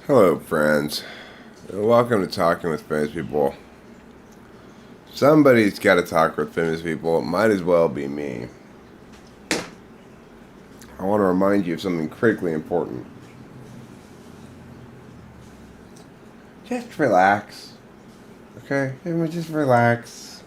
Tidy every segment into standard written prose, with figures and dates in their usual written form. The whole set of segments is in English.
Hello, friends. Welcome to Talking with Famous People. Somebody's got to talk with famous people. It might as well be me. I want to remind you of something critically important. Just relax. Okay? Everyone just relax.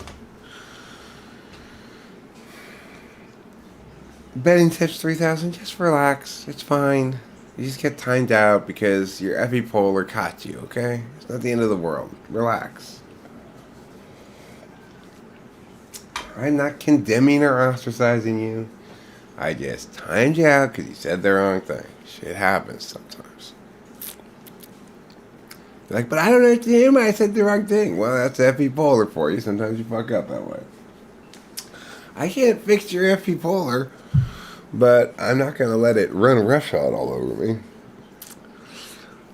Betting tips 3,000, just relax. It's fine. You just get timed out because your epipolar caught you, okay? It's not the end of the world. Relax. I'm not condemning or ostracizing you. I just timed you out because you said the wrong thing. Shit happens sometimes. You're like, but I don't understand why I said the wrong thing. Well, that's epipolar for you. Sometimes you fuck up that way. I can't fix your epipolar, but I'm not going to let it run roughshod all over me.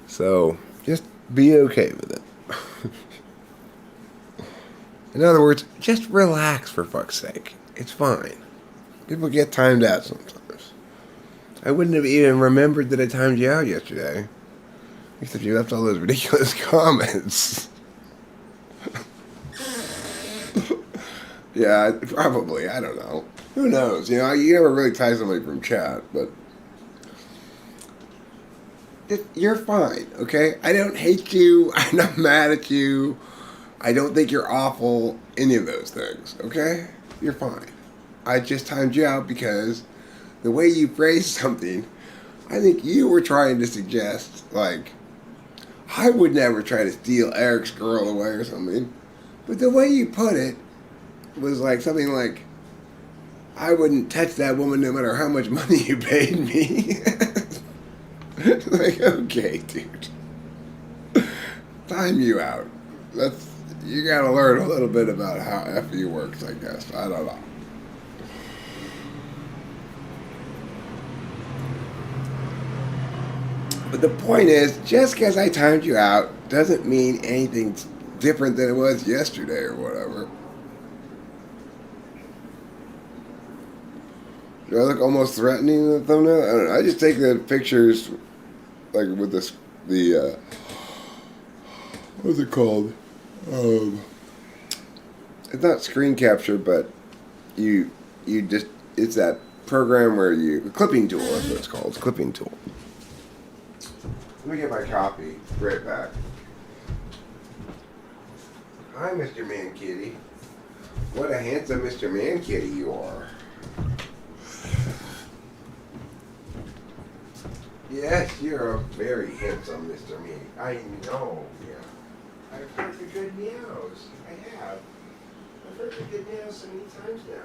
So, just be okay with it. In other words, just relax for fuck's sake. It's fine. People get timed out sometimes. I wouldn't have even remembered that I timed you out yesterday. Except you left all those ridiculous comments. Yeah, probably. I don't know. Who knows? You know, you never really tie somebody from chat, but you're fine, okay? I don't hate you. I'm not mad at you. I don't think you're awful. Any of those things, okay? You're fine. I just timed you out because the way you phrased something, I think you were trying to suggest, like, I would never try to steal Eric's girl away or something. But the way you put it was like something like, I wouldn't touch that woman no matter how much money you paid me. Like, okay, dude. Time you out. You gotta learn a little bit about how FE works, I guess. I don't know. But the point is, just because I timed you out doesn't mean anything different than it was yesterday or whatever. Do I look almost threatening in the thumbnail? I don't know. I just take the pictures, like with what's it called? It's not screen capture, but you just, it's that program where the clipping tool, that's what it's called. It's a clipping tool. Let me get my copy. Right back. Hi, Mr. Man Kitty. What a handsome Mr. Man Kitty you are. Yes, you're a very handsome Mr. Me. I know, yeah. I've heard the good meows. I have. I've heard the good meows so many times now.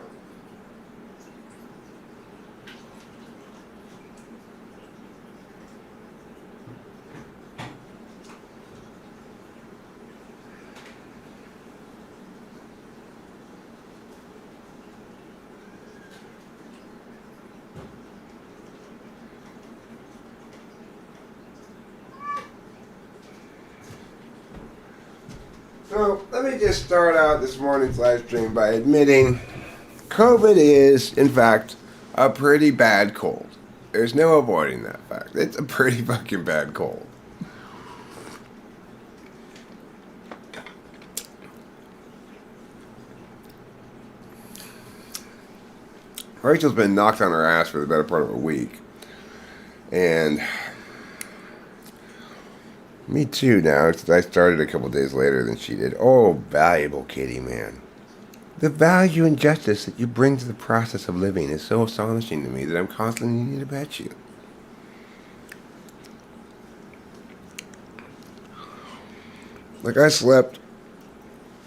So, let me just start out this morning's live stream by admitting COVID is, in fact, a pretty bad cold. There's no avoiding that fact. It's a pretty fucking bad cold. Rachel's been knocked on her ass for the better part of a week. And me too now. I started a couple days later than she did. Oh, valuable kitty, man. The value and justice that you bring to the process of living is so astonishing to me that I'm constantly needing to pet you. Like, I slept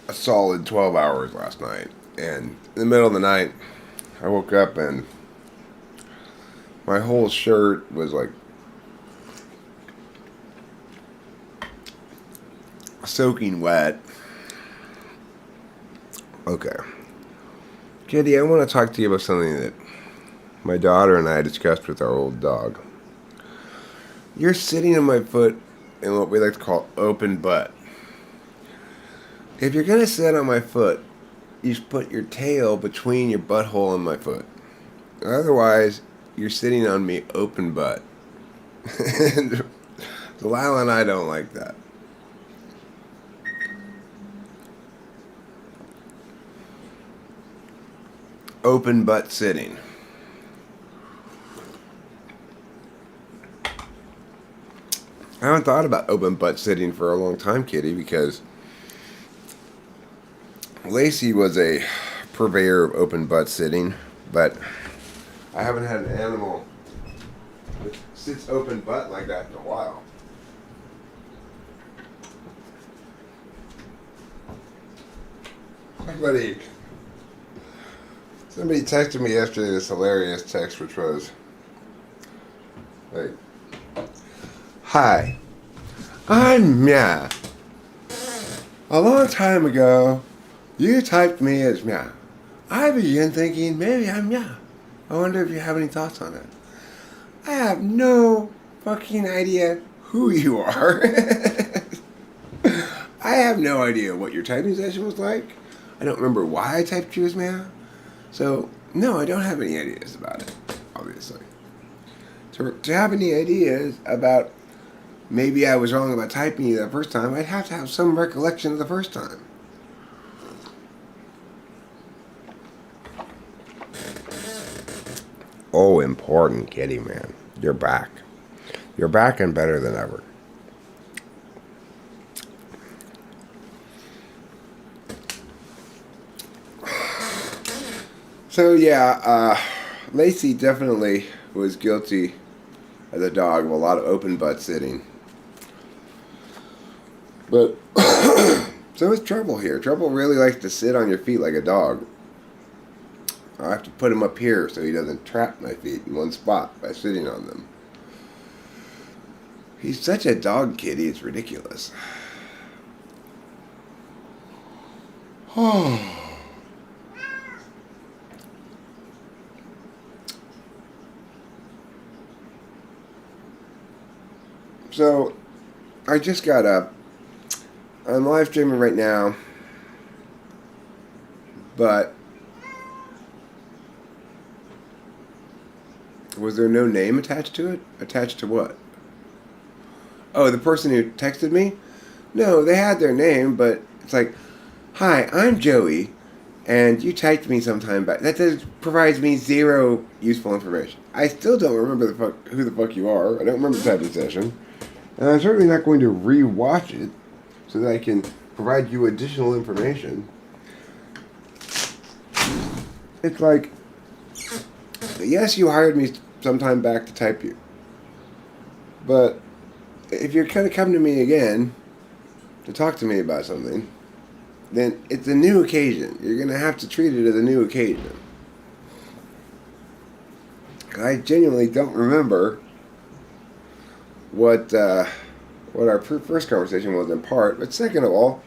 a solid 12 hours last night. And in the middle of the night, I woke up and my whole shirt was like soaking wet. Okay. Kitty, I want to talk to you about something that my daughter and I discussed with our old dog. You're sitting on my foot in what we like to call open butt. If you're going to sit on my foot, you should put your tail between your butthole and my foot. Otherwise, you're sitting on me open butt. So Delilah and I don't like that. Open butt sitting. I haven't thought about open butt sitting for a long time, Kitty, because Lacey was a purveyor of open butt sitting, but I haven't had an animal that sits open butt like that in a while. Somebody texted me yesterday this hilarious text, which was like, "Hi, I'm Mia. A long time ago, you typed me as Mia. I began thinking maybe I'm Mia. I wonder if you have any thoughts on it. I have no fucking idea who you are. I have no idea what your typing session was like. I don't remember why I typed you as Mia. So, no, I don't have any ideas about it, obviously. To have any ideas about maybe I was wrong about typing you that first time, I'd have to have some recollection of the first time. Oh, important, Kitty, man. You're back. You're back and better than ever. So, yeah, Lacey definitely was guilty as a dog of a lot of open butt sitting. But, so is Trouble here. Trouble really likes to sit on your feet like a dog. I have to put him up here so he doesn't trap my feet in one spot by sitting on them. He's such a dog kitty, it's ridiculous. Oh. So, I just got up. I'm live streaming right now, but was there no name attached to it? Attached to what? Oh, the person who texted me? No, they had their name, but it's like, "Hi, I'm Joey, and you typed me sometime back." That provides me zero useful information. I still don't remember who the fuck you are. I don't remember the typing session. And I'm certainly not going to re-watch it so that I can provide you additional information. It's like, yes, you hired me sometime back to type you. But if you're going to come to me again to talk to me about something, then it's a new occasion. You're going to have to treat it as a new occasion. I genuinely don't remember what our first conversation was in part, but second of all,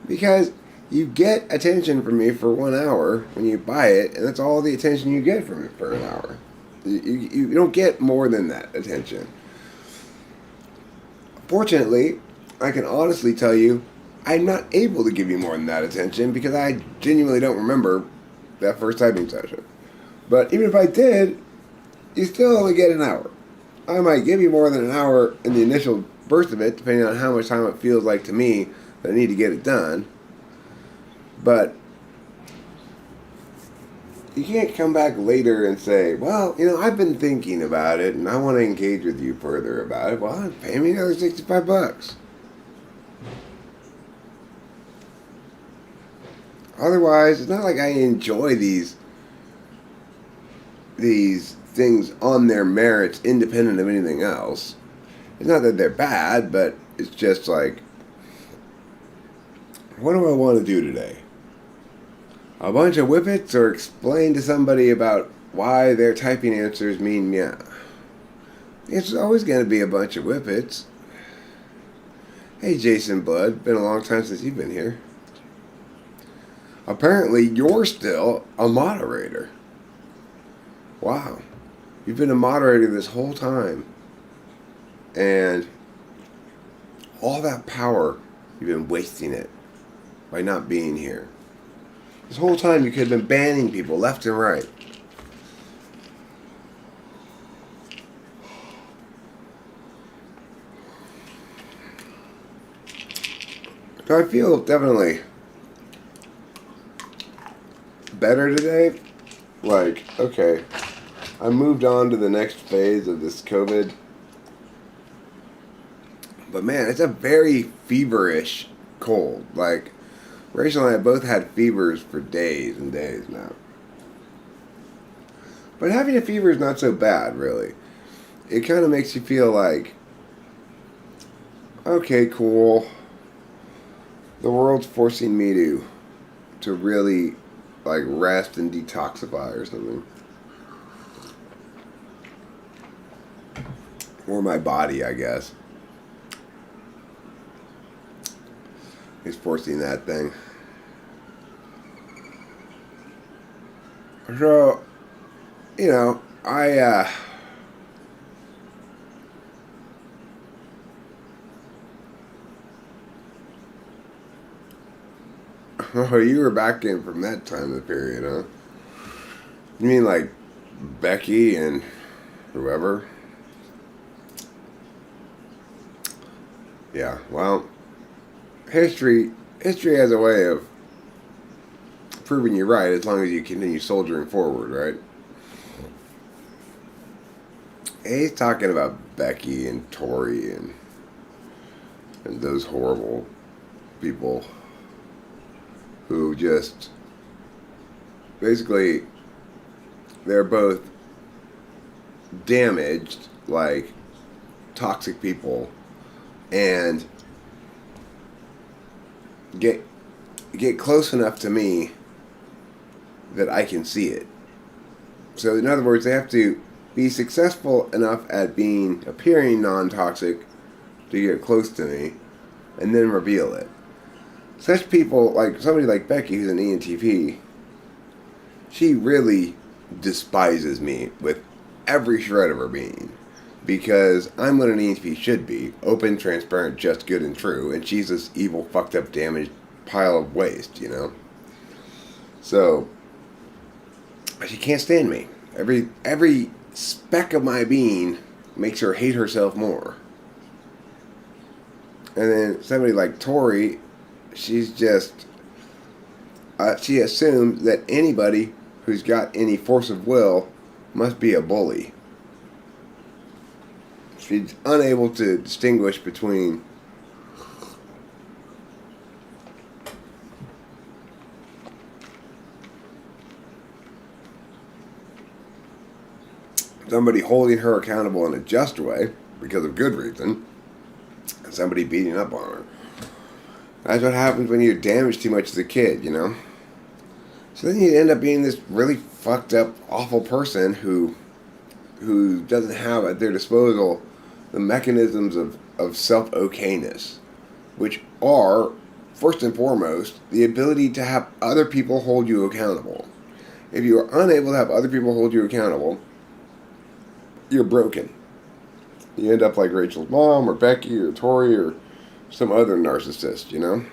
because you get attention from me for 1 hour when you buy it, and that's all the attention you get from me for an hour. You don't get more than that attention. Fortunately, I can honestly tell you, I'm not able to give you more than that attention because I genuinely don't remember that first typing session. But even if I did, you still only get an hour. I might give you more than an hour in the initial burst of it, depending on how much time it feels like to me that I need to get it done. But you can't come back later and say, "Well, I've been thinking about it and I want to engage with you further about it." Well, pay me another $65. Otherwise, it's not like I enjoy these things on their merits independent of anything else. It's not that they're bad, but it's just like, what do I want to do today? A bunch of whippets or explain to somebody about why their typing answers mean yeah? It's always going to be a bunch of whippets. Hey, Jason Blood, been a long time since you've been here. Apparently, you're still a moderator. Wow. You've been a moderator this whole time. And all that power, you've been wasting it by not being here. This whole time you could have been banning people left and right. So I feel definitely better today. Like, okay, I moved on to the next phase of this COVID. But man, it's a very feverish cold. Like, Rachel and I both had fevers for days and days now. But having a fever is not so bad, really. It kind of makes you feel like, okay, cool. The world's forcing me to really like rest and detoxify or something. Or my body, I guess, is forcing that thing. So, you know, oh, you were back in from that time of the period, huh? You mean like Becky and whoever? Yeah, well, history has a way of proving you right as long as you continue soldiering forward, right? He's talking about Becky and Tori and those horrible people who just basically they're both damaged like toxic people and get close enough to me that I can see it. So in other words, they have to be successful enough at appearing non-toxic to get close to me and then reveal it. Such people, like somebody like Becky, who's an ENTP, she really despises me with every shred of her being. Because I'm what an ENTP should be, open, transparent, just, good, and true, and she's this evil, fucked up, damaged pile of waste, you know? So, she can't stand me. Every speck of my being makes her hate herself more. And then somebody like Tori, she's just she assumes that anybody who's got any force of will must be a bully. She's unable to distinguish between somebody holding her accountable in a just way because of good reason and somebody beating up on her. That's what happens when you're damaged too much as a kid, you know? So then you end up being this really fucked up, awful person who doesn't have at their disposal the mechanisms of self-okayness, which are, first and foremost, the ability to have other people hold you accountable. If you are unable to have other people hold you accountable, you're broken. You end up like Rachel's mom or Becky or Tori or some other narcissist, you know?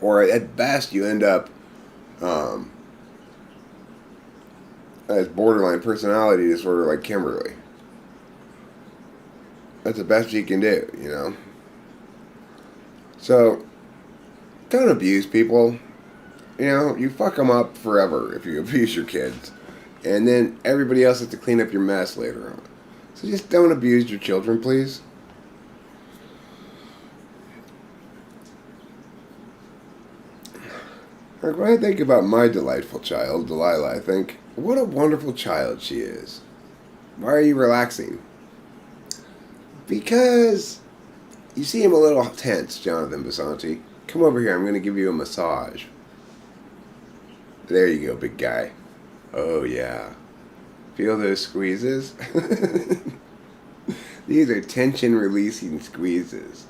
Or at best, you end up as borderline personality disorder like Kimberly. That's the best you can do, you know? So, don't abuse people. You know, you fuck them up forever if you abuse your kids. And then everybody else has to clean up your mess later on. So just don't abuse your children, please. Like when I think about my delightful child, Delilah, I think, what a wonderful child she is. Why are you relaxing? Because you seem a little tense, Jonathan Basanti. Come over here, I'm going to give you a massage. There you go, big guy. Oh, yeah. Feel those squeezes? These are tension-releasing squeezes.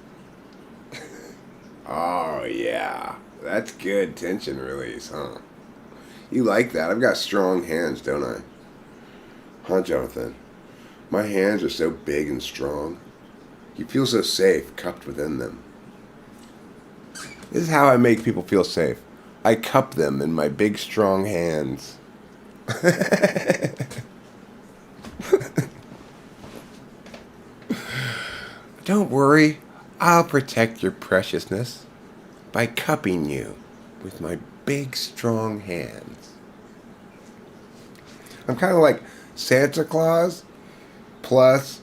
Oh, yeah. That's good tension release, huh? You like that? I've got strong hands, don't I? Huh, Jonathan? My hands are so big and strong. You feel so safe, cupped within them. This is how I make people feel safe. I cup them in my big, strong hands. Don't worry. I'll protect your preciousness by cupping you with my big, strong hands. I'm kind of like Santa Claus plus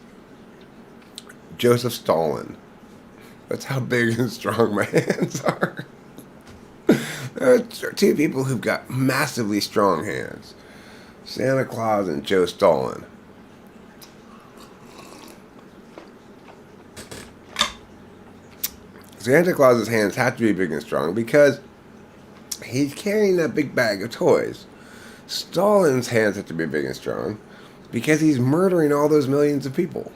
Joseph Stalin. That's how big and strong my hands are. There are two people who've got massively strong hands. Santa Claus and Joe Stalin. Santa Claus's hands have to be big and strong because he's carrying that big bag of toys. Stalin's hands have to be big and strong because he's murdering all those millions of people.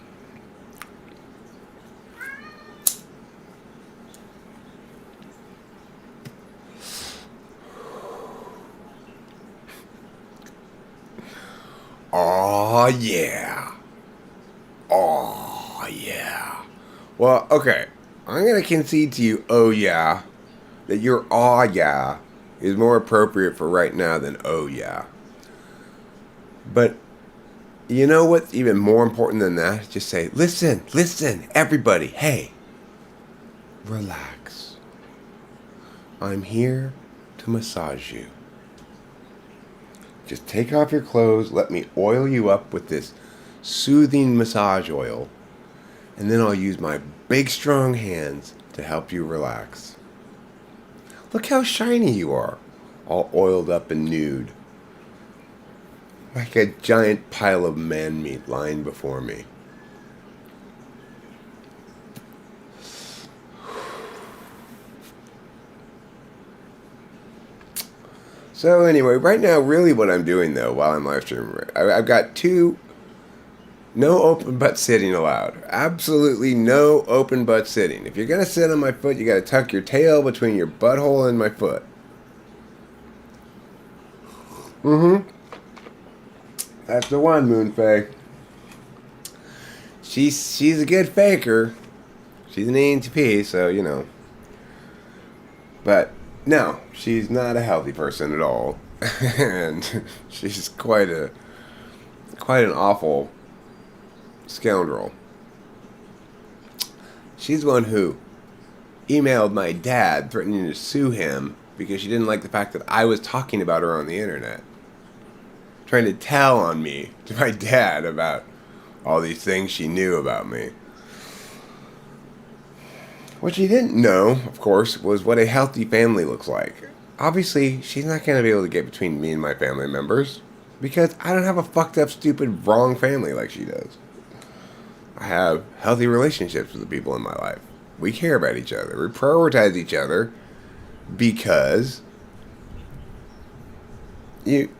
Oh yeah. Oh yeah. Well, okay. I'm going to concede to you, oh yeah, that your aw yeah is more appropriate for right now than oh yeah. But you know what's even more important than that? Just say, listen, everybody, hey, relax. I'm here to massage you. Just take off your clothes, let me oil you up with this soothing massage oil, and then I'll use my big strong hands to help you relax. Look how shiny you are, all oiled up and nude. Like a giant pile of man meat lying before me. So anyway, right now, really what I'm doing though, while I'm live streaming, I've got no open butt sitting allowed. Absolutely no open butt sitting. If you're going to sit on my foot, you got to tuck your tail between your butthole and my foot. That's the one, Moonfae. She's a good faker. She's an ENTP, so you know. But no, she's not a healthy person at all, and she's quite an awful scoundrel. She's the one who emailed my dad threatening to sue him because she didn't like the fact that I was talking about her on the internet. Trying to tell on me to my dad about all these things she knew about me. What she didn't know, of course, was what a healthy family looks like. Obviously, she's not going to be able to get between me and my family members because I don't have a fucked up, stupid, wrong family like she does. I have healthy relationships with the people in my life. We care about each other. We prioritize each other because you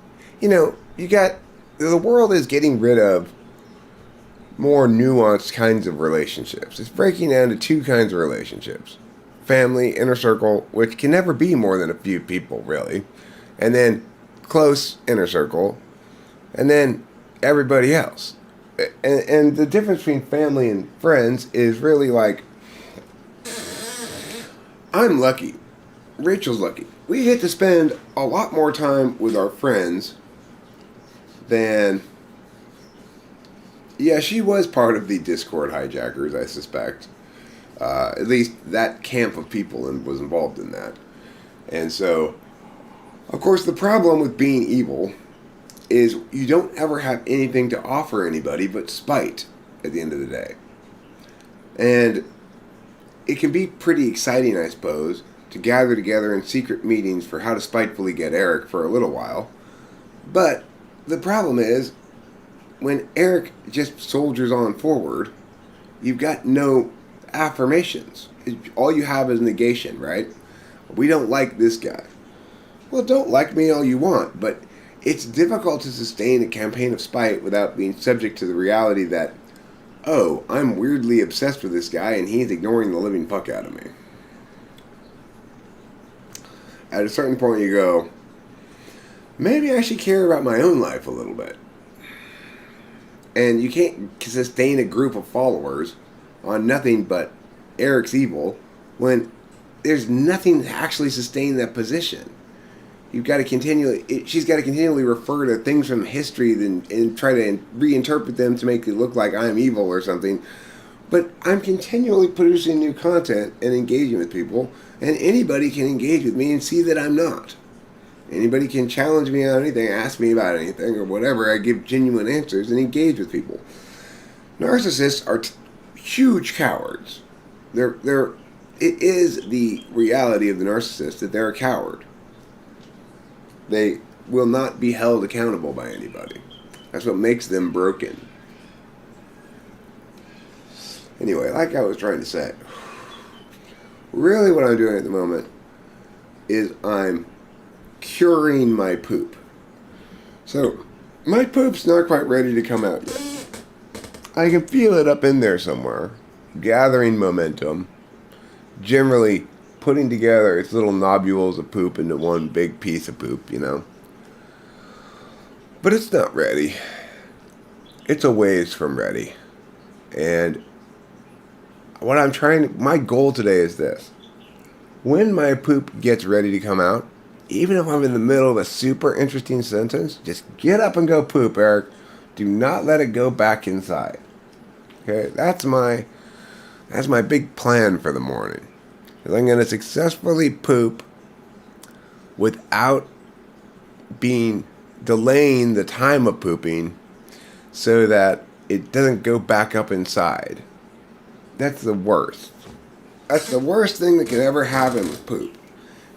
got, the world is getting rid of more nuanced kinds of relationships. It's breaking down to two kinds of relationships. Family, inner circle, which can never be more than a few people, really. And then close inner circle. And then everybody else. And the difference between family and friends is really like, I'm lucky. Rachel's lucky. We get to spend a lot more time with our friends than... Yeah, she was part of the Discord hijackers, I suspect. At least that camp of people was involved in that. And so, of course, the problem with being evil is you don't ever have anything to offer anybody but spite at the end of the day. And it can be pretty exciting, I suppose, to gather together in secret meetings for how to spitefully get Eric for a little while. But the problem is, when Eric just soldiers on forward, you've got no affirmations. All you have is negation, right? We don't like this guy. Well, don't like me all you want, but it's difficult to sustain a campaign of spite without being subject to the reality that, oh, I'm weirdly obsessed with this guy and he's ignoring the living fuck out of me. At a certain point you go, maybe I should care about my own life a little bit. And you can't sustain a group of followers on nothing but Eric's evil when there's nothing to actually sustain that position. You've got to she's got to continually refer to things from history and try to reinterpret them to make it look like I'm evil or something, But I'm continually producing new content and engaging with people, and anybody can engage with me and see that I'm not. Anybody can challenge me on anything, ask me about anything or whatever. I give genuine answers and engage with people. Narcissists are huge cowards. They're. It is the reality of the narcissist that they're a coward. They will not be held accountable by anybody. That's what makes them broken. Anyway, like I was trying to say, really what I'm doing at the moment is I'm curing my poop. So, my poop's not quite ready to come out yet. I can feel it up in there somewhere, gathering momentum, generally putting together its little nodules of poop into one big piece of poop, you know. But it's not ready. It's a ways from ready. And my goal today is this. When my poop gets ready to come out, even if I'm in the middle of a super interesting sentence, just get up and go poop, Eric. Do not let it go back inside. Okay, that's my big plan for the morning. Is I'm going to successfully poop without delaying the time of pooping so that it doesn't go back up inside. That's the worst. That's the worst thing that can ever happen with poop.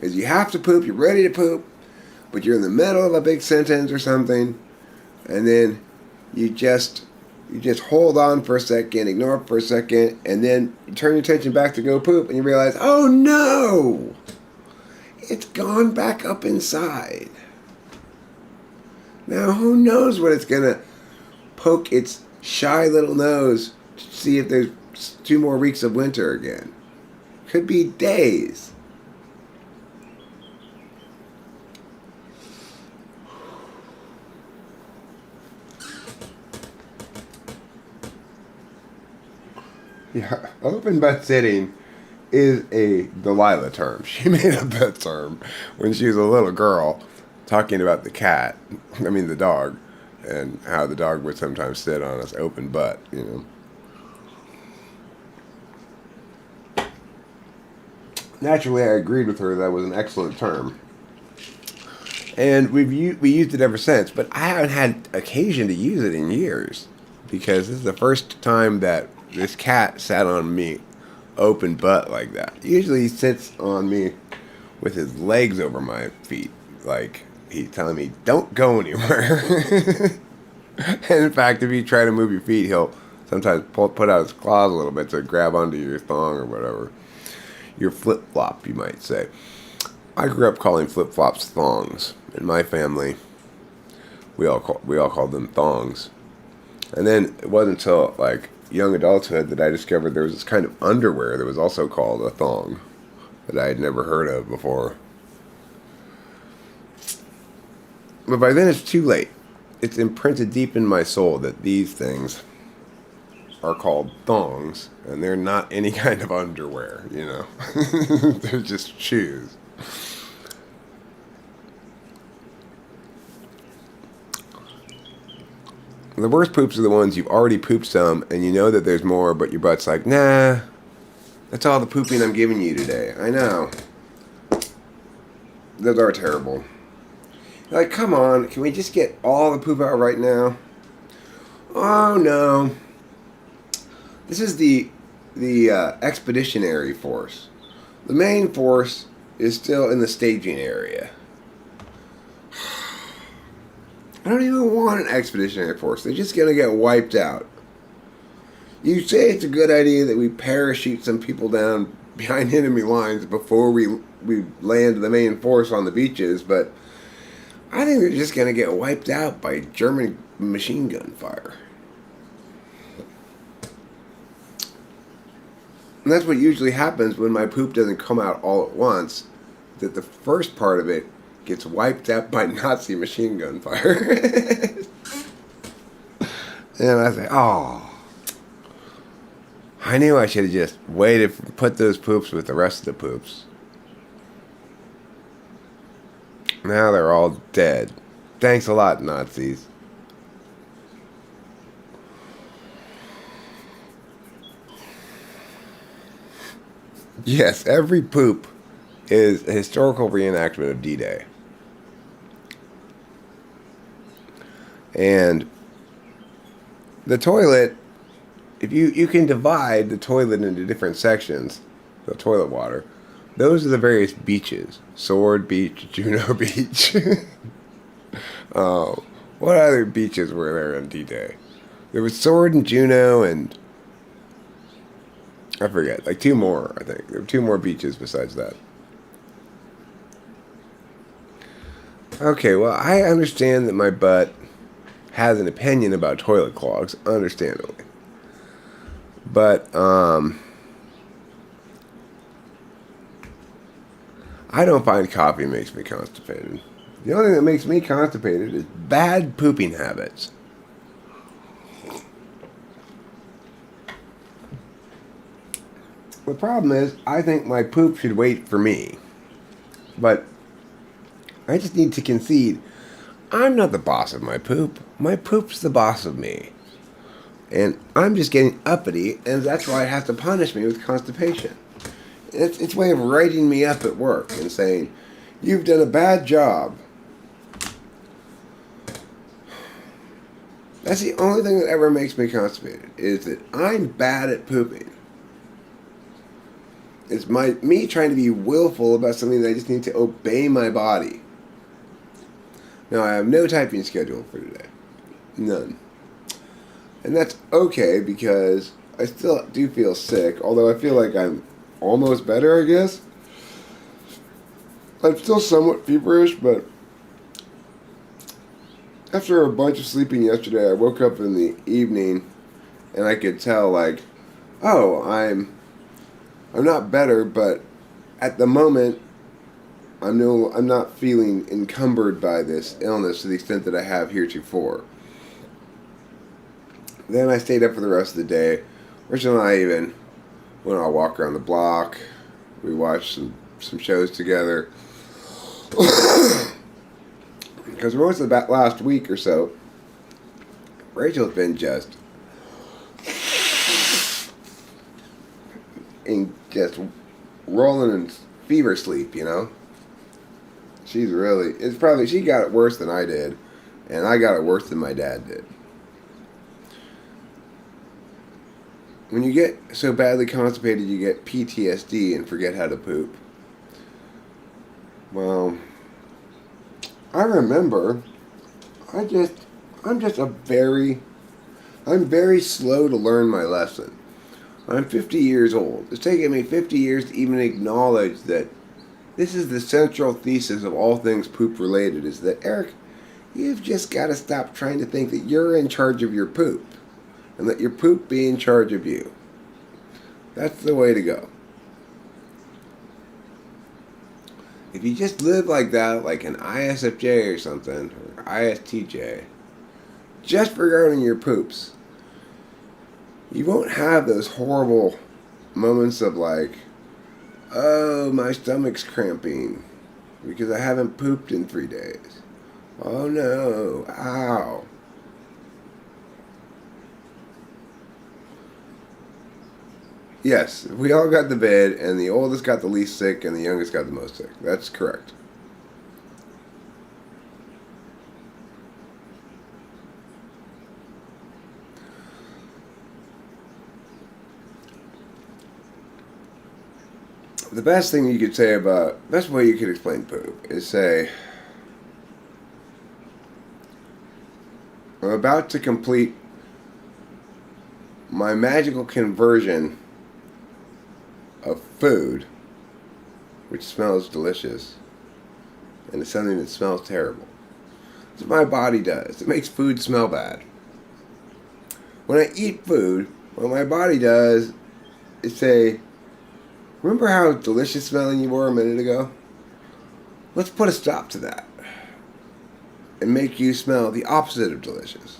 Is you have to poop, you're ready to poop, but you're in the middle of a big sentence or something, and then you just hold on for a second, ignore it for a second, and then you turn your attention back to go poop, and you realize, oh no! It's gone back up inside. Now who knows what it's gonna poke its shy little nose to see if there's 2 more weeks of winter again. Could be days. Yeah, open butt sitting is a Delilah term. She made up that term when she was a little girl, talking about the dog, and how the dog would sometimes sit on his open butt, you know. Naturally, I agreed with her that was an excellent term. And we used it ever since, but I haven't had occasion to use it in years, because this is the first time that this cat sat on me open butt like that. Usually he sits on me with his legs over my feet, like he's telling me, don't go anywhere. And in fact, if you try to move your feet, he'll sometimes put out his claws a little bit to grab onto your thong or whatever. Your flip-flop, you might say. I grew up calling flip-flops thongs. In my family, we all called them thongs. And then it wasn't until like young adulthood that I discovered there was this kind of underwear that was also called a thong that I had never heard of before. But by then it's too late. It's imprinted deep in my soul that these things are called thongs, and they're not any kind of underwear, you know. They're just shoes. The worst poops are the ones you've already pooped some, and you know that there's more, but your butt's like, nah, that's all the pooping I'm giving you today. I know. Those are terrible. You're like, come on, can we just get all the poop out right now? Oh, no. This is the expeditionary force. The main force is still in the staging area. I don't even want an expeditionary force. They're just going to get wiped out. You say it's a good idea that we parachute some people down behind enemy lines before we land the main force on the beaches, but I think they're just going to get wiped out by German machine gun fire. And that's what usually happens when my poop doesn't come out all at once, that the first part of it gets wiped out by Nazi machine gun fire. And I say, oh, I knew I should have just waited, put those poops with the rest of the poops. Now they're all dead. Thanks a lot, Nazis. Yes, every poop is a historical reenactment of D-Day. And the toilet, if you can divide the toilet into different sections, the toilet water, those are the various beaches. Sword Beach, Juno Beach. Oh, what other beaches were there on D-Day? There was Sword and Juno and I forget, like two more, I think. There were two more beaches besides that. Okay, well, I understand that my butt has an opinion about toilet clogs, understandably. But, I don't find coffee makes me constipated. The only thing that makes me constipated is bad pooping habits. The problem is, I think my poop should wait for me. But I just need to concede, I'm not the boss of my poop. My poop's the boss of me. And I'm just getting uppity, and that's why it has to punish me with constipation. It's a way of writing me up at work and saying, you've done a bad job. That's the only thing that ever makes me constipated, is that I'm bad at pooping. It's me trying to be willful about something that I just need to obey my body. Now, I have no typing schedule for today. None. And that's okay because I still do feel sick, although I feel like I'm almost better, I guess. I'm still somewhat feverish, but after a bunch of sleeping yesterday, I woke up in the evening and I could tell, like, oh, I'm not better, but at the moment, I'm not feeling encumbered by this illness to the extent that I have heretofore. Then I stayed up for the rest of the day. Rachel and I even went on a walk around the block. We watched some shows together. Because most of the last week or so, Rachel's been just rolling in fever sleep, you know? She got it worse than I did, and I got it worse than my dad did. When you get so badly constipated you get PTSD and forget how to poop. Well, I remember, I'm very slow to learn my lesson. I'm 50 years old. It's taken me 50 years to even acknowledge that this is the central thesis of all things poop related, is that, Eric, you've just got to stop trying to think that you're in charge of your poop and let your poop be in charge of you. That's the way to go. If you just live like that, like an ISFJ or something, or ISTJ, just regarding your poops, you won't have those horrible moments of like, oh, my stomach's cramping because I haven't pooped in 3 days. Oh no, ow. Yes, we all got the bed, and the oldest got the least sick, and the youngest got the most sick. That's correct. The best way you could explain poop is say, I'm about to complete my magical conversion of food, which smells delicious, into something that smells terrible. That's what my body does. It makes food smell bad. When I eat food, what my body does is say, remember how delicious smelling you were a minute ago? Let's put a stop to that and make you smell the opposite of delicious.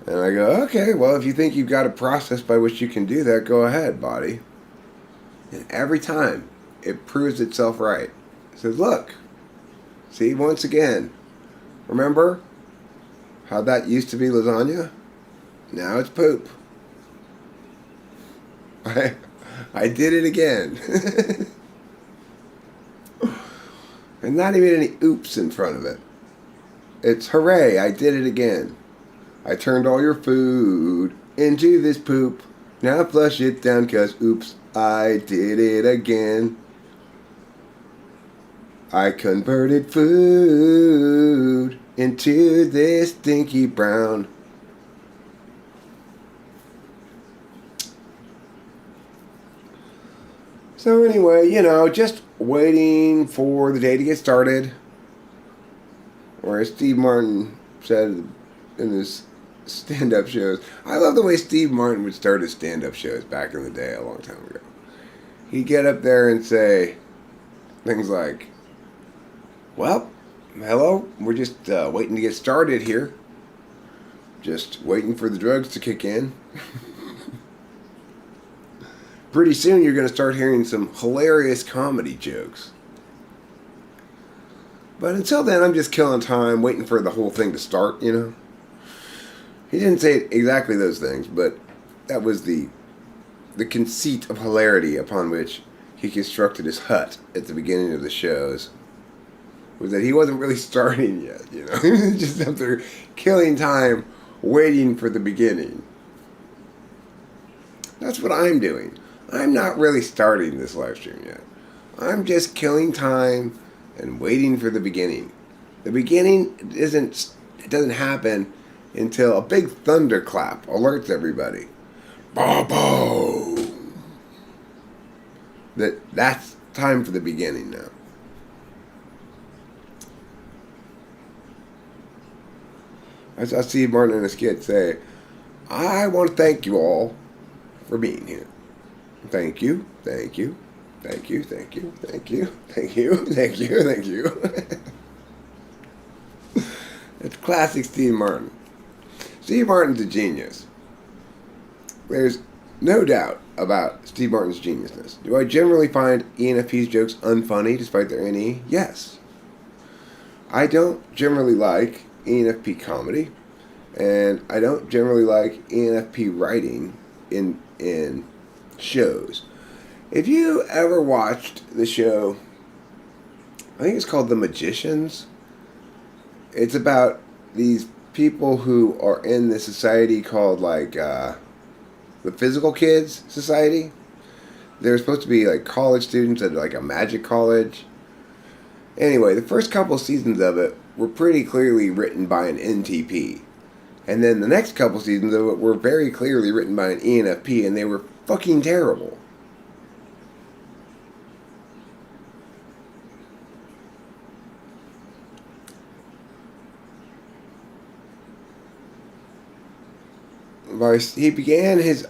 And I go, okay, well, if you think you've got a process by which you can do that, go ahead, body. And every time, it proves itself right. It says, look, see, once again, remember how that used to be lasagna? Now it's poop. I I did it again. And not even any oops in front of it. It's hooray, I did it again. I turned all your food into this poop. Now flush it down, cause oops, I did it again. I converted food into this stinky brown. So anyway, just waiting for the day to get started. Or as Steve Martin said in his stand-up shows. I love the way Steve Martin would start his stand-up shows back in the day a long time ago. He'd get up there and say things like, well, hello, we're just waiting to get started here. Just waiting for the drugs to kick in. Pretty soon you're going to start hearing some hilarious comedy jokes. But until then, I'm just killing time, waiting for the whole thing to start, He didn't say exactly those things, but that was the conceit of hilarity upon which he constructed his hut at the beginning of the shows. Was that he wasn't really starting yet, He was just up there killing time, waiting for the beginning. That's what I'm doing. I'm not really starting this live stream yet. I'm just killing time and waiting for the beginning. The beginning doesn't happen until a big thunderclap alerts everybody. Boom! That's time for the beginning now. I saw Steve Martin in a skit say, I want to thank you all for being here. Thank you, thank you, thank you, thank you, thank you, thank you, thank you, thank you. It's classic Steve Martin. Steve Martin's a genius. There's no doubt about Steve Martin's geniusness. Do I generally find ENFP's jokes unfunny despite their NE? Yes. I don't generally like ENFP comedy, and I don't generally like ENFP writing in shows. If you ever watched the show, I think it's called The Magicians. It's about these people who are in this society called the Physical Kids Society. They're supposed to be college students at a magic college. Anyway, the first couple seasons of it were pretty clearly written by an NTP. And then the next couple seasons of it were very clearly written by an ENFP, and they were fucking terrible. He began his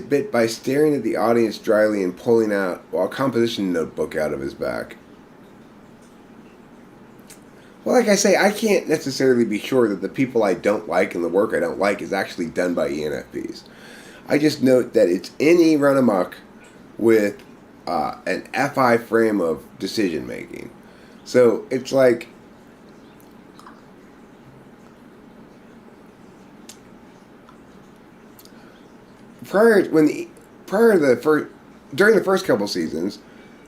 bit by staring at the audience dryly and pulling out a composition notebook out of his back. Well, like I say, I can't necessarily be sure that the people I don't like and the work I don't like is actually done by ENFPs. I just note that it's NE run amok with an FI frame of decision making. So it's like during the first couple seasons,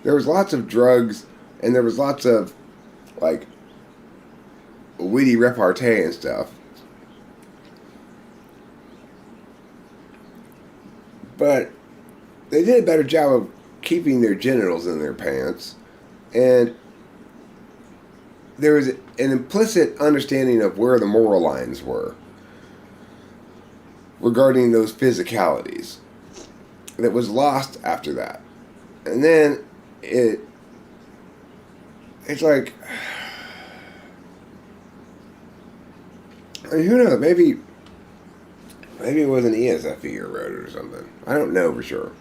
there was lots of drugs and there was lots of witty repartee and stuff. But they did a better job of keeping their genitals in their pants, and there was an implicit understanding of where the moral lines were regarding those physicalities that was lost after that. And then it's like, I mean, who knows, maybe it was an ESFE who wrote it or something. I don't know for sure.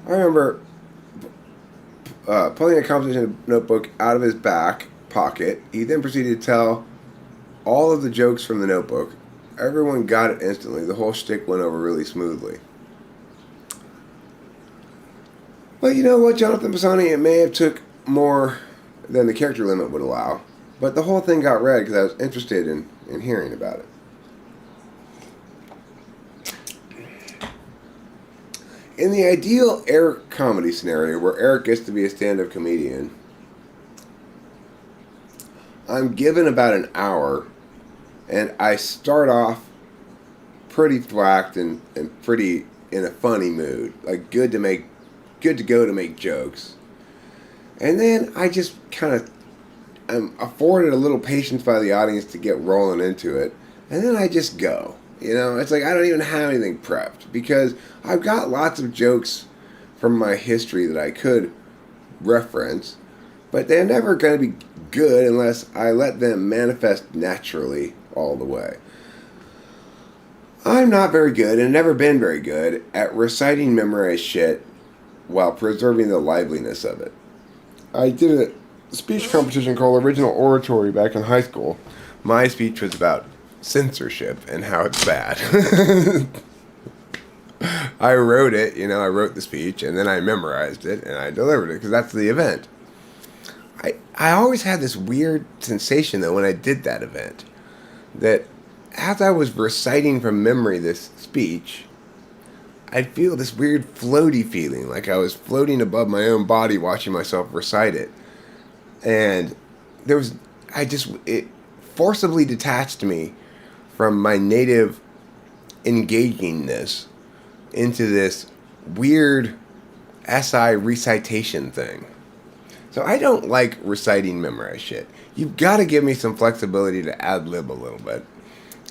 I remember pulling a composition notebook out of his back pocket. He then proceeded to tell all of the jokes from the notebook. Everyone got it instantly. The whole shtick went over really smoothly. But you know what, Jonathan Pisani, it may have took more than the character limit would allow. But the whole thing got read because I was interested in hearing about it. in the ideal Eric comedy scenario where Eric gets to be a stand-up comedian, I'm given about an hour, and I start off pretty thwacked and pretty in a funny mood, like good to go to make jokes. And then I just kind of I'm afforded a little patience by the audience to get rolling into it, and then I just go. You know, it's like I don't even have anything prepped because I've got lots of jokes from my history that I could reference, but they're never going to be good unless I let them manifest naturally all the way. I'm not very good and never been very good at reciting memorized shit while preserving the liveliness of it. I did a speech competition called Original Oratory back in high school. My speech was about censorship and how it's bad. I wrote it, I wrote the speech, and then I memorized it, and I delivered it, because that's the event. I always had this weird sensation, though, when I did that event, that as I was reciting from memory this speech, I'd feel this weird floaty feeling, like I was floating above my own body watching myself recite it. And it forcibly detached me from my native engagingness into this weird SI recitation thing. So I don't like reciting memorized shit. You've got to give me some flexibility to ad-lib a little bit,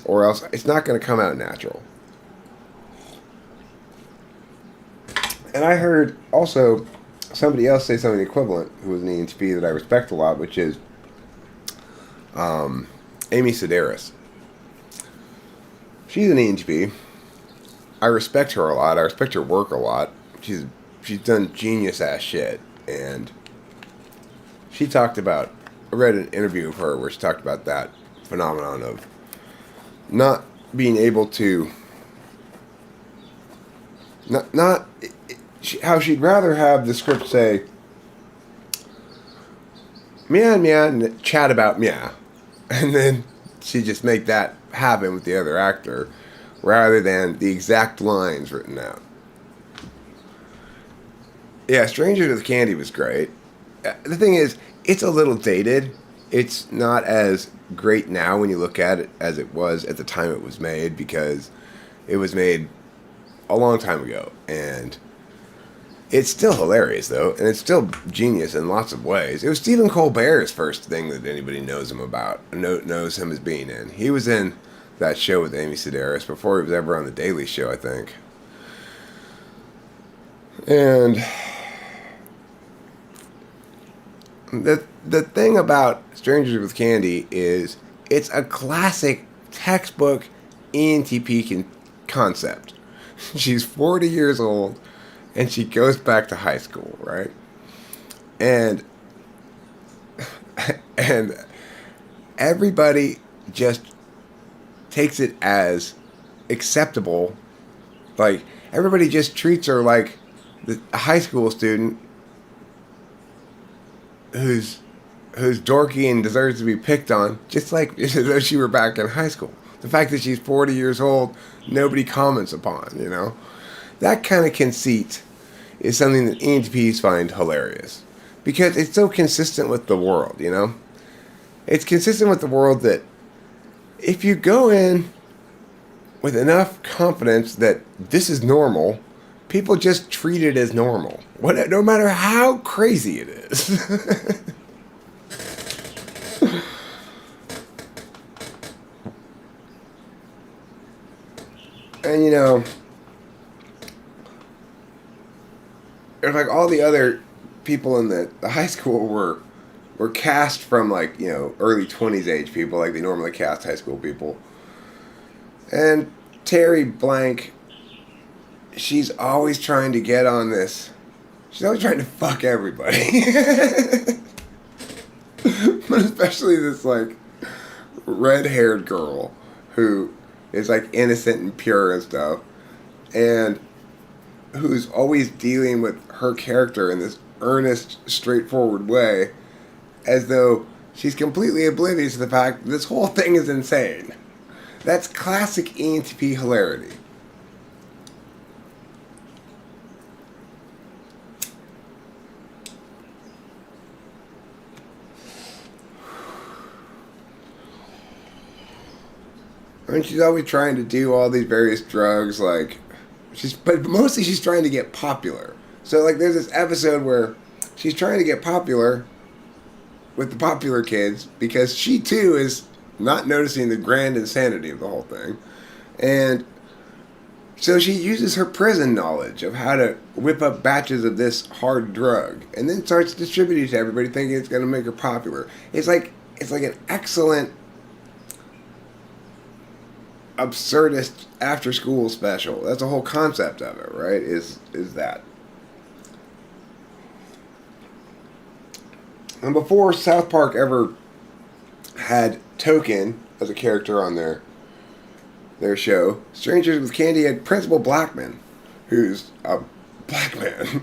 or else it's not going to come out natural. And I heard also somebody else say something equivalent who was an ENTP that I respect a lot, which is Amy Sedaris. She's an ENTP. I respect her a lot. I respect her work a lot. She's done genius-ass shit. And she talked about, I read an interview of her where she talked about that phenomenon of not being able to, how she'd rather have the script say, meow, meow, and chat about meow. And then she'd just make that happen with the other actor, rather than the exact lines written out. Yeah, Strangers with Candy was great. The thing is, it's a little dated. It's not as great now when you look at it as it was at the time it was made, because it was made a long time ago. And it's still hilarious, though, and it's still genius in lots of ways. It was Stephen Colbert's first thing that anybody knows him about, knows him as being in. He was in that show with Amy Sedaris before he was ever on The Daily Show, I think. And the thing about Strangers with Candy is it's a classic textbook ENTP concept. She's 40 years old, and she goes back to high school, right? And everybody just takes it as acceptable. Like, everybody just treats her like a high school student who's dorky and deserves to be picked on, just like as though she were back in high school. The fact that she's 40 years old, nobody comments upon, That kind of conceit is something that ENTPs find hilarious, because it's so consistent with the world, It's consistent with the world that if you go in with enough confidence that this is normal, people just treat it as normal, no matter how crazy it is. And there's like all the other people in the high school were cast from early 20s age people, like they normally cast high school people. And Terry Blank, she's always trying to get on this. She's always trying to fuck everybody. But especially this red-haired girl who is innocent and pure and stuff, and who's always dealing with her character in this earnest, straightforward way, as though she's completely oblivious to the fact that this whole thing is insane. That's classic ENTP hilarity. And she's always trying to do all these various drugs, like but mostly she's trying to get popular. So like, there's this episode where she's trying to get popular with the popular kids because she too is not noticing the grand insanity of the whole thing, and so she uses her prison knowledge of how to whip up batches of this hard drug, and then starts distributing it to everybody, thinking it's going to make her popular. It's like an excellent absurdist after school special. That's the whole concept of it, right? Is that. And before South Park ever had Token as a character on their show, Strangers with Candy had Principal Blackman, who's a black man.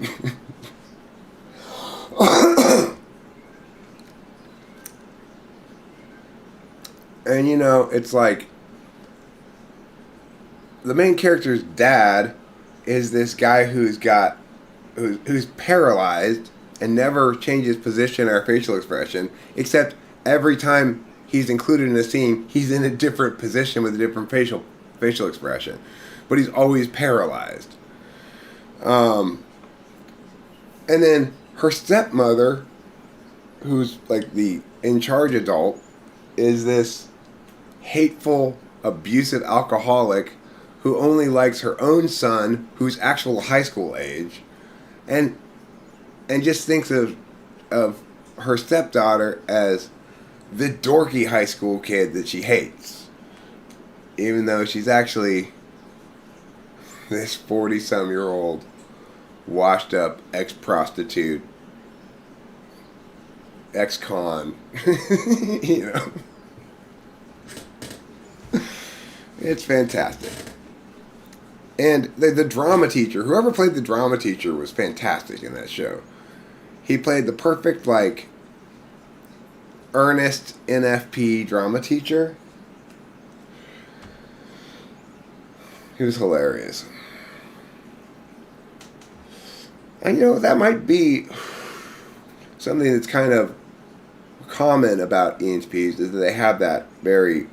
And it's like the main character's dad is this guy who's paralyzed and never changes position or facial expression, except every time he's included in a scene, he's in a different position with a different facial expression, but he's always paralyzed. And then her stepmother, who's like the in charge adult, is this hateful, abusive alcoholic who only likes her own son, who's actual high school age, and just thinks of her stepdaughter as the dorky high school kid that she hates, even though she's actually this 40-some-year-old washed up ex-prostitute, ex-con. It's fantastic. And the drama teacher, whoever played the drama teacher, was fantastic in that show. He played the perfect, like, earnest NFP drama teacher. He was hilarious. And that might be something that's kind of common about ENPs, is that they have that very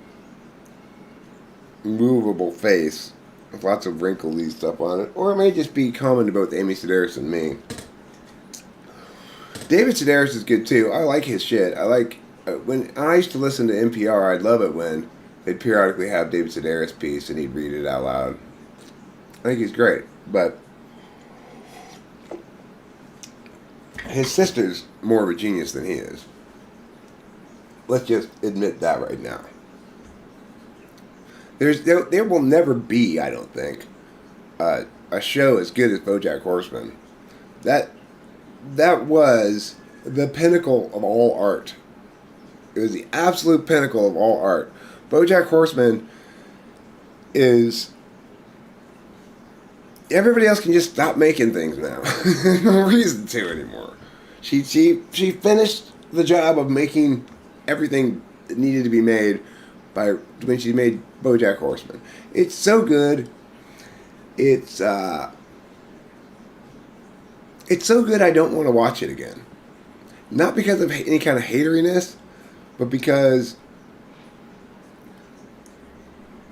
movable face with lots of wrinkly stuff on it. Or it may just be common to both Amy Sedaris and me. David Sedaris is good too. I like his shit. I like when I used to listen to NPR. I'd love it when they'd periodically have David Sedaris piece and he'd read it out loud. I think he's great, but his sister's more of a genius than he is. Let's just admit that right now. There will never be, I don't think, a show as good as BoJack Horseman. That was the pinnacle of all art. It was the absolute pinnacle of all art. BoJack Horseman is... Everybody else can just stop making things now. There's no reason to anymore. She finished the job of making everything that needed to be made when she made BoJack Horseman. It's so good. It's so good I don't want to watch it again. Not because of any kind of hateriness, but because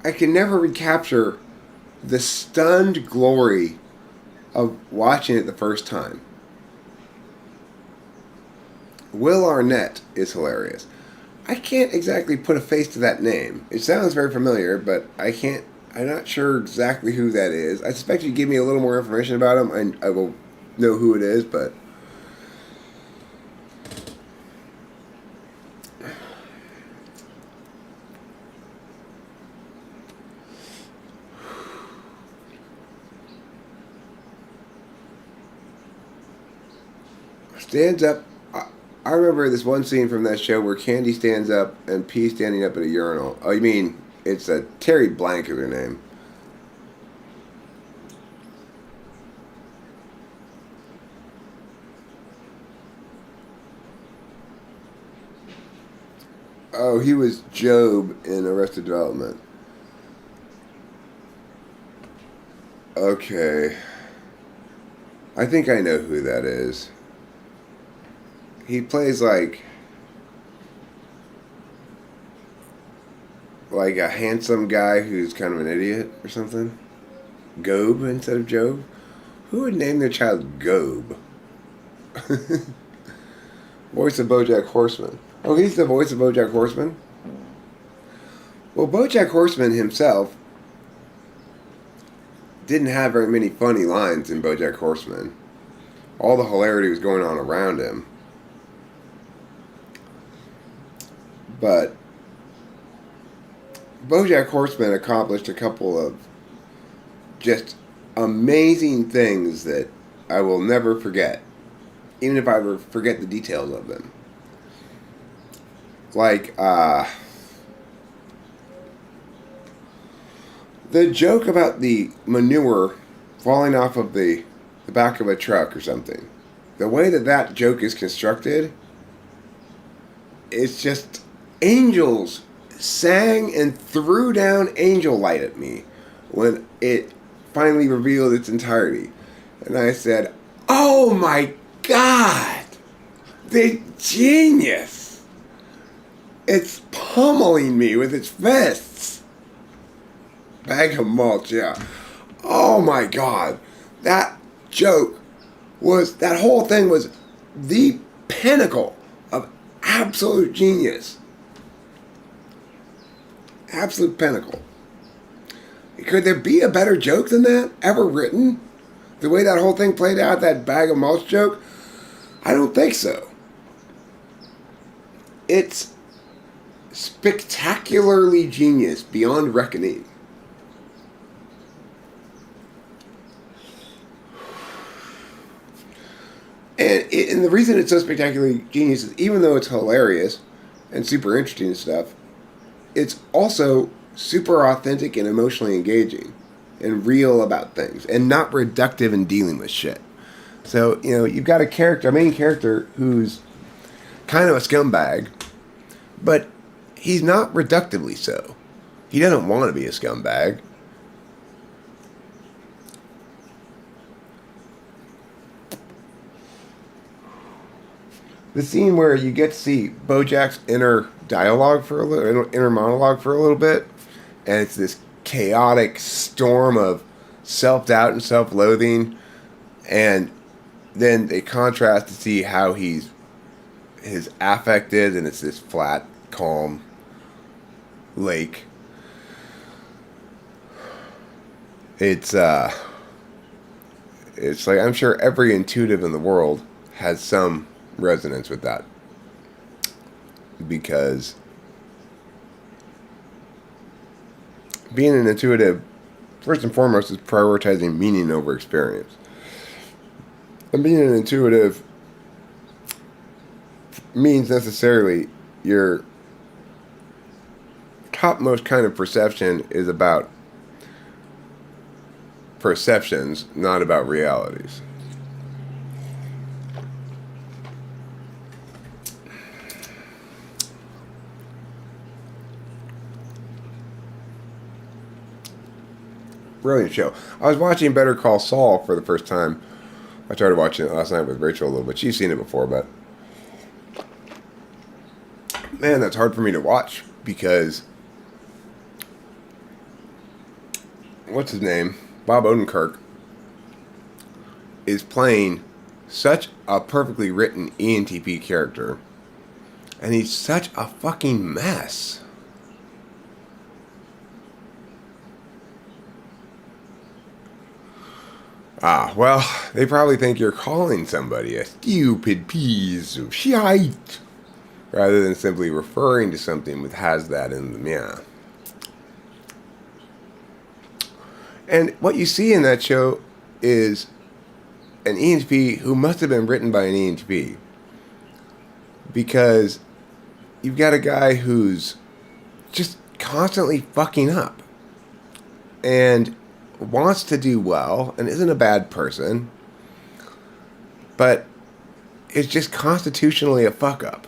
I can never recapture the stunned glory of watching it the first time. Will Arnett is hilarious. I can't exactly put a face to that name. It sounds very familiar, but I'm not sure exactly who that is. I suspect you give me a little more information about him, and I will know who it is, but... Stands up. I remember this one scene from that show where Candy stands up and P's standing up at a urinal. Oh, you mean it's Terry Blank is her name. Oh, he was Job in Arrested Development. Okay. I think I know who that is. He plays like like a handsome guy who's kind of an idiot or something. Gob instead of Job. Who would name their child Gob? Voice of BoJack Horseman. Oh, he's the voice of BoJack Horseman? Well, BoJack Horseman himself didn't have very many funny lines in BoJack Horseman. All the hilarity was going on around him. But BoJack Horseman accomplished a couple of just amazing things that I will never forget, even if I ever forget the details of them. Like, the joke about the manure falling off of the back of a truck or something. The way that joke is constructed, it's just angels sang and threw down angel light at me when it finally revealed its entirety. And I said, oh my God, the genius! It's pummeling me with its fists. Bag of mulch, yeah. Oh my God, that joke that whole thing was the pinnacle of absolute genius. Absolute pinnacle. Could there be a better joke than that ever written? The way that whole thing played out, that bag of mulch joke? I don't think so. It's spectacularly genius beyond reckoning. And the reason it's so spectacularly genius is even though it's hilarious and super interesting and stuff, it's also super authentic and emotionally engaging and real about things and not reductive in dealing with shit. So, you've got a main character who's kind of a scumbag, but he's not reductively so. He doesn't want to be a scumbag. The scene where you get to see BoJack's inner monologue for a little bit, and it's this chaotic storm of self-doubt and self-loathing, and then they contrast to see how his affect is, and it's this flat, calm lake. It's like, I'm sure every intuitive in the world has some resonance with that, because being an intuitive, first and foremost, is prioritizing meaning over experience. And being an intuitive means necessarily your topmost kind of perception is about perceptions, not about realities. Brilliant show. I was watching Better Call Saul for the first time. I started watching it last night with Rachel a little bit. She's seen it before, but man, that's hard for me to watch because what's his name? Bob Odenkirk is playing such a perfectly written ENTP character, and he's such a fucking mess. Well, they probably think you're calling somebody a stupid piece of shite, rather than simply referring to something with has that in them, yeah. And what you see in that show is an ENTP who must have been written by an ENTP, because you've got a guy who's just constantly fucking up, and wants to do well and isn't a bad person, but is just constitutionally a fuck up.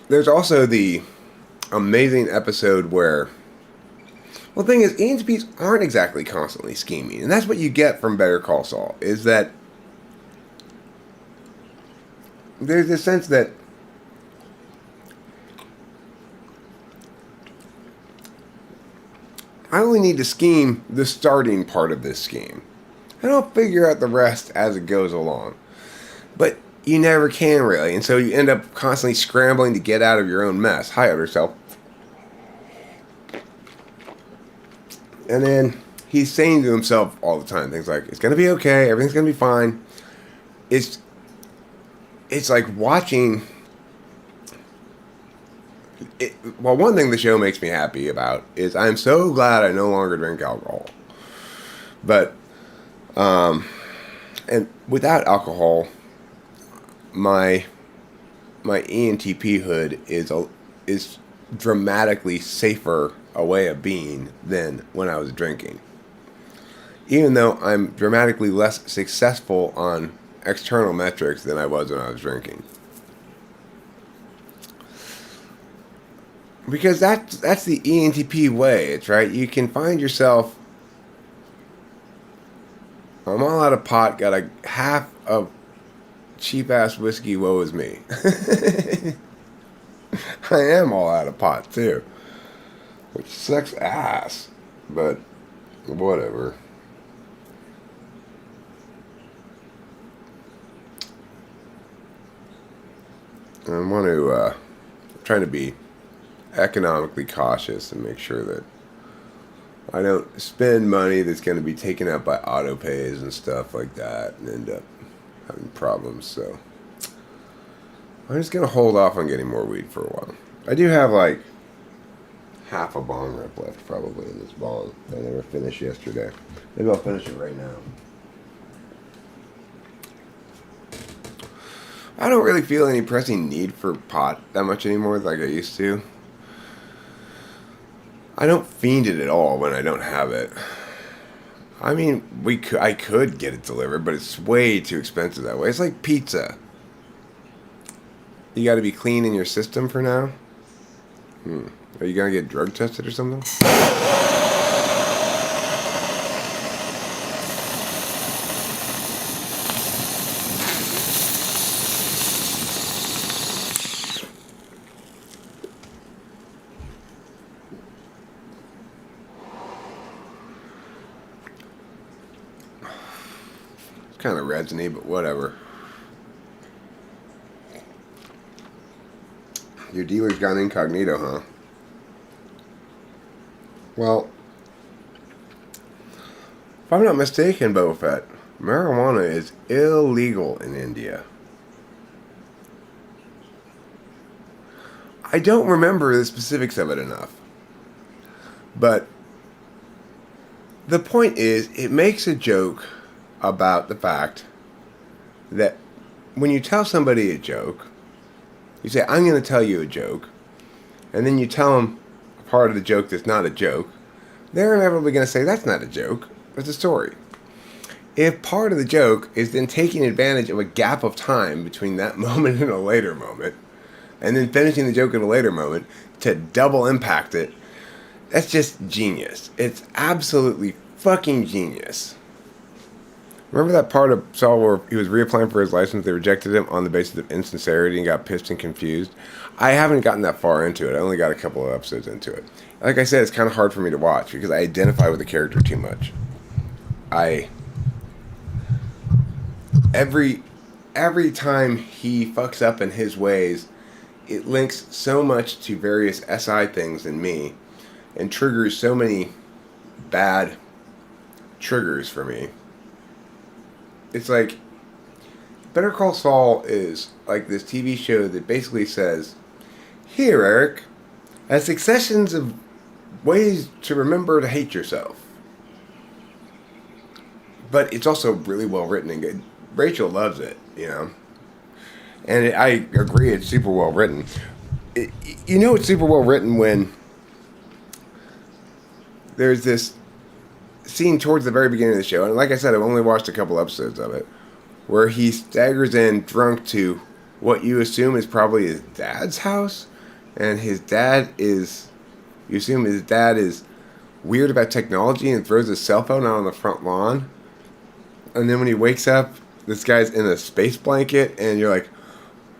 There's also the amazing episode where, well, the thing is, ENTPs aren't exactly constantly scheming, and that's what you get from Better Call Saul, is that there's a sense that I only need to scheme the starting part of this scheme, and I'll figure out the rest as it goes along. But you never can really, and so you end up constantly scrambling to get out of your own mess. Hi, other self. And then he's saying to himself all the time things like, "It's gonna be okay. Everything's gonna be fine." It's like watching. Well, one thing the show makes me happy about is I'm so glad I no longer drink alcohol. But and without alcohol, my ENTP hood is dramatically safer a way of being than when I was drinking. Even though I'm dramatically less successful on external metrics than I was when I was drinking. Because that's the ENTP way. It's right. You can find yourself. I'm all out of pot. Got a half of cheap ass whiskey. Woe is me. I am all out of pot too, which sucks ass. But whatever. I want to trying to be economically cautious and make sure that I don't spend money that's going to be taken out by auto pays and stuff like that and end up having problems. So I'm just going to hold off on getting more weed for a while. I do have like half a bong rip left probably in this bong that I never finished yesterday. Maybe I'll finish it right now. I don't really feel any pressing need for pot that much anymore like I used to. I don't fiend it at all when I don't have it. I mean, I could get it delivered, but it's way too expensive that way. It's like pizza. You got to be clean in your system for now. Are you gonna get drug tested or something? Kind of resiny, but whatever. Your dealer's gone incognito, huh? Well, if I'm not mistaken, Boba Fett, marijuana is illegal in India. I don't remember the specifics of it enough. But the point is, it makes a joke about the fact that when you tell somebody a joke, you say, I'm going to tell you a joke, and then you tell them a part of the joke that's not a joke, they're inevitably going to say, that's not a joke, it's a story. If part of the joke is then taking advantage of a gap of time between that moment and a later moment, and then finishing the joke at a later moment to double impact it, that's just genius. It's absolutely fucking genius. Remember that part of Saul where he was reapplying for his license, they rejected him on the basis of insincerity and got pissed and confused? I haven't gotten that far into it. I only got a couple of episodes into it. Like I said, it's kind of hard for me to watch because I identify with the character too much. Every time he fucks up in his ways, it links so much to various SI things in me and triggers so many bad triggers for me. It's like Better Call Saul is like this TV show that basically says, here, Eric, a successions of ways to remember to hate yourself. But it's also really well written and good. Rachel loves it, you know. And I agree, it's super well written. You know it's super well written when there's this scene towards the very beginning of the show, and like I said, I've only watched a couple episodes of it, where he staggers in drunk to what you assume is probably his dad's house, and you assume his dad is weird about technology and throws his cell phone out on the front lawn, and then when he wakes up, this guy's in a space blanket, and you're like,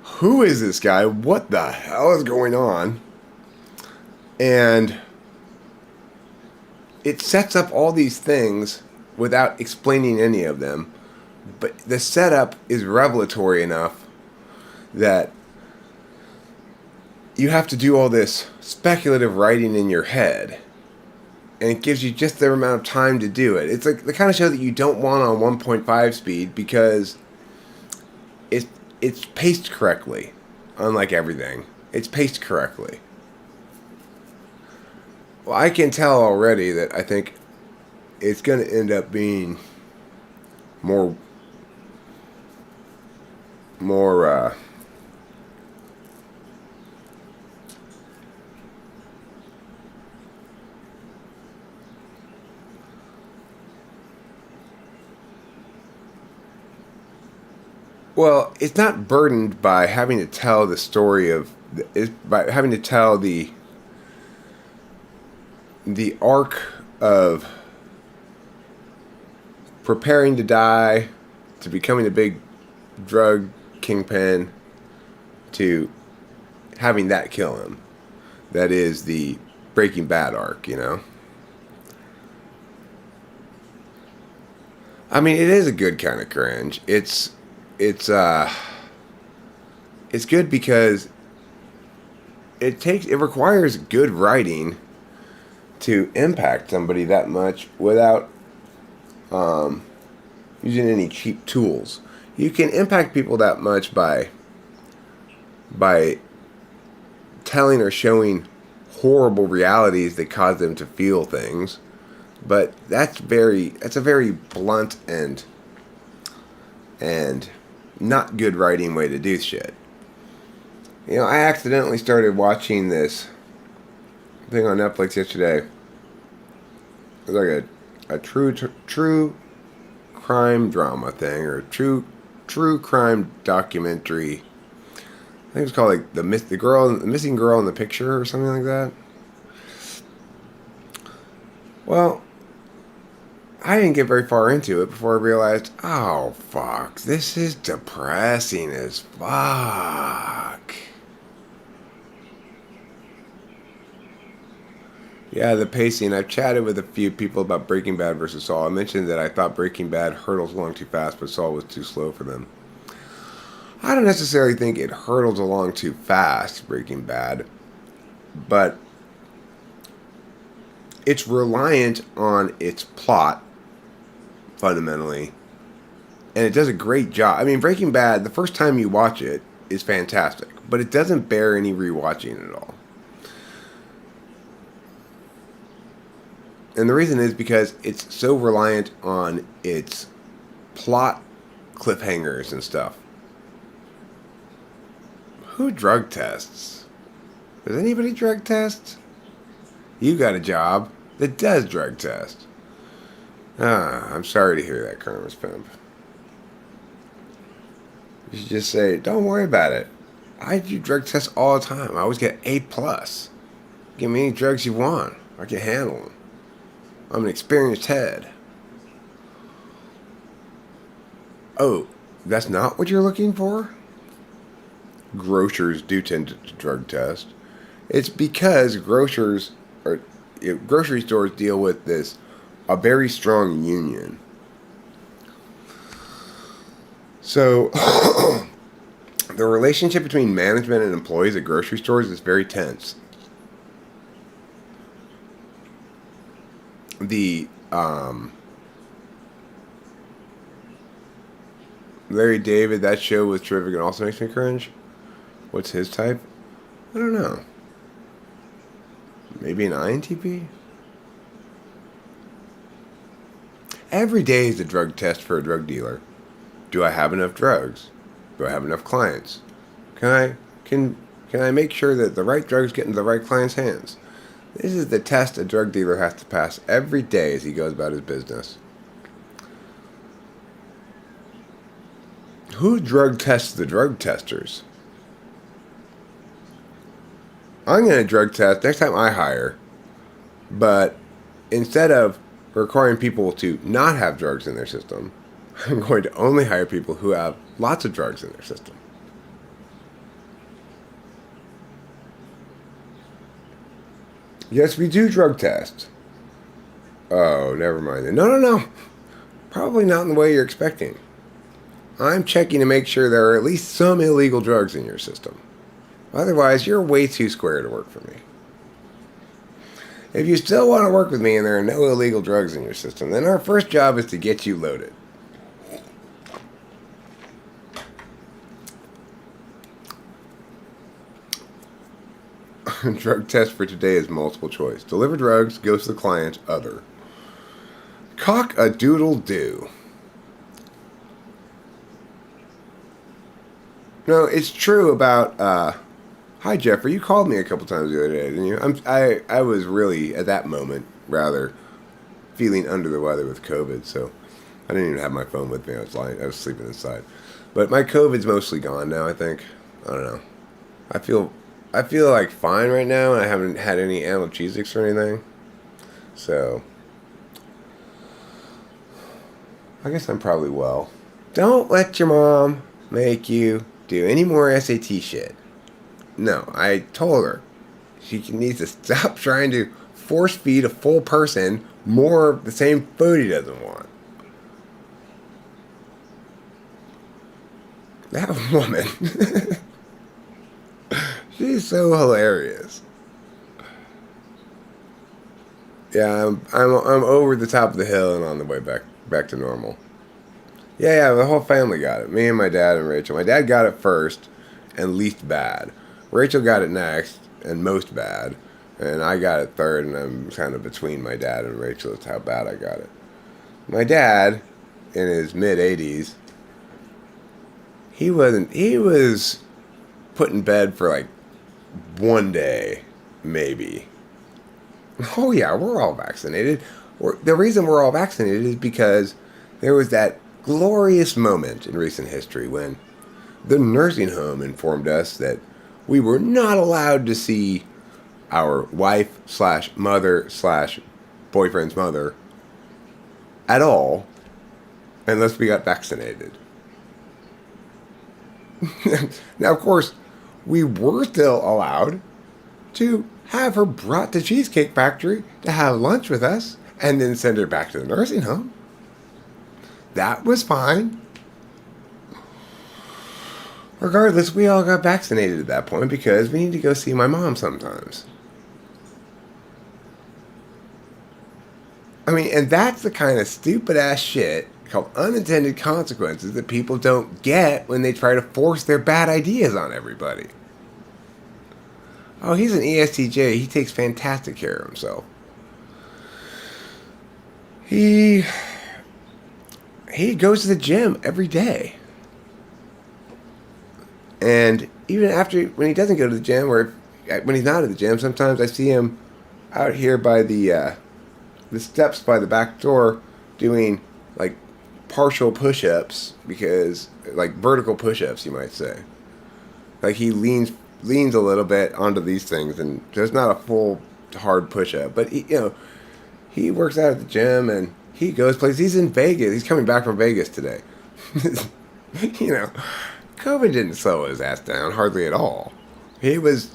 who is this guy? What the hell is going on? And it sets up all these things without explaining any of them. But the setup is revelatory enough that you have to do all this speculative writing in your head. And it gives you just the amount of time to do it. It's like the kind of show that you don't want on 1.5 speed because it's paced correctly. Unlike everything, it's paced correctly. Well, I can tell already that I think it's going to end up being more well, it's not burdened by having to tell the story of by having to tell the arc of preparing to die, to becoming a big drug kingpin, to having that kill him. That is the Breaking Bad arc, you know? I mean, it is a good kind of cringe. It's good because it requires good writing to impact somebody that much without using any cheap tools. You can impact people that much by telling or showing horrible realities that cause them to feel things, but that's a very blunt and not good writing way to do shit. You know, I accidentally started watching this thing on Netflix yesterday. It was like a true crime drama thing, or true crime documentary. I think it's called like the missing girl in the picture or something like that. Well, I didn't get very far into it before I realized, oh fuck, this is depressing as fuck. Yeah, the pacing. I've chatted with a few people about Breaking Bad versus Saul. I mentioned that I thought Breaking Bad hurdles along too fast, but Saul was too slow for them. I don't necessarily think it hurdles along too fast, Breaking Bad, but it's reliant on its plot, fundamentally, and it does a great job. I mean, Breaking Bad, the first time you watch it, is fantastic, but it doesn't bear any rewatching at all. And the reason is because it's so reliant on its plot cliffhangers and stuff. Who drug tests? Does anybody drug test? You got a job that does drug test. I'm sorry to hear that, Karma's Pimp. You should just say, don't worry about it. I do drug tests all the time. I always get A+. Give me any drugs you want. I can handle them. I'm an experienced head. Oh, that's not what you're looking for? Grocers do tend to drug test. It's because grocery stores deal with a very strong union. So the relationship between management and employees at grocery stores is very tense. The Larry David, that show was terrific and also makes me cringe. What's his type? I don't know. Maybe an INTP? Every day is a drug test for a drug dealer. Do I have enough drugs? Do I have enough clients? Can I make sure that the right drugs get into the right client's hands? This is the test a drug dealer has to pass every day as he goes about his business. Who drug tests the drug testers? I'm going to drug test next time I hire, but instead of requiring people to not have drugs in their system, I'm going to only hire people who have lots of drugs in their system. Yes, we do drug tests. Oh, never mind. No, no, no. Probably not in the way you're expecting. I'm checking to make sure there are at least some illegal drugs in your system. Otherwise, you're way too square to work for me. If you still want to work with me and there are no illegal drugs in your system, then our first job is to get you loaded. Drug test for today is multiple choice. Deliver drugs, goes to the client, other. Cock a doodle doo. No, it's true about. Hi, Jeffrey. You called me a couple times the other day, didn't you? I was really at that moment rather feeling under the weather with COVID, so I didn't even have my phone with me. I was sleeping inside, but my COVID's mostly gone now. I think. I don't know. I feel like fine right now, and I haven't had any analgesics or anything, so I guess I'm probably well. Don't let your mom make you do any more SAT shit. No, I told her she needs to stop trying to force feed a full person more of the same food he doesn't want. That woman. She's so hilarious. Yeah, I'm over the top of the hill and on the way back to normal. Yeah, the whole family got it. Me and my dad and Rachel. My dad got it first and least bad. Rachel got it next and most bad. And I got it third, and I'm kind of between my dad and Rachel. That's how bad I got it. My dad, in his mid-80s, he was put in bed for like one day, maybe. Oh yeah, we're all vaccinated. The reason we're all vaccinated is because there was that glorious moment in recent history when the nursing home informed us that we were not allowed to see our wife / mother / boyfriend's mother at all unless we got vaccinated. Now, of course, we were still allowed to have her brought to Cheesecake Factory to have lunch with us and then send her back to the nursing home. That was fine. Regardless, we all got vaccinated at that point because we need to go see my mom sometimes. I mean, and that's the kind of stupid ass shit called unintended consequences that people don't get when they try to force their bad ideas on everybody. Oh, he's an ESTJ. He takes fantastic care of himself. He goes to the gym every day. And even after, when he doesn't go to the gym, or when he's not at the gym, sometimes I see him out here by the steps by the back door doing like partial push-ups, because like vertical push-ups, you might say. Like he leans a little bit onto these things, and there's not a full hard push-up, but he works out at the gym and he goes places. He's in Vegas. He's coming back from Vegas today. COVID didn't slow his ass down hardly at all. He got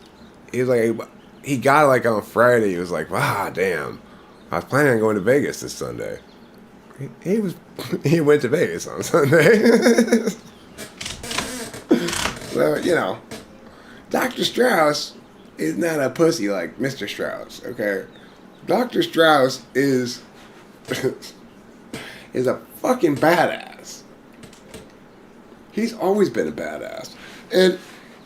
it like on Friday. He was like, "Wow, damn, I was planning on going to Vegas this Sunday." He went to Vegas on Sunday. So, Dr. Strauss is not a pussy like Mr. Strauss, okay? Dr. Strauss is a fucking badass. He's always been a badass. And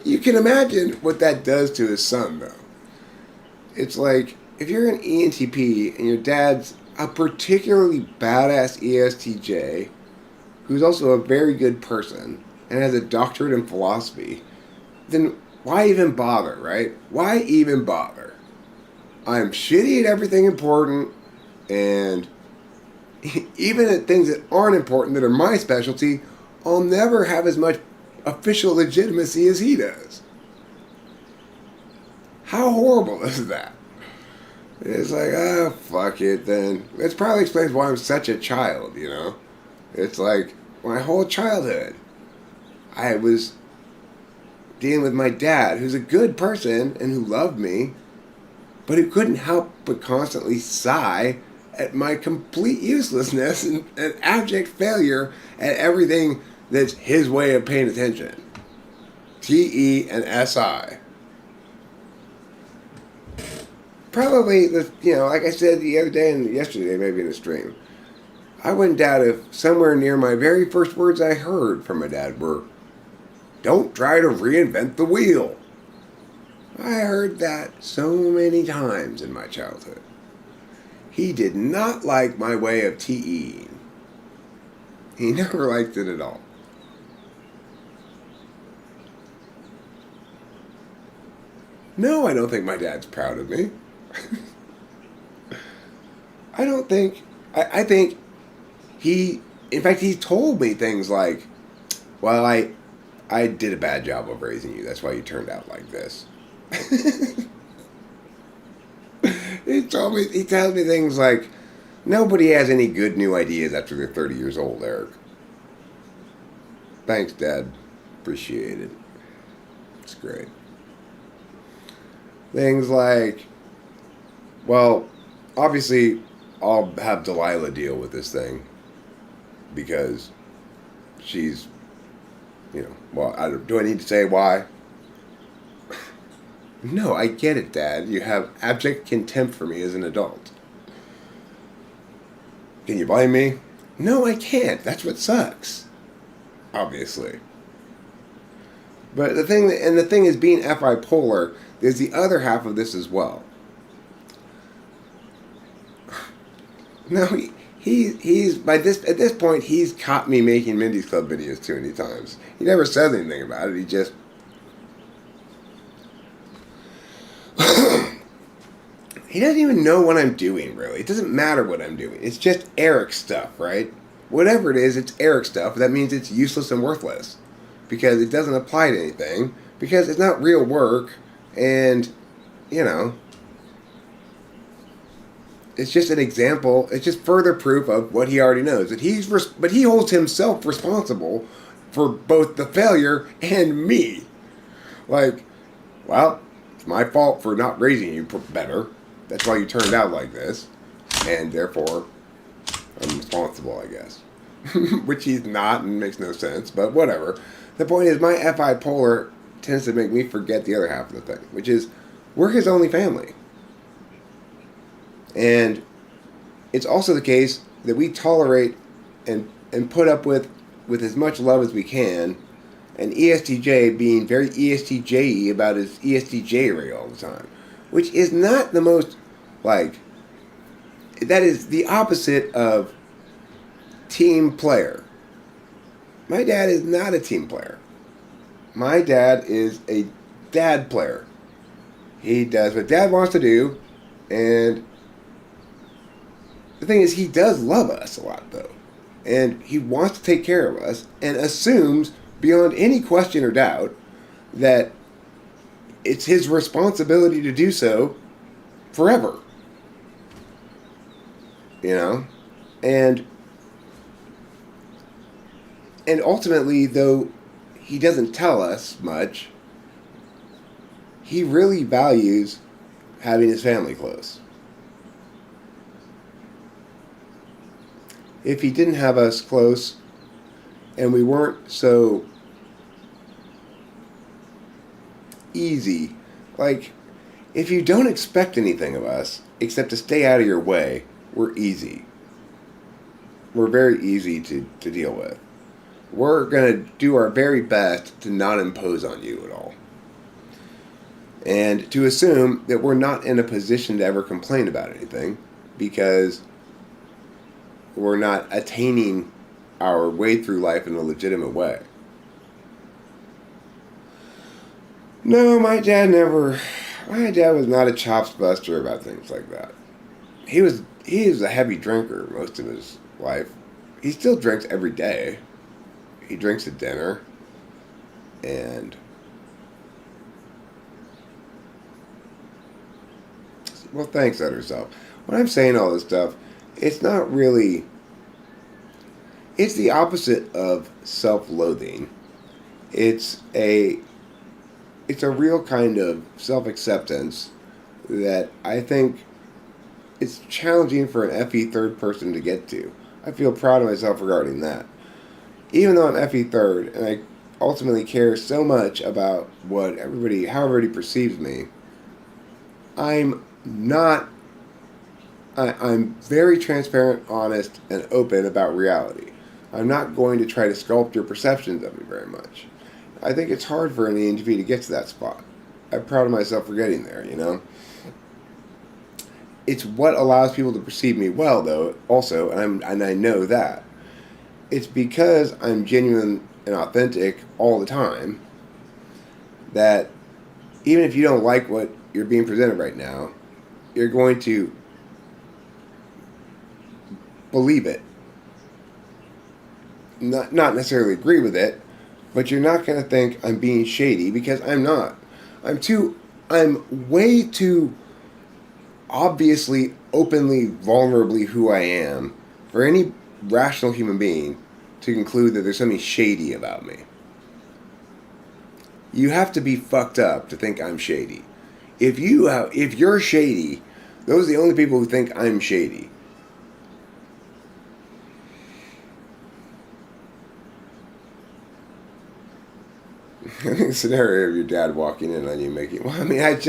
you can imagine what that does to his son, though. It's like, if you're an ENTP and your dad's a particularly badass ESTJ, who's also a very good person and has a doctorate in philosophy, then why even bother, right? Why even bother? I'm shitty at everything important, and even at things that aren't important, that are my specialty, I'll never have as much official legitimacy as he does. How horrible is that? It's like, oh, fuck it then. This probably explains why I'm such a child, It's like, my whole childhood, I was dealing with my dad, who's a good person and who loved me, but who couldn't help but constantly sigh at my complete uselessness and abject failure at everything that's his way of paying attention. TE and SI. Probably, like I said the other day and yesterday, maybe in a stream, I wouldn't doubt if somewhere near my very first words I heard from my dad were, "Don't try to reinvent the wheel." I heard that so many times in my childhood. He did not like my way of TEing. He never liked it at all. No, I don't think my dad's proud of me. I don't think. I think in fact, he told me things like, "Well, I did a bad job of raising you. That's why you turned out like this." He tells me things like, "Nobody has any good new ideas after they're 30 years old, Eric." Thanks, Dad. Appreciate it. It's great. Things like, well, obviously, I'll have Delilah deal with this thing because she's, well, do I need to say why? No, I get it, Dad. You have abject contempt for me as an adult. Can you blame me? No, I can't. That's what sucks. Obviously. But the thing is, being FI polar, there's the other half of this as well. No, he's at this point he's caught me making Mindy's Club videos too many times. He never says anything about it. He just he doesn't even know what I'm doing, really. It doesn't matter what I'm doing. It's just Eric stuff, right? Whatever it is, it's Eric stuff. That means it's useless and worthless because it doesn't apply to anything, because it's not real work, and, it's just an example. It's just further proof of what he already knows. But he holds himself responsible for both the failure and me. Like, well, it's my fault for not raising you better. That's why you turned out like this. And therefore, I'm responsible, I guess. Which he's not and makes no sense, but whatever. The point is, my FI polar tends to make me forget the other half of the thing, which is, we're his only family. And it's also the case that we tolerate and put up with as much love as we can, and ESTJ being very ESTJ-y about his ESTJ array all the time, which is not the most, that is the opposite of team player. My dad is not a team player. My dad is a dad player. He does what dad wants to do, and the thing is, he does love us a lot, though. And he wants to take care of us and assumes, beyond any question or doubt, that it's his responsibility to do so forever. And ultimately, though he doesn't tell us much, he really values having his family close. If he didn't have us close and we weren't so easy, if you don't expect anything of us except to stay out of your way, we're easy. We're very easy to deal with. We're going to do our very best to not impose on you at all. And to assume that we're not in a position to ever complain about anything because we're not attaining our way through life in a legitimate way. No, my dad was not a chops buster about things like that. He was a heavy drinker most of his life. He still drinks every day. He drinks at dinner. And well, thanks, other self. When I'm saying all this stuff, it's not really, it's the opposite of self-loathing. It's a real kind of self-acceptance that I think it's challenging for an FE third person to get to. I feel proud of myself regarding that. Even though I'm FE third and I ultimately care so much about how everybody perceives me, I'm not. I'm very transparent, honest, and open about reality. I'm not going to try to sculpt your perceptions of me very much. I think it's hard for an ENTP to get to that spot. I'm proud of myself for getting there, you know? It's what allows people to perceive me well, though, also, and I know that. It's because I'm genuine and authentic all the time that even if you don't like what you're being presented right now, you're going to believe it. Not necessarily agree with it, but you're not going to think I'm being shady because I'm not. I'm way too obviously, openly, vulnerably who I am for any rational human being to conclude that there's something shady about me. You have to be fucked up to think I'm shady. If you're shady, those are the only people who think I'm shady. I think the scenario of your dad walking in on you making. Well, I mean, it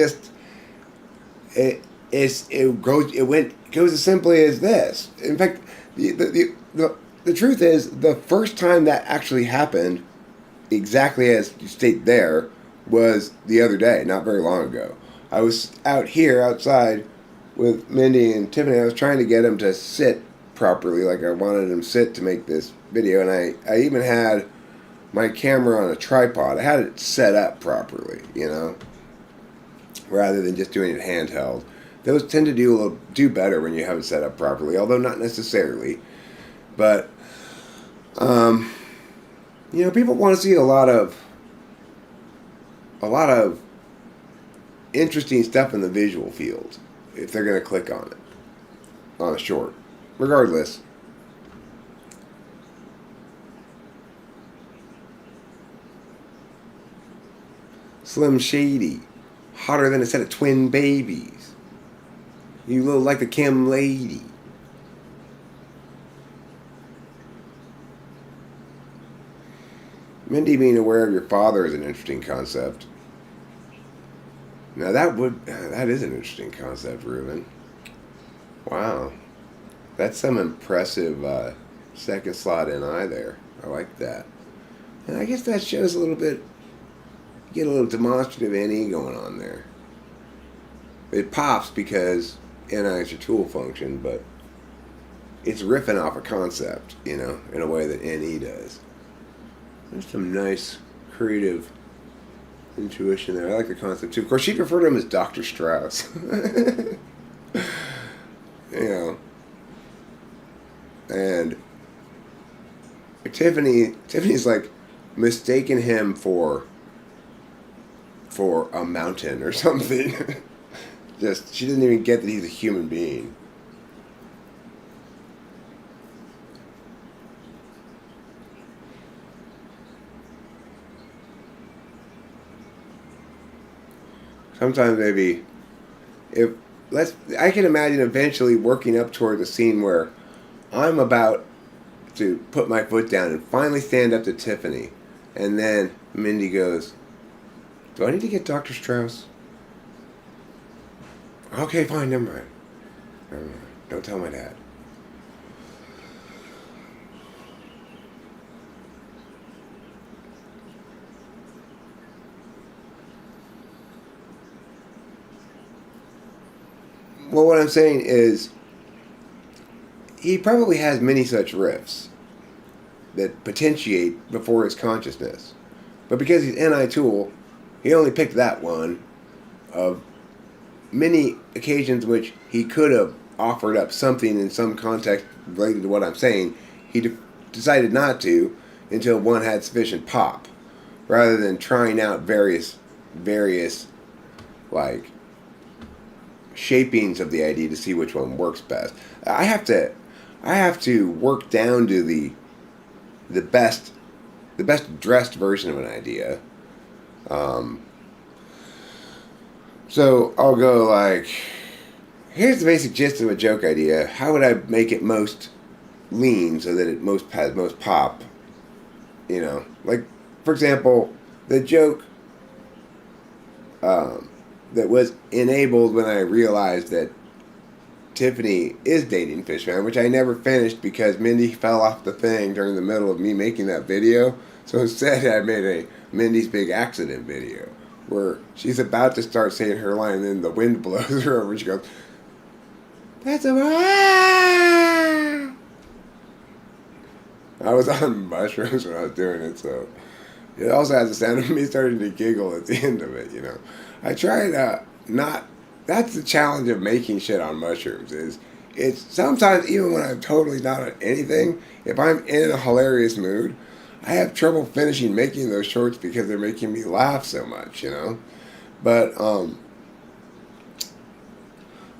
goes as simply as this. In fact, the truth is the first time that actually happened, exactly as you state there, was the other day, not very long ago. I was out here outside with Mindy and Tiffany. I was trying to get them to sit properly, like I wanted them to sit to make this video, and I even had my camera on a tripod. I had it set up properly, you know, rather than just doing it handheld. Those tend to do better when you have it set up properly, although not necessarily. But you know, people want to see a lot of interesting stuff in the visual field if they're going to click on it on a short. Regardless, Slim Shady, hotter than a set of twin babies. You look like the Kim lady. Mindy being aware of your father is an interesting concept. Now that is an interesting concept, Ruben. Wow, that's some impressive second slot in eye there. I like that, and I guess that shows a little bit. Get a little demonstrative NE going on there. It pops because NI is your tool function, but it's riffing off a concept, you know, in a way that NE does. There's some nice creative intuition there. I like the concept too. Of course, she referred to him as Dr. Strauss. You know. And Tiffany's like mistaken him for a mountain or something. Just, she doesn't even get that he's a human being. Sometimes maybe I can imagine eventually working up toward the scene where I'm about to put my foot down and finally stand up to Tiffany, and then Mindy goes, "Do I need to get Dr. Strauss?" Okay, fine, never mind. Never mind. Don't tell my dad. Well, what I'm saying is, he probably has many such riffs that potentiate before his consciousness. But because he's NI tool, he only picked that one of many occasions which he could have offered up something in some context related to what I'm saying. He decided not to until one had sufficient pop, rather than trying out various like shapings of the idea to see which one works best. I have to work down to the best dressed version of an idea. So I'll go like, here's the basic gist of a joke idea. How would I make it most lean so that it most has most pop? You know, like for example, the joke that was enabled when I realized that Tiffany is dating Fishman, which I never finished because Mindy fell off the thing during the middle of me making that video. So instead, I made a Mindy's Big Accident video where she's about to start saying her line, and then the wind blows her over, and she goes, "That's a." I was on mushrooms when I was doing it, so it also has the sound of me starting to giggle at the end of it. You know, I try to not. That's the challenge of making shit on mushrooms. Is it's sometimes even when I'm totally not on anything, if I'm in a hilarious mood, I have trouble finishing making those shorts because they're making me laugh so much. You know, but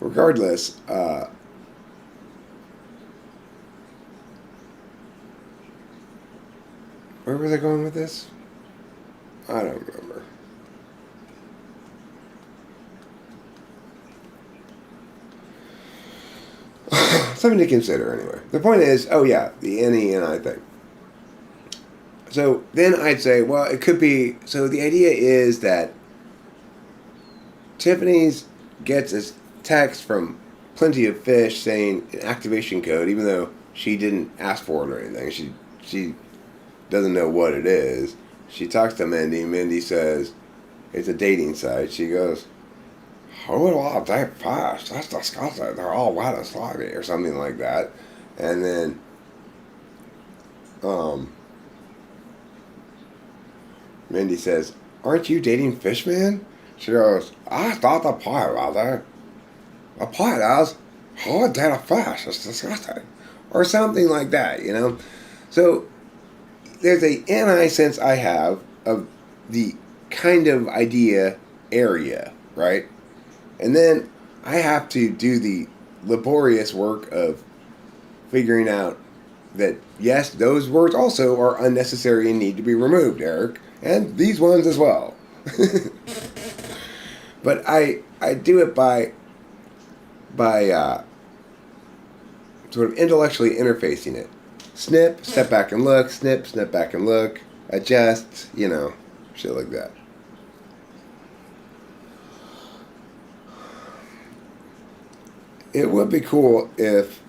regardless. Where was I going with this? I don't remember. Something to consider anyway. The point is, oh yeah, the NE&I thing. So then I'd say, well, it could be, so the idea is that Tiffany's gets a text from Plenty of Fish saying an activation code, even though she didn't ask for it or anything. She doesn't know what it is. She talks to Mindy. Mindy says it's a dating site. She goes, "Oh, well, that fast. That's disgusting. They're all wet and slimy," or something like that. And then, Mindy says, "Aren't you dating Fishman?" She goes, "I thought the point was there. The point is, oh, date a fish. It's disgusting," or something like that. You know, so. There's a NI sense I have of the kind of idea area, right? And then I have to do the laborious work of figuring out that, yes, those words also are unnecessary and need to be removed, Eric. And these ones as well. But I do it by sort of intellectually interfacing it. Snip, step back and look, snip, step back and look, adjust, you know, shit like that. It would be cool if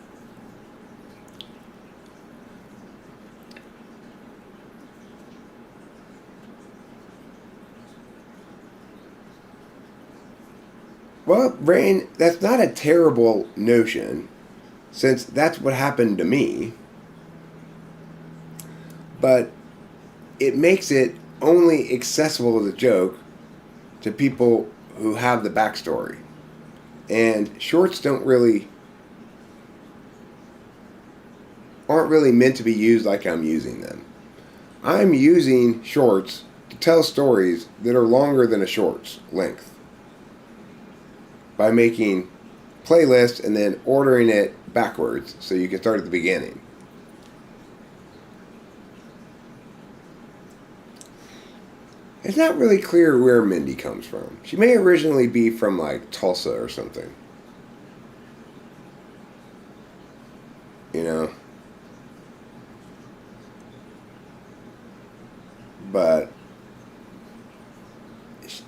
well, Rain, that's not a terrible notion, since that's what happened to me. But it makes it only accessible as a joke to people who have the backstory. And shorts aren't really meant to be used like I'm using them. I'm using shorts to tell stories that are longer than a short's length by making playlists and then ordering it backwards so you can start at the beginning. It's not really clear where Mindy comes from. She may originally be from, like, Tulsa or something. You know? But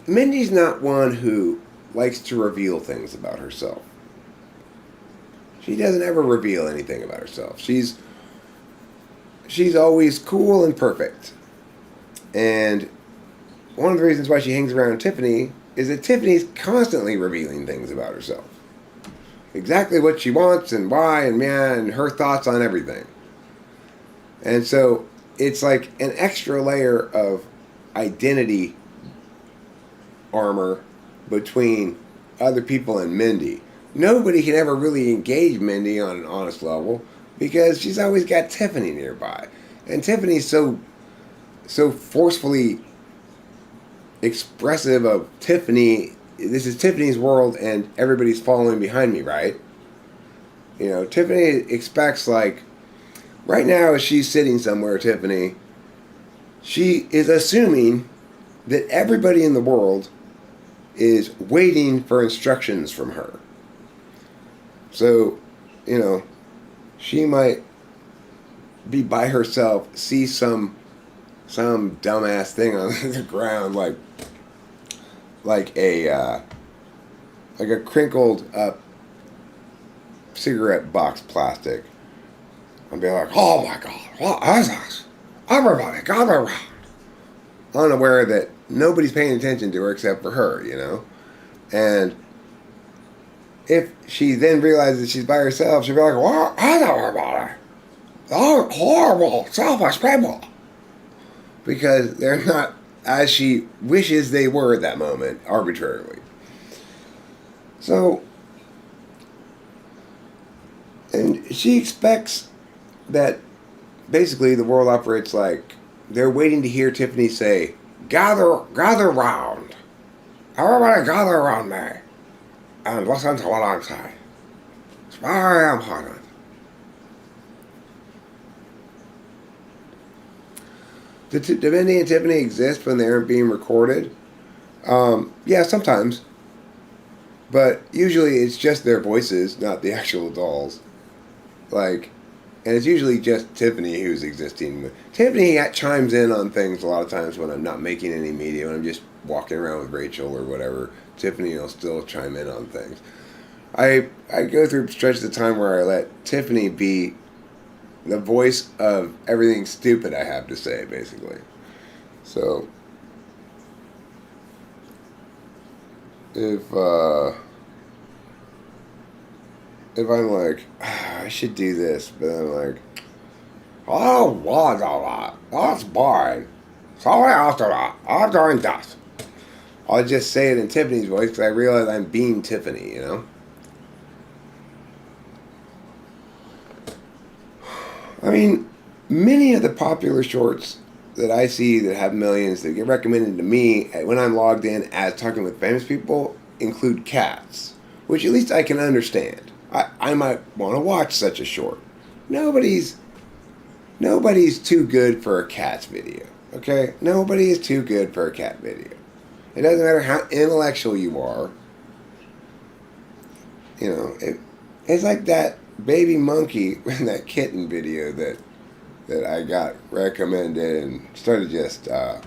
Mindy's not one who likes to reveal things about herself. She doesn't ever reveal anything about herself. She's always cool and perfect. And one of the reasons why she hangs around Tiffany is that Tiffany's constantly revealing things about herself. Exactly what she wants and why and and her thoughts on everything. And so it's like an extra layer of identity armor between other people and Mindy. Nobody can ever really engage Mindy on an honest level because she's always got Tiffany nearby. And Tiffany's so forcefully expressive of Tiffany. This is Tiffany's world and everybody's following behind me, right? You know, Tiffany expects, like, right now as she's sitting somewhere, Tiffany, she is assuming that everybody in the world is waiting for instructions from her. So, you know, she might be by herself, see some dumbass thing on the ground, like a crinkled up cigarette box plastic, and be like, "Oh my God, what is this? Everybody gather around," unaware that nobody's paying attention to her except for her, you know. And if she then realizes she's by herself, she'll be like, "What is everybody? Oh, horrible, selfish people," because they're not as she wishes they were at that moment, arbitrarily. So, and she expects that basically the world operates like they're waiting to hear Tiffany say, gather round. Everybody gather around me and listen to what I'm saying. It's very important." Do Mindy and Tiffany exist when they aren't being recorded? Yeah, sometimes. But usually it's just their voices, not the actual dolls. Like, and it's usually just Tiffany who's existing. Tiffany chimes in on things a lot of times when I'm not making any media, when I'm just walking around with Rachel or whatever. Tiffany will still chime in on things. I go through stretches of time where I let Tiffany be the voice of everything stupid I have to say, basically. So, if I'm like, I should do this, but I'm like, "Oh, was all right. That's boring. Sorry after that. I'm doing that." I'll just say it in Tiffany's voice because I realize I'm being Tiffany, you know? I mean, many of the popular shorts that I see that have millions that get recommended to me when I'm logged in as talking with famous people include cats, which at least I can understand. I might want to watch such a short. Nobody's too good for a cat's video, okay? Nobody is too good for a cat video. It doesn't matter how intellectual you are. You know, it's like that baby monkey in that kitten video that I got recommended and started just it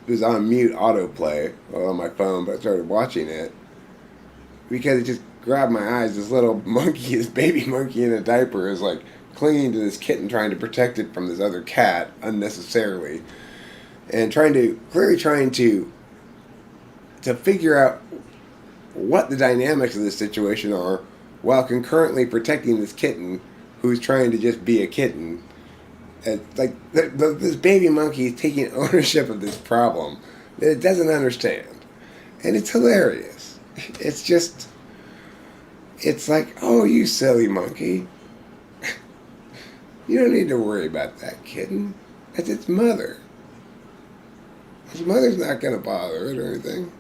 was on mute autoplay on my phone, but I started watching it because it just grabbed my eyes. This little monkey, this baby monkey in a diaper, is like clinging to this kitten, trying to protect it from this other cat unnecessarily, and clearly trying to figure out what the dynamics of this situation are, while concurrently protecting this kitten who's trying to just be a kitten. And like this baby monkey is taking ownership of this problem that it doesn't understand, and it's hilarious. It's like, "Oh, you silly monkey, you don't need to worry about that kitten. That's its mother. Its mother's not going to bother it or anything.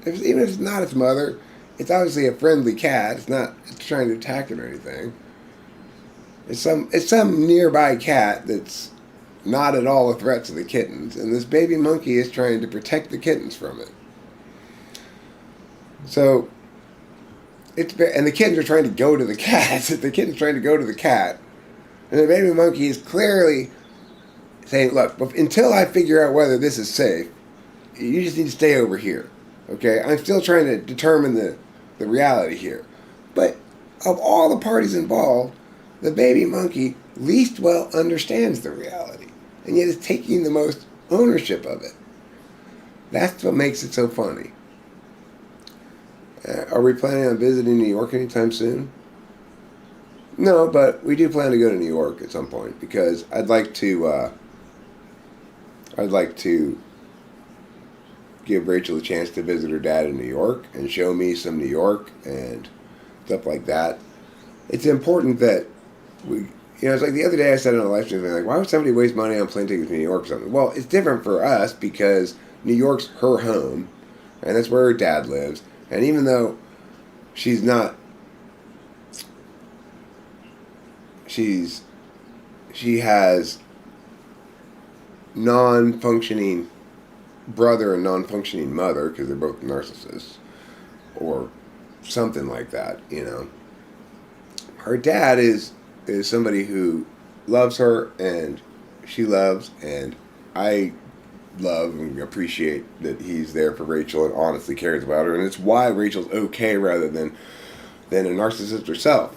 Even if it's not its mother, it's obviously a friendly cat. It's not trying to attack it or anything. It's some nearby cat that's not at all a threat to the kittens, and this baby monkey is trying to protect the kittens from it. So, and the kittens are trying to go to the cat. The kitten's trying to go to the cat, and the baby monkey is clearly saying, "Look, until I figure out whether this is safe, you just need to stay over here. Okay, I'm still trying to determine the reality here." But of all the parties involved, the baby monkey least well understands the reality, and yet is taking the most ownership of it. That's what makes it so funny. Are we planning on visiting New York anytime soon? No, but we do plan to go to New York at some point because I'd like to give Rachel a chance to visit her dad in New York and show me some New York and stuff like that. It's important that it's like the other day I said on a live stream, like, why would somebody waste money on plane tickets to New York or something? Well, it's different for us because New York's her home, and that's where her dad lives. And even though she has non-functioning brother and non-functioning mother because they're both narcissists or something like that. Her dad is somebody who loves her and she loves, and I love and appreciate that he's there for Rachel and honestly cares about her, and it's why Rachel's okay rather than a narcissist herself.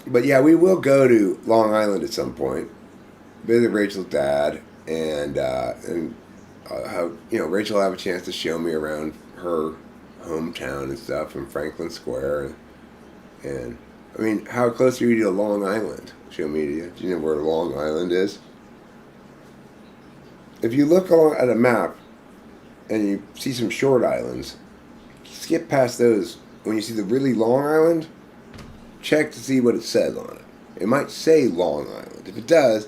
But yeah, we will go to Long Island at some point, visit Rachel's dad, and have Rachel will have a chance to show me around her hometown and stuff in Franklin Square, and I mean, how close are you to Long Island? Show me to you. Do you know where Long Island is? If you look at a map and you see some short islands, skip past those. When you see the really long island, check to see what it says on it. It might say Long Island. If it does,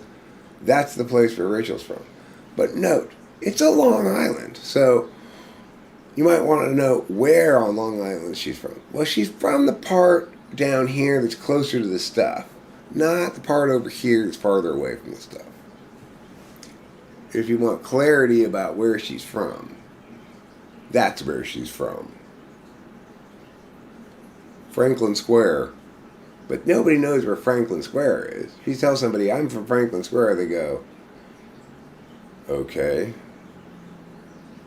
that's the place where Rachel's from. But note, it's a Long Island. So you might want to know where on Long Island she's from. Well, she's from the part down here that's closer to the stuff, not the part over here that's farther away from the stuff. If you want clarity about where she's from, that's where she's from. Franklin Square. But nobody knows where Franklin Square is. If you tell somebody, I'm from Franklin Square, they go, okay.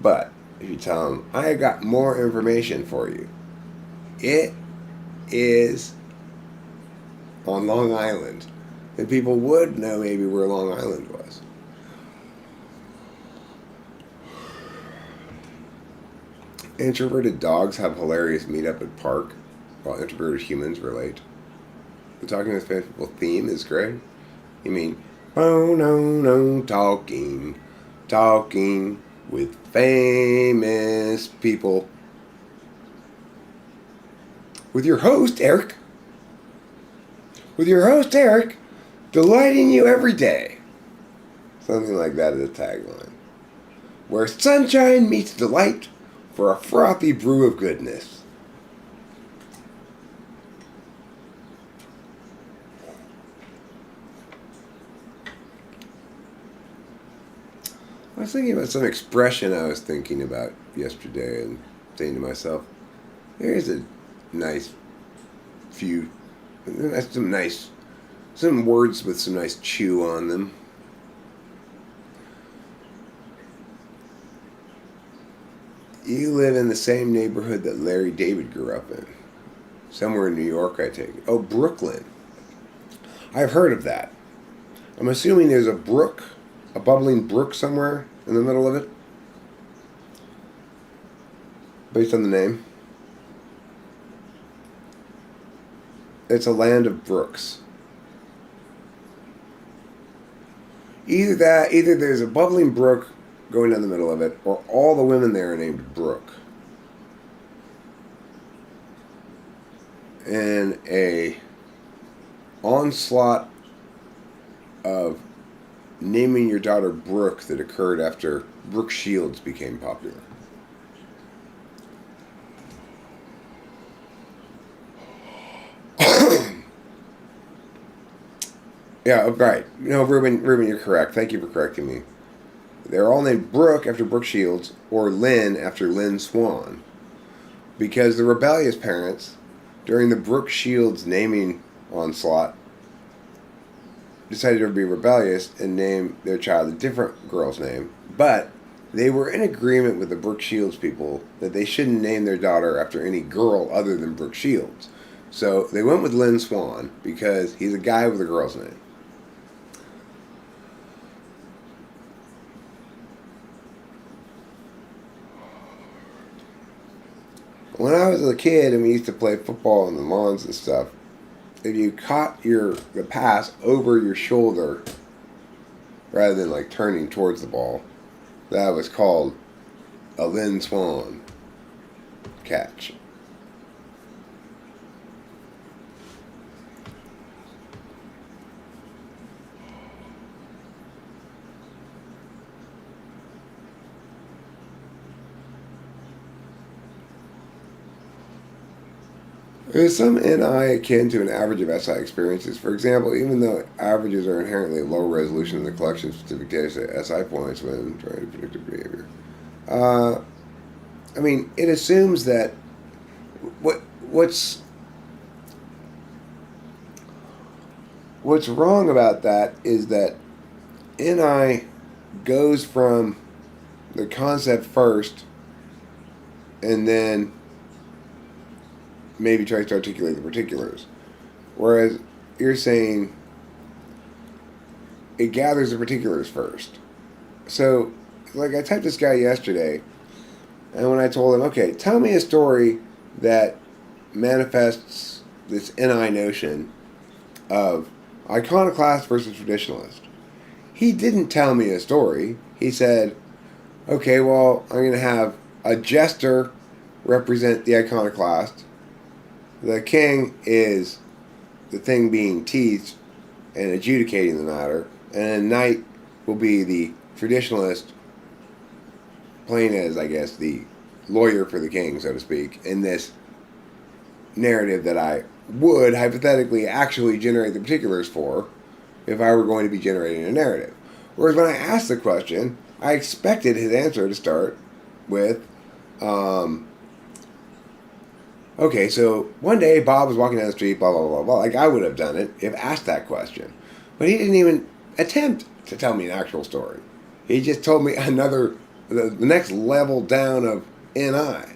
But if you tell them, I got more information for you, it is on Long Island, then people would know maybe where Long Island was. Introverted dogs have hilarious meetup at park, while introverted humans relate. The talking with famous people theme is great. You mean, oh no, talking with famous people. With your host, Eric. Delighting you every day. Something like that is a tagline. Where sunshine meets delight for a frothy brew of goodness. I was thinking about some expression I was thinking about yesterday and saying to myself, here's a nice few, some words with some nice chew on them. You live in the same neighborhood that Larry David grew up in. Somewhere in New York, I take it. Oh, Brooklyn. I've heard of that. I'm assuming there's a brook, a bubbling brook somewhere in the middle of it. Based on the name. It's a land of brooks. Either there's a bubbling brook going down the middle of it, or all the women there are named Brooke. And a onslaught of naming your daughter Brooke that occurred after Brooke Shields became popular. Yeah, right. No, Ruben, you're correct. Thank you for correcting me. They're all named Brooke after Brooke Shields or Lynn after Lynn Swan. Because the rebellious parents, during the Brooke Shields naming onslaught, decided to be rebellious and name their child a different girl's name. But they were in agreement with the Brooke Shields people that they shouldn't name their daughter after any girl other than Brooke Shields. So they went with Lynn Swan because he's a guy with a girl's name. When I was a kid and we used to play football on the lawns and stuff, if you caught the pass over your shoulder rather than like turning towards the ball, that was called a Lynn Swan catch. There's some NI akin to an average of SI experiences. For example, even though averages are inherently low resolution in the collection of specific data SI points when trying to predict behavior. Uh, I mean, it assumes that what's what's wrong about that is that NI goes from the concept first and then maybe tries to articulate the particulars. Whereas you're saying it gathers the particulars first. So, like I typed this guy yesterday, and when I told him, okay, tell me a story that manifests this NI notion of iconoclast versus traditionalist, he didn't tell me a story. He said, okay, well, I'm going to have a jester represent the iconoclast. The king is the thing being teased and adjudicating the matter, and a knight will be the traditionalist, playing as, I guess, the lawyer for the king, so to speak, in this narrative that I would hypothetically actually generate the particulars for if I were going to be generating a narrative. Whereas when I asked the question, I expected his answer to start with, okay, so one day Bob was walking down the street, blah, blah, blah, blah. Like I would have done it if asked that question. But he didn't even attempt to tell me an actual story. He just told me the next level down of NI.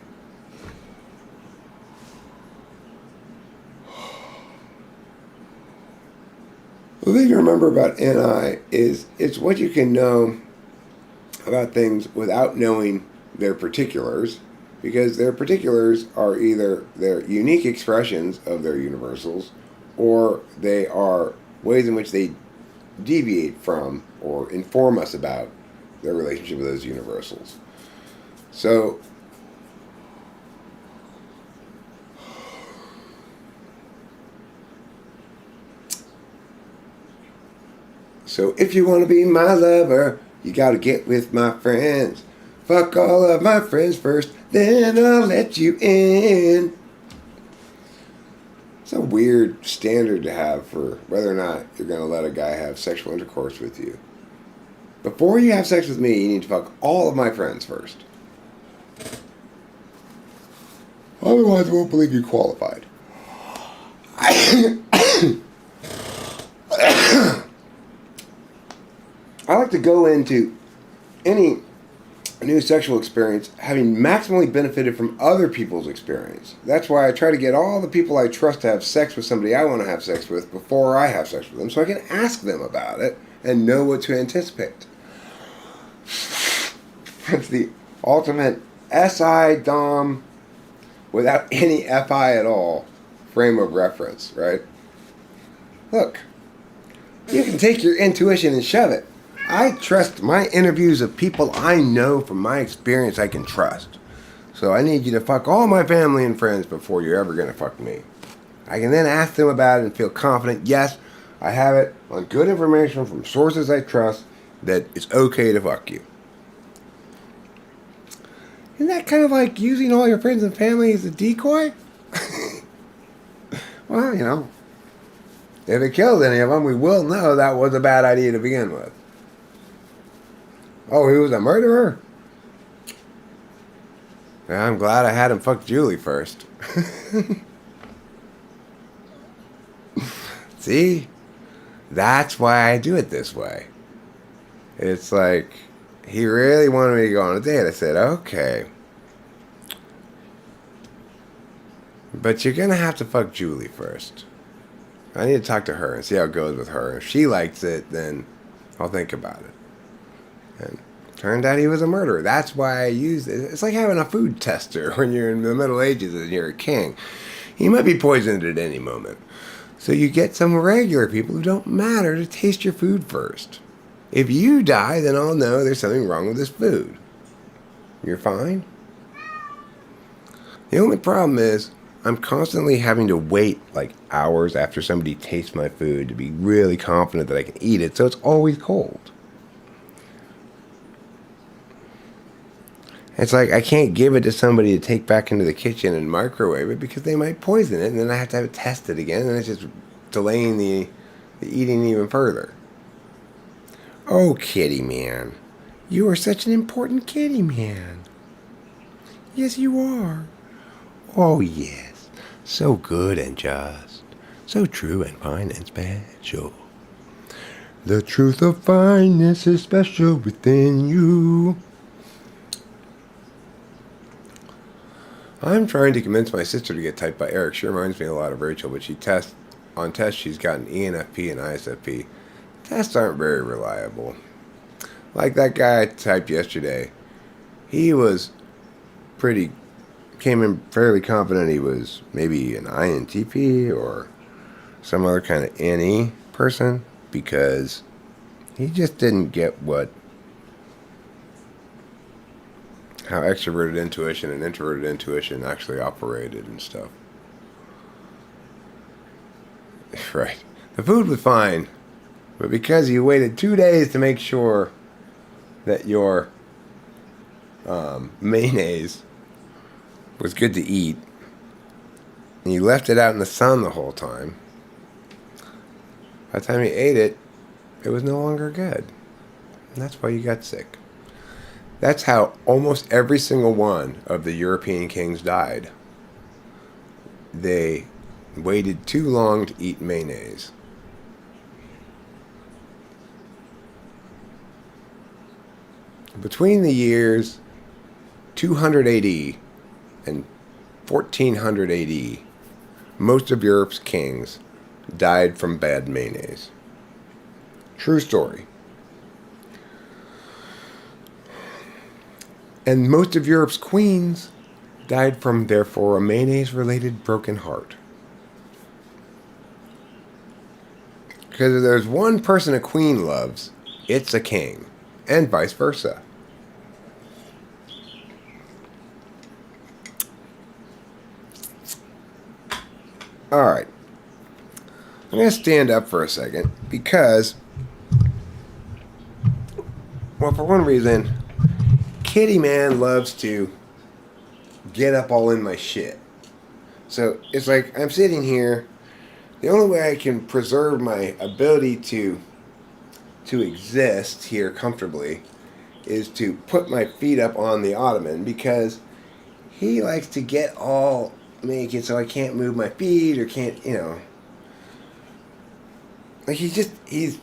The thing to remember about NI is it's what you can know about things without knowing their particulars, because their particulars are either their unique expressions of their universals or they are ways in which they deviate from or inform us about their relationship with those universals. So if you want to be my lover, you got to get with my friends. Fuck all of my friends first, then I'll let you in. It's a weird standard to have for whether or not you're going to let a guy have sexual intercourse with you. Before you have sex with me, you need to fuck all of my friends first. Otherwise, I won't believe you qualified. I like to go into any new sexual experience having maximally benefited from other people's experience. That's why I try to get all the people I trust to have sex with somebody I want to have sex with before I have sex with them, so I can ask them about it and know what to anticipate. It's the ultimate SI Dom without any FI at all frame of reference, right? Look, you can take your intuition and shove it. I trust my interviews of people I know from my experience I can trust. So I need you to fuck all my family and friends before you're ever going to fuck me. I can then ask them about it and feel confident, yes, I have it on good information from sources I trust that it's okay to fuck you. Isn't that kind of like using all your friends and family as a decoy? Well, you know, if it kills any of them, we will know that was a bad idea to begin with. Oh, he was a murderer? Yeah, I'm glad I had him fuck Julie first. See? That's why I do it this way. It's like, he really wanted me to go on a date. I said, okay. But you're going to have to fuck Julie first. I need to talk to her and see how it goes with her. If she likes it, then I'll think about it. And turned out he was a murderer. That's why I used it. It's like having a food tester when you're in the Middle Ages and you're a king. He might be poisoned at any moment. So you get some regular people who don't matter to taste your food first. If you die, then I'll know there's something wrong with this food. You're fine? The only problem is I'm constantly having to wait like hours after somebody tastes my food to be really confident that I can eat it, so it's always cold. It's like I can't give it to somebody to take back into the kitchen and microwave it because they might poison it, and then I have to have it tested again, and it's just delaying the eating even further. Oh, kitty man. You are such an important kitty man. Yes, you are. Oh, yes. So good and just. So true and fine and special. The truth of fineness is special within you. I'm trying to convince my sister to get typed by Eric. She reminds me a lot of Rachel, but on tests she's gotten ENFP and ISFP. Tests aren't very reliable. Like that guy I typed yesterday. He was came in fairly confident he was maybe an INTP or some other kind of NE person because he just didn't get how extroverted intuition and introverted intuition actually operated and stuff. Right. The food was fine, but because you waited 2 days to make sure that your mayonnaise was good to eat, and you left it out in the sun the whole time, by the time you ate it, it was no longer good. And that's why you got sick. That's how almost every single one of the European kings died. They waited too long to eat mayonnaise. Between the years 200 AD and 1400 AD, most of Europe's kings died from bad mayonnaise. True story. And most of Europe's queens died from, therefore, a mayonnaise-related broken heart. Because if there's one person a queen loves, it's a king, and vice versa. Alright. I'm going to stand up for a second because, well, for one reason, Kitty Man loves to get up all in my shit. So it's like I'm sitting here. The only way I can preserve my ability to exist here comfortably is to put my feet up on the ottoman because he likes to get all naked so I can't move my feet or can't, like he's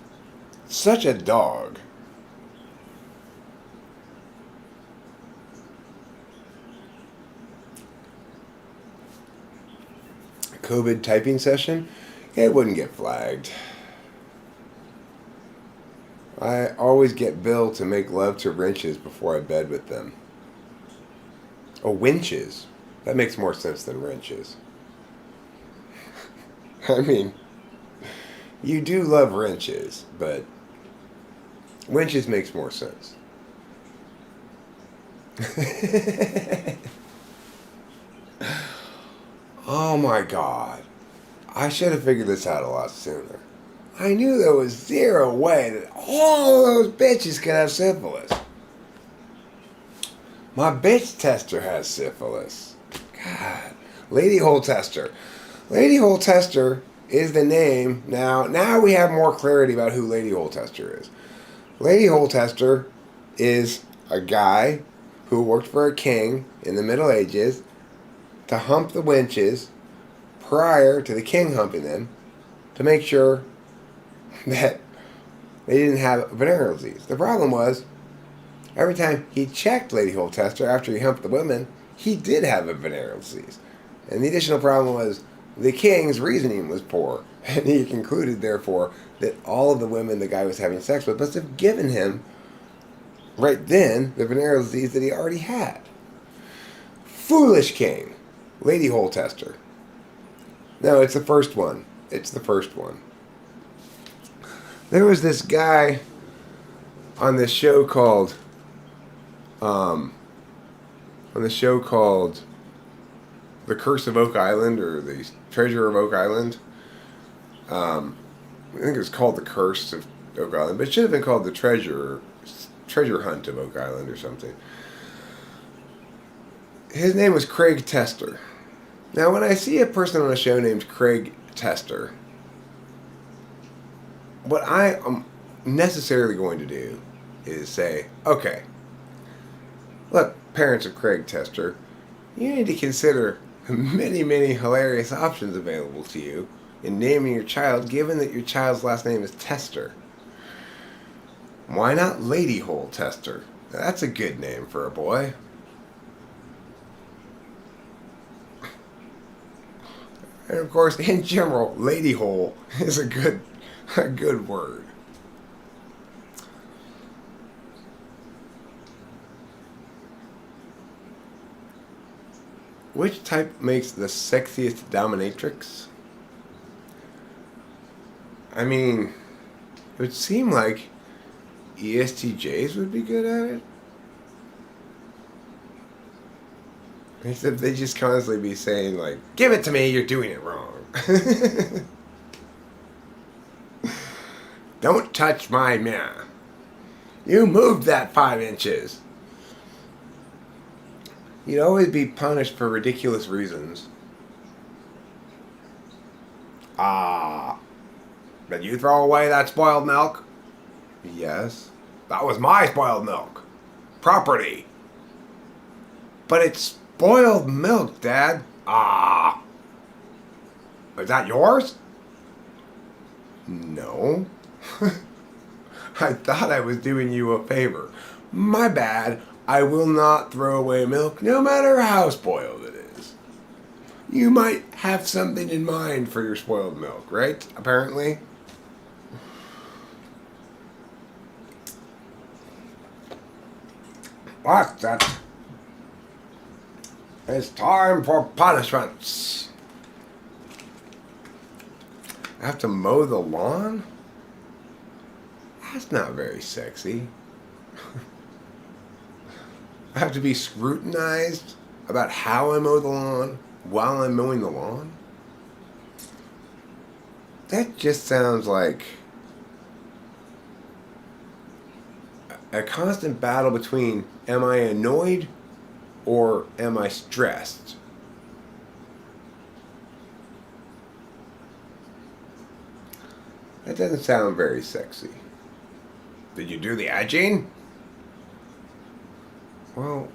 such a dog. COVID typing session, it wouldn't get flagged. I always get billed to make love to wrenches before I bed with them. Oh, winches. That makes more sense than wrenches. I mean, you do love wrenches, but winches makes more sense. Oh my God. I should have figured this out a lot sooner. I knew there was zero way that all those bitches could have syphilis. My bitch tester has syphilis. God. Lady Hole Tester. Lady Hole Tester is the name. Now we have more clarity about who Lady Hole Tester is. Lady Hole Tester is a guy who worked for a king in the Middle Ages to hump the wenches prior to the king humping them to make sure that they didn't have venereal disease. The problem was, every time he checked Lady Hole Tester after he humped the women, he did have a venereal disease. And the additional problem was the king's reasoning was poor. And he concluded, therefore, that all of the women the guy was having sex with must have given him, right then, the venereal disease that he already had. Foolish king. Lady Hole Tester. No, it's the first one. It's the first one. There was this guy on this show called The Curse of Oak Island, or The Treasure of Oak Island. I think it was called The Curse of Oak Island, but it should have been called The Treasure Hunt of Oak Island or something. His name was Craig Tester. Now, when I see a person on a show named Craig Tester, what I am necessarily going to do is say, okay, look, parents of Craig Tester, you need to consider many, many hilarious options available to you in naming your child, given that your child's last name is Tester. Why not Lady Hole Tester? Now, that's a good name for a boy. And of course, in general, lady hole is a good word. Which type makes the sexiest dominatrix? I mean, it would seem like ESTJs would be good at it. Except they just constantly be saying, like, give it to me, you're doing it wrong. Don't touch my man. You moved that 5 inches. You'd always be punished for ridiculous reasons. Did you throw away that spoiled milk? Yes. That was my spoiled milk. Property. But it's spoiled milk, Dad. Is that yours? No. I thought I was doing you a favor. My bad. I will not throw away milk, no matter how spoiled it is. You might have something in mind for your spoiled milk, right? Apparently. What's that? It's time for punishments. I have to mow the lawn? That's not very sexy. I have to be scrutinized about how I mow the lawn while I'm mowing the lawn? That just sounds like a constant battle between am I annoyed or am I stressed? That doesn't sound very sexy. Did you do the edging? Well,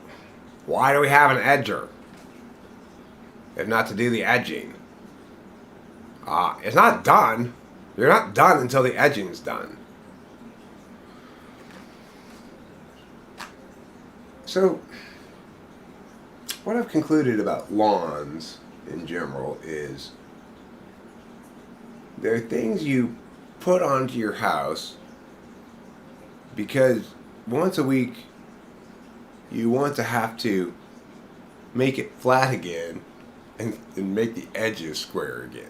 why do we have an edger? If not to do the edging. It's not done. You're not done until the edging's done. So, what I've concluded about lawns in general is there are things you put onto your house because once a week you want to have to make it flat again and make the edges square again.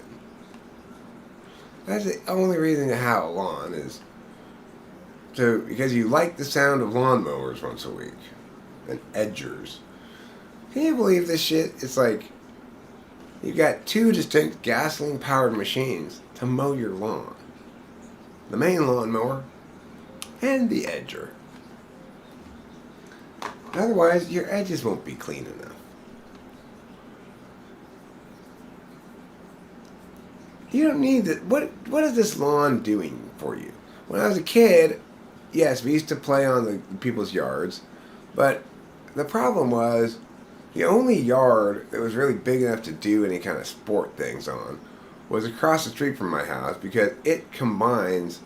That's the only reason to have a lawn is because you like the sound of lawnmowers once a week and edgers. Can you believe this shit? It's like you've got two distinct gasoline-powered machines to mow your lawn. The main lawnmower and the edger. Otherwise, your edges won't be clean enough. You don't need that. What is this lawn doing for you? When I was a kid, yes, we used to play on the people's yards, but the problem was the only yard that was really big enough to do any kind of sport things on was across the street from my house because it combines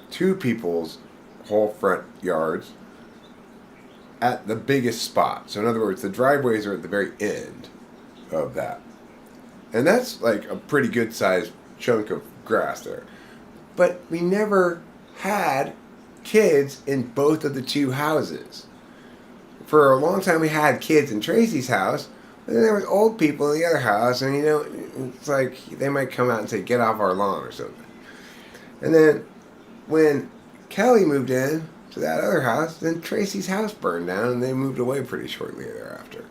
two people's whole front yards at the biggest spot. So in other words, the driveways are at the very end of that. And that's like a pretty good sized chunk of grass there. But we never had kids in both of the two houses. For a long time we had kids in Tracy's house, but then there was old people in the other house, and it's like they might come out and say, get off our lawn or something. And then when Kelly moved in to that other house, then Tracy's house burned down and they moved away pretty shortly thereafter.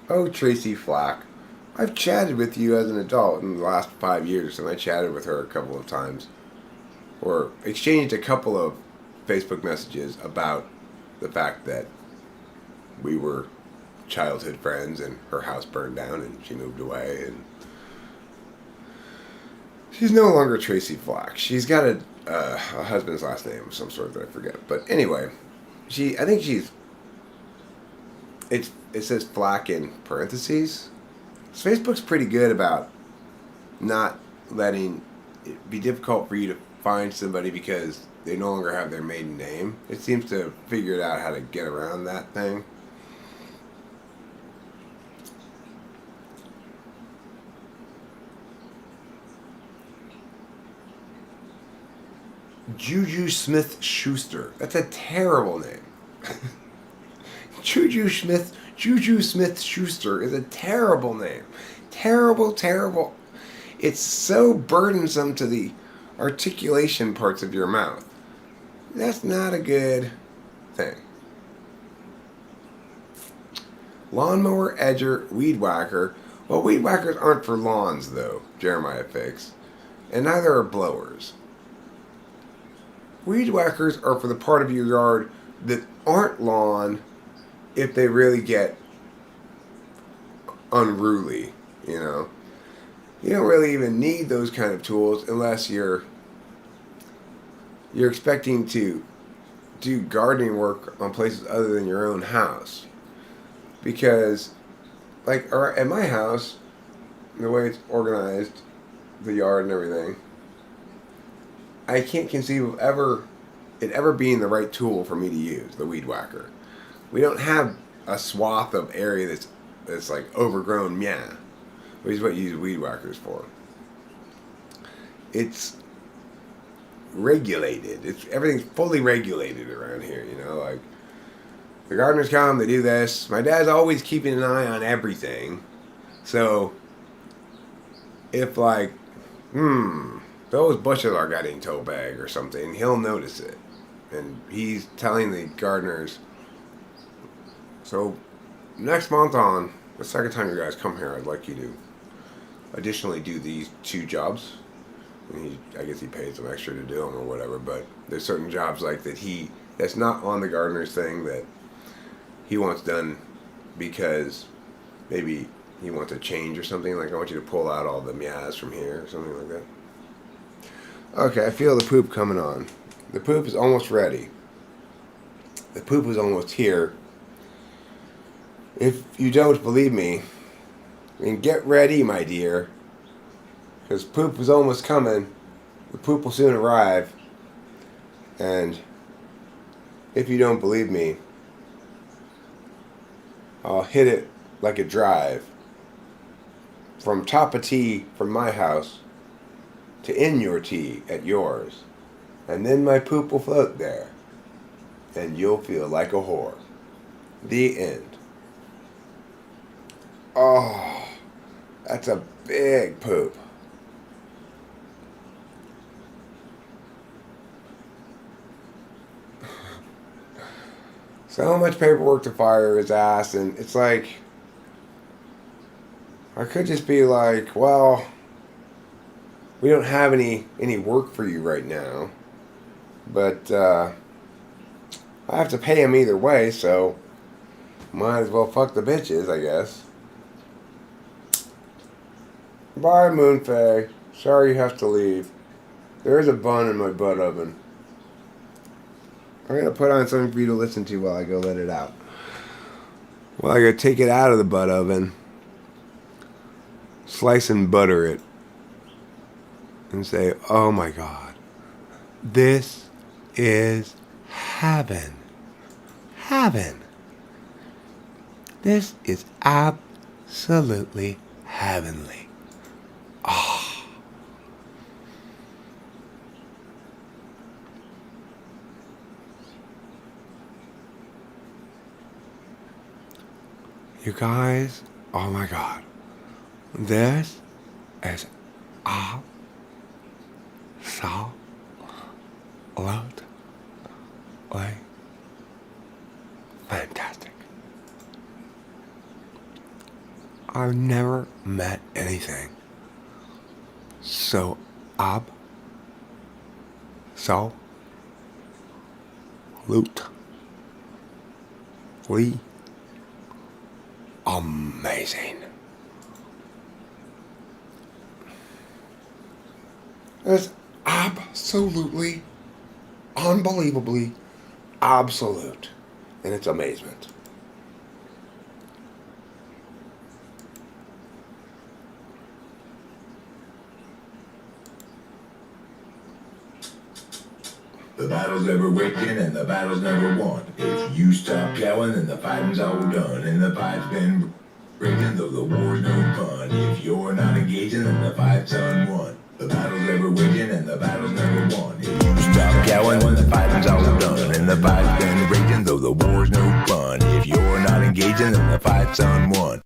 Oh, Tracy Flack. I've chatted with you as an adult in the last 5 years, and I chatted with her a couple of times, or exchanged a couple of Facebook messages about the fact that we were childhood friends, and her house burned down, and she moved away, and she's no longer Tracy Flack. She's got a husband's last name of some sort that I forget. But anyway, I think she's. It says Flack in parentheses. So Facebook's pretty good about not letting it be difficult for you to find somebody because they no longer have their maiden name. It seems to have figured out how to get around that thing. Juju Smith Schuster. That's a terrible name. Juju Smith Schuster is a terrible name. Terrible, terrible. It's so burdensome to the articulation parts of your mouth. That's not a good thing. Lawnmower, edger, weed whacker. Well, weed whackers aren't for lawns, though, Jeremiah Fix. And neither are blowers. Weed whackers are for the part of your yard that aren't lawn if they really get unruly, you know. You don't really even need those kind of tools unless you're expecting to do gardening work on places other than your own house. Because, like, at my house, the way it's organized, the yard and everything, I can't conceive of it ever being the right tool for me to use, the weed whacker. We don't have a swath of area that's like overgrown, which is what you use weed whackers for. It's regulated. Everything's fully regulated around here, you know, like the gardeners come, they do this. My dad's always keeping an eye on everything. So if like, those bushes are getting toe bag or something, he'll notice it. And he's telling the gardeners, so next month on the second time you guys come here, I'd like you to additionally do these 2 jobs. And I guess he pays them extra to do them or whatever, but there's certain jobs like that's not on the gardener's thing that he wants done because maybe he wants a change or something. Like, I want you to pull out all the meows from here or something like that. Okay, I feel the poop coming on. The poop is almost ready. The poop is almost here. If you don't believe me, then get ready, my dear. Because poop is almost coming. The poop will soon arrive. And if you don't believe me, I'll hit it like a drive. From top of tee from my house to in your tee at yours. And then my poop will float there. And you'll feel like a whore. The end. Oh, that's a big poop. So much paperwork to fire his ass, and it's like, I could just be like, well, we don't have any work for you right now, but I have to pay him either way, so might as well fuck the bitches, I guess. Bye, Moonfae. Sorry you have to leave. There is a bun in my butt oven. I'm going to put on something for you to listen to while I go let it out. Well, I got to take it out of the butt oven, slice and butter it, and say, oh my God, this is heaven. Heaven. This is absolutely heavenly. Ah. You guys, oh my God, this is absolutely fantastic. I've never met anything so absolutely amazing. It's absolutely, unbelievably absolute in its amazement. The battle's never waging and the battle's never won. If you stop yelling, then the fighting's all done. And the fight's been raging, though the war's no fun. If you're not engaging, then the fight's unwon. The battle's never waging and the battle's never won. If you stop yelling, then the fighting's all done. And the fight's been raging, though the war's no fun. If you're not engaging, then the fight's unwon.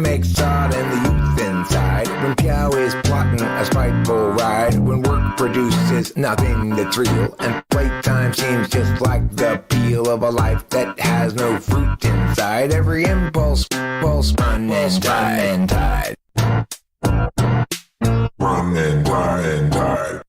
Makes thought and the youth inside. When Piao is plotting a spiteful ride. When work produces nothing that's real. And playtime seems just like the peel of a life that has no fruit inside. Every impulse run and tide. Run and tide.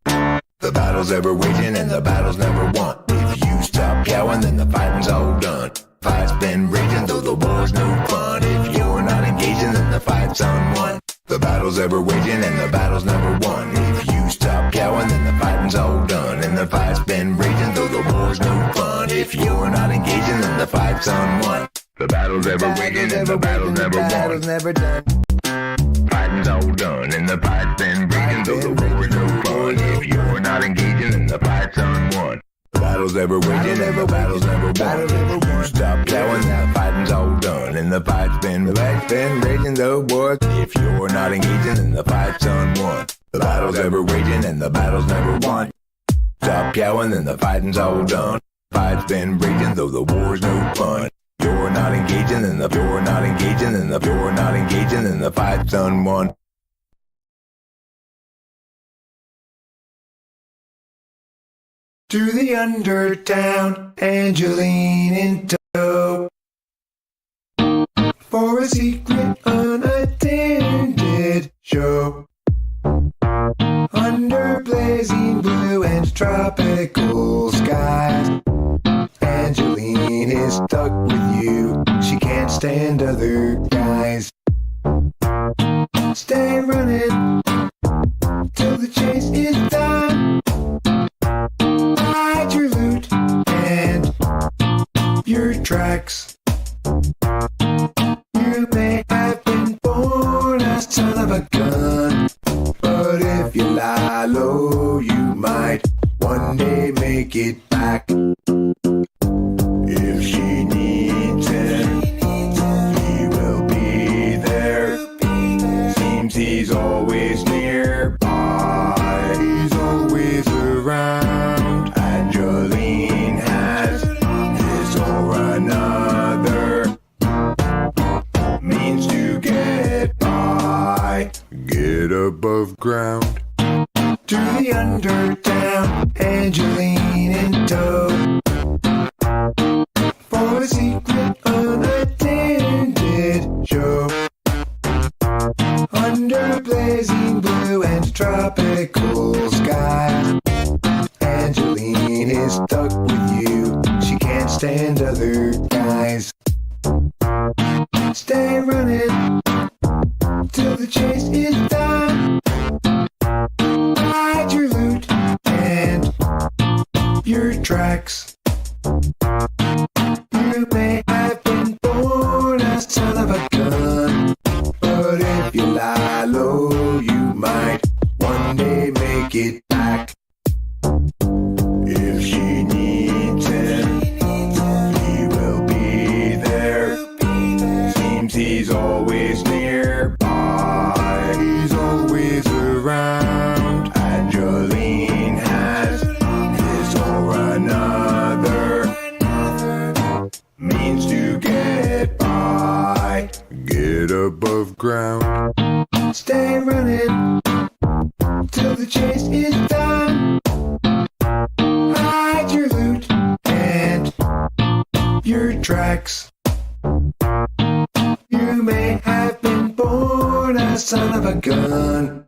The battle's ever waging and the battle's never won. If you stop yowing, then the fighting's all done. Fight's been raging, though the war's no fun. If you're not engaging, then the fight's unwon. The battle's ever waging and the battle's never won. If you stop yowing, then the fighting's all done. And the fight's been raging, though the war's no fun. If you're not engaging, then the fight's unwon. The battle's ever waging and the battle's never won. Never done. Fighting's all done and the fight's been raging, though the war's no fun. If you're not engaging, then the fight's unwon. The battle's ever waging and the battle's never won. If you stop yelling, the fighting's all done. And the fight's been raging, though, boys. If you're not engaging, then the fight's unwon. The battle's ever waging and the battle's never won. Stop yelling, and the fighting's all done. Fight's been raging, though the war's no fun. You're not engaging, and the fight's unwon. To the undertown, Angeline in tow, for a secret unattended show. Under blazing blue and tropical skies, Angeline is stuck with you. She can't stand other guys. Stay running till the chase is done. Hide your loot and your tracks. You may have been born a son of a gun, but if you lie low, you might one day make it back. If she needs him, he will be there. Seems he's always nearby. He's always around. Angeline has this or another means to get by. Get above ground. To the undertown, Angeline in tow, for a secret unattended show. Under blazing blue and tropical skies, Angeline is stuck with you. She can't stand other guys. Stay running till the chase is done. Hide your loot and your tracks. You may have been born a son of a gun, but if you lie low, you might one day make it back. If she needs him, he will be there. Seems he's always nearby. He's always around. Angeline has this or another means to get by. Get above ground. Stay running till the chase is done. Hide your loot and your tracks. You may have been born a son of a gun,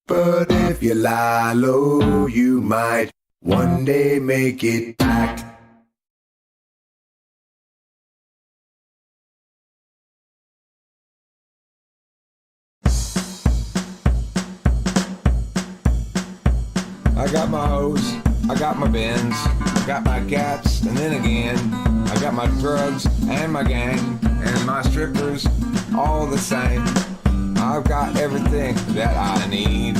but if you lie low, you might one day make it back. got my hose, I got my bins, I got my cats, and then again, I got my drugs and my gang and my strippers, all the same. I've got everything that I need.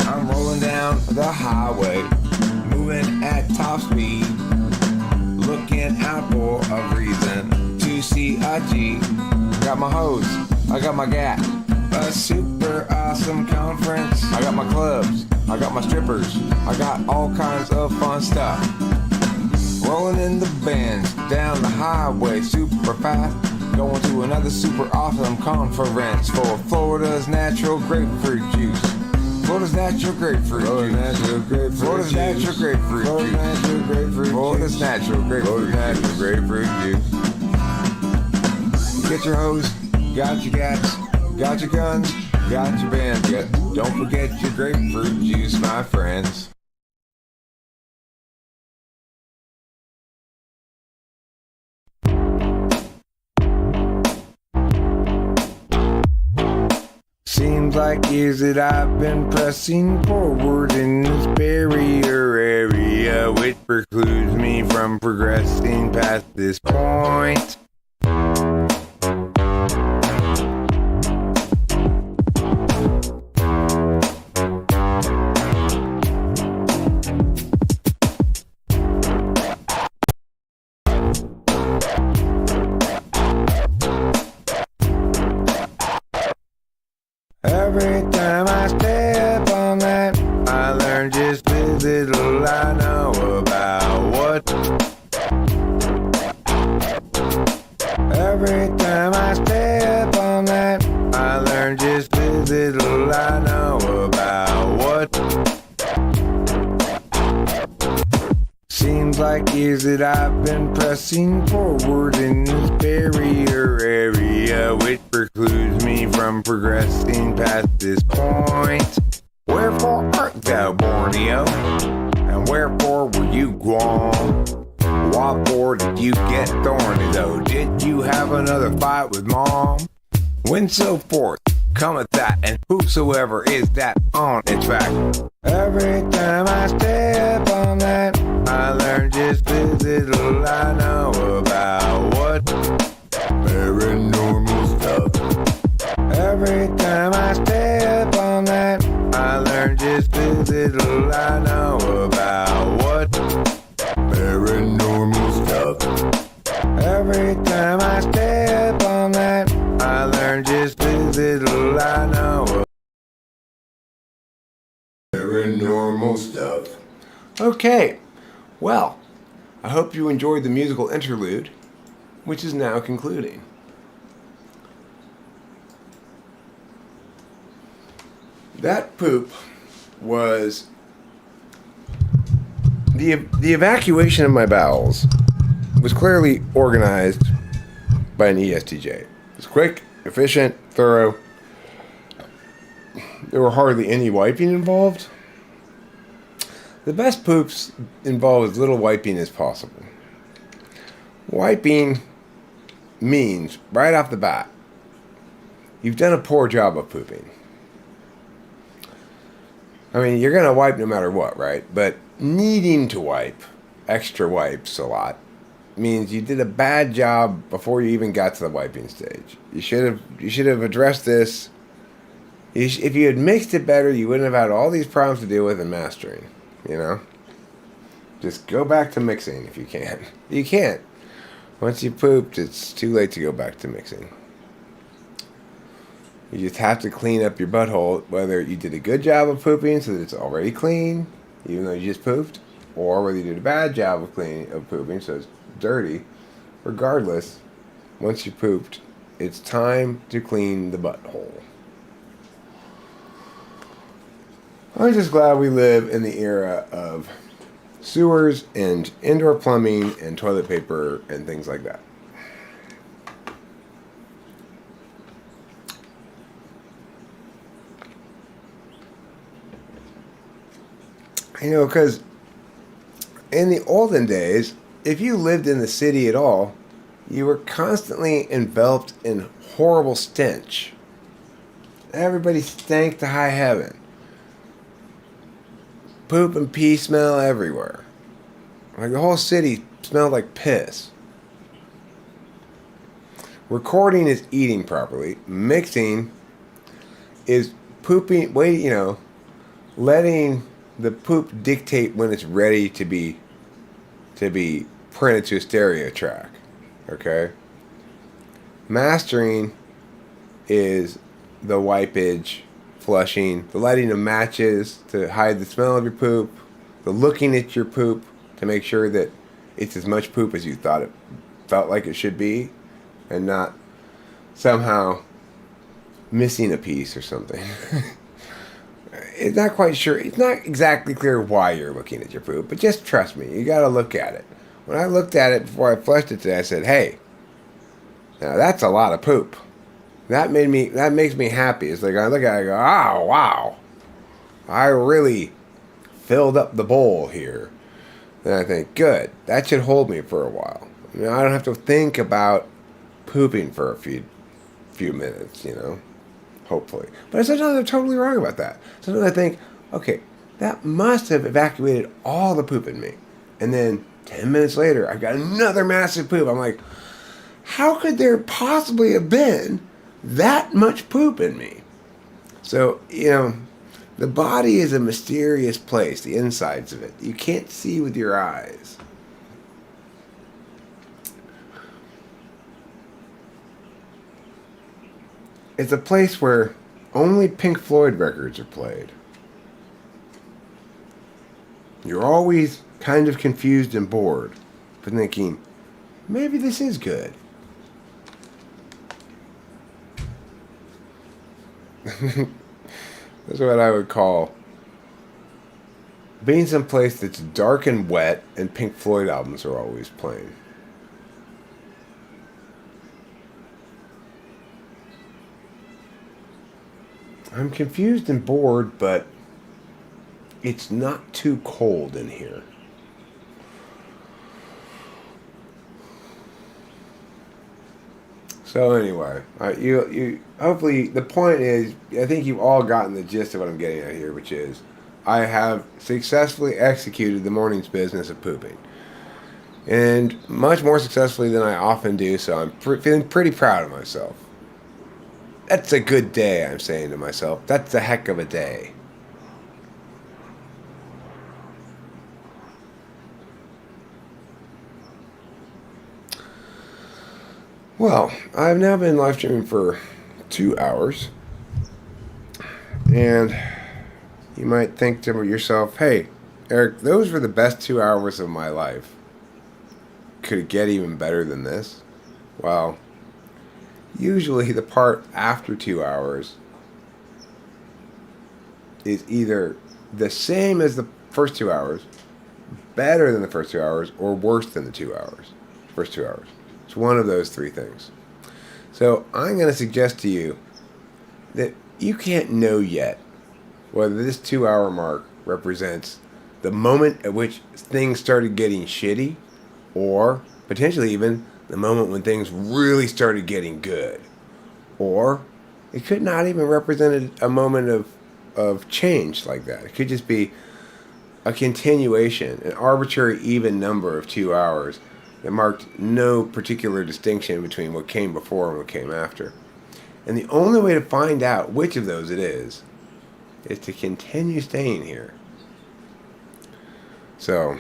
I'm rolling down the highway, moving at top speed, looking out for a reason to see a G. I got my hose, I got my gat, a super awesome conference. I got my clubs, I got my strippers, I got all kinds of fun stuff. Rolling in the Benz, down the highway super fast, going to another super awesome conference for Florida's natural grapefruit juice. Florida's natural grapefruit juice. Florida's natural grapefruit juice. Florida's natural grapefruit juice. Get your hose, got your gats, got your guns, got your band. Yet don't forget your grapefruit juice, my friends. Seems like years that I've been pressing forward in this barrier area, which precludes me from progressing past this point. Every time I step on that, I learn just as little I know about what. Every time I step on that, I learn just as little I know about what. Seems like years that I've been pressing forward in this barrier area, which precludes me from progressing past this point. Wherefore art thou, Borneo? And wherefore were you Guam? What for did you get thorny though? Did you have another fight with mom? When so forth cometh that, and whosoever is that on its back. Every time I step on that, I learn just as little I know about what paranormal stuff. Every time I step on that, I learn just as little I know about what paranormal stuff. Every time I step on that, I learn just as little I know about paranormal stuff. Okay, well, I hope you enjoyed the musical interlude, which is now concluding. That poop was the evacuation of my bowels was clearly organized by an ESTJ. It was quick, efficient, thorough. There were hardly any wiping involved. The best poops involve as little wiping as possible. Wiping means, right off the bat, you've done a poor job of pooping. I mean, you're going to wipe no matter what, right? But needing to wipe, extra wipes a lot, means you did a bad job before you even got to the wiping stage. You should have addressed this. If you had mixed it better, you wouldn't have had all these problems to deal with in mastering. You know? Just go back to mixing if you can. You can't. Once you pooped, it's too late to go back to mixing. You just have to clean up your butthole, whether you did a good job of pooping so that it's already clean, even though you just pooped, or whether you did a bad job of pooping so it's dirty. Regardless, once you pooped, it's time to clean the butthole. I'm just glad we live in the era of sewers and indoor plumbing and toilet paper and things like that. You know, because in the olden days, if you lived in the city at all, you were constantly enveloped in horrible stench. Everybody stank to high heaven. poop and pee smell everywhere. Like the whole city smelled like piss. Recording is eating properly. Mixing is pooping, letting the poop dictate when it's ready to be printed to a stereo track. Okay? Mastering is the wipage, flushing, the lighting of matches to hide the smell of your poop, the looking at your poop to make sure that it's as much poop as you thought it felt like it should be, and not somehow missing a piece or something. It's not quite sure. It's not exactly clear why you're looking at your poop, but just trust me. You got to look at it. When I looked at it before I flushed it today, I said, "Hey, now that's a lot of poop." That makes me happy. It's like I look at it, I go, "Oh, wow. I really filled up the bowl here." Then I think, "Good. That should hold me for a while. I don't have to think about pooping for a few minutes, hopefully." But sometimes I'm totally wrong about that. Sometimes I think, okay, that must have evacuated all the poop in me. And then 10 minutes later, I've got another massive poop. I'm like, how could there possibly have been that much poop in me? So, the body is a mysterious place, the insides of it. You can't see with your eyes. It's a place where only Pink Floyd records are played. You're always kind of confused and bored, but thinking, maybe this is good. That's what I would call being someplace that's dark and wet and Pink Floyd albums are always playing. I'm confused and bored, but it's not too cold in here. So anyway, you hopefully the point is, I think you've all gotten the gist of what I'm getting at here, which is I have successfully executed the morning's business of pooping, and much more successfully than I often do. So I'm feeling pretty proud of myself. That's a good day, I'm saying to myself. That's a heck of a day. Well, I've now been live streaming for 2 hours. And you might think to yourself, hey, Eric, those were the best 2 hours of my life. Could it get even better than this? Well, usually the part after 2 hours is either the same as the first 2 hours, better than the first 2 hours, or worse than the first 2 hours. It's one of those three things. So I'm going to suggest to you that you can't know yet whether this 2 hour mark represents the moment at which things started getting shitty, or potentially even the moment when things really started getting good. Or it could not even represent a moment of change like that. It could just be a continuation, an arbitrary even number of 2 hours that marked no particular distinction between what came before and what came after. And the only way to find out which of those it is to continue staying here. So,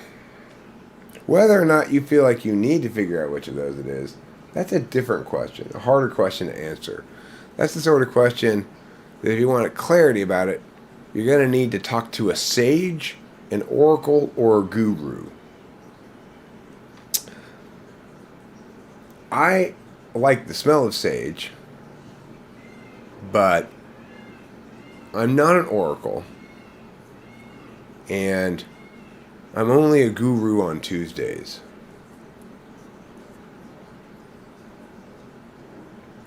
whether or not you feel like you need to figure out which of those it is, that's a different question, a harder question to answer. That's the sort of question that if you want clarity about it, you're going to need to talk to a sage, an oracle, or a guru. I like the smell of sage, but I'm not an oracle, and I'm only a guru on Tuesdays.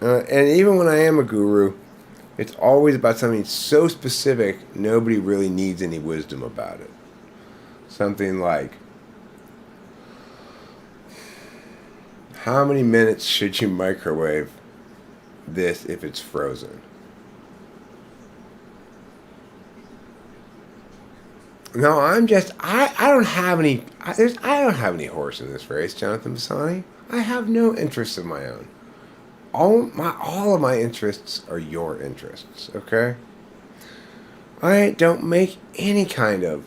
And even when I am a guru, it's always about something so specific, nobody really needs any wisdom about it. Something like, how many minutes should you microwave this if it's frozen? No, I don't have any. I don't have any horse in this race, Jonathan Bassani. I have no interests of my own. All of my interests are your interests. Okay. I don't make any kind of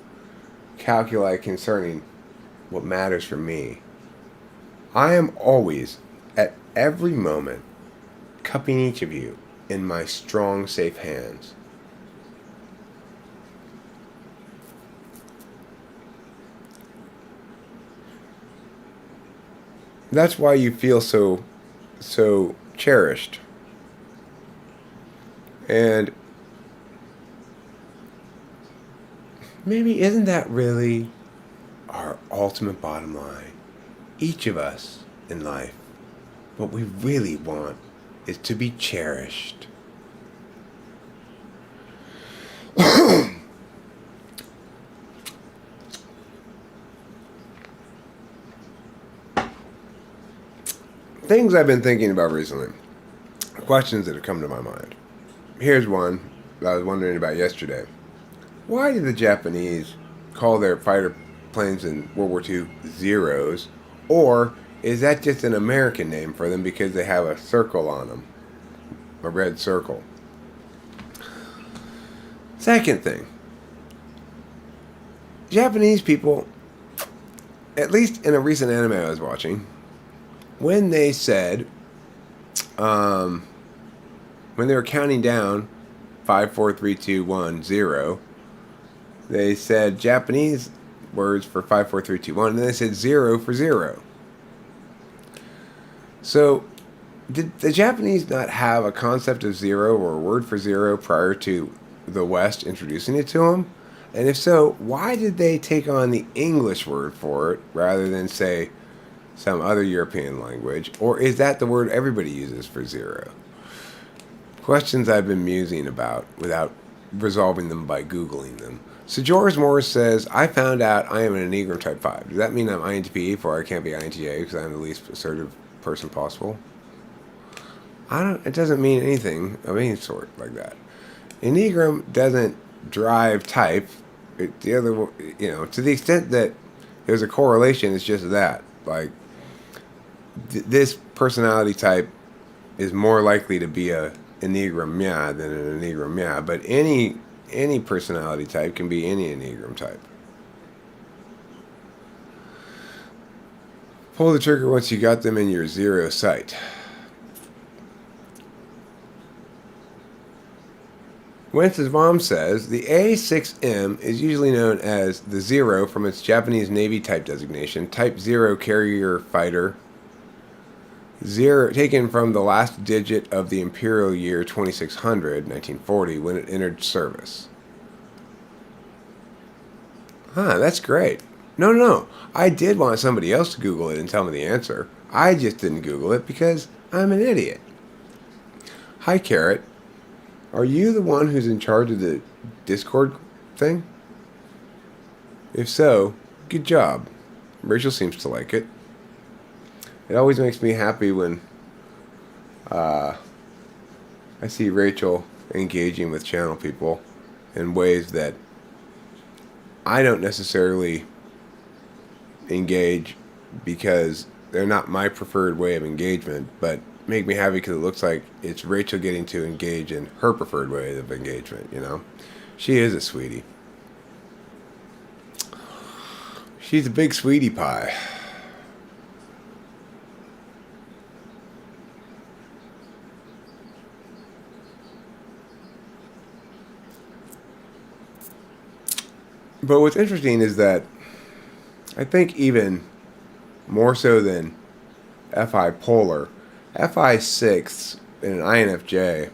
calculi concerning what matters for me. I am always, at every moment, cupping each of you in my strong, safe hands. That's why you feel so cherished. And maybe isn't that really our ultimate bottom line? Each of us in life, what we really want is to be cherished. Things I've been thinking about recently. Questions that have come to my mind. Here's one that I was wondering about yesterday. Why did the Japanese call their fighter planes in World War II Zeros? Or is that just an American name for them because they have a circle on them? A red circle. Second thing. Japanese people, at least in a recent anime I was watching, when they said, when they were counting down 5, 4, 3, 2, 1, 0, they said Japanese words for 5, 4, 3, 2, 1, and then they said 0 for 0. So, did the Japanese not have a concept of 0 or a word for 0 prior to the West introducing it to them? And if so, why did they take on the English word for it rather than, say, some other European language? Or is that the word everybody uses for 0? Questions I've been musing about without resolving them by Googling them. So George Morris says, I found out I am an Enneagram Type 5. Does that mean I'm INTP or I can't be INTJ because I'm the least assertive person possible? It doesn't mean anything of any sort like that. Enneagram doesn't drive type. To the extent that there's a correlation, it's just that. Like, this personality type is more likely to be a Enneagram yeah than an Enneagram yeah, but any personality type can be any Enneagram type. Pull the trigger once you got them in your 0 sight. Wentz's mom says the A6M is usually known as the 0 from its Japanese Navy type designation, Type 0 carrier fighter. 0 taken from the last digit of the imperial year 2600, 1940, when it entered service. That's great. No. I did want somebody else to Google it and tell me the answer. I just didn't Google it because I'm an idiot. Hi, Carrot. Are you the one who's in charge of the Discord thing? If so, good job. Rachel seems to like it. It always makes me happy when I see Rachel engaging with channel people in ways that I don't necessarily engage because they're not my preferred way of engagement, but make me happy because it looks like it's Rachel getting to engage in her preferred way of engagement, you know? She is a sweetie. She's a big sweetie pie. But what's interesting is that I think even more so than FI polar, FI 6 in an INFJ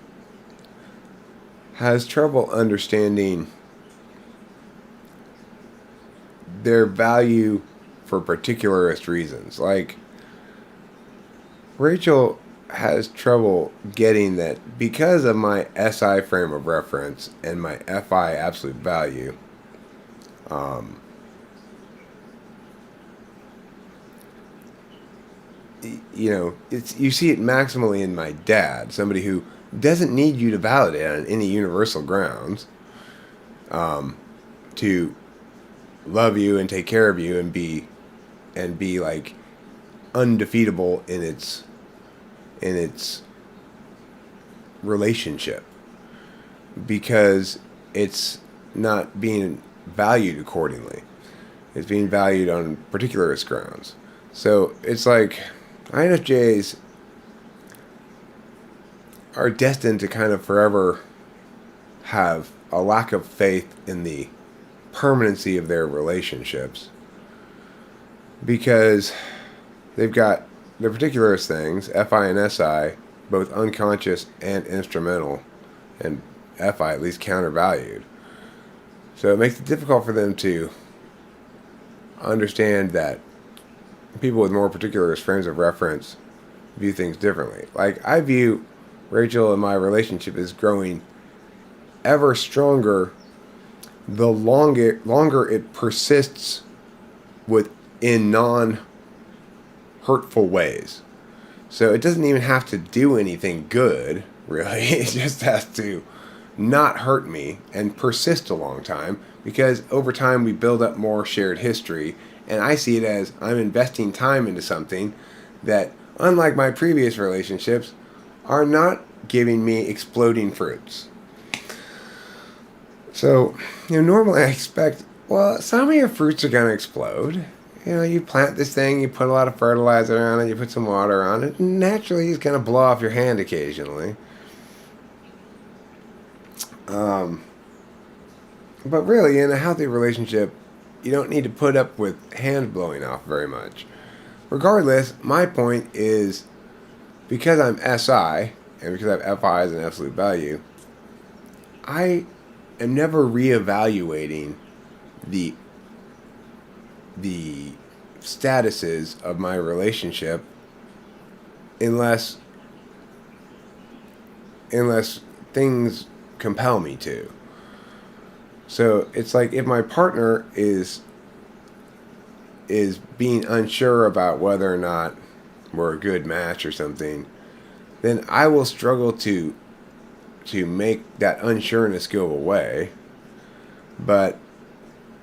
has trouble understanding their value for particularist reasons. Like, Rachel has trouble getting that because of my SI frame of reference and my FI absolute value, you see it maximally in my dad, somebody who doesn't need you to validate on any universal grounds to love you and take care of you and be like undefeatable in its relationship, because it's not being valued accordingly. It's being valued on particularist grounds. So it's like INFJs are destined to kind of forever have a lack of faith in the permanency of their relationships, because they've got their particularist things, FI and SI, both unconscious and instrumental, and FI at least countervalued. So it makes it difficult for them to understand that people with more particularist frames of reference view things differently. Like, I view Rachel and my relationship as growing ever stronger the longer it persists in non-hurtful ways. So it doesn't even have to do anything good, really. It just has to not hurt me and persist a long time, because over time we build up more shared history, and I see it as I'm investing time into something that, unlike my previous relationships, are not giving me exploding fruits. So, normally I expect, well, some of your fruits are going to explode. You plant this thing, you put a lot of fertilizer on it, you put some water on it, and naturally it's going to blow off your hand occasionally. But really, in a healthy relationship, you don't need to put up with hands blowing off very much. Regardless, my point is, because I'm SI, and because I have FI as an absolute value, I am never reevaluating the statuses of my relationship unless things compel me to. So it's like, if my partner is being unsure about whether or not we're a good match or something, then I will struggle to make that unsureness go away. But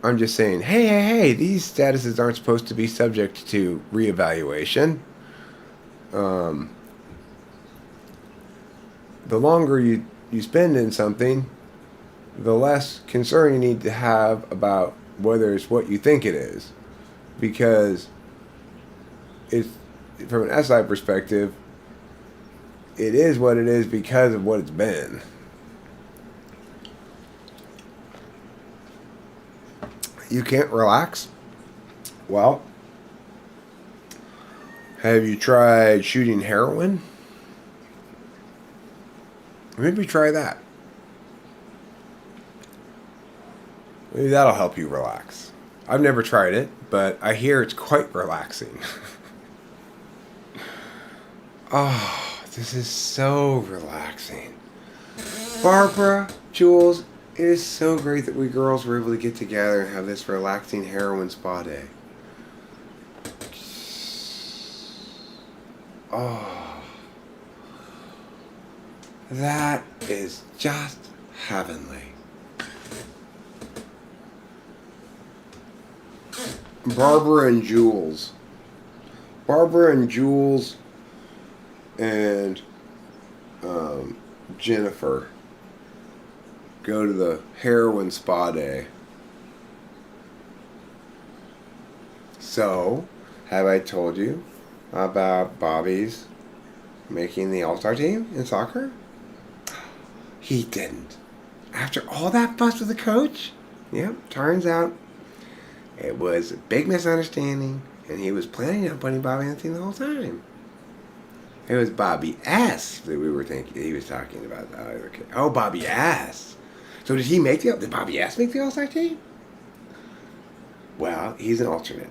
I'm just saying, hey, these statuses aren't supposed to be subject to reevaluation. The longer you spend in something, the less concern you need to have about whether it's what you think it is. Because it's, from an SI perspective, it is what it is because of what it's been. You can't relax? Well, have you tried shooting heroin? Maybe try that. Maybe that'll help you relax. I've never tried it, but I hear it's quite relaxing. Oh, this is so relaxing. Barbara, Jules, it is so great that we girls were able to get together and have this relaxing heroin spa day. Oh, that is just heavenly. Barbara and Jules and Jennifer go to the heroin spa day. So, have I told you about Bobby's making the All-Star team in soccer? He didn't. After all that fuss with the coach? Yep, turns out it was a big misunderstanding, and he was planning on putting Bobby on the team the whole time. It was Bobby S that we were thinking he was talking about. Okay. Oh, Bobby S. So did Bobby S make the All-Star team? Well, he's an alternate.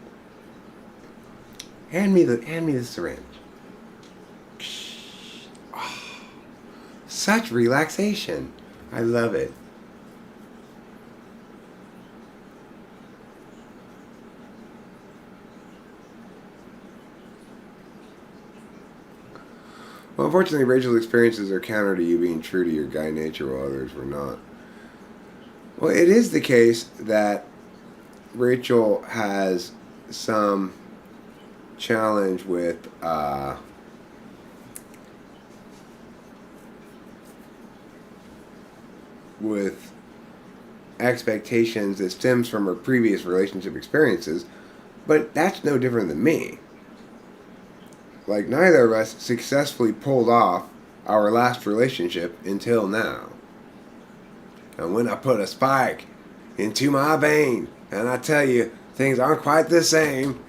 Hand me the syringe. Oh, such relaxation. I love it. Well, unfortunately, Rachel's experiences are counter to you being true to your guy nature while others were not. Well, it is the case that Rachel has some challenge with expectations that stems from her previous relationship experiences, but that's no different than me. Like, neither of us successfully pulled off our last relationship until now. And when I put a spike into my vein, and I tell you, things aren't quite the same.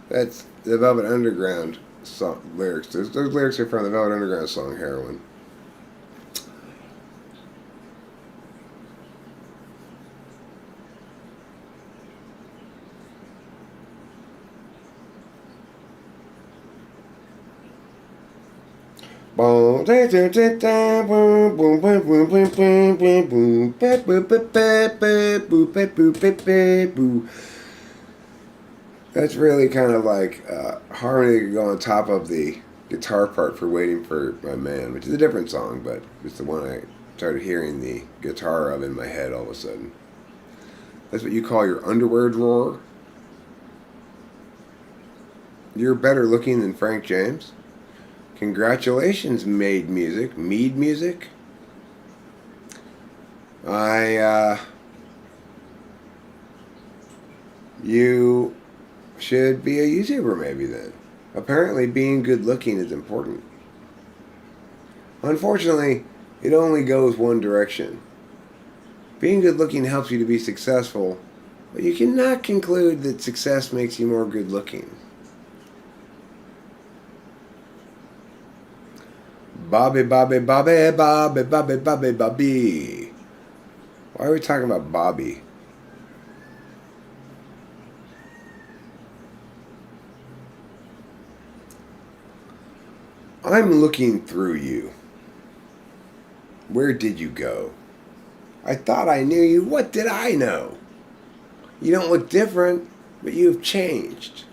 That's the Velvet Underground song lyrics. Those lyrics are from the Velvet Underground song Heroin. That's really kind of like harmony that could go on top of the guitar part for Waiting for My Man, which is a different song, but it's the one I started hearing the guitar of in my head all of a sudden. That's what you call your underwear drawer? You're better looking than Frank James? Congratulations, Mead Music. You should be a YouTuber maybe then. Apparently being good looking is important. Unfortunately, it only goes one direction. Being good looking helps you to be successful, but you cannot conclude that success makes you more good looking. Bobby. Why are we talking about Bobby? I'm looking through you. Where did you go? I thought I knew you. What did I know? You don't look different, but you have changed.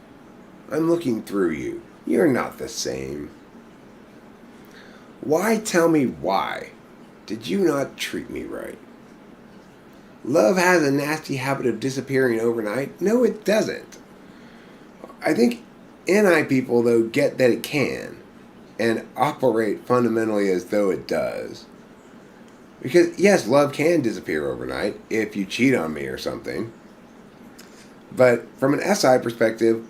I'm looking through you. You're not the same. Why tell me why? Did you not treat me right? Love has a nasty habit of disappearing overnight. No, it doesn't. I think NI people, though, get that it can and operate fundamentally as though it does. Because, yes, love can disappear overnight if you cheat on me or something. But from an SI perspective,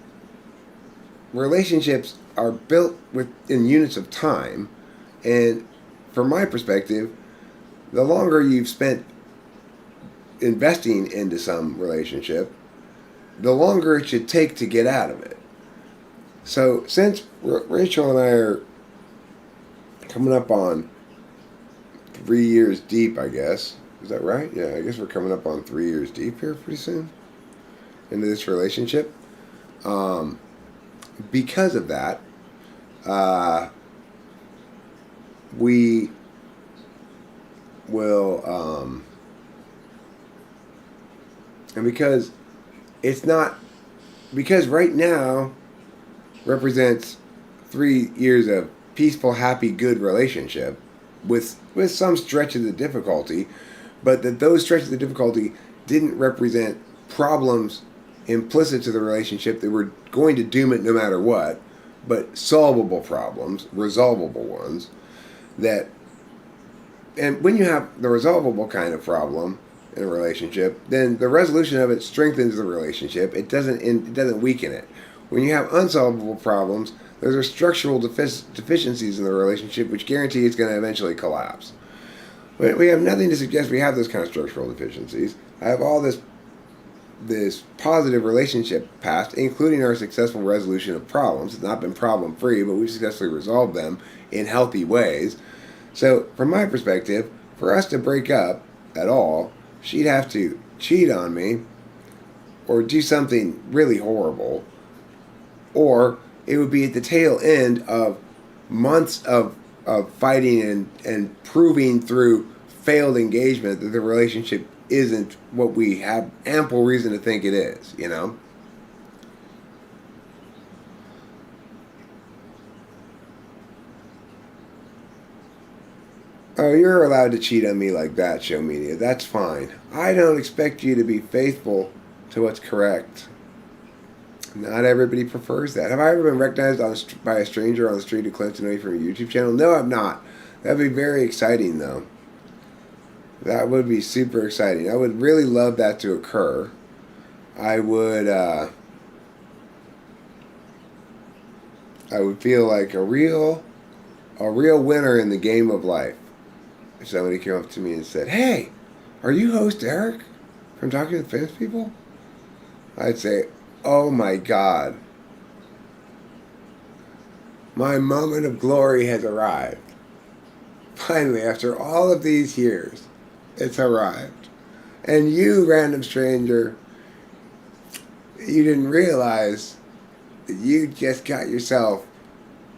relationships are built in units of time. And from my perspective, the longer you've spent investing into some relationship, the longer it should take to get out of it. So since Rachel and I are coming up on 3 years deep, I guess. Is that right? Yeah, I guess we're coming up on 3 years deep here pretty soon into this relationship. Because of that, we will, and because it's not, because right now represents 3 years of peaceful, happy, good relationship with some stretches of difficulty, but that those stretches of difficulty didn't represent problems implicit to the relationship that were going to doom it no matter what, but solvable problems, resolvable ones. And when you have the resolvable kind of problem in a relationship, then the resolution of it strengthens the relationship. It doesn't weaken it. When you have unsolvable problems, those are structural deficiencies in the relationship which guarantee it's going to eventually collapse. We have nothing to suggest we have those kind of structural deficiencies. I have all this positive relationship past, including our successful resolution of problems. It's not been problem free, but we've successfully resolved them in healthy ways. So from my perspective, for us to break up at all, she'd have to cheat on me or do something really horrible, or it would be at the tail end of months of fighting and proving through failed engagement that the relationship isn't what we have ample reason to think it is, you know? Oh, you're allowed to cheat on me like that, show media. That's fine. I don't expect you to be faithful to what's correct. Not everybody prefers that. Have I ever been recognized by a stranger on the street who claims to know you from your YouTube channel? No, I've not. That'd be very exciting, though. That would be super exciting. I would really love that to occur. I would feel like a real winner in the game of life if somebody came up to me and said, "Hey, are you host Eric from Talking to the Famous People?" I'd say, "Oh my God, my moment of glory has arrived. Finally, after all of these years, it's arrived. And you, random stranger, you didn't realize that you just got yourself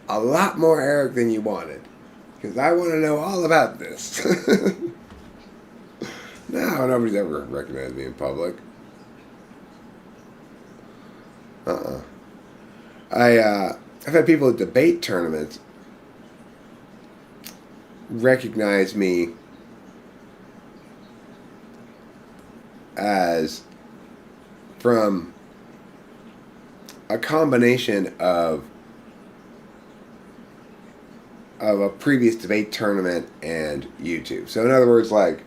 a lot more Eric than you wanted. Because I want to know all about this." No, nobody's ever recognized me in public. I've had people at debate tournaments recognize me as from a combination of a previous debate tournament and YouTube. So in other words, like,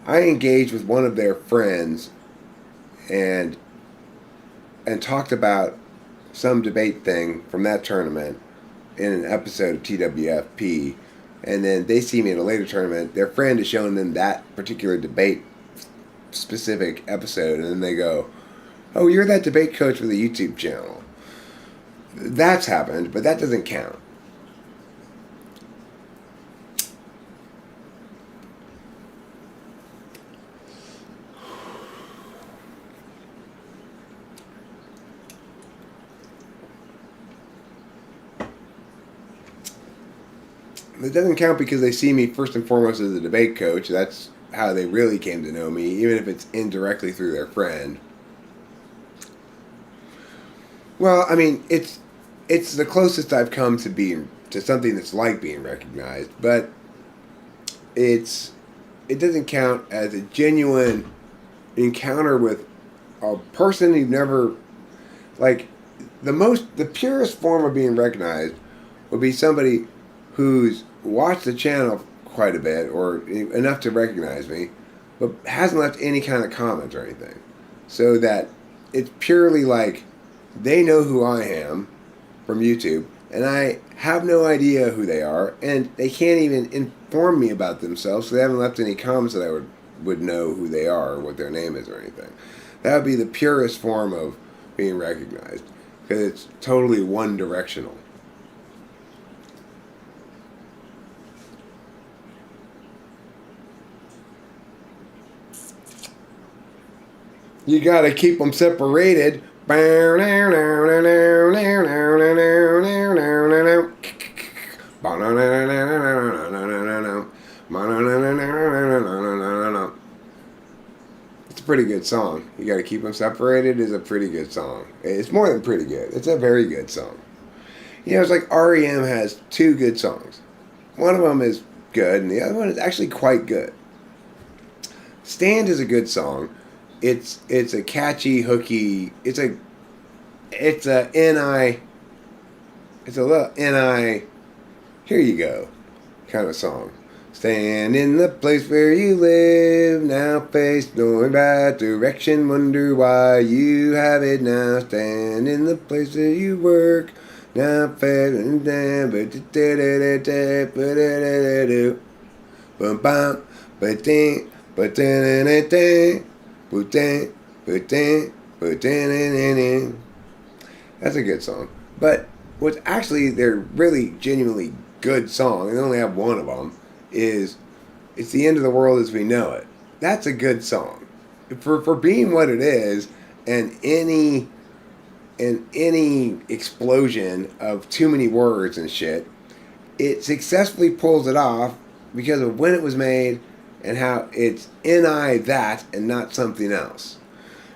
I engaged with one of their friends and talked about some debate thing from that tournament in an episode of TWFP, and then they see me in a later tournament. Their friend is showing them that particular debate specific episode, and then they go, "Oh, you're that debate coach for the YouTube channel." That's happened, but that doesn't count. It doesn't count because they see me first and foremost as a debate coach. That's how they really came to know me, even if it's indirectly through their friend. Well, I mean, it's the closest I've come to something that's like being recognized, but it doesn't count as a genuine encounter with a person you've never, like, the purest form of being recognized would be somebody who's watched the channel quite a bit or enough to recognize me, but hasn't left any kind of comment or anything. So that it's purely like they know who I am from YouTube, and I have no idea who they are, and they can't even inform me about themselves, so they haven't left any comments that I would know who they are or what their name is or anything. That would be the purest form of being recognized, because it's totally one-directional. You gotta keep them separated. It's a pretty good song. You gotta keep them separated is a pretty good song. It's more than pretty good. It's a very good song. You know, it's like REM has two good songs. One of them is good, and the other one is actually quite good. Stand is a good song. It's a catchy, hooky. It's a little NI. Here you go, kind of song. Stand in the place where you live, now face no bad direction, wonder why you have it now. Stand in the place where you work, now face and down, That's a good song. But what's actually their really genuinely good song, and they only have one of them, is "It's the End of the World as We Know It." That's a good song. For being what it is, and any explosion of too many words and shit, it successfully pulls it off because of when it was made and how it's NI that and not something else.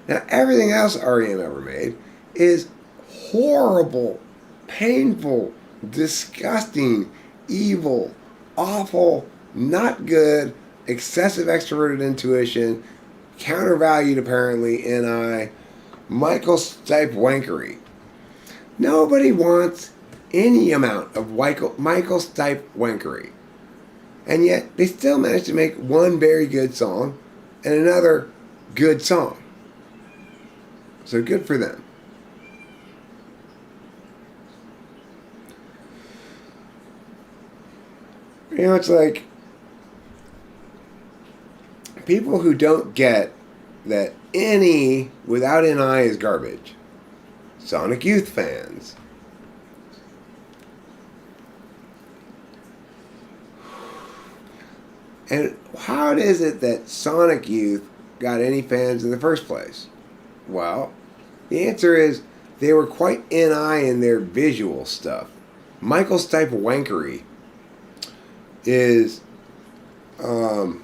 Now, everything else REM ever made is horrible, painful, disgusting, evil, awful, not good, excessive extroverted intuition, countervalued apparently NI Michael Stipe wankery. Nobody wants any amount of Michael Stipe wankery. And yet they still managed to make one very good song and another good song. So good for them. You know, it's like people who don't get that any without NI is garbage. Sonic Youth fans. And how is it that Sonic Youth got any fans in the first place? Well, the answer is they were quite NI in their visual stuff. Michael Stipe wankery is the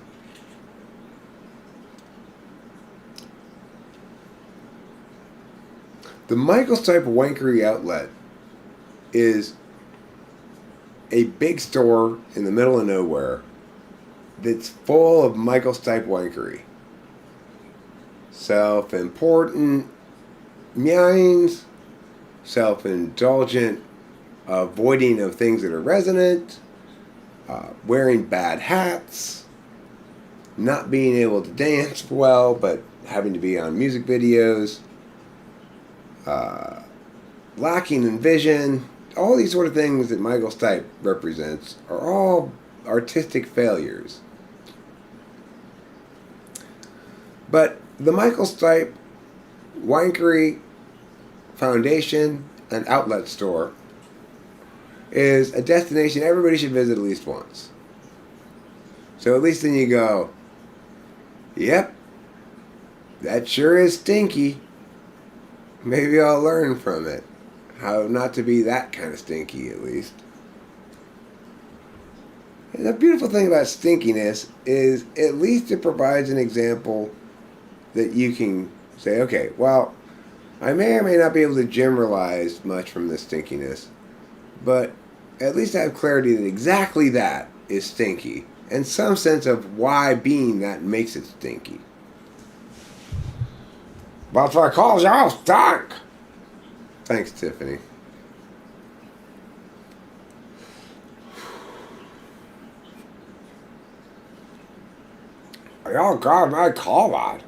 Michael Stipe wankery outlet is a big store in the middle of nowhere that's full of Michael Stipe wankery. Self-important meowings, self-indulgent avoiding of things that are resonant, wearing bad hats, not being able to dance well but having to be on music videos, lacking in vision. All these sort of things that Michael Stipe represents are all artistic failures. But the Michael Stipe Wankery Foundation and Outlet Store is a destination everybody should visit at least once. So at least then you go, yep, that sure is stinky. Maybe I'll learn from it. How not to be that kind of stinky, at least. And the beautiful thing about stinkiness is at least it provides an example that you can say, okay, well, I may or may not be able to generalize much from this stinkiness, but at least I have clarity that exactly that is stinky, and some sense of why being that makes it stinky. But because y'all stink! Thanks, Tiffany. Y'all got my COVID.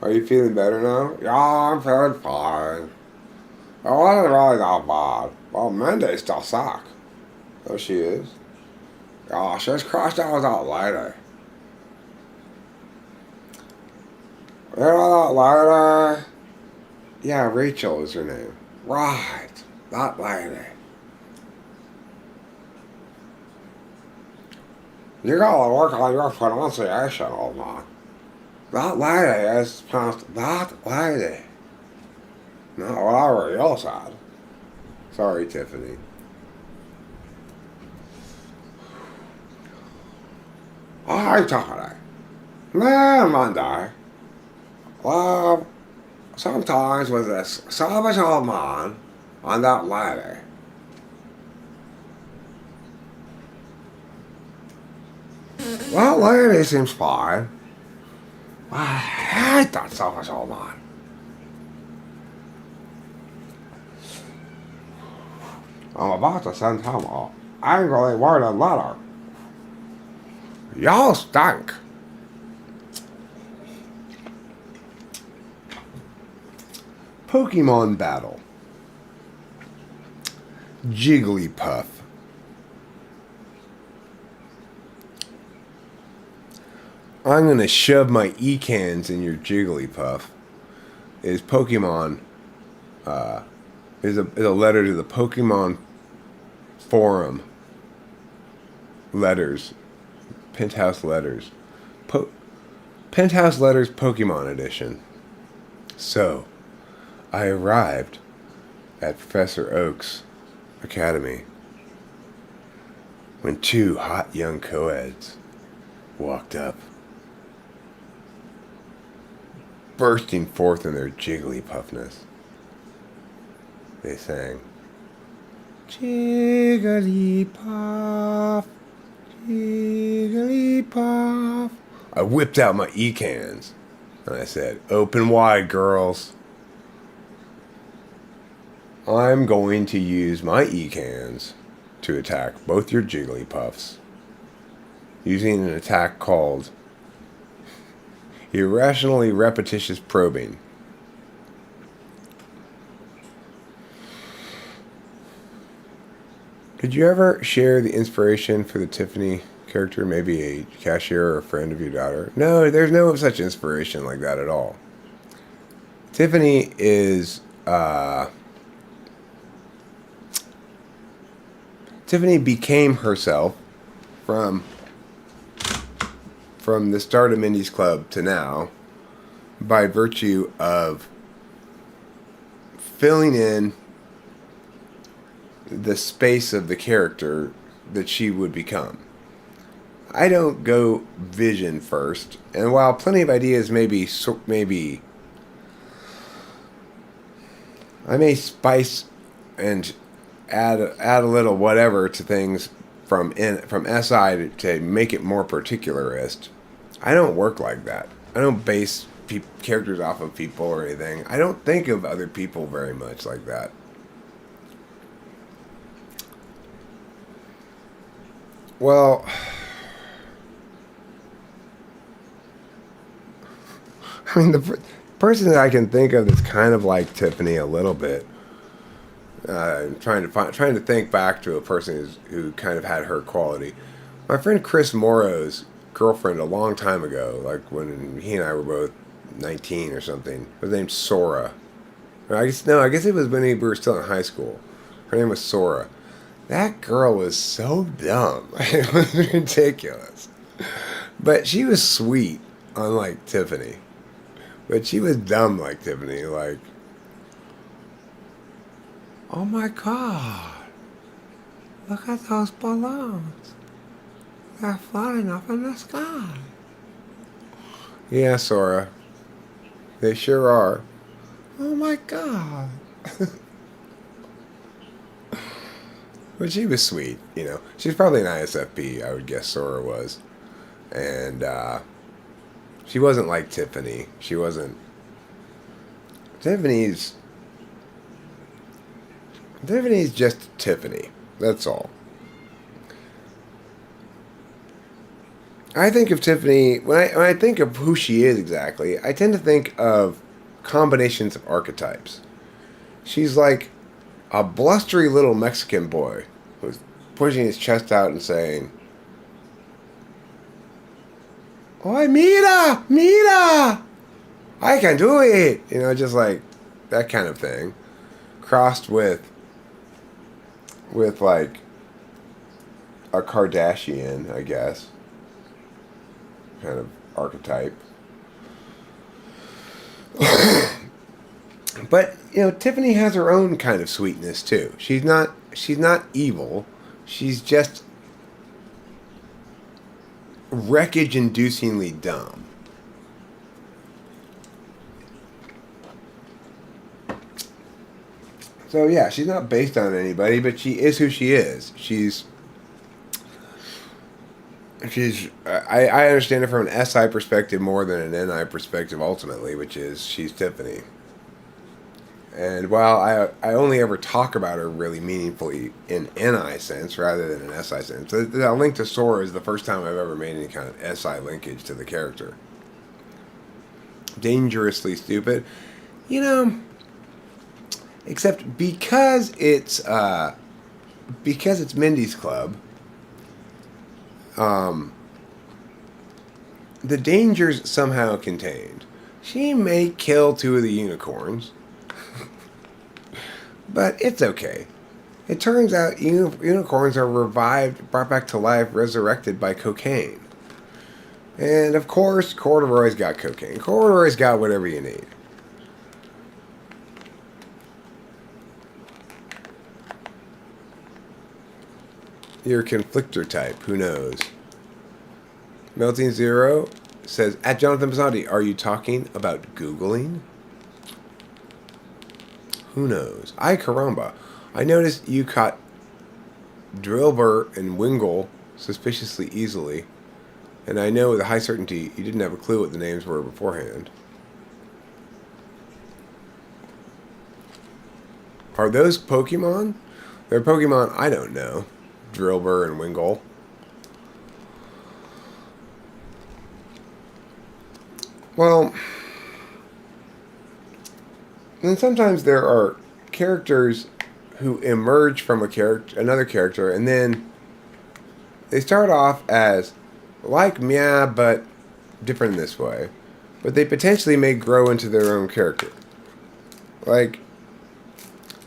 Are you feeling better now? Yeah, I'm feeling fine. I wasn't really that bad. Well, Monday still suck. Oh, she is? Yeah, she's crashed out with that lady. You know that lady? Yeah, Rachel is her name. Right, that lady. You gotta work on your pronunciation, old man. That lady is pronounced that lady. Not whatever you said. Sorry, Tiffany. Hi, Tiffany. Man, Monday. Well, sometimes with this savage old man and that lady. That lady seems fine. I hate that savage old man. I'm about to send him an angrily worded letter. Y'all stink. Pokemon battle. Jigglypuff. I'm gonna shove my E-cans in your Jigglypuff. Is Pokemon is a letter to the Pokemon forum letters, Penthouse Letters, Penthouse Letters Pokemon Edition. So, I arrived at Professor Oak's Academy when two hot young co-eds walked up, bursting forth in their Jigglypuffness. They sang, Jigglypuff, Jigglypuff. I whipped out my e-cans. And I said, open wide, girls. I'm going to use my e-cans to attack both your Jigglypuffs using an attack called irrationally repetitious probing. Did you ever share the inspiration for the Tiffany character? Maybe a cashier or a friend of your daughter? No, there's no such inspiration like that at all. Tiffany is Tiffany became herself from the start of Mindy's Club to now by virtue of filling in the space of the character that she would become. I don't go vision first, and while plenty of ideas maybe I may spice and add a little whatever to things from SI to make it more particularist. I don't work like that. I don't base characters off of people or anything. I don't think of other people very much like that. Well, I mean, the person that I can think of that's kind of like Tiffany a little bit. Trying to think back to a person who kind of had her quality. My friend Chris Morrow's girlfriend a long time ago, like when he and I were both 19 or something, was named Sora. I guess it was when we were still in high school. Her name was Sora. That girl was so dumb. It was ridiculous. But she was sweet, unlike Tiffany. But she was dumb like Tiffany. Like, oh my God. Look at those balloons. They're flying up in the sky. Yeah, Sora. They sure are. Oh my God. But she was sweet, you know. She's probably an ISFP, I would guess Sora was. And she wasn't like Tiffany. She wasn't. Tiffany's just Tiffany. That's all. I think of Tiffany, when I think of who she is exactly, I tend to think of combinations of archetypes. She's like a blustery little Mexican boy who's pushing his chest out and saying, "Oy, mira, mira, I can do it." You know, just like that kind of thing. Crossed with like a Kardashian, I guess. Kind of archetype. But, you know, Tiffany has her own kind of sweetness too. She's not evil. She's just wreckage-inducingly dumb. So yeah, she's not based on anybody, but she is who she is. I understand it from an SI perspective more than an NI perspective ultimately, which is she's Tiffany. And while I only ever talk about her really meaningfully in NI sense rather than an SI sense, the link to Sora is the first time I've ever made any kind of SI linkage to the character. Dangerously stupid. You know, except because it's Mindy's Club, the danger's somehow contained. She may kill 2 of the unicorns, but it's okay. It turns out unicorns are revived, brought back to life, resurrected by cocaine. And of course, Corduroy's got cocaine. Corduroy's got whatever you need. You're a conflictor type, who knows? Melting Zero says, at Jonathan Basanti, are you talking about Googling? Who knows? Ay caramba. I noticed you caught Drillbur and Wingle suspiciously easily. And I know with a high certainty you didn't have a clue what the names were beforehand. Are those Pokemon? They're Pokemon I don't know. Drillbur and Wingull. Well, and sometimes there are characters who emerge from another character, and then they start off as like Meow, but different in this way. But they potentially may grow into their own character. Like,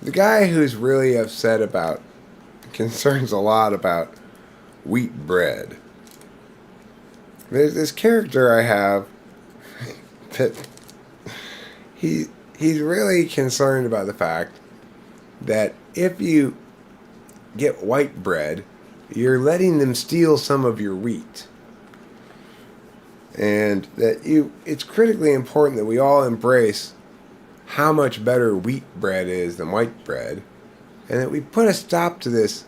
the guy who's really upset about, concerns a lot about wheat bread. There's this character I have that he's really concerned about the fact that if you get white bread, you're letting them steal some of your wheat. And that it's critically important that we all embrace how much better wheat bread is than white bread, and that we put a stop to this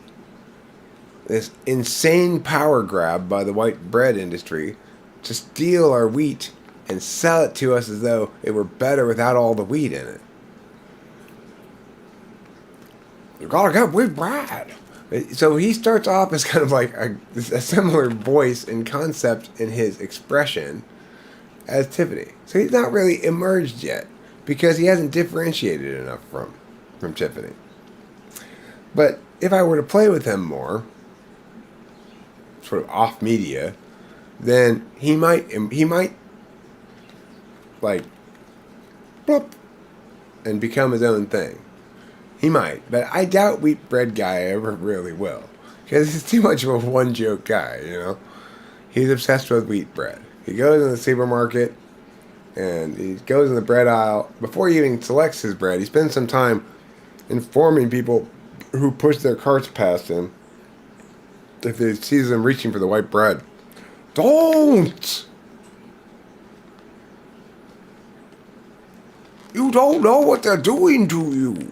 insane power grab by the white bread industry to steal our wheat and sell it to us as though it were better without all the wheat in it. You gotta get wheat bread. So he starts off as kind of like a similar voice and concept in his expression as Tiffany. So he's not really emerged yet because he hasn't differentiated enough from Tiffany. But if I were to play with him more, sort of off media, then he might like bloop and become his own thing. He might, but I doubt wheat bread guy ever really will, because he's too much of a one joke guy. You know, he's obsessed with wheat bread. He goes in the supermarket and he goes in the bread aisle. Before he even selects his bread, he spends some time informing people who push their carts past him if he sees them reaching for the white bread. Don't! You don't know what they're doing to you.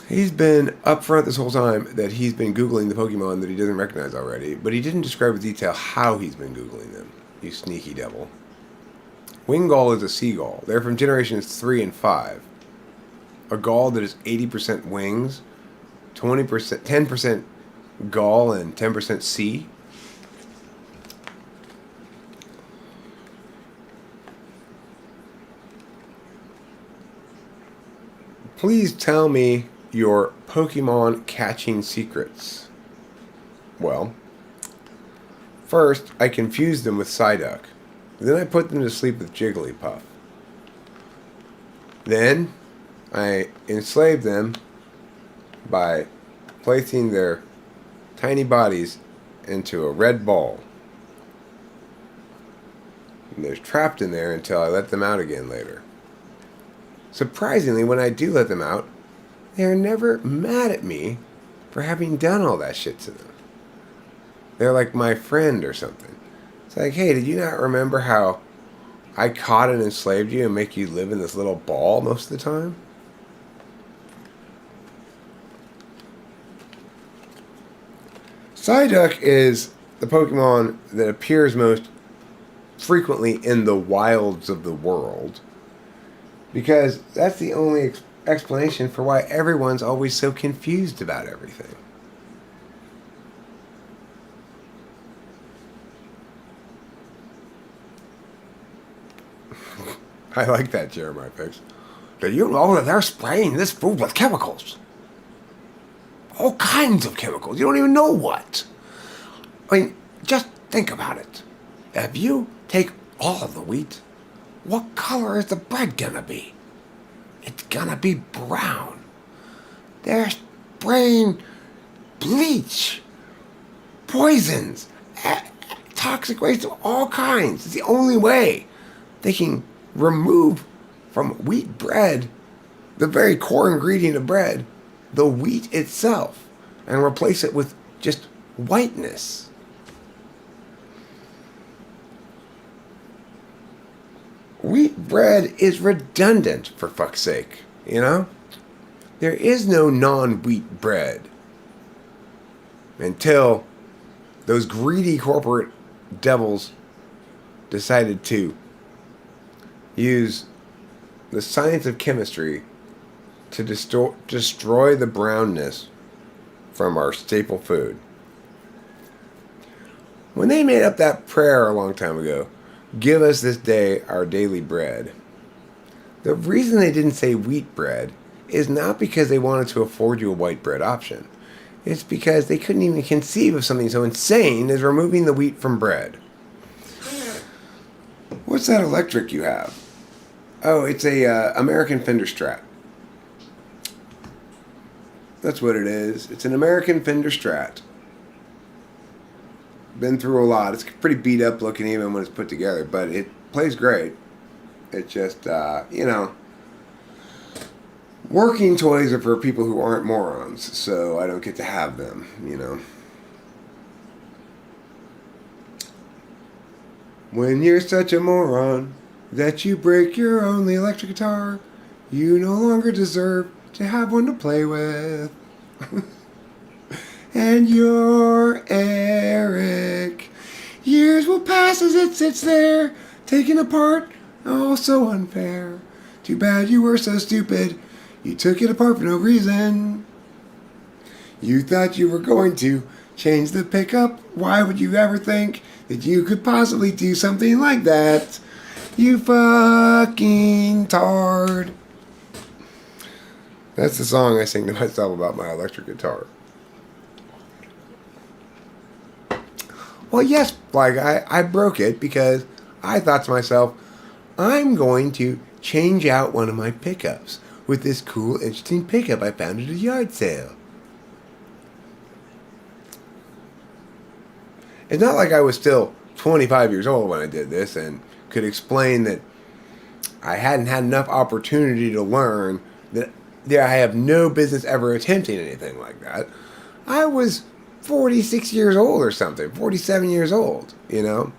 He's been upfront this whole time that he's been Googling the Pokemon that he doesn't recognize already, but he didn't describe in detail how he's been Googling them, you sneaky devil. Wingull is a seagull. They're from generations 3 and 5. A gull that is 80% wings, 10% gull, and 10% sea. Please tell me your Pokemon catching secrets. Well, first I confused them with Psyduck. Then I put them to sleep with Jigglypuff. Then I enslaved them by placing their tiny bodies into a red ball. And they're trapped in there until I let them out again later. Surprisingly, when I do let them out, they're never mad at me for having done all that shit to them. They're like my friend or something. It's like, hey, did you not remember how I caught and enslaved you and make you live in this little ball most of the time? Psyduck is the Pokemon that appears most frequently in the wilds of the world, because that's the only explanation for why everyone's always so confused about everything. I like that, Jeremiah Fix. Do you know that they're spraying this food with chemicals? All kinds of chemicals. You don't even know what. I mean, just think about it. If you take all of the wheat, what color is the bread gonna be? It's gonna be brown. They're spraying bleach, poisons, toxic waste of all kinds. It's the only way they can remove from wheat bread, the very core ingredient of bread, the wheat itself, and replace it with just whiteness. Wheat bread is redundant, for fuck's sake, you know? There is no non-wheat bread. until those greedy corporate devils decided to use the science of chemistry to destroy the brownness from our staple food. When they made up that prayer a long time ago, give us this day our daily bread, the reason they didn't say wheat bread is not because they wanted to afford you a white bread option. It's because they couldn't even conceive of something so insane as removing the wheat from bread. What's that electric you have? Oh, it's a American Fender Strat. That's what it is. It's an American Fender Strat. Been through a lot. It's pretty beat up looking even when it's put together, but it plays great. It's just, working toys are for people who aren't morons, so I don't get to have them, When you're such a moron that you break your only electric guitar, you no longer deserve to have one to play with. And you're Eric. Years will pass as it sits there, taken apart, oh so unfair. Too bad you were so stupid, you took it apart for no reason. You thought you were going to change the pickup. Why would you ever think that you could possibly do something like that? You fucking tard. That's the song I sing to myself about my electric guitar. Well, yes, like I broke it because I thought to myself, I'm going to change out one of my pickups with this cool, interesting pickup I found at a yard sale. It's not like I was still 25 years old when I did this and could explain that I hadn't had enough opportunity to learn that I have no business ever attempting anything like that. I was 46 years old or something, 47 years old, And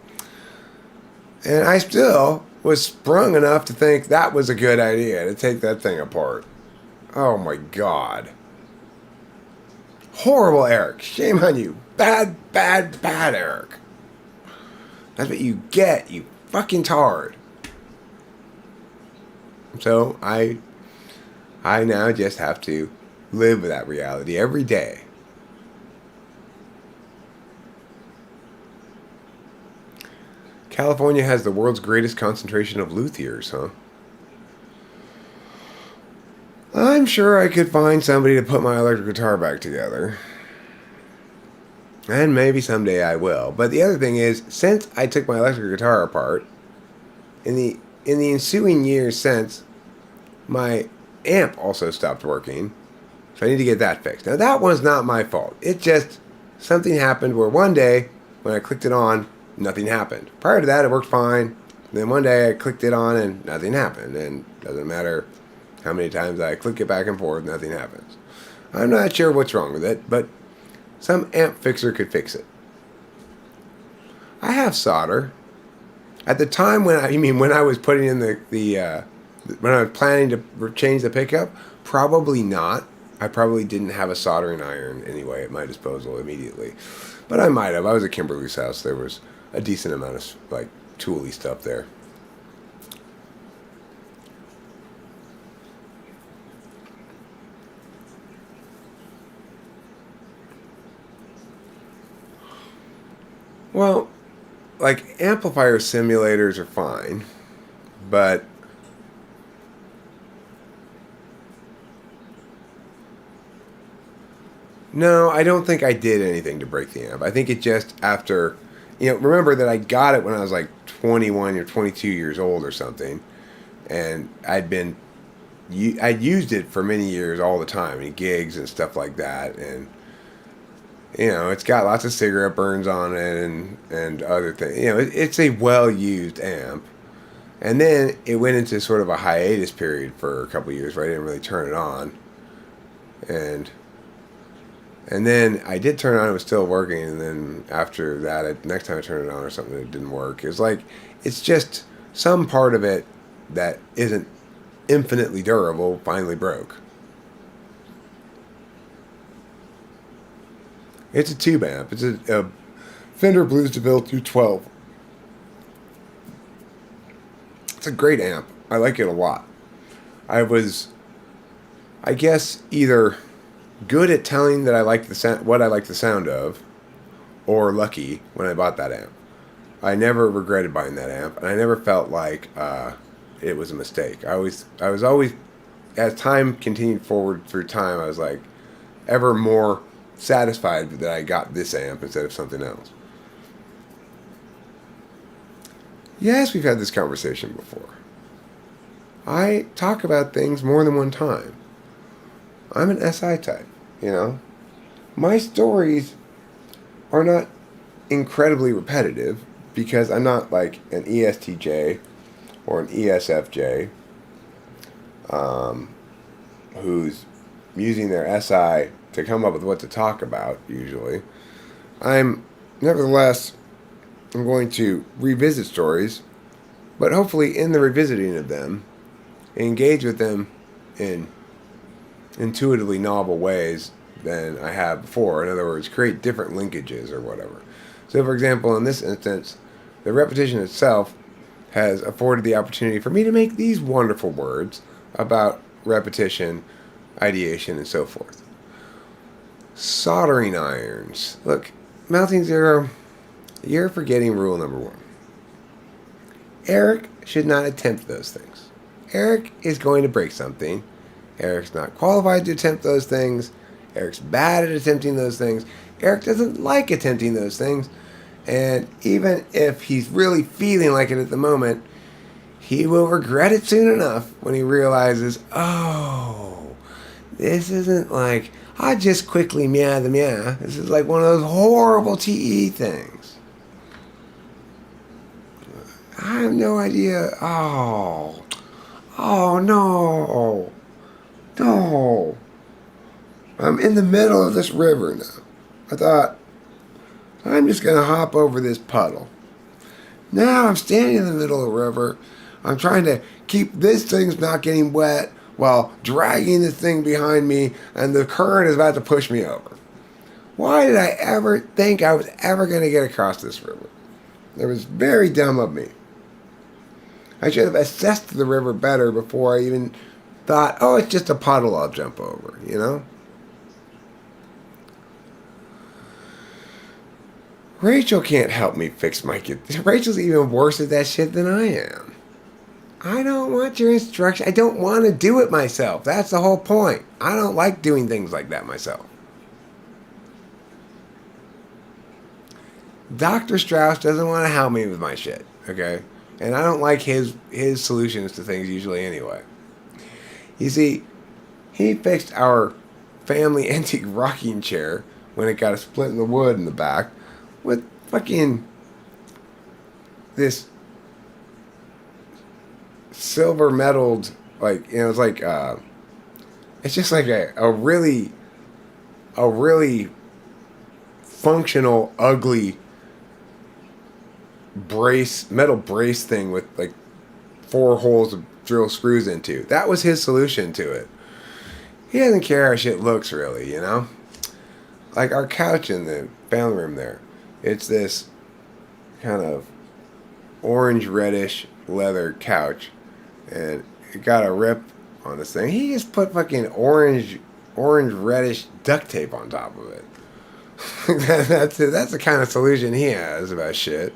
I still was sprung enough to think that was a good idea to take that thing apart. Oh my God. Horrible Eric. Shame on you. Bad, bad, bad Eric. That's what you get, you fucking tard. So I now just have to live with that reality every day. California has the world's greatest concentration of luthiers, huh? I'm sure I could find somebody to put my electric guitar back together. And maybe someday I will. But the other thing is, since I took my electric guitar apart, in the ensuing years since, my amp also stopped working. So I need to get that fixed. Now that one's not my fault. It just, something happened where one day, when I clicked it on, nothing happened. Prior to that, it worked fine. Then one day I clicked it on and nothing happened. And it doesn't matter how many times I click it back and forth, nothing happens. I'm not sure what's wrong with it, but some amp fixer could fix it. I have solder. At the time when I was putting in when I was planning to change the pickup, probably not. I probably didn't have a soldering iron anyway at my disposal immediately. But I might have. I was at Kimberly's house. There was a decent amount of tooly stuff there. Well, amplifier simulators are fine, but no, I don't think I did anything to break the amp. I think it just after, remember that I got it when I was 21 or 22 years old or something, and I'd used it for many years all the time in gigs and stuff like that, and it's got lots of cigarette burns on it and other things. It's a well-used amp. And then it went into sort of a hiatus period for a couple of years where I didn't really turn it on. And then I did turn it on, it was still working, and then after that, next time I turned it on or something, it didn't work. It was it's just some part of it that isn't infinitely durable finally broke. It's a tube amp. It's a Fender Blues DeVille 212. It's a great amp. I like it a lot. I was, I guess, either good at telling that I like the sound, what I like the sound of, or lucky when I bought that amp. I never regretted buying that amp, and I never felt like it was a mistake. I was always, as time continued forward through time, I was like ever more satisfied that I got this amp instead of something else. Yes, we've had this conversation before. I talk about things more than one time. I'm an SI type, you know. My stories are not incredibly repetitive because I'm not like an ESTJ or an ESFJ who's using their SI to come up with what to talk about, usually. Nevertheless, I'm going to revisit stories, but hopefully in the revisiting of them, engage with them in intuitively novel ways than I have before. In other words, create different linkages or whatever. So, for example, in this instance, the repetition itself has afforded the opportunity for me to make these wonderful words about repetition, ideation, and so forth. Soldering irons. Look, Melting Zero, you're forgetting rule number 1. Eric should not attempt those things. Eric is going to break something. Eric's not qualified to attempt those things. Eric's bad at attempting those things. Eric doesn't like attempting those things. And even if he's really feeling like it at the moment, he will regret it soon enough when he realizes, oh, this isn't like, I just quickly meow the meow. This is like one of those horrible TE things. I have no idea. Oh no. No. I'm in the middle of this river now. I thought, I'm just going to hop over this puddle. Now I'm standing in the middle of the river. I'm trying to keep this thing's not getting wet while dragging this thing behind me, and the current is about to push me over. Why did I ever think I was ever going to get across this river? It was very dumb of me. I should have assessed the river better before I even thought, oh, it's just a puddle I'll jump over, you know? Rachel can't help me fix my kid. Rachel's even worse at that shit than I am. I don't want your instruction. I don't want to do it myself. That's the whole point. I don't like doing things like that myself. Dr. Strauss doesn't want to help me with my shit, okay? And I don't like his solutions to things usually anyway. You see, he fixed our family antique rocking chair when it got a split in the wood in the back with fucking this silver metaled, like, you know, it's like, it's just like a really functional, ugly metal brace thing with like 4 holes to drill screws into. That was his solution to it. He doesn't care how shit looks, really, you know? Like our couch in the family room there. It's this kind of orange reddish leather couch, and it got a rip on this thing. He just put fucking orange reddish duct tape on top of it. That's the kind of solution he has about shit.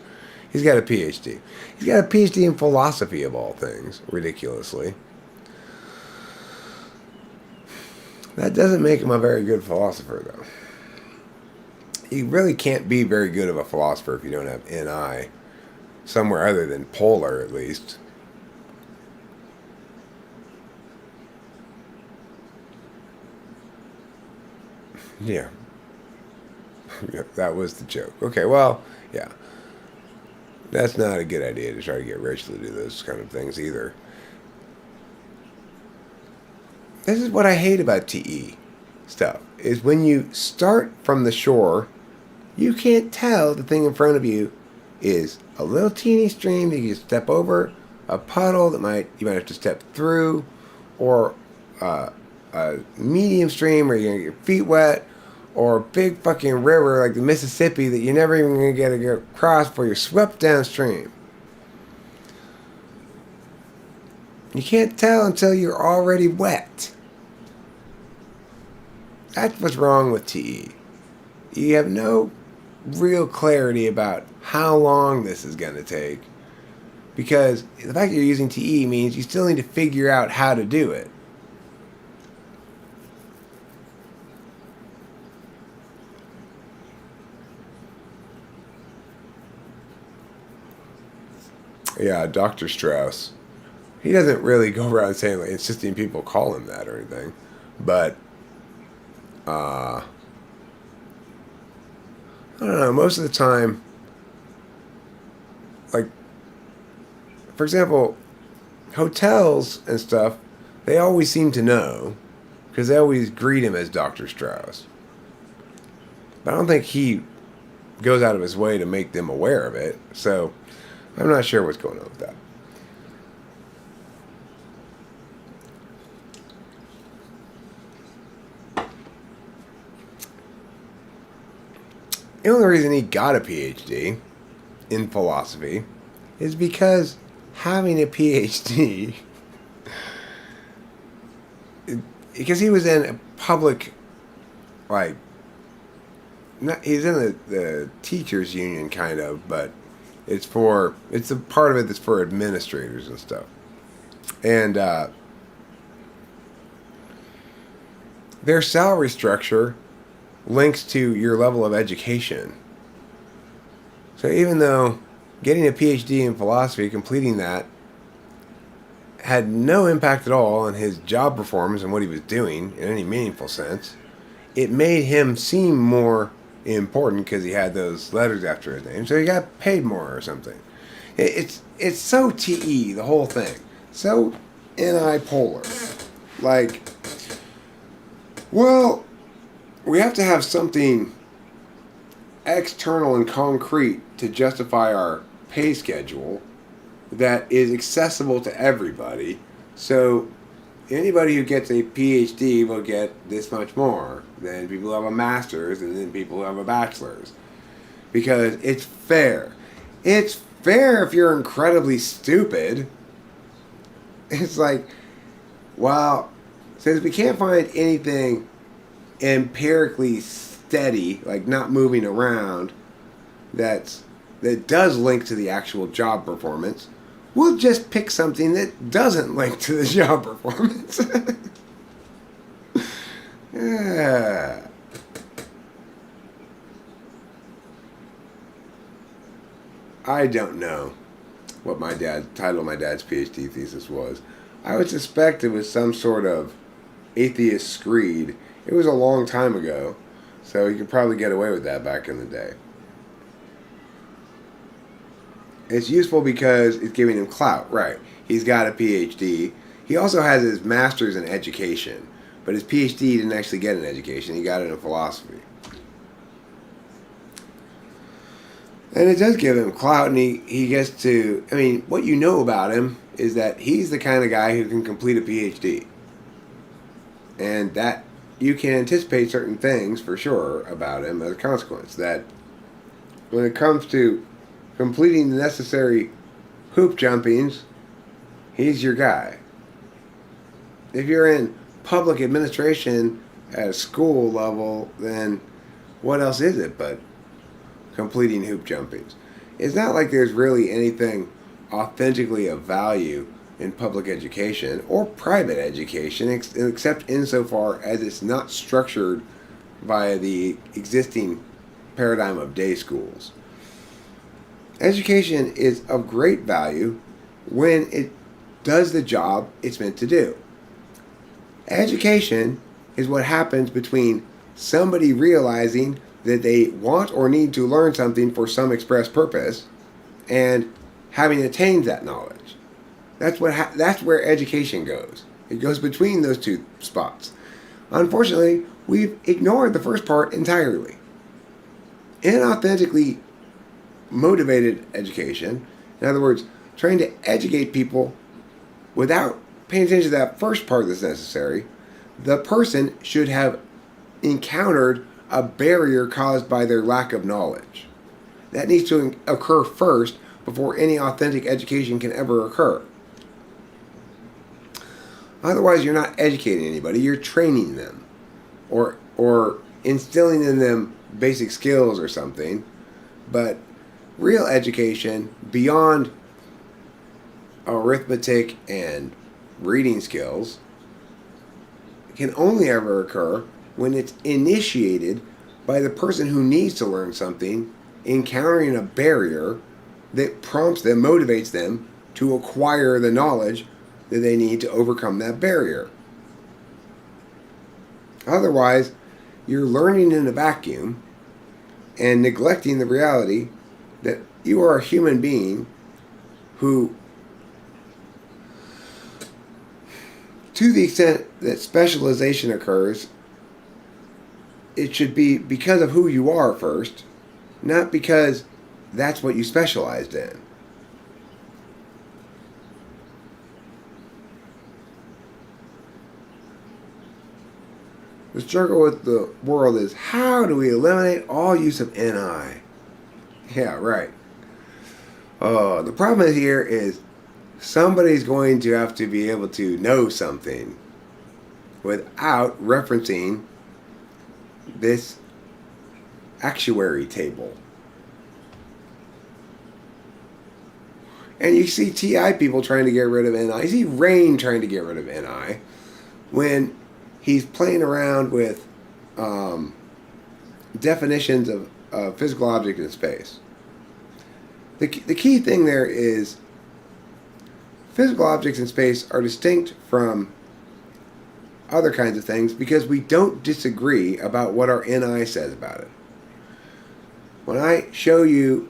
He's got a PhD. He's got a PhD in philosophy of all things, ridiculously. That doesn't make him a very good philosopher, though. You really can't be very good of a philosopher if you don't have NI somewhere other than polar, at least. Yeah. That was the joke. Okay, well, yeah. That's not a good idea to try to get Rachel to do those kind of things either. This is what I hate about TE stuff, is when you start from the shore, you can't tell the thing in front of you is a little teeny stream that you can step over, a puddle that you might have to step through, or a medium stream where you're going to get your feet wet, or a big fucking river like the Mississippi that you're never even going to get across before you're swept downstream. You can't tell until you're already wet. That's what's wrong with TE. You have no real clarity about how long this is going to take, because the fact that you're using TE means you still need to figure out how to do it. Yeah, Dr. Strauss. He doesn't really go around saying, like, insisting people call him that or anything. But, I don't know, most of the time, like, for example, hotels and stuff, they always seem to know, because they always greet him as Dr. Strauss. But I don't think he goes out of his way to make them aware of it, so I'm not sure what's going on with that. The only reason he got a PhD in philosophy is because having a PhD, because he was in a public, like, he's in the teachers union kind of, but it's a part of it that's for administrators and stuff. And their salary structure links to your level of education. So even though getting a PhD in philosophy, completing that, had no impact at all on his job performance and what he was doing in any meaningful sense, it made him seem more important because he had those letters after his name, so he got paid more or something. It's so TE, the whole thing. So anti-polar. Like, well, we have to have something external and concrete to justify our pay schedule that is accessible to everybody. So anybody who gets a PhD will get this much more than people who have a master's and then people who have a bachelor's. Because it's fair. It's fair if you're incredibly stupid. It's like, well, since we can't find anything empirically steady, like not moving around, that does link to the actual job performance, we'll just pick something that doesn't link to the job performance. Yeah. I don't know what title of my dad's PhD thesis was. I would suspect it was some sort of atheist screed. It was a long time ago, so you could probably get away with that back in the day. It's useful because it's giving him clout, right? He's got a PhD. He also has his master's in education, but his PhD didn't actually get an education. He got it in philosophy. And it does give him clout, and he gets to, I mean, what you know about him is that he's the kind of guy who can complete a PhD. And that you can anticipate certain things for sure about him as a consequence. That when it comes to completing the necessary hoop jumpings, he's your guy. If you're in public administration at a school level, then what else is it but completing hoop jumpings? It's not like there's really anything authentically of value in public education or private education, except insofar as it's not structured via the existing paradigm of day schools. Education is of great value when it does the job it's meant to do. Education is what happens between somebody realizing that they want or need to learn something for some express purpose and having attained that knowledge. That's where education goes. It goes between those two spots. Unfortunately, we've ignored the first part entirely. Inauthentically motivated education, in other words, trying to educate people without paying attention to that first part that's necessary, the person should have encountered a barrier caused by their lack of knowledge. That needs to occur first before any authentic education can ever occur. Otherwise, you're not educating anybody, you're training them or instilling in them basic skills or something. But real education beyond arithmetic and reading skills can only ever occur when it's initiated by the person who needs to learn something encountering a barrier that prompts them, motivates them to acquire the knowledge that they need to overcome that barrier. Otherwise, you're learning in a vacuum and neglecting the reality that you are a human being who, to the extent that specialization occurs, it should be because of who you are first, not because that's what you specialized in. The struggle with the world is, how do we eliminate all use of NI? Yeah, right. The problem here is somebody's going to have to be able to know something without referencing this actuary table. And you see TI people trying to get rid of NI. You see Rain trying to get rid of NI when he's playing around with definitions of physical object in space. The key thing there is physical objects in space are distinct from other kinds of things because we don't disagree about what our NI says about it. When I show you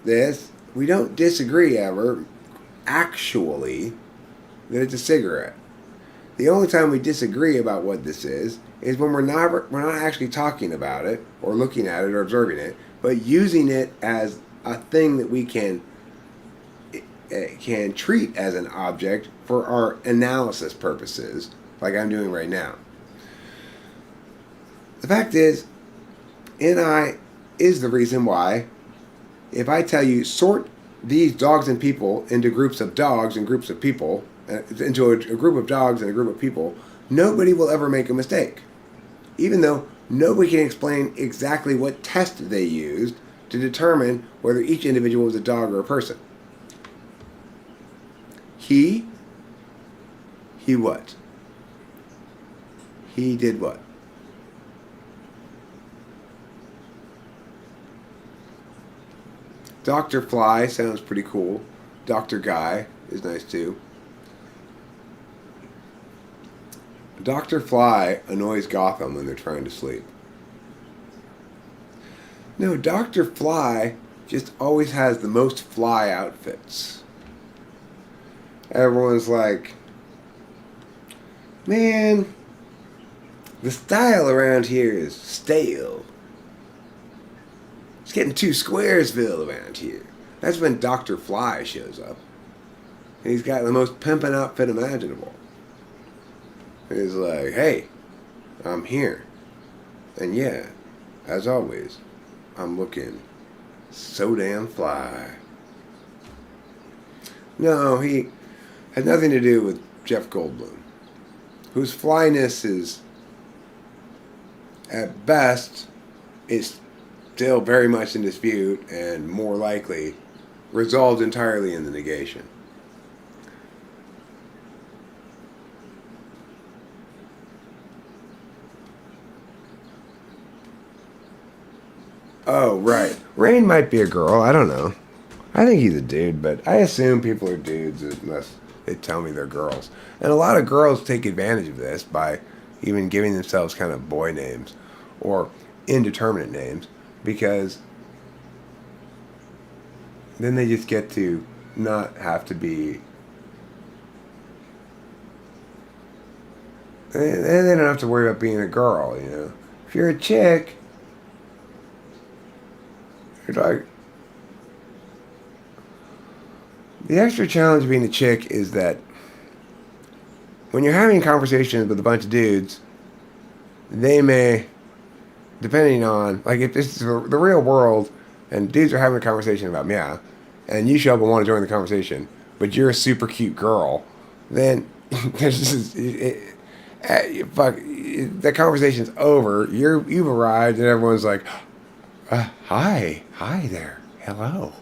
this, we don't disagree ever, actually, that it's a cigarette. The only time we disagree about what this is when we're not actually talking about it or looking at it or observing it, but using it as a thing that we can treat as an object for our analysis purposes, like I'm doing right now. The fact is, NI is the reason why, if I tell you sort these dogs and people into groups of dogs and groups of people, into a group of dogs and a group of people, nobody will ever make a mistake. Even though nobody can explain exactly what test they used to determine whether each individual was a dog or a person. He what? He did what? Dr. Fly sounds pretty cool. Dr. Guy is nice too. Dr. Fly annoys Gotham when they're trying to sleep. No, Dr. Fly just always has the most fly outfits. Everyone's like, man, the style around here is stale. It's getting too Squaresville around here. That's when Dr. Fly shows up. And he's got the most pimpin' outfit imaginable. He's like, hey, I'm here. And yeah, as always, I'm looking so damn fly. No, he had nothing to do with Jeff Goldblum, whose flyness is, at best, is still very much in dispute and more likely resolved entirely in the negation. Oh, right. Rain might be a girl. I don't know. I think he's a dude, but I assume people are dudes unless they tell me they're girls. And a lot of girls take advantage of this by even giving themselves kind of boy names or indeterminate names, because then they just get to not have to be... They don't have to worry about being a girl, you know. If you're a chick... You're like, the extra challenge of being a chick is that when you're having conversations with a bunch of dudes, they may depending on, like, if this is the real world and dudes are having a conversation about meow, and you show up and want to join the conversation, but you're a super cute girl, then there's just, fuck, the conversation's over. You've arrived, and everyone's like, hi there, hello.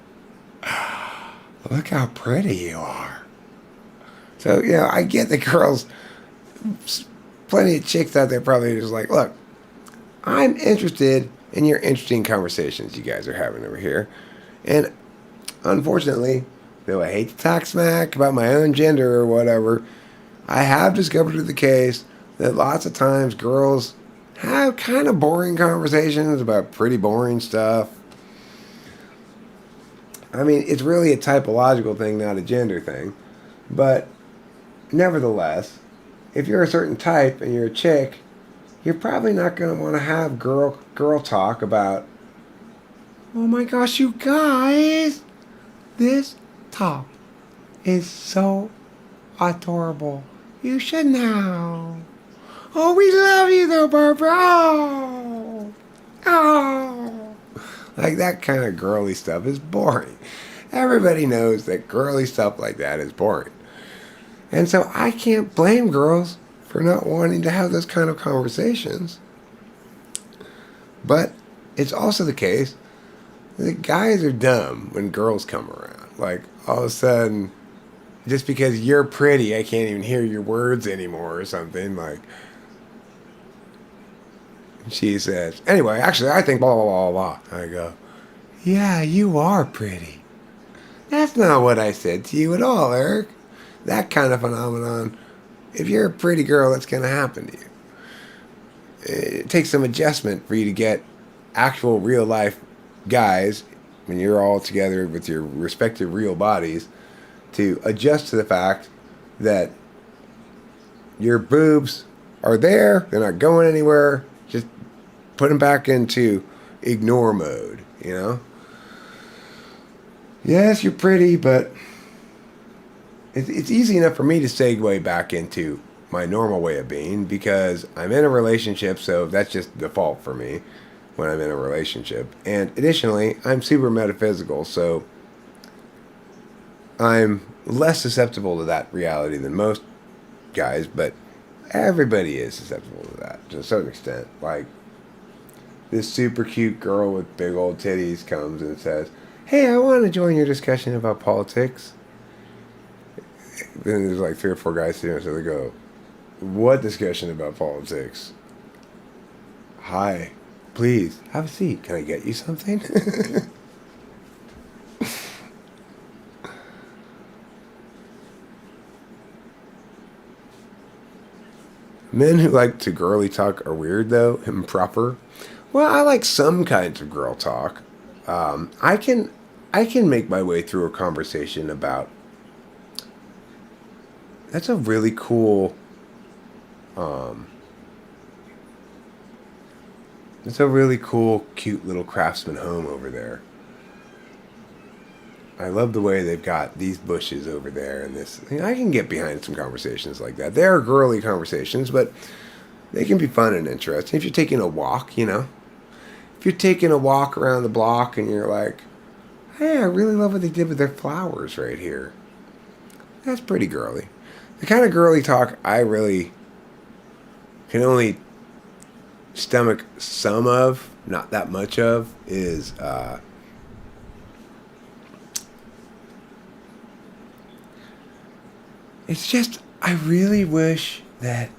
Look how pretty you are. So, I get the girls, plenty of chicks out there probably just like, look, I'm interested in your interesting conversations you guys are having over here. And unfortunately, though I hate to talk smack about my own gender or whatever, I have discovered the case that lots of times girls have kind of boring conversations about pretty boring stuff. I mean, it's really a typological thing, not a gender thing. But nevertheless, if you're a certain type and you're a chick, you're probably not going to want to have girl talk about, oh my gosh, you guys, this top is so adorable. You should know. Oh, we love you though, Barbara. Oh. Like, that kind of girly stuff is boring. Everybody knows that girly stuff like that is boring. And so I can't blame girls for not wanting to have those kind of conversations. But it's also the case that guys are dumb when girls come around. Like, all of a sudden, just because you're pretty, I can't even hear your words anymore or something. Like, she says, anyway, actually, I think blah, blah, blah, blah. I go, yeah, you are pretty. That's not what I said to you at all, Eric. That kind of phenomenon, if you're a pretty girl, that's going to happen to you. It takes some adjustment for you to get actual real life guys, when you're all together with your respective real bodies, to adjust to the fact that your boobs are there, they're not going anywhere, just put them back into ignore mode, Yes, you're pretty, but it's easy enough for me to segue back into my normal way of being because I'm in a relationship, so that's just default for me when I'm in a relationship. And additionally, I'm super metaphysical, so I'm less susceptible to that reality than most guys, but everybody is susceptible to that to a certain extent. Like, this super cute girl with big old titties comes and says, hey, I want to join your discussion about politics. Then there's like 3 or 4 guys sitting there, so they go, what discussion about politics? Hi, please, have a seat. Can I get you something? Men who like to girly talk are weird, though, improper. Well, I like some kinds of girl talk. I can make my way through a conversation about, that's a really cool, cute little craftsman home over there. I love the way they've got these bushes over there and this. I can get behind some conversations like that. They are girly conversations, but they can be fun and interesting. If you're taking a walk, If you're taking a walk around the block and you're like, hey, I really love what they did with their flowers right here. That's pretty girly. The kind of girly talk I really can only stomach some of, not that much of, is it's just, I really wish that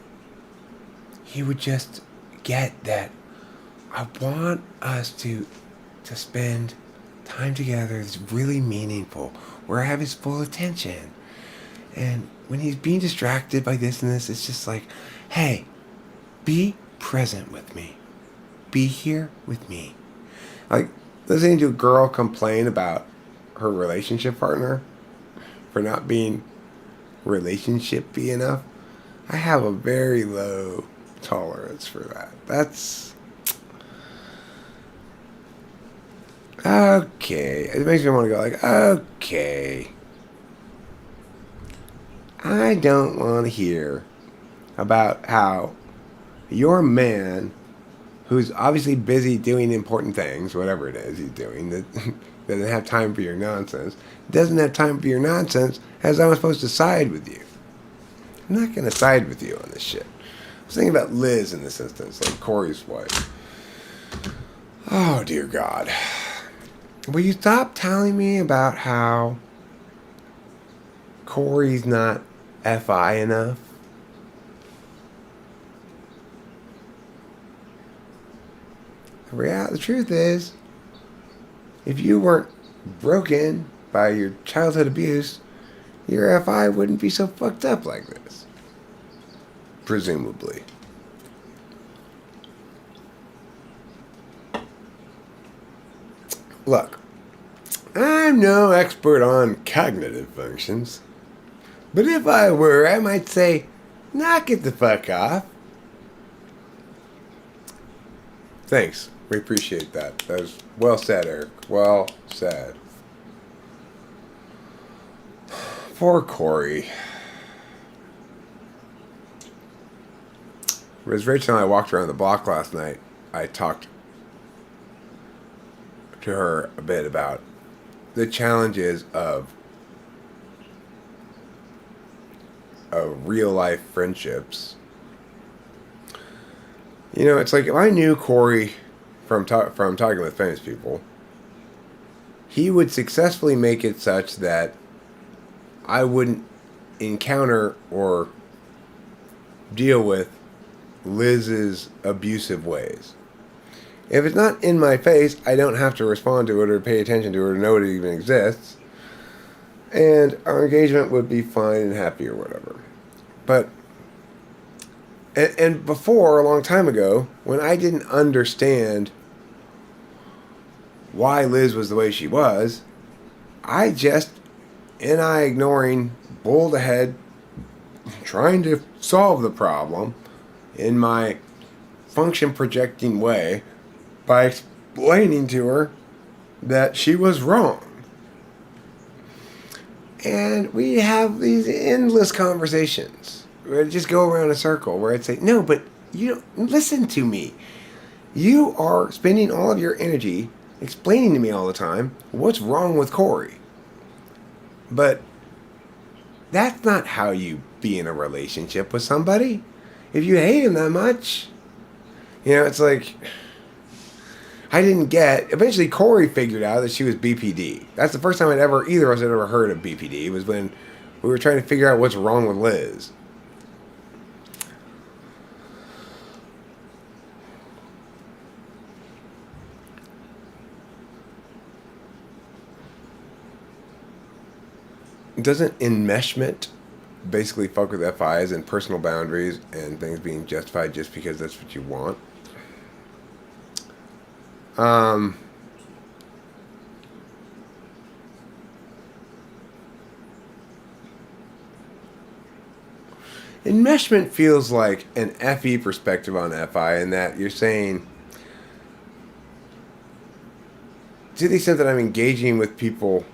he would just get that I want us to spend time together that's really meaningful, where I have his full attention. And when he's being distracted by this and this, it's just like, hey, be present with me. Be here with me. Like, listening to a girl complain about her relationship partner for not being relationship-y enough, I have a very low tolerance for that. That's okay. It makes me want to go like, okay, I don't want to hear about how your man who's obviously busy doing important things, whatever it is he's doing, that doesn't have time for your nonsense, doesn't have time for your nonsense, as I'm supposed to side with you. I'm not going to side with you on this shit. I was thinking about Liz in this instance, like Corey's wife. Oh, dear God. Will you stop telling me about how Corey's not FI enough? The truth is, if you weren't broken by your childhood abuse, your FI wouldn't be so fucked up like this. Presumably. Look, I'm no expert on cognitive functions, but if I were, I might say, knock it the fuck off. Thanks. We appreciate that. That was well said, Eric. Well said. Poor Corey. As Rachel and I walked around the block last night, I talked to her a bit about the challenges of real life friendships. You know, it's like if I knew Corey from talking with famous people, he would successfully make it such that I wouldn't encounter or deal with Liz's abusive ways. If it's not in my face, I don't have to respond to it or pay attention to it or know it even exists. And our engagement would be fine and happy or whatever. But, and before, a long time ago, when I didn't understand why Liz was the way she was, I just, ignoring, bowled ahead, trying to solve the problem in my function projecting way by explaining to her that she was wrong. And we have these endless conversations where it just go around a circle where I'd say, no, but you don't listen to me. You are spending all of your energy explaining to me all the time what's wrong with Corey. But that's not how you be in a relationship with somebody. If you hate him that much, you know, it's like, I didn't get, eventually Corey figured out that she was BPD. That's the first time either of us had ever heard of BPD, was when we were trying to figure out what's wrong with Liz. Doesn't enmeshment basically fuck with FIs and personal boundaries and things being justified just because that's what you want? Enmeshment feels like an FE perspective on FI, in that you're saying, to the extent that I'm engaging with people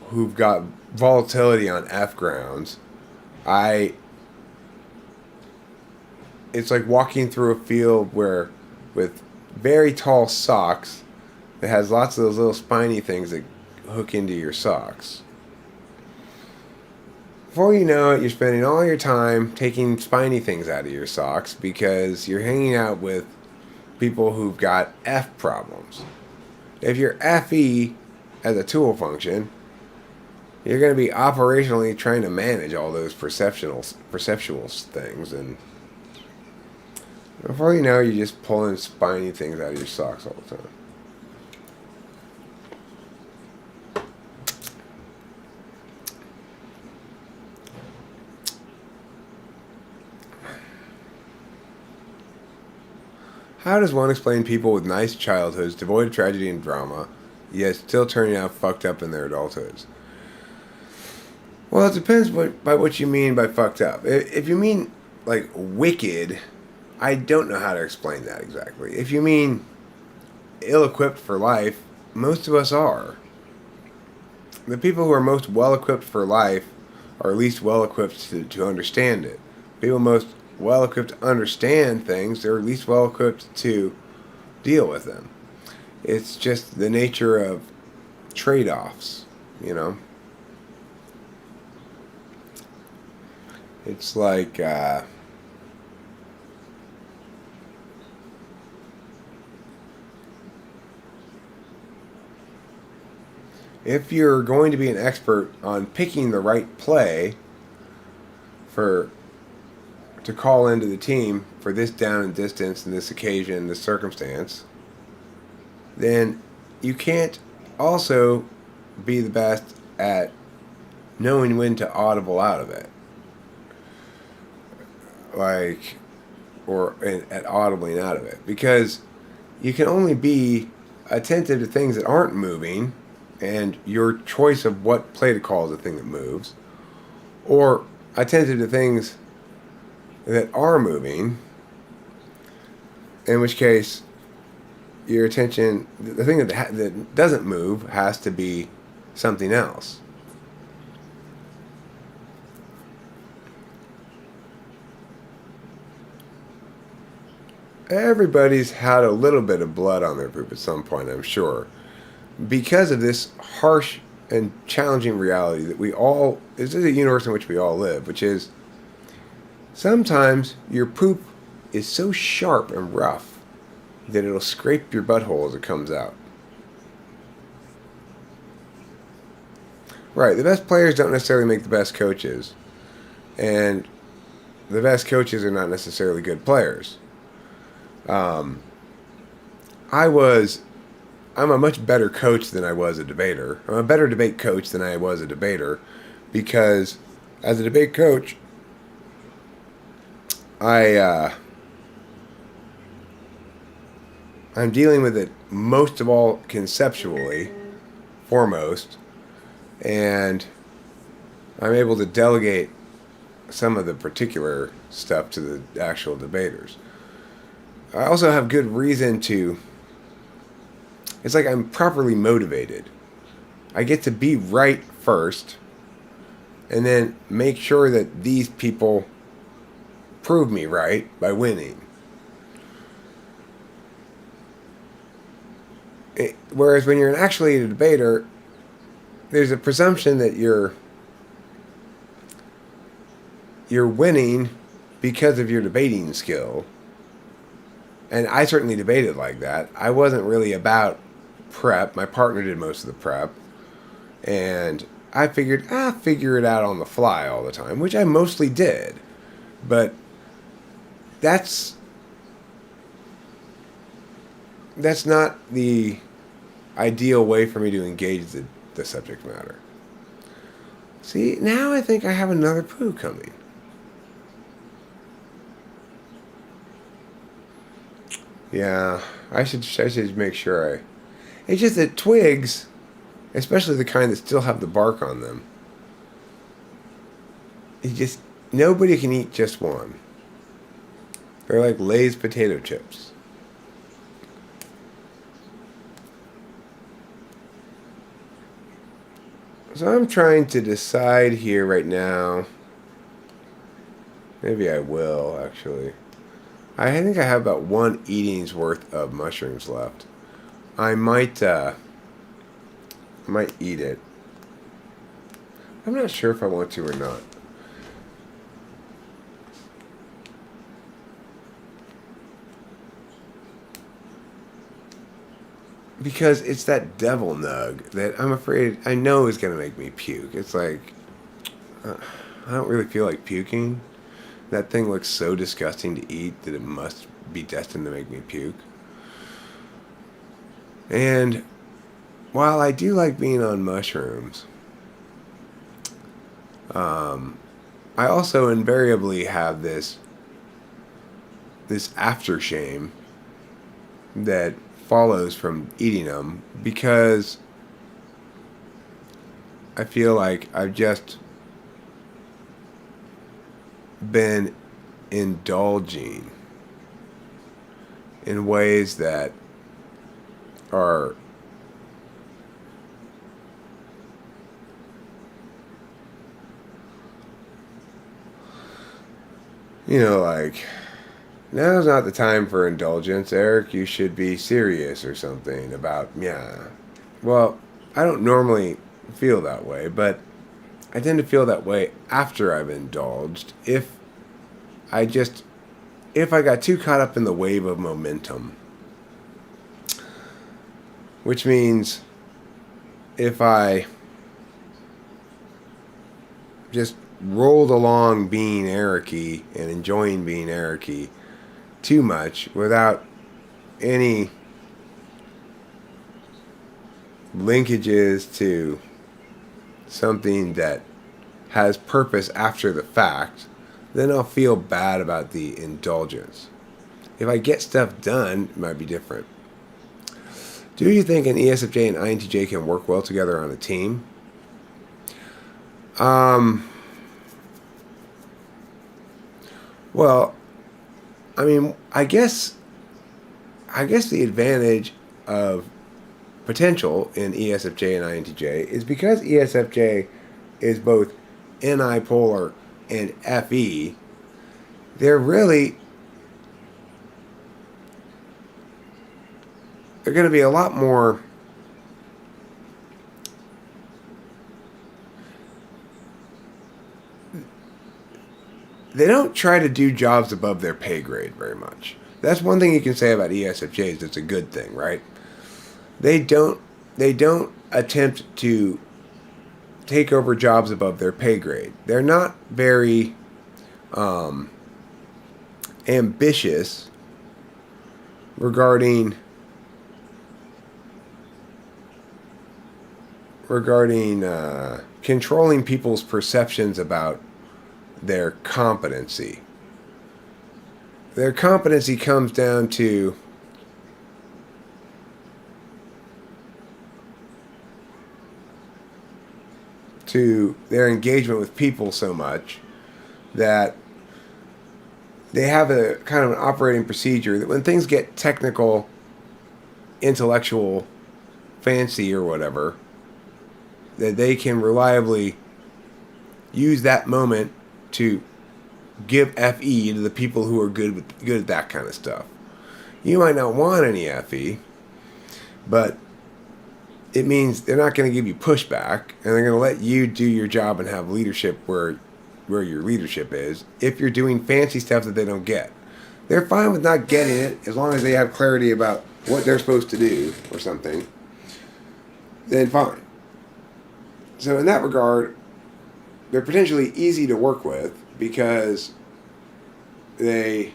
who've got volatility on F grounds, it's like walking through a field where with very tall socks that has lots of those little spiny things that hook into your socks. Before you know it, you're spending all your time taking spiny things out of your socks because you're hanging out with people who've got F problems. If you're FE as a tool function, you're going to be operationally trying to manage all those perceptual things, and before you know, you're just pulling spiny things out of your socks all the time. How does one explain people with nice childhoods, devoid of tragedy and drama, yet still turning out fucked up in their adulthoods? Well, it depends by what you mean by fucked up. If you mean, like, wicked, I don't know how to explain that exactly. If you mean ill-equipped for life, most of us are. The people who are most well-equipped for life are least well-equipped to understand it. People most well-equipped to understand things, they're least well-equipped to deal with them. It's just the nature of trade-offs, you know. It's like if you're going to be an expert on picking the right play for to call into the team for this down and distance and this occasion, this circumstance, then you can't also be the best at knowing when to audible out of it. Like, or at audibling out of it. Because you can only be attentive to things that aren't moving, and your choice of what play to call is the thing that moves, or attentive to things that are moving, in which case your attention, the thing that doesn't move has to be something else. Everybody's had a little bit of blood on their poop at some point, I'm sure, because of this harsh and challenging reality that this is a universe in which we all live, which is sometimes your poop is so sharp and rough that it'll scrape your butthole as it comes out. Right, the best players don't necessarily make the best coaches, and the best coaches are not necessarily good players. I'm a much better coach than I was a debater. I'm a better debate coach than I was a debater, because as a debate coach, I'm dealing with it most of all conceptually, foremost, and I'm able to delegate some of the particular stuff to the actual debaters. I also have good reason to. It's like I'm properly motivated. I get to be right first, and then make sure that these people prove me right by winning. Whereas when you're actually a debater, there's a presumption that you're winning because of your debating skill. And I certainly debated like that. I wasn't really about prep. My partner did most of the prep. And I figured, figure it out on the fly all the time, which I mostly did. But that's not the ideal way for me to engage the subject matter. See, now I think I have another poo coming. Yeah, I should make sure It's just that twigs, especially the kind that still have the bark on them, nobody can eat just one. They're like Lay's potato chips. So I'm trying to decide here right now. Maybe I will, actually. I think I have about one eating's worth of mushrooms left. I might eat it. I'm not sure if I want to or not. Because it's that devil nug that I'm afraid I know is going to make me puke. It's like, I don't really feel like puking. That thing looks so disgusting to eat that it must be destined to make me puke. And while I do like being on mushrooms, I also invariably have this after shame that follows from eating them, because I feel like I've just been indulging in ways that are like Now's not the time for indulgence, Eric. You should be serious or something about, yeah. Well, I don't normally feel that way, but I tend to feel that way after I've indulged. I just, if I got too caught up in the wave of momentum, which means if I just rolled along being Eric-y and enjoying being Eric-y too much without any linkages to something that has purpose after the fact, then I'll feel bad about the indulgence. If I get stuff done, it might be different. Do you think an ESFJ and INTJ can work well together on a team? Well, I mean, I guess the advantage of potential in ESFJ and INTJ is because ESFJ is both NI polar and FE. They're going to be a lot more they don't try to do jobs above their pay grade very much. That's one thing you can say about ESFJs. It's a good thing, right? They don't attempt to take over jobs above their pay grade. They're not very ambitious regarding controlling people's perceptions about their competency. Their competency comes down to their engagement with people so much that they have a kind of an operating procedure that when things get technical, intellectual, fancy or whatever, that they can reliably use that moment to give FE to the people who are good at that kind of stuff. You might not want any FE, but it means they're not going to give you pushback, and they're going to let you do your job and have leadership where your leadership is if you're doing fancy stuff that they don't get. They're fine with not getting it as long as they have clarity about what they're supposed to do or something. Then fine. So in that regard, they're potentially easy to work with because they're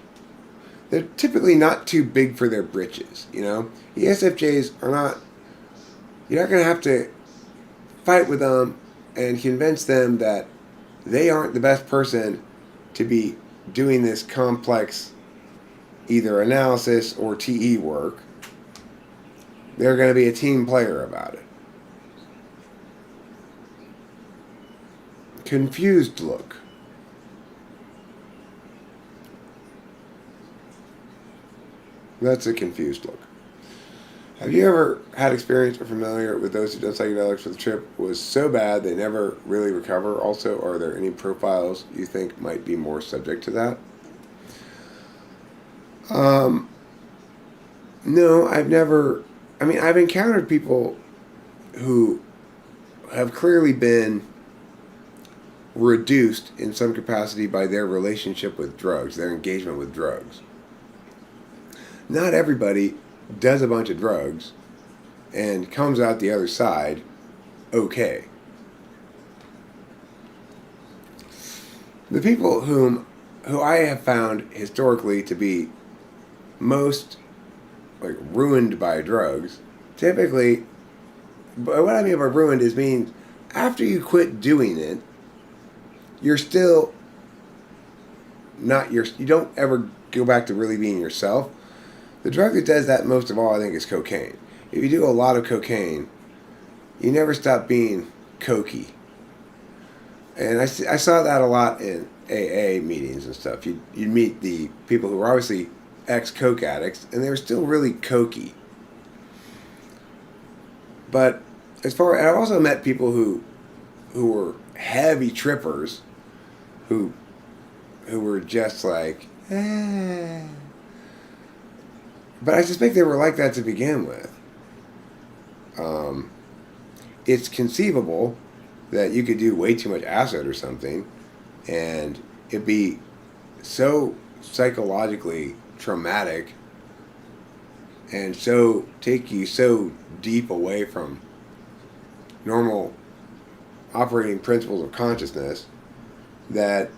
typically not too big for their britches, you know? The ESFJs are not, you're not going to have to fight with them and convince them that they aren't the best person to be doing this complex either analysis or TE work. They're going to be a team player about it. Confused look. That's a confused look. Have you ever had experience or familiar with those who've done psychedelics where the trip was so bad they never really recover? Also, are there any profiles you think might be more subject to that? No, I've never. I mean, I've encountered people who have clearly been reduced in some capacity by their relationship with drugs, their engagement with drugs. Not everybody does a bunch of drugs and comes out the other side okay. The people who I have found historically to be most like ruined by drugs, typically, but what I mean by ruined is means after you quit doing it, you're still not you don't ever go back to really being yourself. The drug that does that most of all, I think, is cocaine. If you do a lot of cocaine, you never stop being cokey. And I saw that a lot in AA meetings and stuff. You'd meet the people who were obviously ex-coke addicts, and they were still really cokey. But I've also met people who were heavy trippers, who were just like, But I suspect they were like that to begin with. It's conceivable that you could do way too much acid or something, and it'd be so psychologically traumatic and so take you so deep away from normal operating principles of consciousness that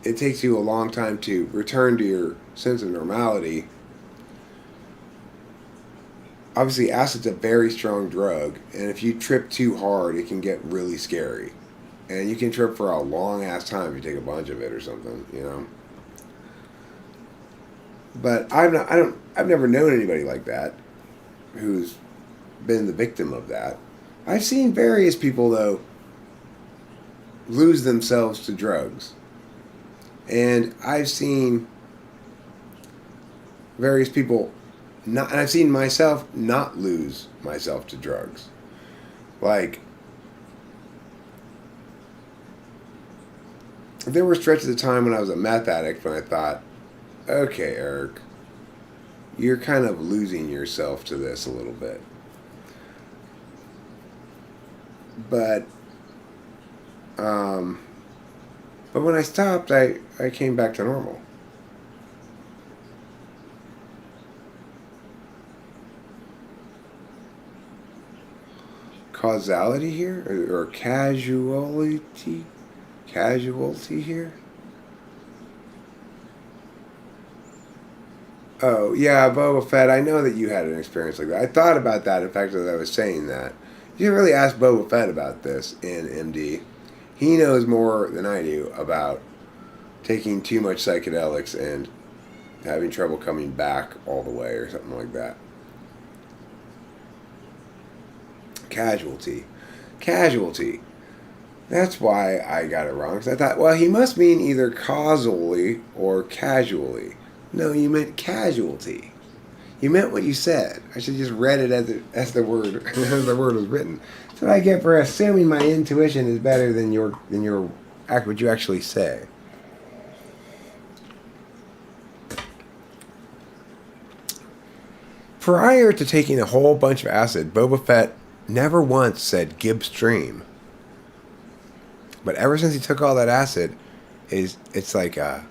it takes you a long time to return to your sense of normality. Obviously, acid's a very strong drug, and if you trip too hard, it can get really scary. And you can trip for a long ass time if you take a bunch of it or something, you know. But I've never known anybody like that who's been the victim of that. I've seen various people though lose themselves to drugs, and I've seen various people not, and I've seen myself not lose myself to drugs. Like, there were stretches of time when I was a meth addict when I thought, okay, Eric, you're kind of losing yourself to this a little bit. But when I stopped, I came back to normal. Causality here? Or casualty? Casualty here? Oh, yeah, Boba Fett, I know that you had an experience like that. I thought about that, in fact, as I was saying that. You didn't really ask Boba Fett about this in MD. He knows more than I do about taking too much psychedelics and having trouble coming back all the way or something like that. Casualty. Casualty. That's why I got it wrong. Because I thought, well, he must mean either causally or casually. No, you meant casualty. You meant what you said. I should just read it as the word as the word was written. That's what I get for assuming my intuition is better than what you actually say. Prior to taking a whole bunch of acid, Boba Fett never once said Gibstream. But ever since he took all that acid, it's like a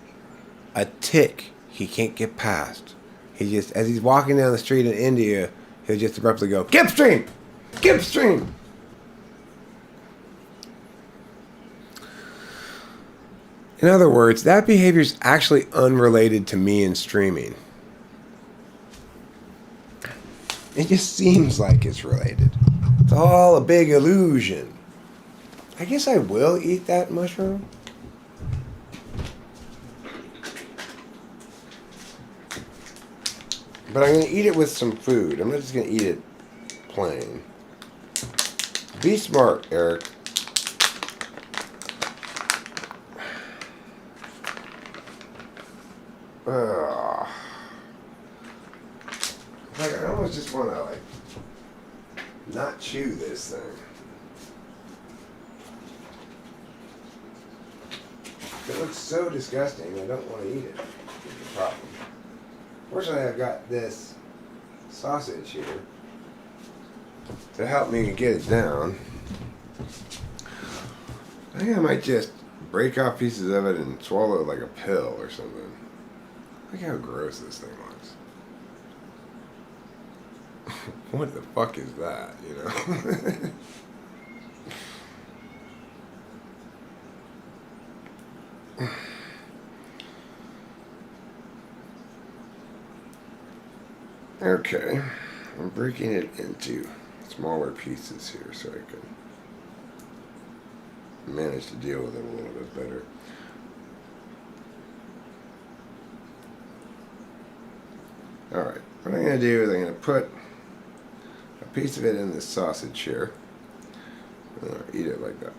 tick he can't get past. He just, as he's walking down the street in India, he'll just abruptly go, Gibstream! Gibstream! In other words, that behavior is actually unrelated to me and streaming. It just seems like it's related. It's all a big illusion. I guess I will eat that mushroom. But I'm going to eat it with some food. I'm not just going to eat it plain. Be smart, Eric. Like, I almost just want to, not chew this thing. It looks so disgusting, I don't want to eat it. That's the problem. Fortunately, I've got this sausage here to help me get it down. I think I might just break off pieces of it and swallow it like a pill or something. Look how gross this thing looks. What the fuck is that, you know? Okay, I'm breaking it into smaller pieces here so I can manage to deal with it a little bit better. Alright, what I'm going to do is I'm going to put a piece of it in this sausage here. And I'll eat it like that.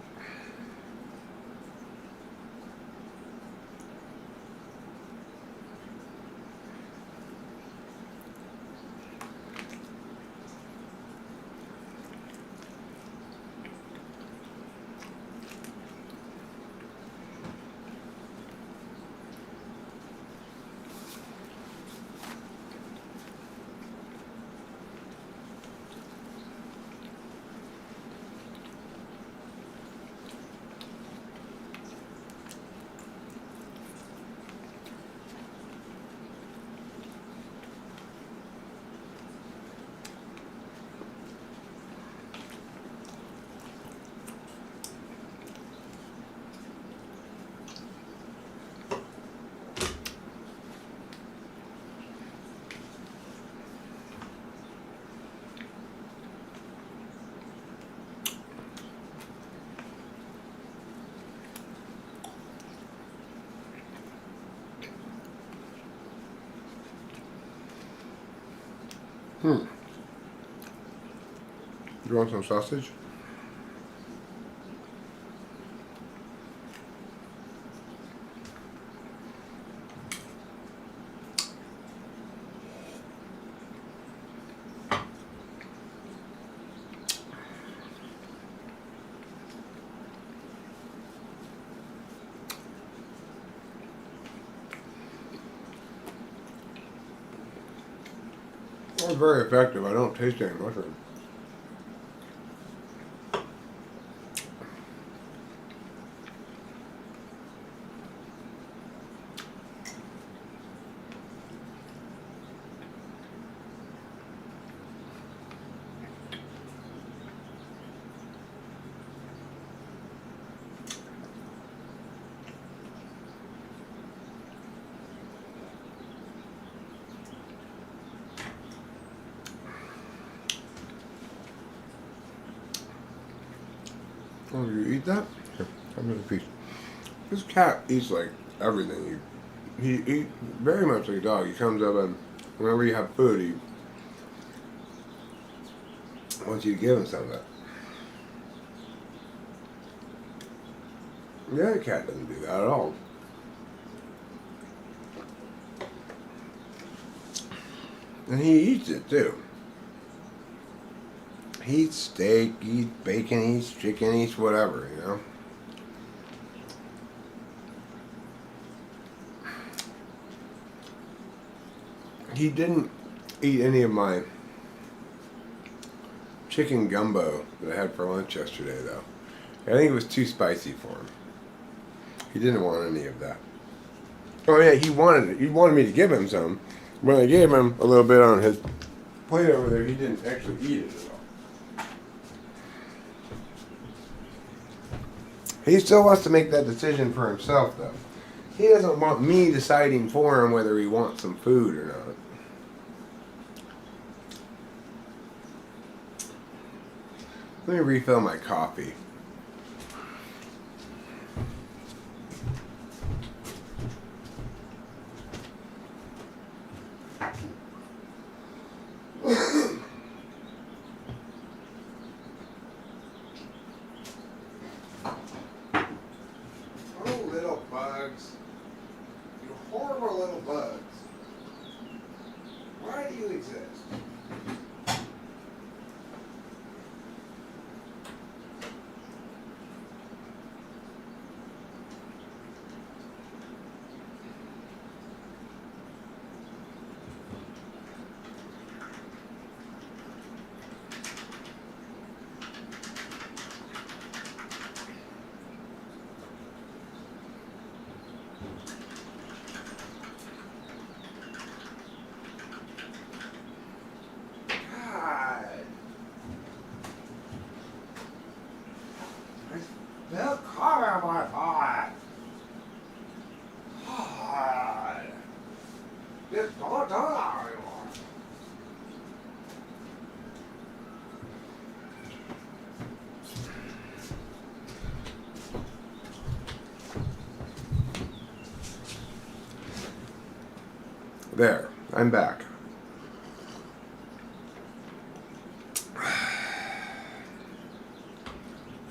You want some sausage? It's very effective. I don't taste any mushroom. Oh, you eat that? Here, have another piece. This cat eats like everything. He eats very much like a dog. He comes up and whenever you have food, he wants you to give him some of that. The other cat doesn't do that at all. And he eats it too. He eats steak, he eats bacon, he eats chicken, he eats whatever, you know. He didn't eat any of my chicken gumbo that I had for lunch yesterday, though. I think it was too spicy for him. He didn't want any of that. Oh yeah, he wanted it. He wanted me to give him some. When I gave him a little bit on his plate over there, he didn't actually eat it at all. He still wants to make that decision for himself, though. He doesn't want me deciding for him whether he wants some food or not. Let me refill my coffee. Bugs. You horrible little bugs. Why do you exist? They'll cover my pot. God. Just don't do that anymore. There, I'm back.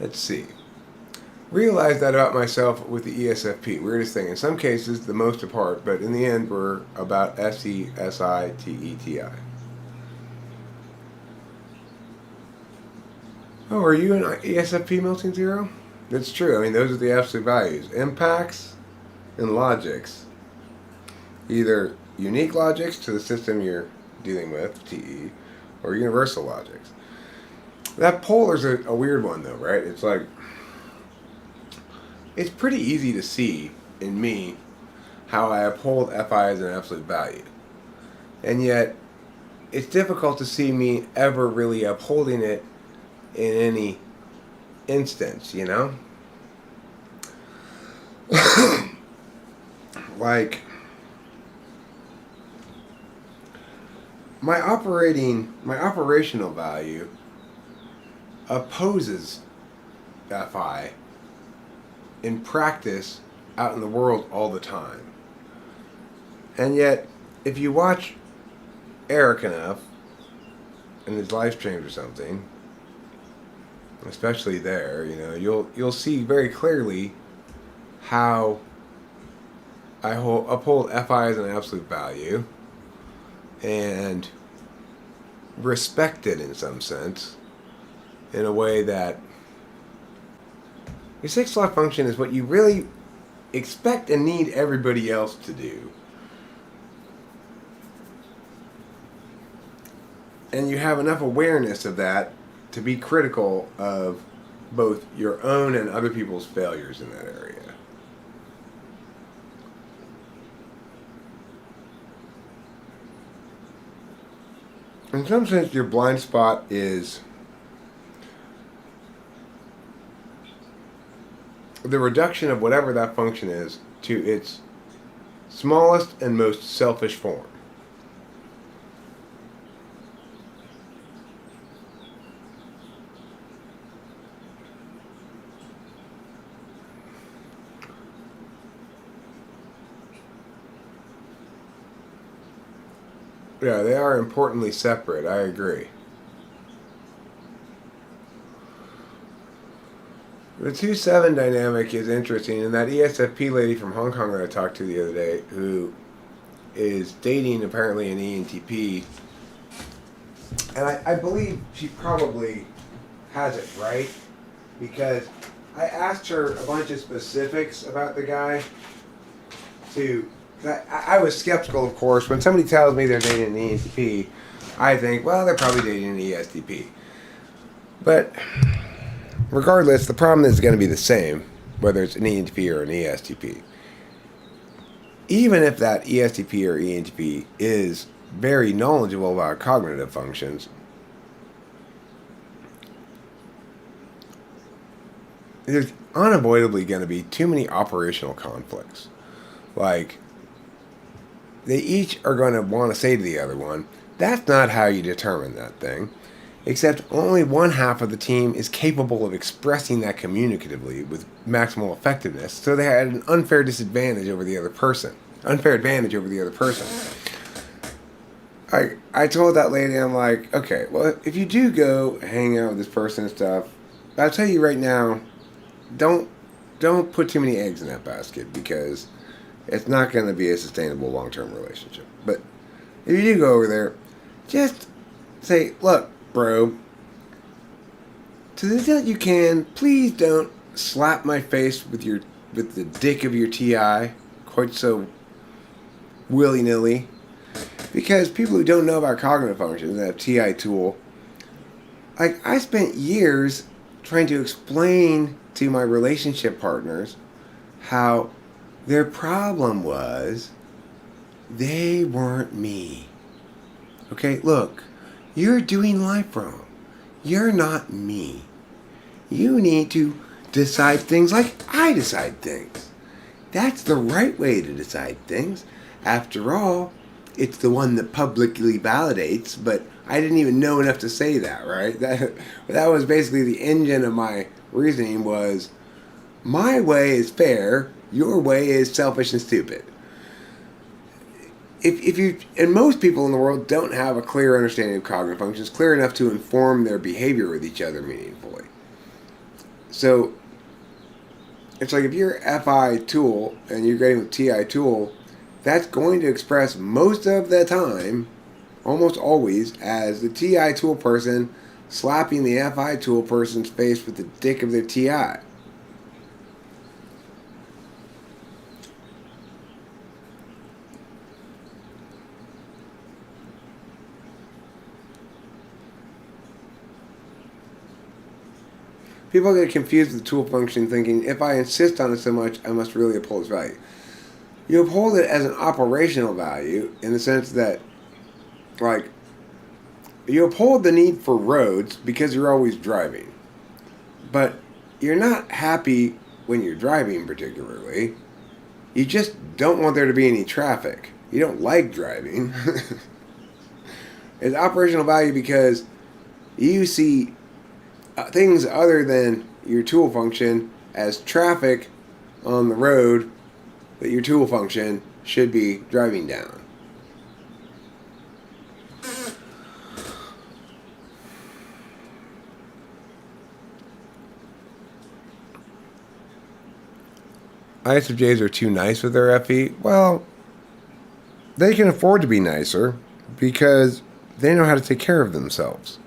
Let's see. Realized that about myself with the ESFP. Weirdest thing. In some cases, the most apart, but in the end, we're about SESITETI. Oh, are you an ESFP melting zero? That's true. I mean, those are the absolute values. Impacts and logics. Either unique logics to the system you're dealing with, TE, or universal logics. That polar's a weird one, though, right? It's like, it's pretty easy to see in me how I uphold FI as an absolute value. And yet, it's difficult to see me ever really upholding it in any instance, you know? Like, my operational value opposes FI in practice out in the world all the time. And yet, if you watch Eric enough, in his live streams or something, especially there, you'll see very clearly how I uphold FI as an absolute value and respect it in some sense, in a way that your 6 slot function is what you really expect and need everybody else to do. And you have enough awareness of that to be critical of both your own and other people's failures in that area. In some sense, your blind spot is the reduction of whatever that function is to its smallest and most selfish form. Yeah, they are importantly separate, I agree. The 2-7 dynamic is interesting, and that ESFP lady from Hong Kong that I talked to the other day, who is dating apparently an ENTP, and I believe she probably has it right, because I asked her a bunch of specifics about the guy. I was skeptical, of course. When somebody tells me they're dating an ENTP, I think, well, they're probably dating an ESTP. But regardless, the problem is going to be the same, whether it's an ENTP or an ESTP. Even if that ESTP or ENTP is very knowledgeable about cognitive functions, there's unavoidably going to be too many operational conflicts. Like, they each are going to want to say to the other one, that's not how you determine that thing. Except only one half of the team is capable of expressing that communicatively with maximal effectiveness, so they had an unfair advantage over the other person. I told that lady, I'm like, okay, well, if you do go hang out with this person and stuff, I'll tell you right now, don't put too many eggs in that basket, because it's not going to be a sustainable long-term relationship. But if you do go over there, just say, look, bro, to the extent you can, please don't slap my face with the dick of your TI quite so willy-nilly. Because people who don't know about cognitive functions and have TI tool, like, I spent years trying to explain to my relationship partners how their problem was they weren't me. Okay, look, you're doing life wrong. You're not me. You need to decide things like I decide things. That's the right way to decide things. After all, it's the one that publicly validates, but I didn't even know enough to say that, right? That was basically the engine of my reasoning was, my way is fair, your way is selfish and stupid. If you, and most people in the world don't have a clear understanding of cognitive functions, clear enough to inform their behavior with each other meaningfully. So, it's like if you're FI tool and you're getting with TI tool, that's going to express most of the time, almost always, as the TI tool person slapping the FI tool person's face with the dick of their TI. People get confused with the tool function, thinking, if I insist on it so much, I must really uphold its value. You uphold it as an operational value in the sense that, like, you uphold the need for roads because you're always driving. But you're not happy when you're driving particularly. You just don't want there to be any traffic. You don't like driving. It's operational value because you see things other than your tool function as traffic on the road that your tool function should be driving down. ISFJs are too nice with their FE. Well, they can afford to be nicer because they know how to take care of themselves.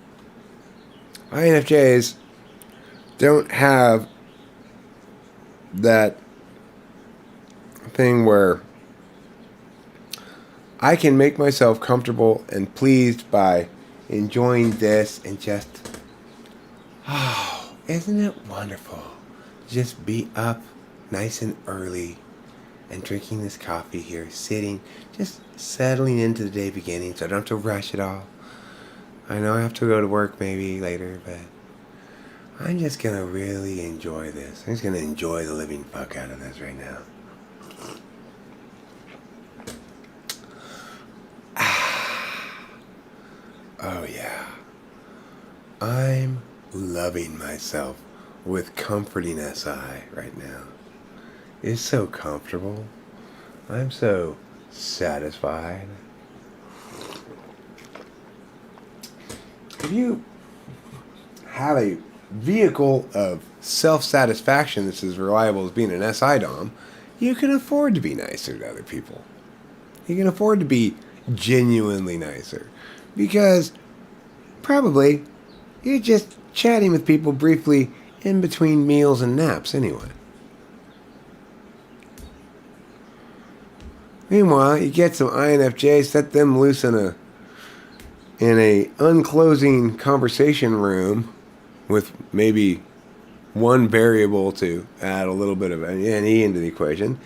INFJs don't have that thing where I can make myself comfortable and pleased by enjoying this and just, oh, isn't it wonderful? Just be up nice and early and drinking this coffee here, sitting, just settling into the day beginning so I don't have to rush it all. I know I have to go to work maybe later, but I'm just going to really enjoy this. I'm just going to enjoy the living fuck out of this right now. Oh yeah. I'm loving myself with comforting SI right now. It's so comfortable. I'm so satisfied. If you have a vehicle of self-satisfaction that's as reliable as being an SI Dom, you can afford to be nicer to other people. You can afford to be genuinely nicer. Because probably you're just chatting with people briefly in between meals and naps anyway. Meanwhile, you get some INFJs, set them loose in a unclosing conversation room with maybe one variable to add a little bit of an E into the equation.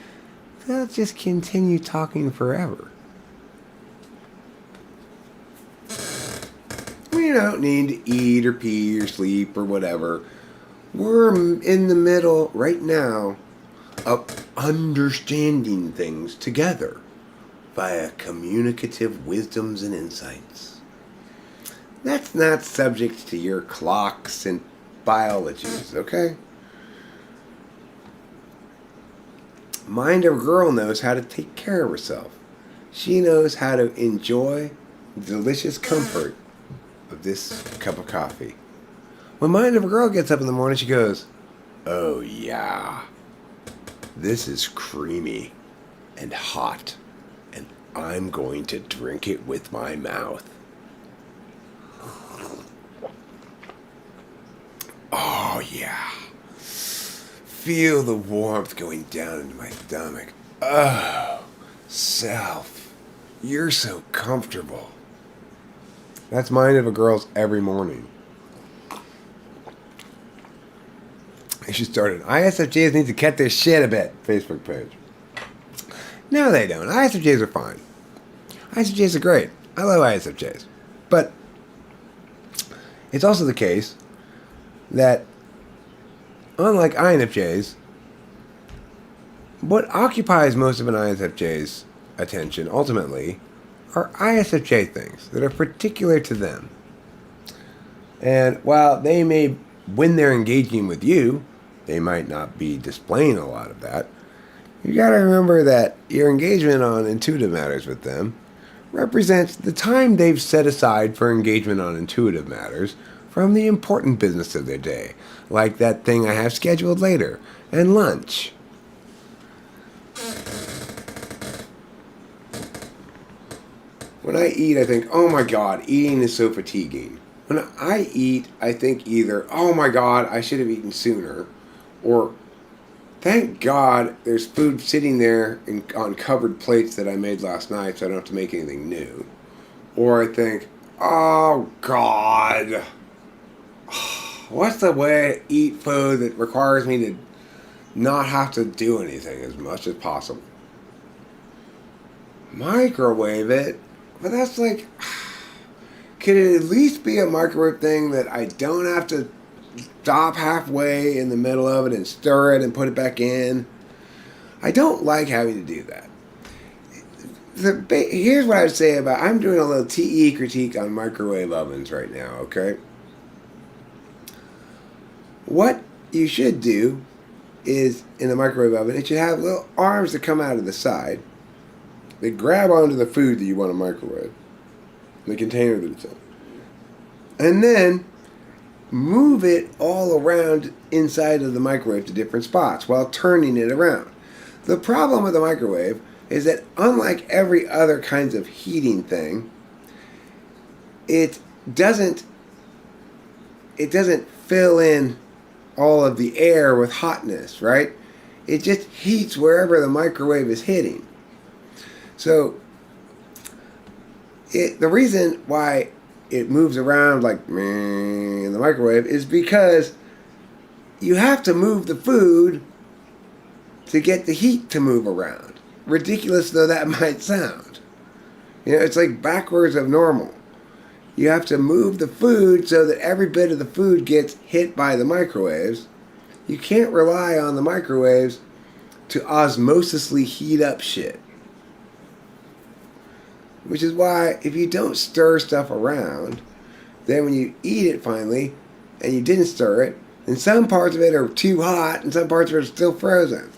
They'll just continue talking forever. We don't need to eat or pee or sleep or whatever. We're in the middle right now of understanding things together via communicative wisdoms and insights. That's not subject to your clocks and biologies, okay? Mind of a girl knows how to take care of herself. She knows how to enjoy the delicious comfort of this cup of coffee. When Mind of a Girl gets up in the morning, she goes, oh yeah, this is creamy and hot, and I'm going to drink it with my mouth. Oh yeah. Feel the warmth going down into my stomach. Oh, self, you're so comfortable. That's Mind of a Girl's every morning. And she started, ISFJs need to cut their shit a bit. Facebook page. No, they don't. ISFJs are fine. ISFJs are great. I love ISFJs. But it's also the case that, unlike INFJs, what occupies most of an ISFJ's attention, ultimately, are ISFJ things that are particular to them. And while they may, when they're engaging with you, they might not be displaying a lot of that, you gotta remember that your engagement on intuitive matters with them represents the time they've set aside for engagement on intuitive matters from the important business of their day, like that thing I have scheduled later, and lunch. When I eat, I think, oh my God, eating is so fatiguing. When I eat, I think either, oh my God, I should have eaten sooner, or thank God there's food sitting there on covered plates that I made last night so I don't have to make anything new. Or I think, oh God, what's the way to eat food that requires me to not have to do anything as much as possible? Microwave it. But that's like, could it at least be a microwave thing that I don't have to stop halfway in the middle of it and stir it and put it back in? I don't like having to do that. Here's what I would say about, I'm doing a little TE critique on microwave ovens right now, okay? What you should do is, in a microwave oven, it should have little arms that come out of the side. They grab onto the food that you want to microwave, the container that it's in, and then move it all around inside of the microwave to different spots while turning it around. The problem with the microwave is that unlike every other kinds of heating thing, it doesn't fill in all of the air with hotness, right? It just heats wherever the microwave is hitting. So the reason why it moves around like in the microwave is because you have to move the food to get the heat to move around. Ridiculous though that might sound. It's like backwards of normal. You have to move the food so that every bit of the food gets hit by the microwaves. You can't rely on the microwaves to osmosisly heat up shit. Which is why if you don't stir stuff around, then when you eat it finally, and you didn't stir it, then some parts of it are too hot and some parts of it are still frozen.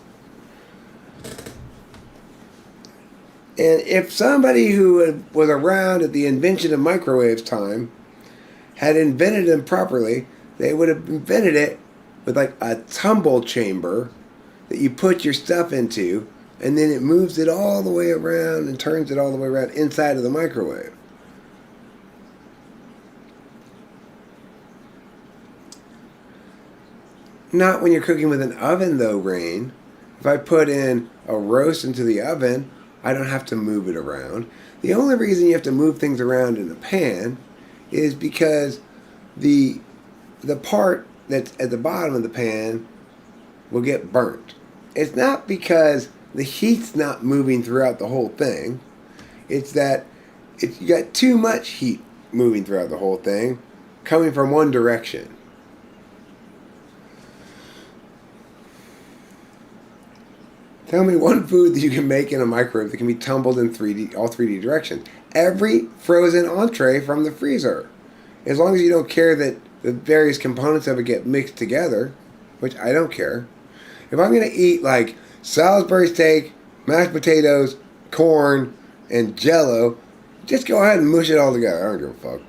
And if somebody who was around at the invention of microwaves time had invented them properly, they would have invented it with like a tumble chamber that you put your stuff into, and then it moves it all the way around and turns it all the way around inside of the microwave. Not when you're cooking with an oven though, Rain. If I put in a roast into the oven, I don't have to move it around. The only reason you have to move things around in a pan is because the part that's at the bottom of the pan will get burnt. It's not because the heat's not moving throughout the whole thing. It's that you got too much heat moving throughout the whole thing, coming from one direction. Tell me one food that you can make in a microwave that can be tumbled in all 3D directions. Every frozen entree from the freezer. As long as you don't care that the various components of it get mixed together, which I don't care. If I'm going to eat like Salisbury steak, mashed potatoes, corn, and Jell-O, just go ahead and mush it all together. I don't give a fuck.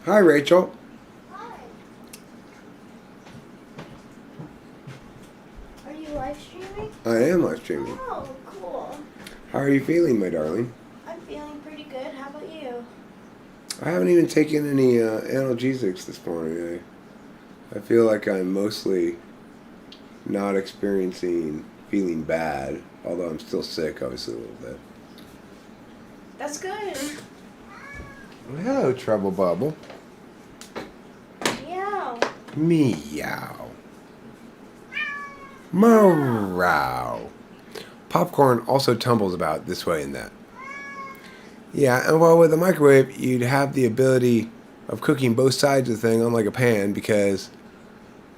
Hi, Rachel. Live streaming? I am live streaming. Oh, cool. How are you feeling, my darling? I'm feeling pretty good. How about you? I haven't even taken any analgesics this morning. I feel like I'm mostly not feeling bad, although I'm still sick, obviously, a little bit. That's good. Well, hello, Trouble Bubble. Meow. Meow. Meow. Popcorn also tumbles about this way and that. Yeah, and while with a microwave, you'd have the ability of cooking both sides of the thing, unlike a pan, because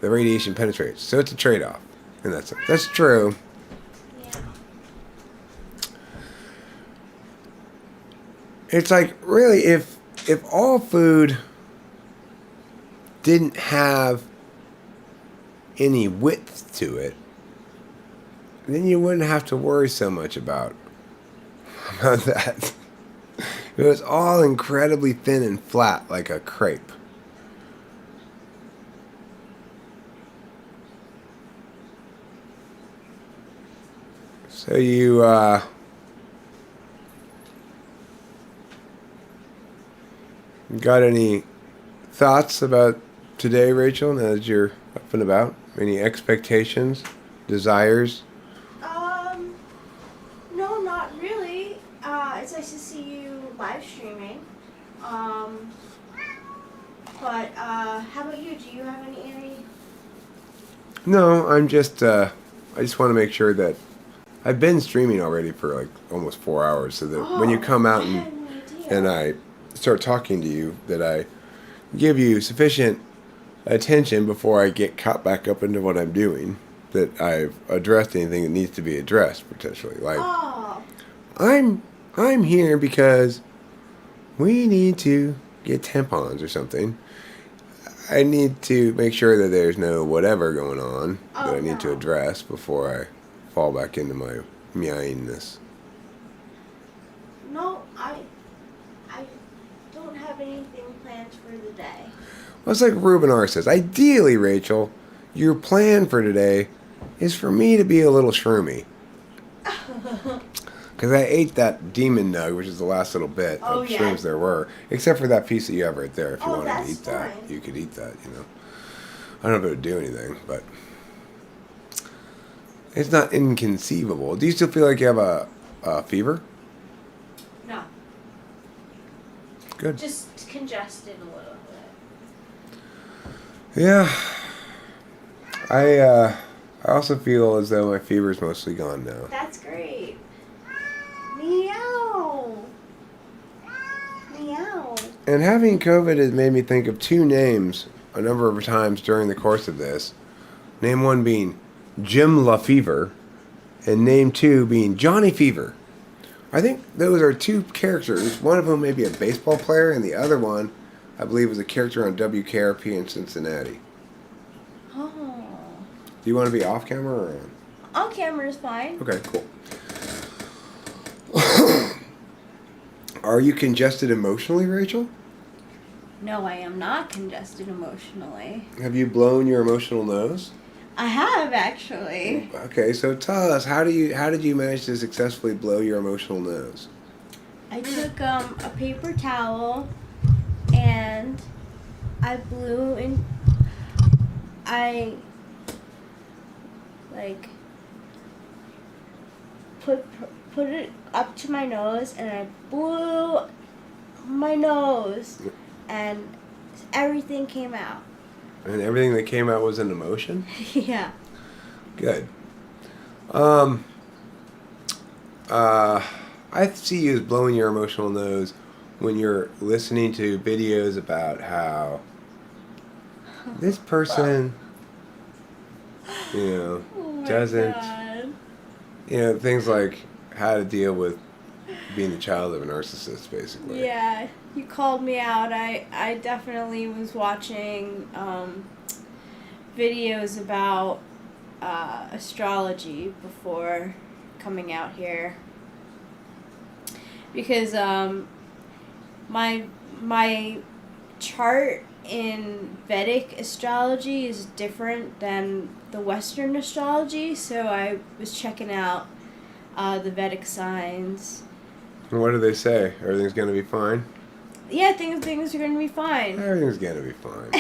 the radiation penetrates. So it's a trade-off in that sense. That's true. Yeah. It's like, really, if all food didn't have any width to it, then you wouldn't have to worry so much about that. It was all incredibly thin and flat, like a crepe. So you, got any thoughts about today, Rachel, now that you're up and about? Any expectations, desires? No, not really. It's nice to see you live streaming. But how about you? Do you have any? No, I just want to make sure that I've been streaming already for like almost 4 hours, so that when you come out and I start talking to you, that I give you sufficient attention before I get caught back up into what I'm doing, that I've addressed anything that needs to be addressed, potentially. Like, I'm here because we need to get tampons or something. I need to make sure that there's no whatever going on that I need to address before I fall back into my meowingness. No, I don't have anything planned for the day. Well, it's like Ruben R. says. Ideally, Rachel, your plan for today is for me to be a little shroomy. Because I ate that demon nug, which is the last little bit Oh, of yeah. shrooms there were. Except for that piece that you have right there. If you Oh, wanted to that's eat that, fine. you could eat that, you know. I don't know if it would do anything, but it's not inconceivable. Do you still feel like you have a fever? No, Good. just congested a little bit. Yeah. I also feel as though my fever is mostly gone now. That's great. Meow. Meow. And having COVID has made me think of two names a number of times during the course of this. Name one being Jim LaFever, and name two being Johnny Fever. I think those are two characters. One of them may be a baseball player, and the other one, I believe, was a character on WKRP in Cincinnati. Oh. Do you want to be off camera or on? On camera is fine. Okay, cool. Are you congested emotionally, Rachel? No, I am not congested emotionally. Have you blown your emotional nose? I have actually. Okay, so tell us, how did you manage to successfully blow your emotional nose? I took a paper towel and I blew in. I like put it up to my nose and I blew my nose and everything came out. And everything that came out was an emotion? Yeah. Good. I see you as blowing your emotional nose when you're listening to videos about how this person, Oh my doesn't, God. things like how to deal with being the child of a narcissist, basically. Yeah, you called me out. I definitely was watching videos about astrology before coming out here because my chart in Vedic astrology is different than the Western astrology, so I was checking out the Vedic signs. And what do they say? Everything's going to be fine? Yeah, things are gonna be fine. Everything's going to be fine.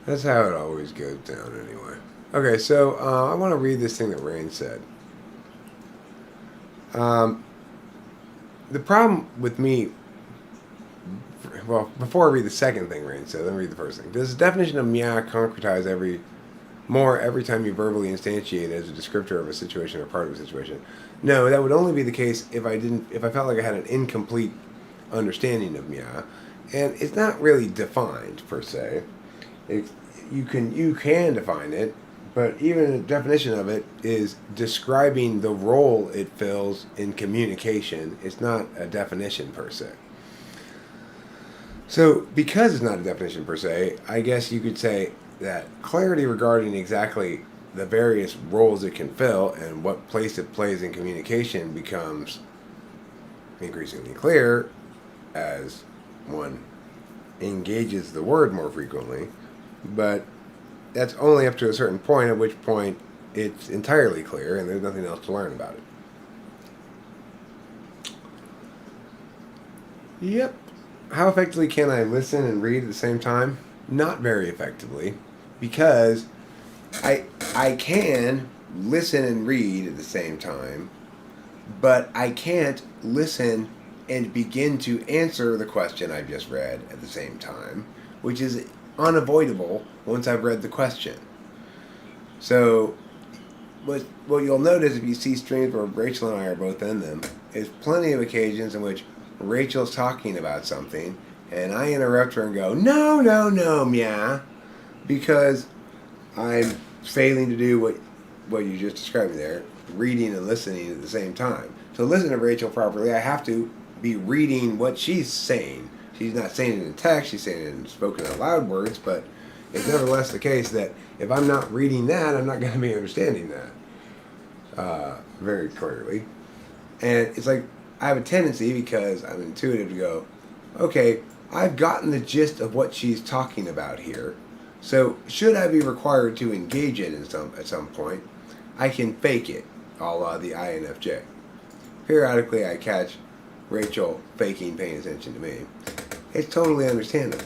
That's how it always goes down anyway. Okay, so I want to read this thing that Rain said. The problem with me, well, before I read the second thing Rain said, let me read the first thing. Does the definition of meow concretize every time you verbally instantiate it as a descriptor of a situation or part of a situation? No, that would only be the case if I felt like I had an incomplete understanding of meow, and it's not really defined per se. You can define it, but even the definition of it is describing the role it fills in communication. It's not a definition per se. So, because it's not a definition per se, I guess you could say that clarity regarding exactly the various roles it can fill and what place it plays in communication becomes increasingly clear as one engages the word more frequently, but that's only up to a certain point, at which point it's entirely clear and there's nothing else to learn about it. Yep. How effectively can I listen and read at the same time? Not very effectively, because I can listen and read at the same time, but I can't listen and begin to answer the question I've just read at the same time, which is unavoidable once I've read the question. So what you'll notice if you see streams where Rachel and I are both in them is plenty of occasions in which Rachel's talking about something and I interrupt her and go, no, meow, because I'm failing to do what you just described there, reading and listening at the same time. To listen to Rachel properly, I have to be reading what she's saying. She's not saying it in text, she's saying it in spoken out loud words, but it's nevertheless the case that if I'm not reading that, I'm not going to be understanding that very clearly. And it's like I have a tendency, because I'm intuitive, to go, okay, I've gotten the gist of what she's talking about here, So, should I be required to engage it at some point, I can fake it, a la the INFJ. Periodically, I catch Rachel faking paying attention to me. It's totally understandable.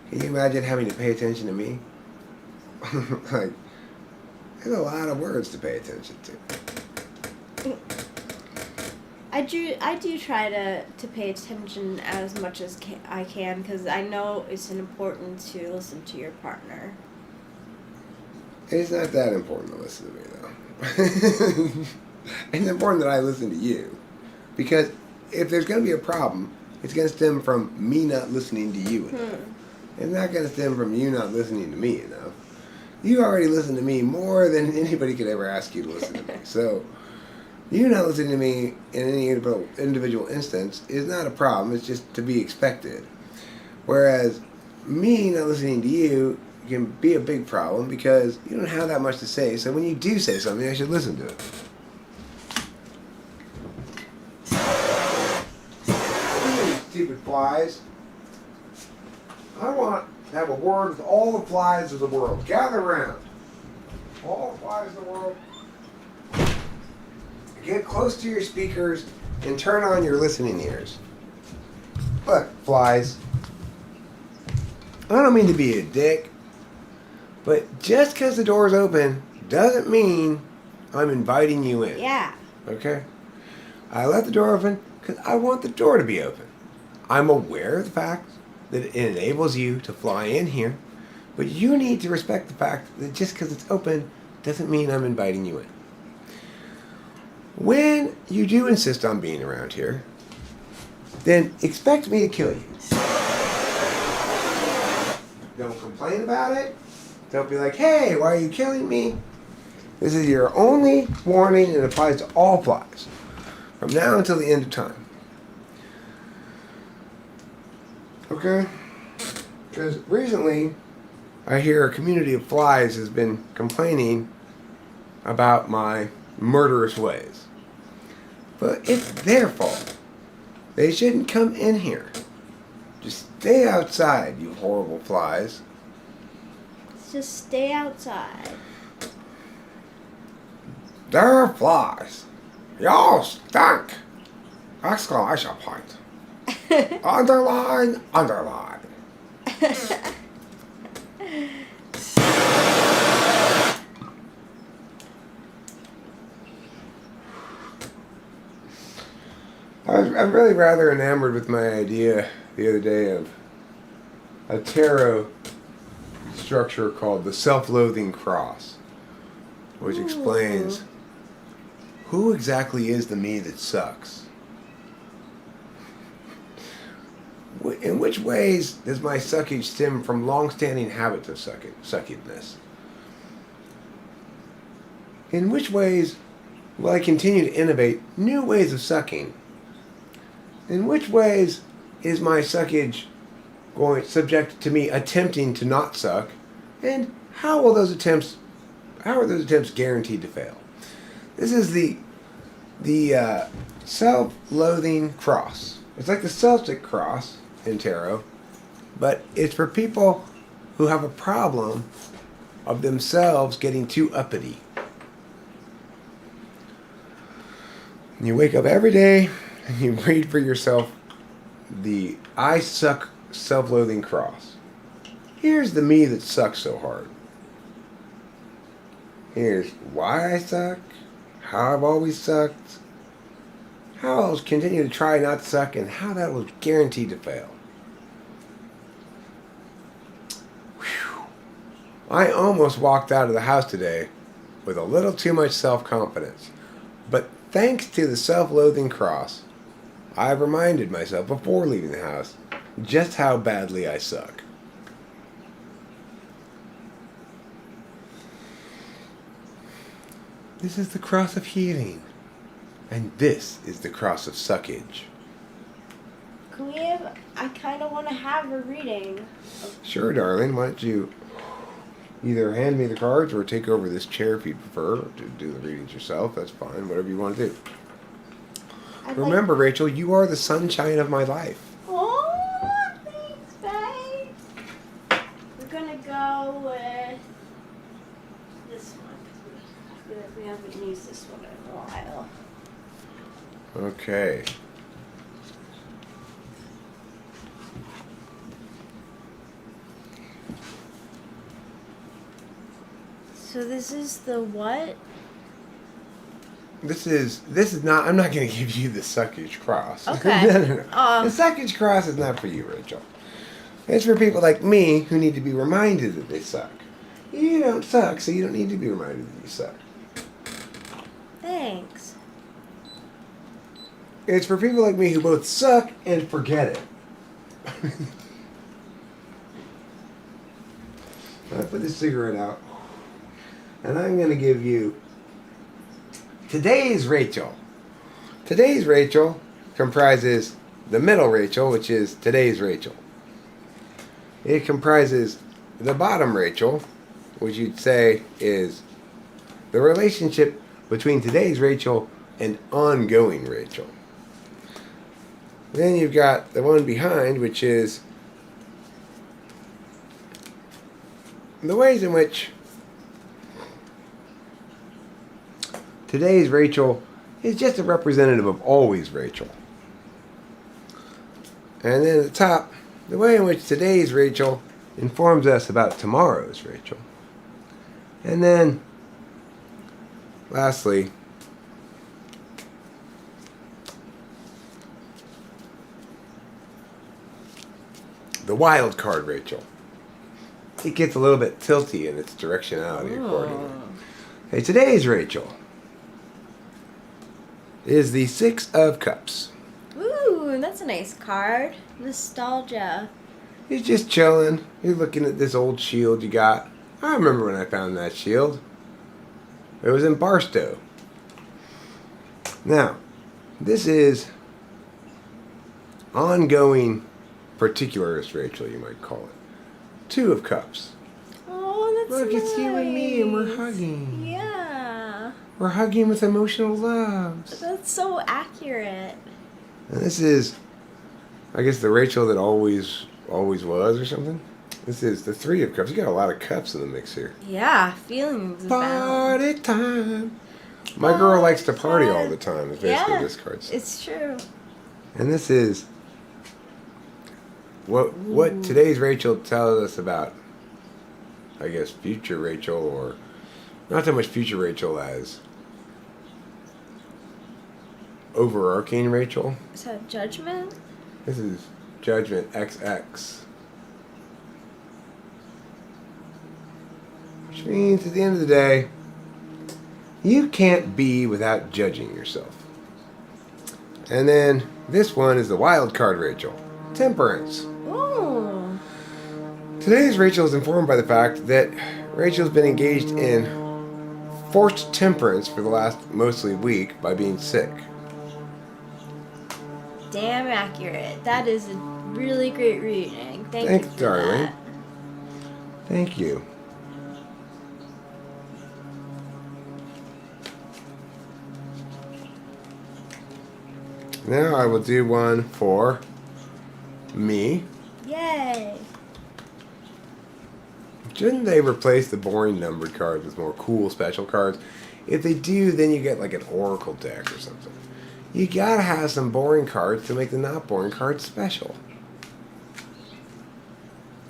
Can you imagine having to pay attention to me? Like, there's a lot of words to pay attention to. I do try to pay attention as much as I can, because I know it's important to listen to your partner. It's not that important to listen to me, though. It's important that I listen to you. Because if there's going to be a problem, it's going to stem from me not listening to you enough. It's not going to stem from you not listening to me enough. You already listen to me more than anybody could ever ask you to listen to me. So, you not listening to me in any individual instance is not a problem. It's just to be expected. Whereas me not listening to you can be a big problem because you don't have that much to say. So when you do say something, I should listen to it. Stupid flies. I want to have a word with all the flies of the world. Gather around. All the flies of the world. Get close to your speakers and turn on your listening ears. Look, flies. I don't mean to be a dick, but just because the door's open doesn't mean I'm inviting you in. Yeah. Okay? I let the door open because I want the door to be open. I'm aware of the fact that it enables you to fly in here, but you need to respect the fact that just because it's open doesn't mean I'm inviting you in. When you do insist on being around here, then expect me to kill you. Don't complain about it. Don't be like, hey, why are you killing me? This is your only warning and it applies to all flies. From now until the end of time. Okay? Because recently, I hear a community of flies has been complaining about my murderous ways. But it's their fault. They shouldn't come in here. Just stay outside, you horrible flies. Just stay outside. They're flies. Y'all stink! Exclamation point. Underline, underline. I'm really rather enamored with my idea the other day of a tarot structure called the self-loathing cross, which explains who exactly is the me that sucks. In which ways does my suckage stem from long-standing habits of suckiness? In which ways will I continue to innovate new ways of sucking? In which ways is my suckage subject to me attempting to not suck? And how are those attempts guaranteed to fail? This is the self-loathing cross. It's like the Celtic cross in tarot, but it's for people who have a problem of themselves getting too uppity. And you wake up every day and you read for yourself the I suck self-loathing cross. Here's the me that sucks so hard. Here's why I suck, how I've always sucked, how I'll continue to try not to suck, and how that was guaranteed to fail. Whew. I almost walked out of the house today with a little too much self-confidence. But thanks to the self-loathing cross, I've reminded myself before leaving the house just how badly I suck. This is the cross of healing. And this is the cross of suckage. Can we have... I kind of want to have a reading. Sure, darling. Why don't you either hand me the cards or take over this chair if you prefer to do the readings yourself. That's fine. Whatever you want to do. Remember, Rachel, you are the sunshine of my life. Oh, thanks, babe. We're going to go We haven't used this one in a while. Okay. So this is the what? This is not. I'm not going to give you the suckage cross. Okay. No. The suckage cross is not for you, Rachel. It's for people like me who need to be reminded that they suck. You don't suck, so you don't need to be reminded that you suck. Thanks. It's for people like me who both suck and forget it. I put this cigarette out, and I'm going to give you today's Rachel. Today's Rachel comprises the middle Rachel, which is today's Rachel. It comprises the bottom Rachel, which you'd say is the relationship between today's Rachel and ongoing Rachel. Then you've got the one behind, which is the ways in which today's Rachel is just a representative of always Rachel. And then at the top, the way in which today's Rachel informs us about tomorrow's Rachel. And then, lastly, the wild card Rachel. It gets a little bit tilty in its directionality accordingly. Okay, today's Rachel is the Six of Cups. Ooh, that's a nice card. Nostalgia. You're just chilling. You're looking at this old shield you got. I remember when I found that shield. It was in Barstow. Now, this is ongoing particularist Rachel, you might call it. Two of Cups. Oh, that's Look, nice. it's you and me, and we're hugging. Yeah. We're hugging with emotional loves. That's so accurate. And this is, I guess, the Rachel that always was or something. This is the Three of Cups. You got a lot of cups in the mix here. Yeah, feelings abound. Party time. My girl likes to party all the time, is basically what this card says. It's true. And this is what today's Rachel tells us about, I guess, future Rachel, or not so much future Rachel as overarching Rachel. Is that Judgment? This is Judgment XX. Which means at the end of the day, you can't be without judging yourself. And then this one is the wild card Rachel. Temperance. Ooh. Today's Rachel is informed by the fact that Rachel's been engaged in forced temperance for the last mostly week by being sick. Damn accurate. That is a really great reading. Thanks, Thanks, you for darling. that. Thank you. Now I will do one for me. Yay. Shouldn't they replace the boring numbered cards with more cool special cards? If they do, then you get like an Oracle deck or something. You gotta have some boring cards to make the not boring cards special.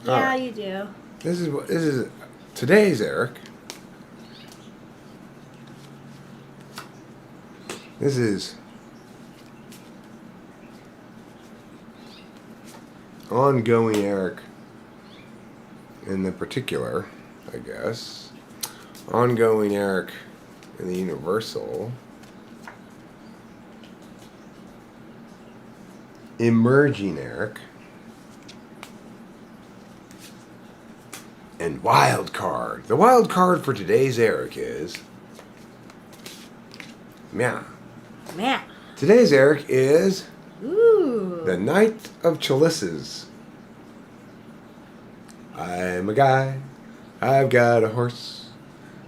Yeah, Alright. you do. This is today's Eric. This is ongoing Eric in the particular, I guess. Ongoing Eric in the universal. Emerging Eric. And wild card. The wild card for today's Eric is meow. Man. Today's Eric is Ooh. the Knight of Chalices. I'm a guy, I've got a horse,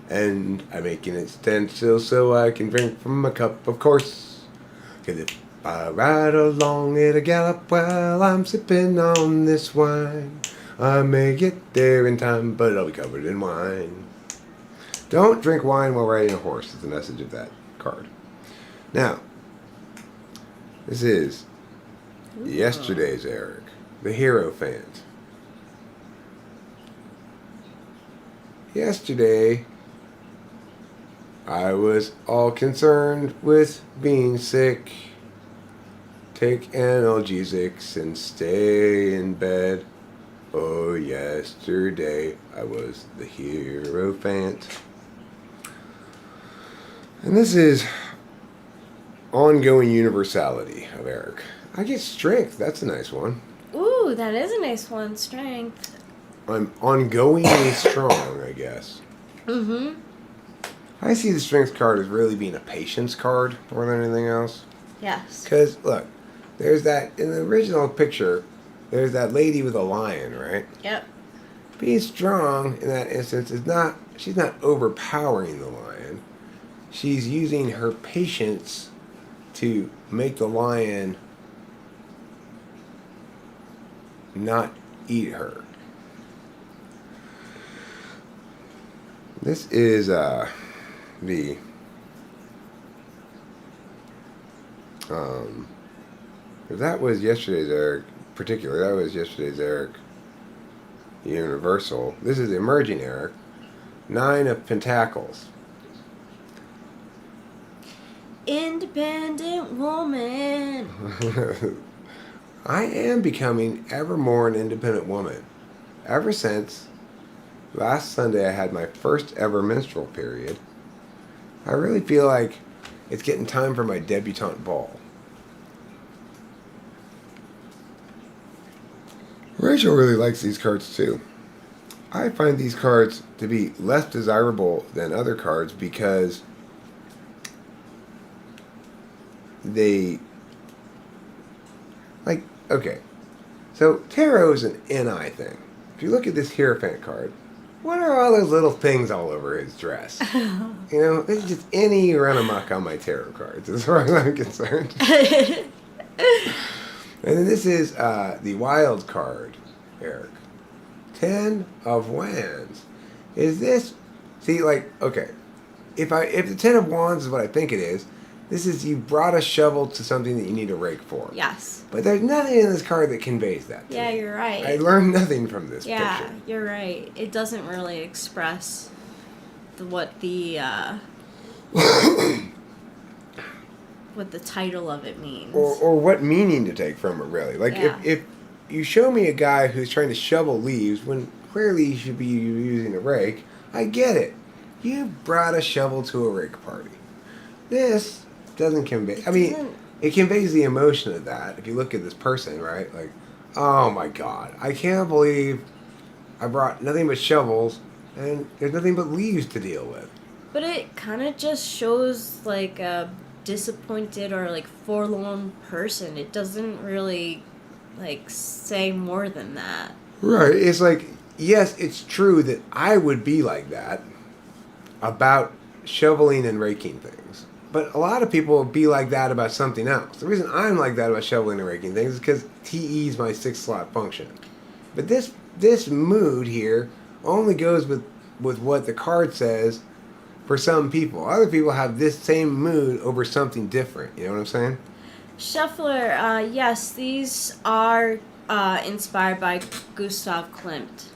and I'm making it stand still so I can drink from a cup, of course. 'Cause if I ride along at a gallop while I'm sipping on this wine, I may get there in time, but I'll be covered in wine. Don't drink wine while riding a horse is the message of that card. Now, this is yesterday's Eric, the Hierophant. Yesterday, I was all concerned with being sick. Take analgesics and stay in bed. Oh, yesterday I was the Hierophant. And this is ongoing universality of Eric. I get strength. That's a nice one. Ooh, that is a nice one. Strength. I'm ongoingly strong, I guess. Mm-hmm. I see the strength card as really being a patience card more than anything else. Yes. Because, look, there's that, in the original picture, there's that lady with a lion, right? Yep. Being strong in that instance is not, she's not overpowering the lion. She's using her patience to make the lion not eat her. This is if that was yesterday's Eric, particularly that was yesterday's Eric Universal. This is emerging Eric. 9 of Pentacles. Independent woman. I am becoming ever more an independent woman. Ever since last Sunday I had my first ever menstrual period, I really feel like it's getting time for my debutante ball. Rachel really likes these cards too. I find these cards to be less desirable than other cards because they, like, okay, so tarot is an NI thing. If you look at this Hierophant card, what are all those little things all over his dress? You know, this is just any run amok on my tarot cards as far as I'm concerned. And then this is the wild card, Eric. 10 of Wands. Is this, see, like, okay, if the 10 of Wands is what I think it is, this is you brought a shovel to something that you need a rake for. Yes. But there's nothing in this card that conveys that to Yeah, me. you're right. I learned nothing from this Yeah, picture. you're right. It doesn't really express what the what the title of it means. Or what meaning to take from it, really. Like, Yeah. if you show me a guy who's trying to shovel leaves when clearly he should be using a rake, I get it. You brought a shovel to a rake party. This doesn't convey... I mean, it conveys the emotion of that. If you look at this person, right? Like, oh my God, I can't believe I brought nothing but shovels and there's nothing but leaves to deal with. But it kind of just shows like a disappointed or like forlorn person. It doesn't really like say more than that. Right. It's like, yes, it's true that I would be like that about shoveling and raking things. But a lot of people will be like that about something else. The reason I'm like that about shoveling and raking things is because TE is my 6-slot function. But this mood here only goes with what the card says for some people. Other people have this same mood over something different. You know what I'm saying? Shuffler, yes, these are inspired by Gustav Klimt.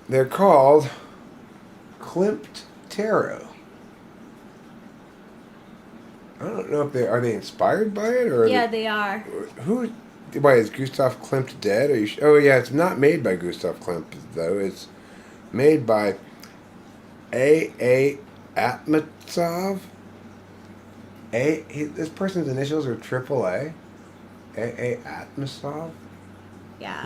They're called Klimt Tarot. I don't know if are they inspired by it or Yeah, they are. Who? Why is Gustav Klimt dead? Are you? Oh yeah, it's not made by Gustav Klimt though. It's made by A. Atmatsov. This person's initials are AAA. A. Atmatsov. Yeah.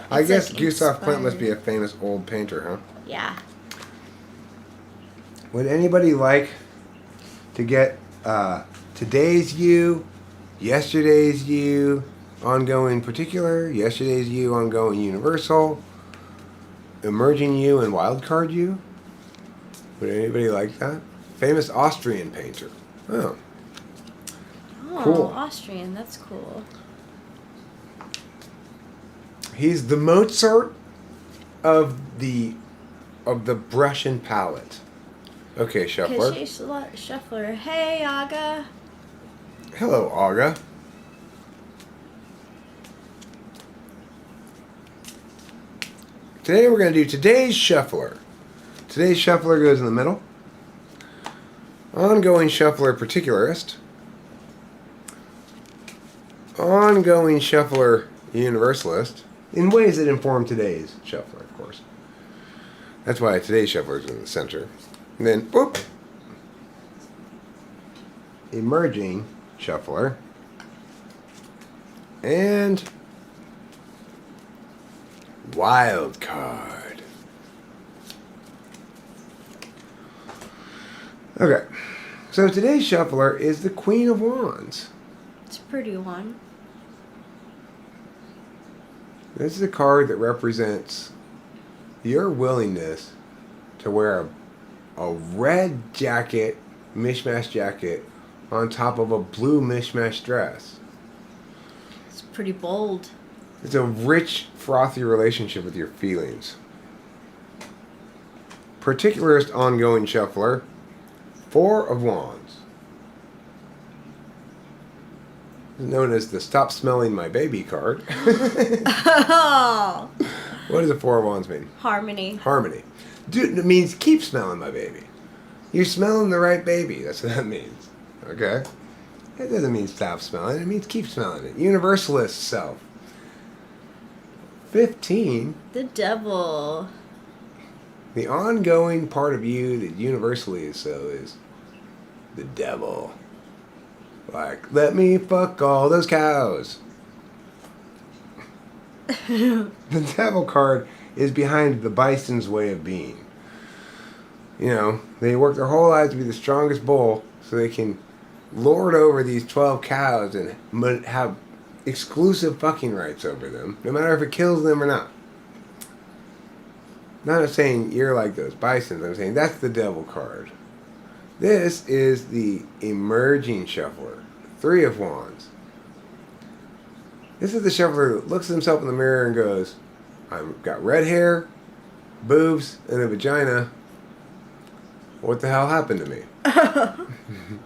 I It's, guess like, Gustav Klimt must inspired. be a famous old painter, huh? Yeah. Would anybody like to get today's you, yesterday's you, ongoing particular, yesterday's you, ongoing universal, emerging you, and wildcard you? Would anybody like that? Famous Austrian painter. Oh. Oh, Cool. Austrian, that's cool. He's the Mozart of the brush and palette. Okay, Shuffler. Shuffler. Hey, Aga. Hello, Aga. Today we're going to do today's Shuffler. Today's Shuffler goes in the middle. Ongoing Shuffler Particularist. Ongoing Shuffler Universalist. In ways that inform today's Shuffler, of course. That's why today's Shuffler is in the center. And then, whoop! Emerging Shuffler. And Wild Card. Okay, so today's Shuffler is the Queen of Wands. It's a pretty one. This is a card that represents your willingness to wear a red jacket, mishmash jacket, on top of a blue mishmash dress. It's pretty bold. It's a rich, frothy relationship with your feelings. Particularist ongoing Shuffler, 4 of Wands. Known as the Stop Smelling My Baby card. Oh. What does the 4 of Wands mean? Harmony. Harmony. Dude, it means keep smelling my baby. You're smelling the right baby. That's what that means. Okay? It doesn't mean stop smelling. It means keep smelling it. Universalist self. 15. The devil. The ongoing part of you that universally is so is the devil. Like, let me fuck all those cows. The devil card is behind the bison's way of being. You know, they work their whole lives to be the strongest bull so they can lord over these 12 cows and have exclusive fucking rights over them, no matter if it kills them or not. Not saying you're like those bisons, I'm saying that's the devil card. This is the emerging Shuffler, 3 of Wands. This is the Shuffler that looks at himself in the mirror and goes, I've got red hair, boobs, and a vagina. What the hell happened to me?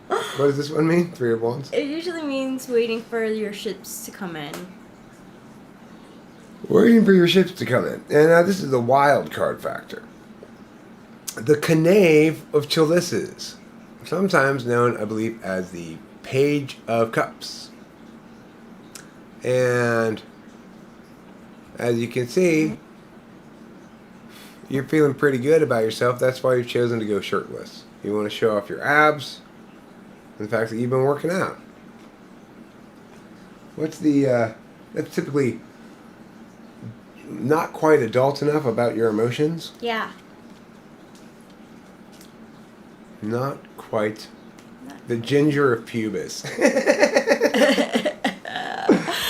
What does this one mean? 3 of Wands? It usually means waiting for your ships to come in. Waiting for your ships to come in. And now this is the wild card factor. The Knave of Chalices. Sometimes known, I believe, as the Page of Cups. And as you can see, you're feeling pretty good about yourself. That's why you've chosen to go shirtless. You want to show off your abs and the fact that you've been working out. What's the, that's typically not quite adult enough about your emotions. Yeah. Not quite. The ginger of pubis.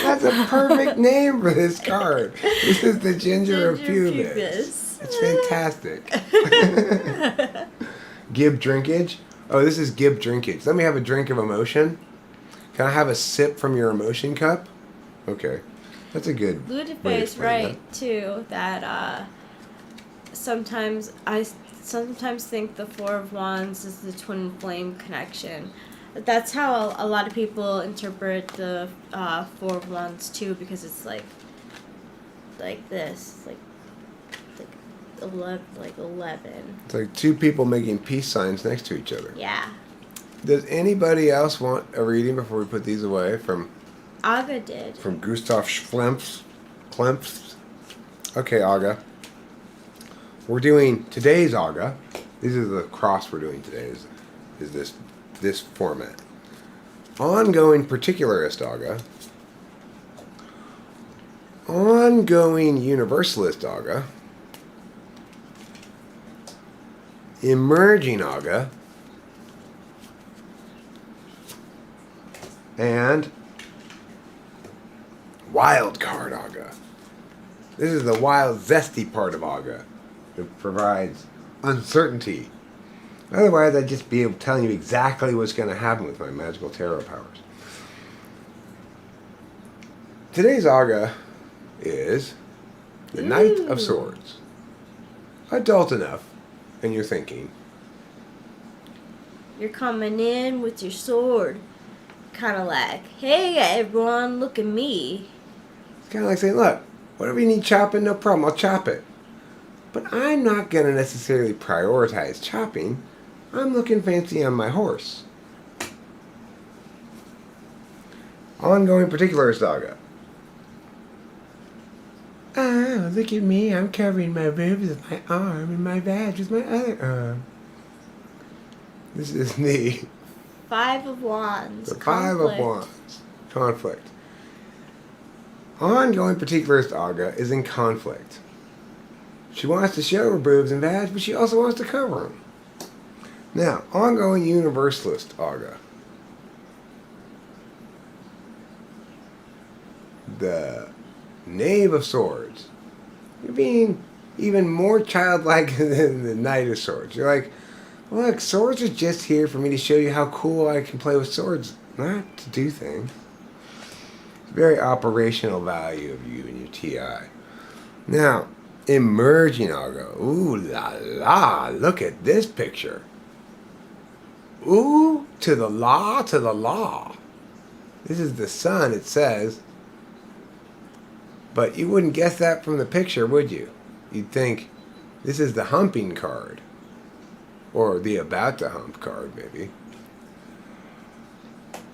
That's a perfect name for this card. This is the ginger of pubis. It's fantastic. Gib drinkage. Oh, this is Gib drinkage. Let me have a drink of emotion. Can I have a sip from your emotion cup? Okay. That's a good way to Ludife is explain right, too, that sometimes I think the 4 of Wands is the twin flame connection. That's how a lot of people interpret the 4 of Wands, too, because it's like this, like 11. It's like 2 people making peace signs next to each other. Yeah. Does anybody else want a reading before we put these away from Aga did. From Gustav Klemps. Okay, Aga. We're doing today's Aga. This is the cross we're doing today. Is this format? Ongoing particularist Aga. Ongoing universalist Aga. Emerging Aga. And wild card Aga. This is the wild, zesty part of Aga that provides uncertainty. Otherwise, I'd just be able to tell you exactly what's going to happen with my magical tarot powers. Today's Aga is the Knight of Swords. Adult enough, and you're thinking, You're coming in with your sword. Kind of like, hey everyone, look at me. It's kind of like saying, look, whatever you need chopping, no problem, I'll chop it. But I'm not going to necessarily prioritize chopping. I'm looking fancy on my horse. Ongoing particulars saga. Oh, look at me. I'm covering my ribs with my arm and my badge with my other arm. This is the Five of Wands. The Five of Wands. Conflict. Ongoing particular saga is in conflict. She wants to show her boobs and badge, but she also wants to cover them. Now, ongoing universalist saga. The Knave of Swords. You're being even more childlike than the Knight of Swords. You're like, look, swords are just here for me to show you how cool I can play with swords, not to do things. It's very operational value of you and your TI. Now, emerging Argo. Ooh la la, look at this picture. Ooh, to the law, to the law. This is the sun, it says. But you wouldn't guess that from the picture, would you? You'd think this is the humping card. Or the about to hump card, maybe.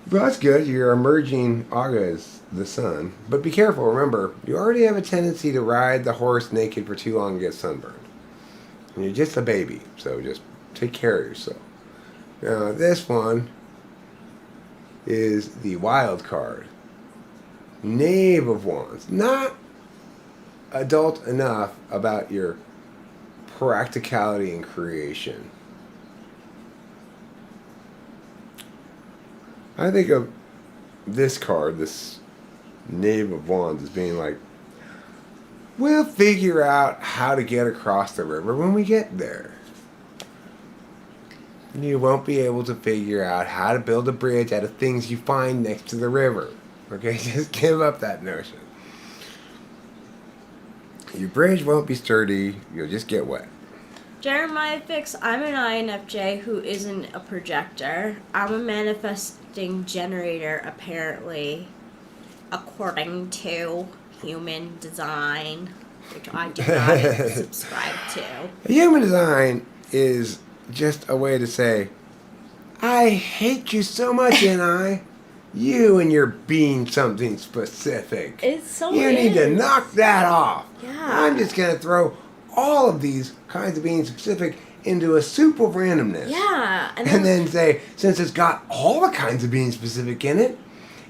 But that's good. Your emerging Aga is the sun. But be careful. Remember, you already have a tendency to ride the horse naked for too long and get sunburned. And you're just a baby, so just take care of yourself. Now, this one is the wild card. Knave of Wands. Not adult enough about your practicality and creation. I think of this card, this Knave of Wands, as being like, we'll figure out how to get across the river when we get there. You won't be able to figure out how to build a bridge out of things you find next to the river. Okay, just give up that notion. Your bridge won't be sturdy, you'll just get wet. Jeremiah Fix, I'm an INFJ who isn't a projector. I'm a manifesting generator, apparently, according to human design, which I do not subscribe to. Human design is just a way to say, I hate you so much, N.I. You and your being something specific. It's so You need to knock that off. Yeah. I'm just going to throw all of these kinds of being specific into a soup of randomness. Yeah. And then say, since it's got all the kinds of being specific in it,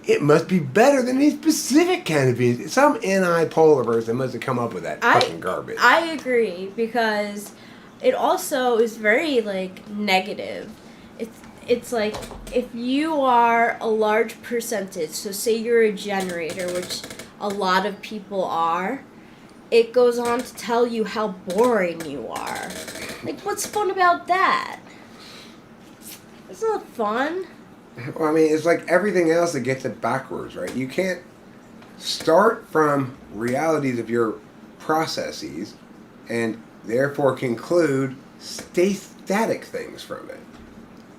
it must be better than any specific kind of being. Some NI polar person must have come up with that fucking garbage. I agree, because it also is very, like, negative. It's like, if you are a large percentage, so say you're a generator, which a lot of people are, it goes on to tell you how boring you are. Like, what's fun about that? It's not fun. Well, I mean, it's like everything else that gets it backwards, right? You can't start from realities of your processes and therefore conclude static things from it.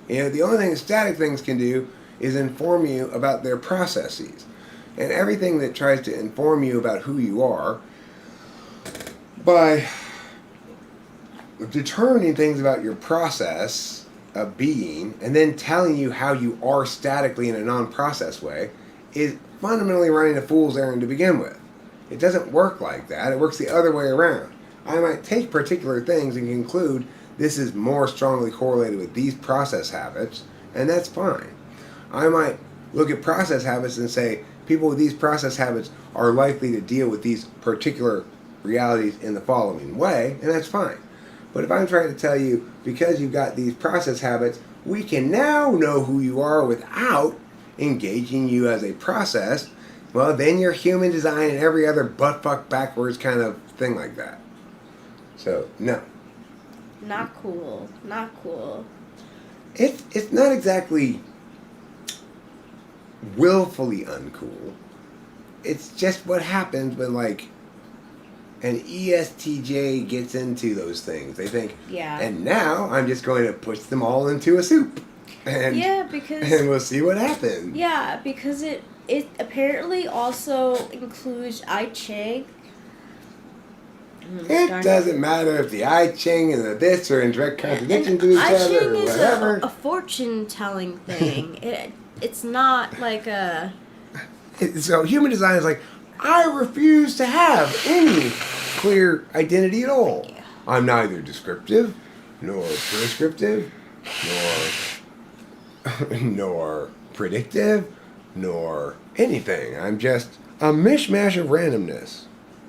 You know, the only thing static things can do is inform you about their processes. And everything that tries to inform you about who you are by determining things about your process of being and then telling you how you are statically in a non-process way is fundamentally running a fool's errand to begin with. It doesn't work like that. It works the other way around. I might take particular things and conclude this is more strongly correlated with these process habits, and that's fine. I might look at process habits and say people with these process habits are likely to deal with these particular realities in the following way, and that's fine. But if I'm trying to tell you, because you've got these process habits, we can now know who you are without engaging you as a process, well, then you're human design and every other butt-fuck backwards kind of thing like that. So, no. Not cool. Not cool. It's not exactly willfully uncool. It's just what happens when, like, an ESTJ gets into those things. They think, Yeah. and now I'm just going to push them all into a soup. And Yeah, because and we'll see what happens. yeah, because it apparently also includes I Ching. It doesn't matter if the I Ching and the this are in direct contradiction to each I other Ching or is whatever. a fortune telling thing. It's not like a So human design is like, I refuse to have any clear identity at all. Yeah. I'm neither descriptive, nor prescriptive, nor predictive, nor anything. I'm just a mishmash of randomness.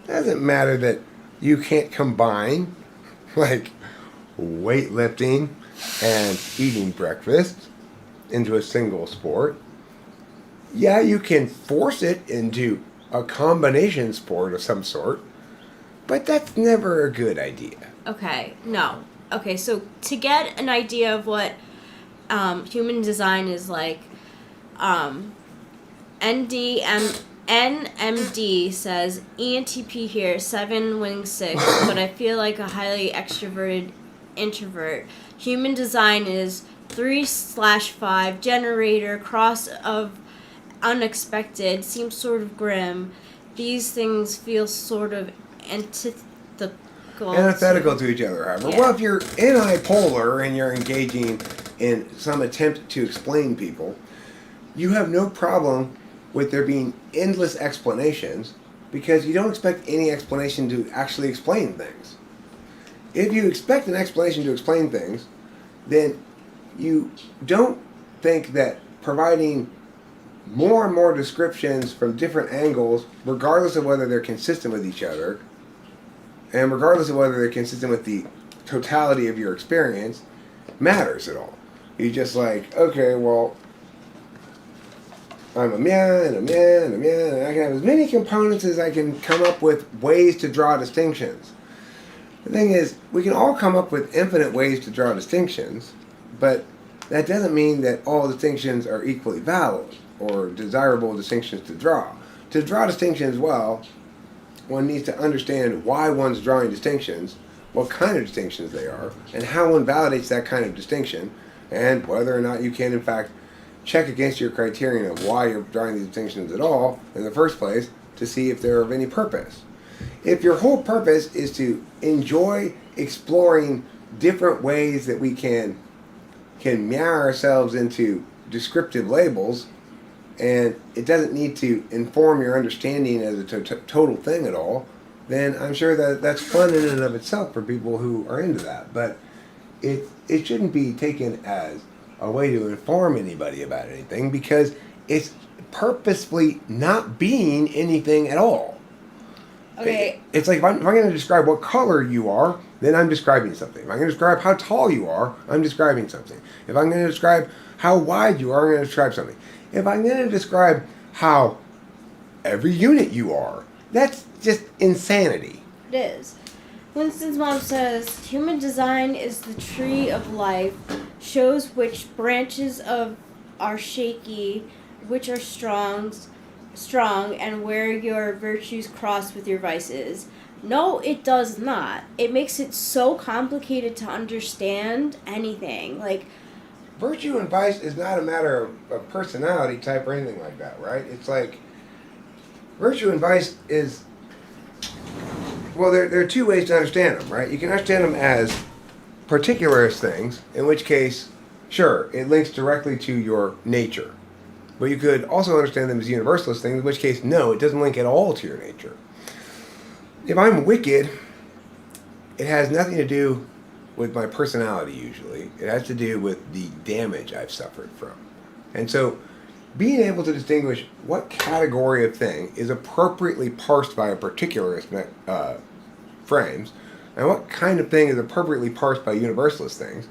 Doesn't matter that you can't combine, like, weightlifting and eating breakfast into a single sport. Yeah, you can force it into a combination sport of some sort, but that's never a good idea. okay. No. Okay, so to get an idea of what human design is like, NMD says ENTP here, 7 wing 6, but I feel like a highly extroverted introvert. Human design is 3/5, generator, cross of unexpected, seems sort of grim. These things feel sort of antithetical. Antithetical to each other, however. Yeah. Well, if you're unipolar and you're engaging in some attempt to explain people, you have no problem with there being endless explanations because you don't expect any explanation to actually explain things. If you expect an explanation to explain things, then you don't think that providing more and more descriptions from different angles, regardless of whether they're consistent with each other, and regardless of whether they're consistent with the totality of your experience, matters at all. You just like, okay, well, I'm a man and a man and a man, and I can have as many components as I can come up with ways to draw distinctions. The thing is, we can all come up with infinite ways to draw distinctions, but that doesn't mean that all distinctions are equally valid or desirable distinctions to draw. To draw distinctions well, one needs to understand why one's drawing distinctions, what kind of distinctions they are, and how one validates that kind of distinction, and whether or not you can, in fact, check against your criterion of why you're drawing these distinctions at all in the first place to see if they're of any purpose. If your whole purpose is to enjoy exploring different ways that we can mirror ourselves into descriptive labels, and it doesn't need to inform your understanding as a total thing at all, then I'm sure that that's fun in and of itself for people who are into that. But it shouldn't be taken as a way to inform anybody about anything because it's purposefully not being anything at all. Okay. It's like if I'm going to describe what color you are, then I'm describing something. If I'm going to describe how tall you are, I'm describing something. If I'm going to describe how wide you are, I'm going to describe something. If I'm going to describe how every unit you are, that's just insanity. It is. Winston's mom says, human design is the tree of life, shows which branches are shaky, which are strong, and where your virtues cross with your vices. No, it does not. It makes it so complicated to understand anything. Like, virtue and vice is not a matter of personality type or anything like that, right? It's like virtue and vice is, well, there are two ways to understand them, right? You can understand them as particularist things, in which case, sure, it links directly to your nature. But you could also understand them as universalist things, in which case, no, it doesn't link at all to your nature. If I'm wicked, it has nothing to do with my personality usually. It has to do with the damage I've suffered from. And so being able to distinguish what category of thing is appropriately parsed by a particularist frames and what kind of thing is appropriately parsed by universalist things,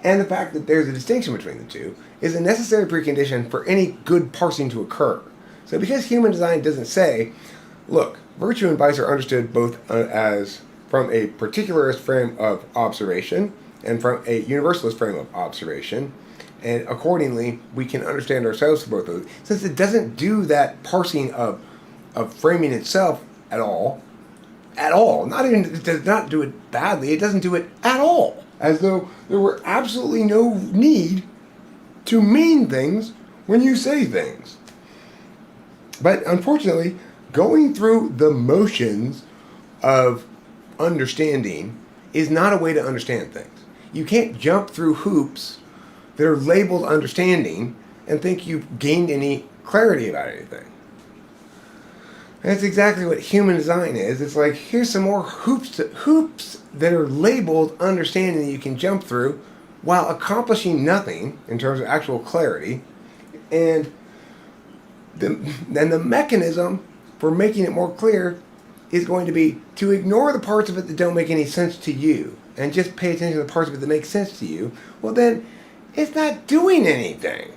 and the fact that there's a distinction between the two is a necessary precondition for any good parsing to occur. So because human design doesn't say, look, virtue and vice are understood both as from a particularist frame of observation and from a universalist frame of observation, and accordingly we can understand ourselves through both of those. Since it doesn't do that parsing of framing itself at all, not even, it does not do it badly, it doesn't do it at all, as though there were absolutely no need to mean things when you say things. But unfortunately, going through the motions of understanding is not a way to understand things. You can't jump through hoops that are labeled understanding and think you've gained any clarity about anything. That's exactly what human design is. It's like, here's some more hoops that are labeled understanding that you can jump through while accomplishing nothing in terms of actual clarity. And then the mechanism for making it more clear is going to be to ignore the parts of it that don't make any sense to you and just pay attention to the parts of it that make sense to you. Well, then it's not doing anything,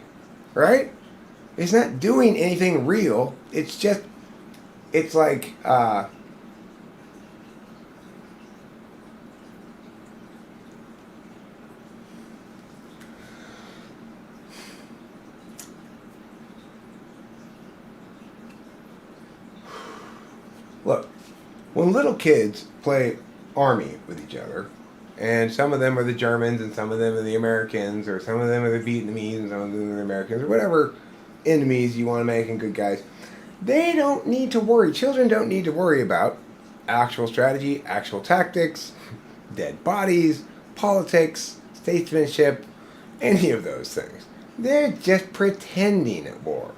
right? It's not doing anything real. It's just, it's like, look, when little kids play army with each other, and some of them are the Germans, and some of them are the Americans, or some of them are the Vietnamese, and some of them are the Americans, or whatever enemies you want to make and good guys, they don't need to worry. Children don't need to worry about actual strategy, actual tactics, dead bodies, politics, statesmanship, any of those things. They're just pretending at war.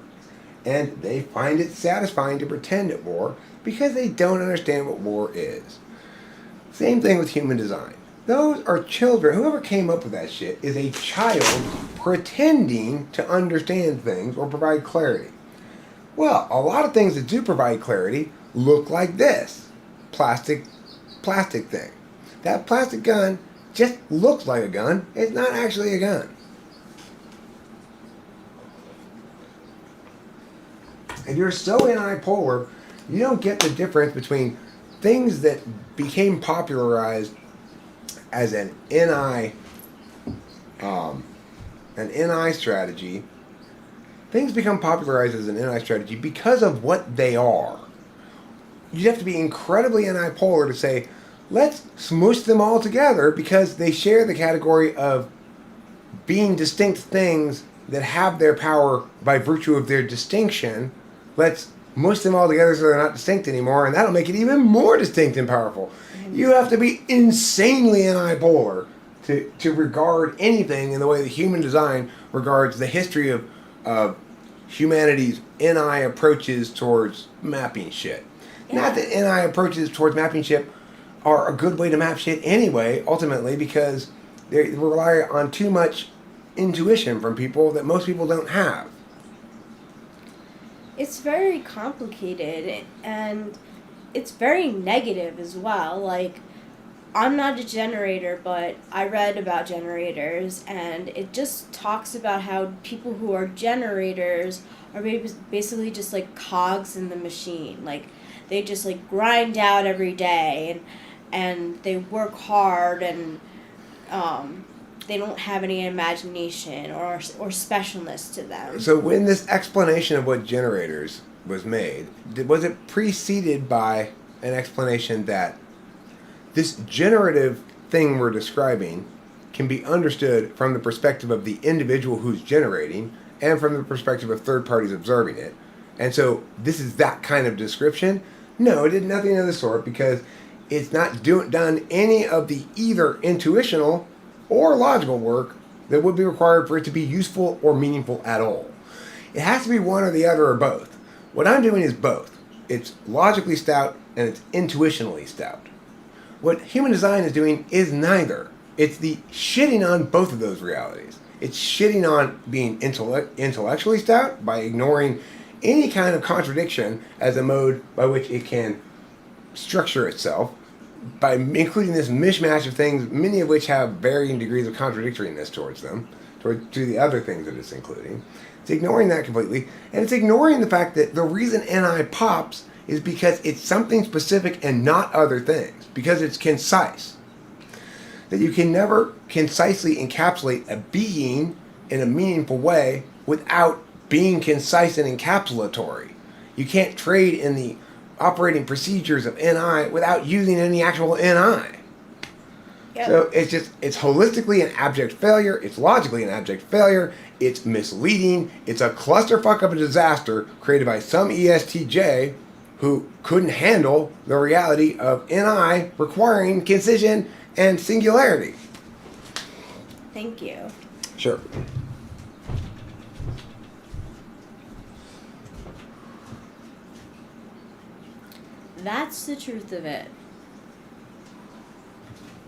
And they find it satisfying to pretend at war because they don't understand what war is. Same thing with human design. Those are children. Whoever came up with that shit is a child pretending to understand things or provide clarity. Well, a lot of things that do provide clarity look like this. Plastic thing. That plastic gun just looks like a gun. It's not actually a gun. If you're so unipolar, you don't get the difference between things that became popularized as an NI strategy. Things become popularized as an NI strategy because of what they are. You have to be incredibly unipolar to say, let's smoosh them all together because they share the category of being distinct things that have their power by virtue of their distinction. Let's mush them all together so they're not distinct anymore, and that'll make it even more distinct and powerful. You have to be insanely unipolar to regard anything in the way that human design regards the history of humanity's NI approaches towards mapping shit. Yeah. Not that NI approaches towards mapping shit are a good way to map shit anyway, ultimately, because they rely on too much intuition from people that most people don't have. It's very complicated, and it's very negative as well. Like, I'm not a generator, but I read about generators, and it just talks about how people who are generators are basically just like cogs in the machine. Like, they just like grind out every day, and they work hard, and they don't have any imagination or specialness to them. So when this explanation of what generators was made, was it preceded by an explanation that this generative thing we're describing can be understood from the perspective of the individual who's generating and from the perspective of third parties observing it? And so this is that kind of description? No, it did nothing of the sort, because it's not done any of the either intuitional or logical work that would be required for it to be useful or meaningful at all. It has to be one or the other or both. What I'm doing is both. It's logically stout and it's intuitionally stout. What human design is doing is neither. It's the shitting on both of those realities. It's shitting on being intellectually stout by ignoring any kind of contradiction as a mode by which it can structure itself, by including this mishmash of things, many of which have varying degrees of contradictoriness towards them, to the other things that it's including. It's ignoring that completely, and it's ignoring the fact that the reason NI pops is because it's something specific and not other things, because it's concise. That you can never concisely encapsulate a being in a meaningful way without being concise and encapsulatory. You can't trade in the operating procedures of NI without using any actual NI. Yep. So it's holistically an abject failure. It's logically an abject failure. It's misleading. It's a clusterfuck of a disaster created by some ESTJ who couldn't handle the reality of NI requiring concision and singularity. Thank you. Sure. That's the truth of it.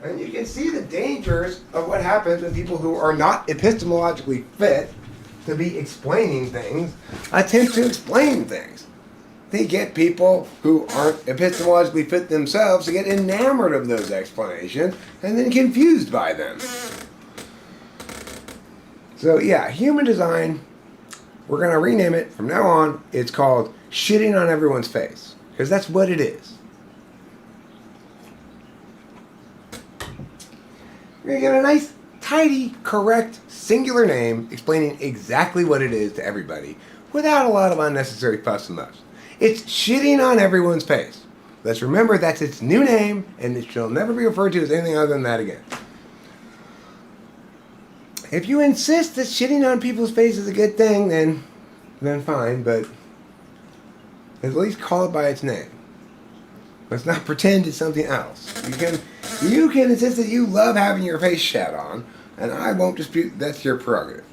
And you can see the dangers of what happens with people who are not epistemologically fit to be explaining things, attempt to explain things. They get people who aren't epistemologically fit themselves to get enamored of those explanations and then confused by them. So yeah, human design, we're going to rename it from now on. It's called shitting on everyone's face, because that's what it is. We're going to give it a nice, tidy, correct, singular name explaining exactly what it is to everybody without a lot of unnecessary fuss and fuss. It's shitting on everyone's face. Let's remember that's its new name, and it shall never be referred to as anything other than that again. If you insist that shitting on people's face is a good thing, then fine, but at least call it by its name. Let's not pretend it's something else. You can insist that you love having your face shat on, and I won't dispute that's your prerogative.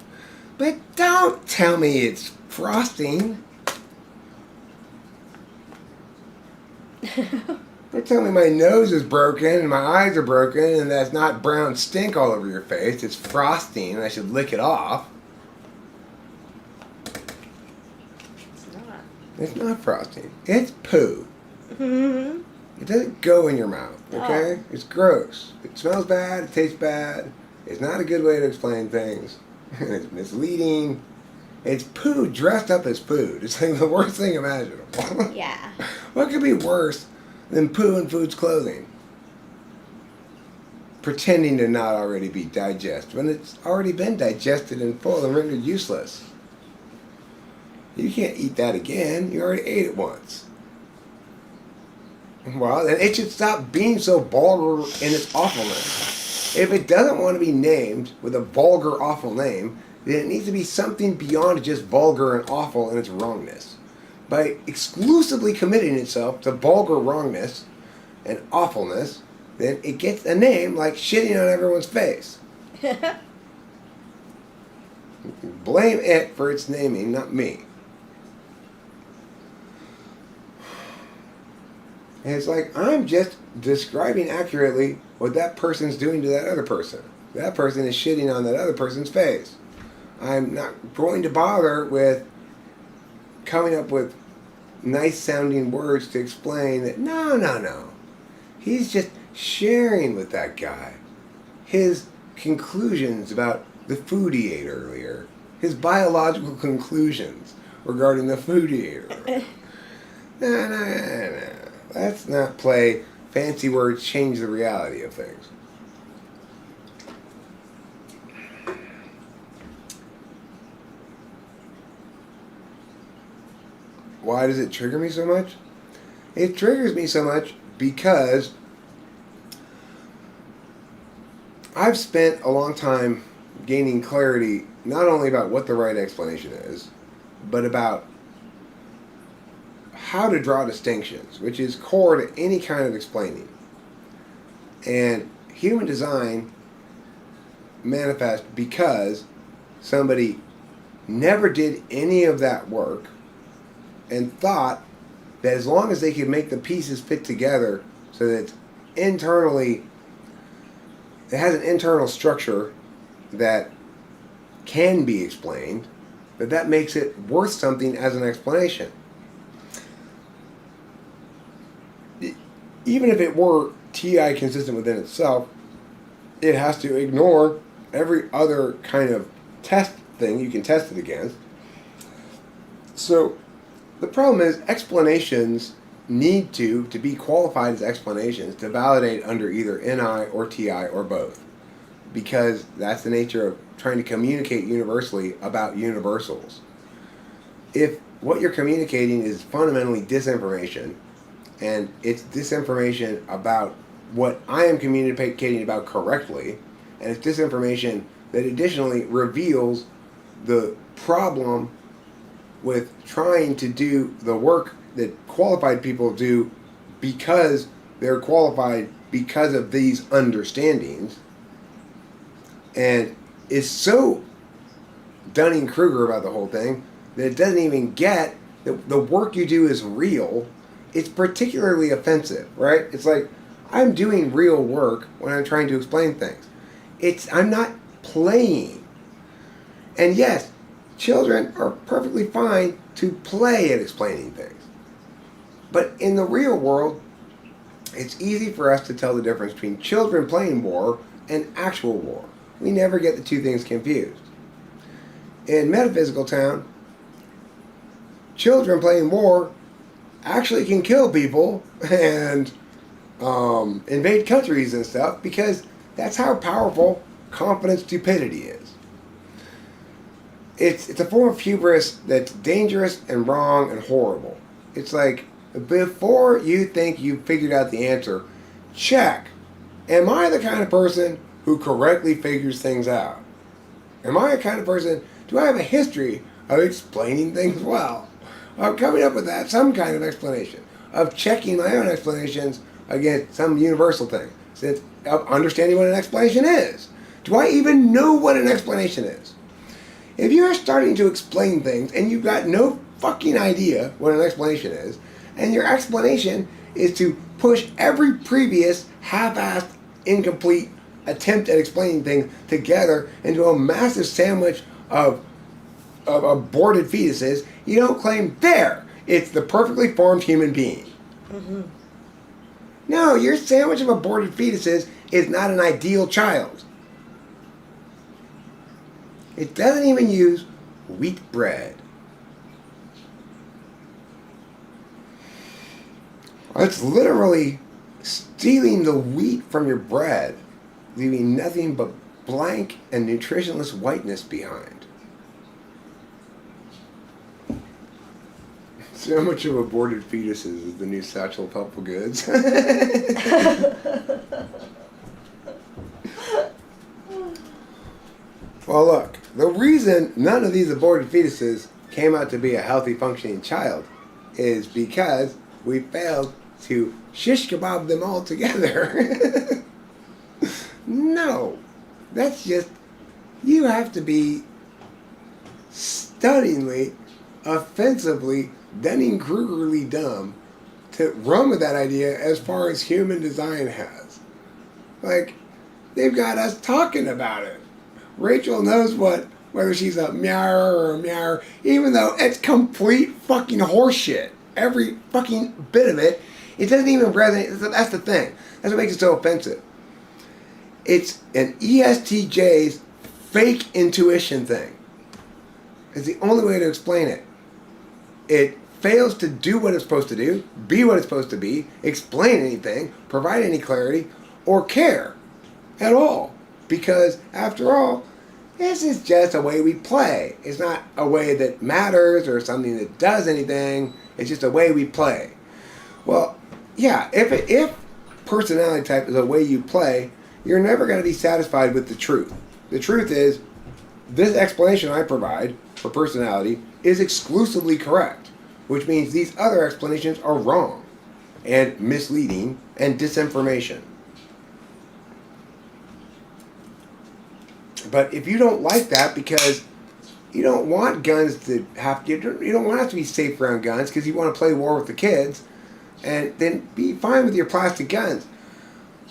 But don't tell me it's frosting. Don't tell me my nose is broken and my eyes are broken and that's not brown stink all over your face. It's frosting and I should lick it off. It's not. It's not frosting. It's poo. Mm-hmm. It doesn't go in your mouth, okay? Oh. It's gross. It smells bad. It tastes bad. It's not a good way to explain things. It's misleading. It's poo dressed up as food. It's like the worst thing imaginable. Yeah. What could be worse than poo in food's clothing? Pretending to not already be digested when it's already been digested in full and rendered useless. You can't eat that again. You already ate it once. Well, then it should stop being so vulgar in its awfulness. If it doesn't want to be named with a vulgar, awful name, then it needs to be something beyond just vulgar and awful in its wrongness. By exclusively committing itself to vulgar wrongness and awfulness, then it gets a name like shitting on everyone's face. Blame it for its naming, not me. And it's like, I'm just describing accurately what that person's doing to that other person. That person is shitting on that other person's face. I'm not going to bother with coming up with nice sounding words to explain that no. He's just sharing with that guy his conclusions about the food he ate earlier. His biological conclusions regarding the food he ate earlier. No. Let's not play fancy words change the reality of things. Why does it trigger me so much? It triggers me so much because I've spent a long time gaining clarity not only about what the right explanation is, but about how to draw distinctions, which is core to any kind of explaining. And human design manifests because somebody never did any of that work and thought that as long as they could make the pieces fit together so that it's internally, it has an internal structure that can be explained, that makes it worth something as an explanation. Even if it were TI consistent within itself, it has to ignore every other kind of test thing you can test it against. So the problem is explanations need to be qualified as explanations to validate under either NI or TI or both, because that's the nature of trying to communicate universally about universals. If what you're communicating is fundamentally disinformation, and it's disinformation about what I am communicating about correctly, and it's disinformation that additionally reveals the problem with trying to do the work that qualified people do because they're qualified because of these understandings, and is so Dunning-Kruger about the whole thing that it doesn't even get that the work you do is real. It's particularly offensive, right? It's like, I'm doing real work when I'm trying to explain things. I'm not playing. And yes, children are perfectly fine to play at explaining things. But in the real world, it's easy for us to tell the difference between children playing war and actual war. We never get the two things confused. In Metaphysical Town, children playing war actually can kill people and invade countries and stuff, because that's how powerful confident stupidity is. It's a form of hubris that's dangerous and wrong and horrible. It's like, before you think you've figured out the answer, check. Am I the kind of person who correctly figures things out? Am I a kind of person, do I have a history of explaining things well? Of coming up with some kind of explanation, of checking my own explanations against some universal thing, of understanding what an explanation is. Do I even know what an explanation is? If you're starting to explain things and you've got no fucking idea what an explanation is, and your explanation is to push every previous half-assed, incomplete attempt at explaining things together into a massive sandwich of aborted fetuses, you don't claim there. It's the perfectly formed human being. Mm-hmm. No, your sandwich of aborted fetuses is not an ideal child. It doesn't even use wheat bread. It's literally stealing the wheat from your bread, leaving nothing but blank and nutritionless whiteness behind. So much of aborted fetuses is the new satchel of helpful goods. Well, look, the reason none of these aborted fetuses came out to be a healthy, functioning child is because we failed to shish kebab them all together. No, that's just, you have to be stunningly, offensively, Dunning-Krugerly dumb to run with that idea as far as human design has. Like, they've got us talking about it. Rachel knows whether she's a meower or a meower, even though it's complete fucking horseshit. Every fucking bit of it. It doesn't even resonate. That's the thing. That's what makes it so offensive. It's an ESTJ's fake intuition thing. It's the only way to explain it. It fails to do what it's supposed to do, be what it's supposed to be, explain anything, provide any clarity, or care at all. Because, after all, this is just a way we play. It's not a way that matters or something that does anything. It's just a way we play. Well, yeah, if personality type is a way you play, you're never going to be satisfied with the truth. The truth is, this explanation I provide for personality is exclusively correct, which means these other explanations are wrong and misleading and disinformation. But if you don't like that because you don't want guns to have, you don't want us to be safe around guns because you want to play war with the kids, and then be fine with your plastic guns.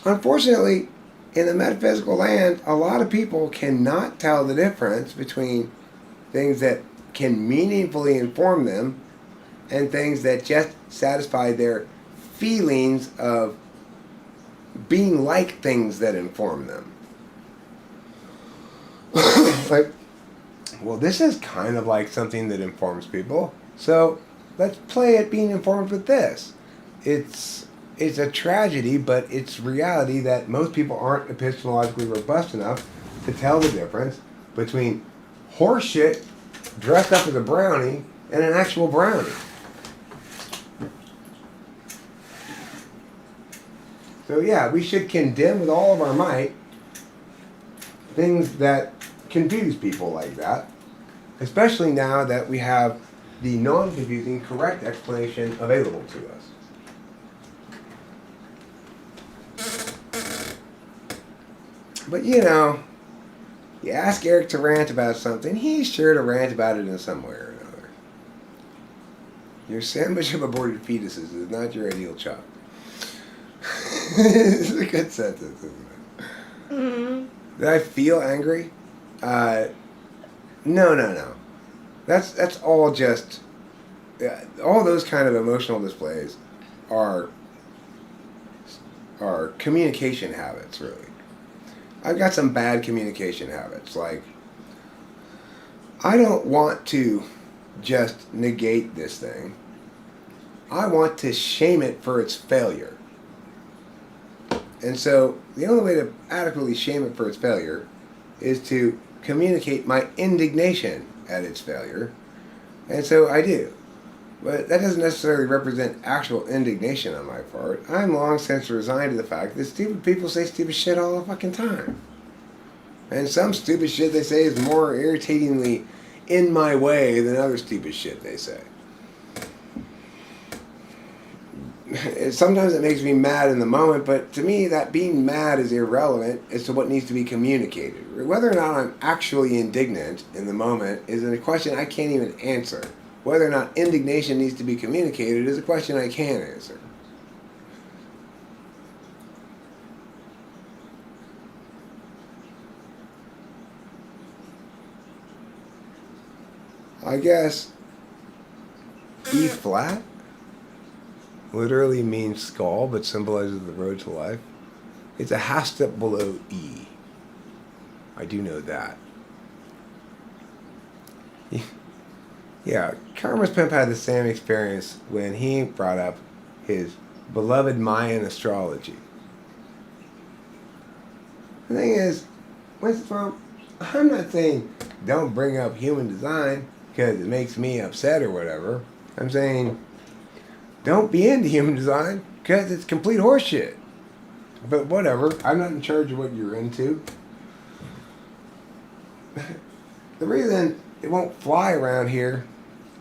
Unfortunately, in the metaphysical land, a lot of people cannot tell the difference between things that can meaningfully inform them and things that just satisfy their feelings of being like things that inform them. Like, well, this is kind of like something that informs people, so let's play at being informed with this. It's a tragedy, but it's reality that most people aren't epistemologically robust enough to tell the difference between horseshit dressed up as a brownie and an actual brownie. So yeah, we should condemn with all of our might things that confuse people like that, especially now that we have the non-confusing correct explanation available to us. But you know, you ask Eric to rant about something, he's sure to rant about it in some way or another. Your sandwich of aborted fetuses is not your ideal child. It's a good sentence, isn't it? Mm-hmm. Did I feel angry? No. That's all just all those kind of emotional displays are communication habits, really. I've got some bad communication habits. Like, I don't want to just negate this thing. I want to shame it for its failure. And so the only way to adequately shame it for its failure is to communicate my indignation at its failure. And so I do. But that doesn't necessarily represent actual indignation on my part. I'm long since resigned to the fact that stupid people say stupid shit all the fucking time. And some stupid shit they say is more irritatingly in my way than other stupid shit they say. Sometimes it makes me mad in the moment, but to me that being mad is irrelevant as to what needs to be communicated. Whether or not I'm actually indignant in the moment is a question I can't even answer. Whether or not indignation needs to be communicated is a question I can answer. I guess E flat literally means skull, but symbolizes the road to life. It's a half step below E. I do know that. Yeah, Karma's Pimp had the same experience when he brought up his beloved Mayan astrology. The thing is, I'm not saying don't bring up human design because it makes me upset or whatever. I'm saying don't be into human design because it's complete horseshit. But whatever, I'm not in charge of what you're into. The reason it won't fly around here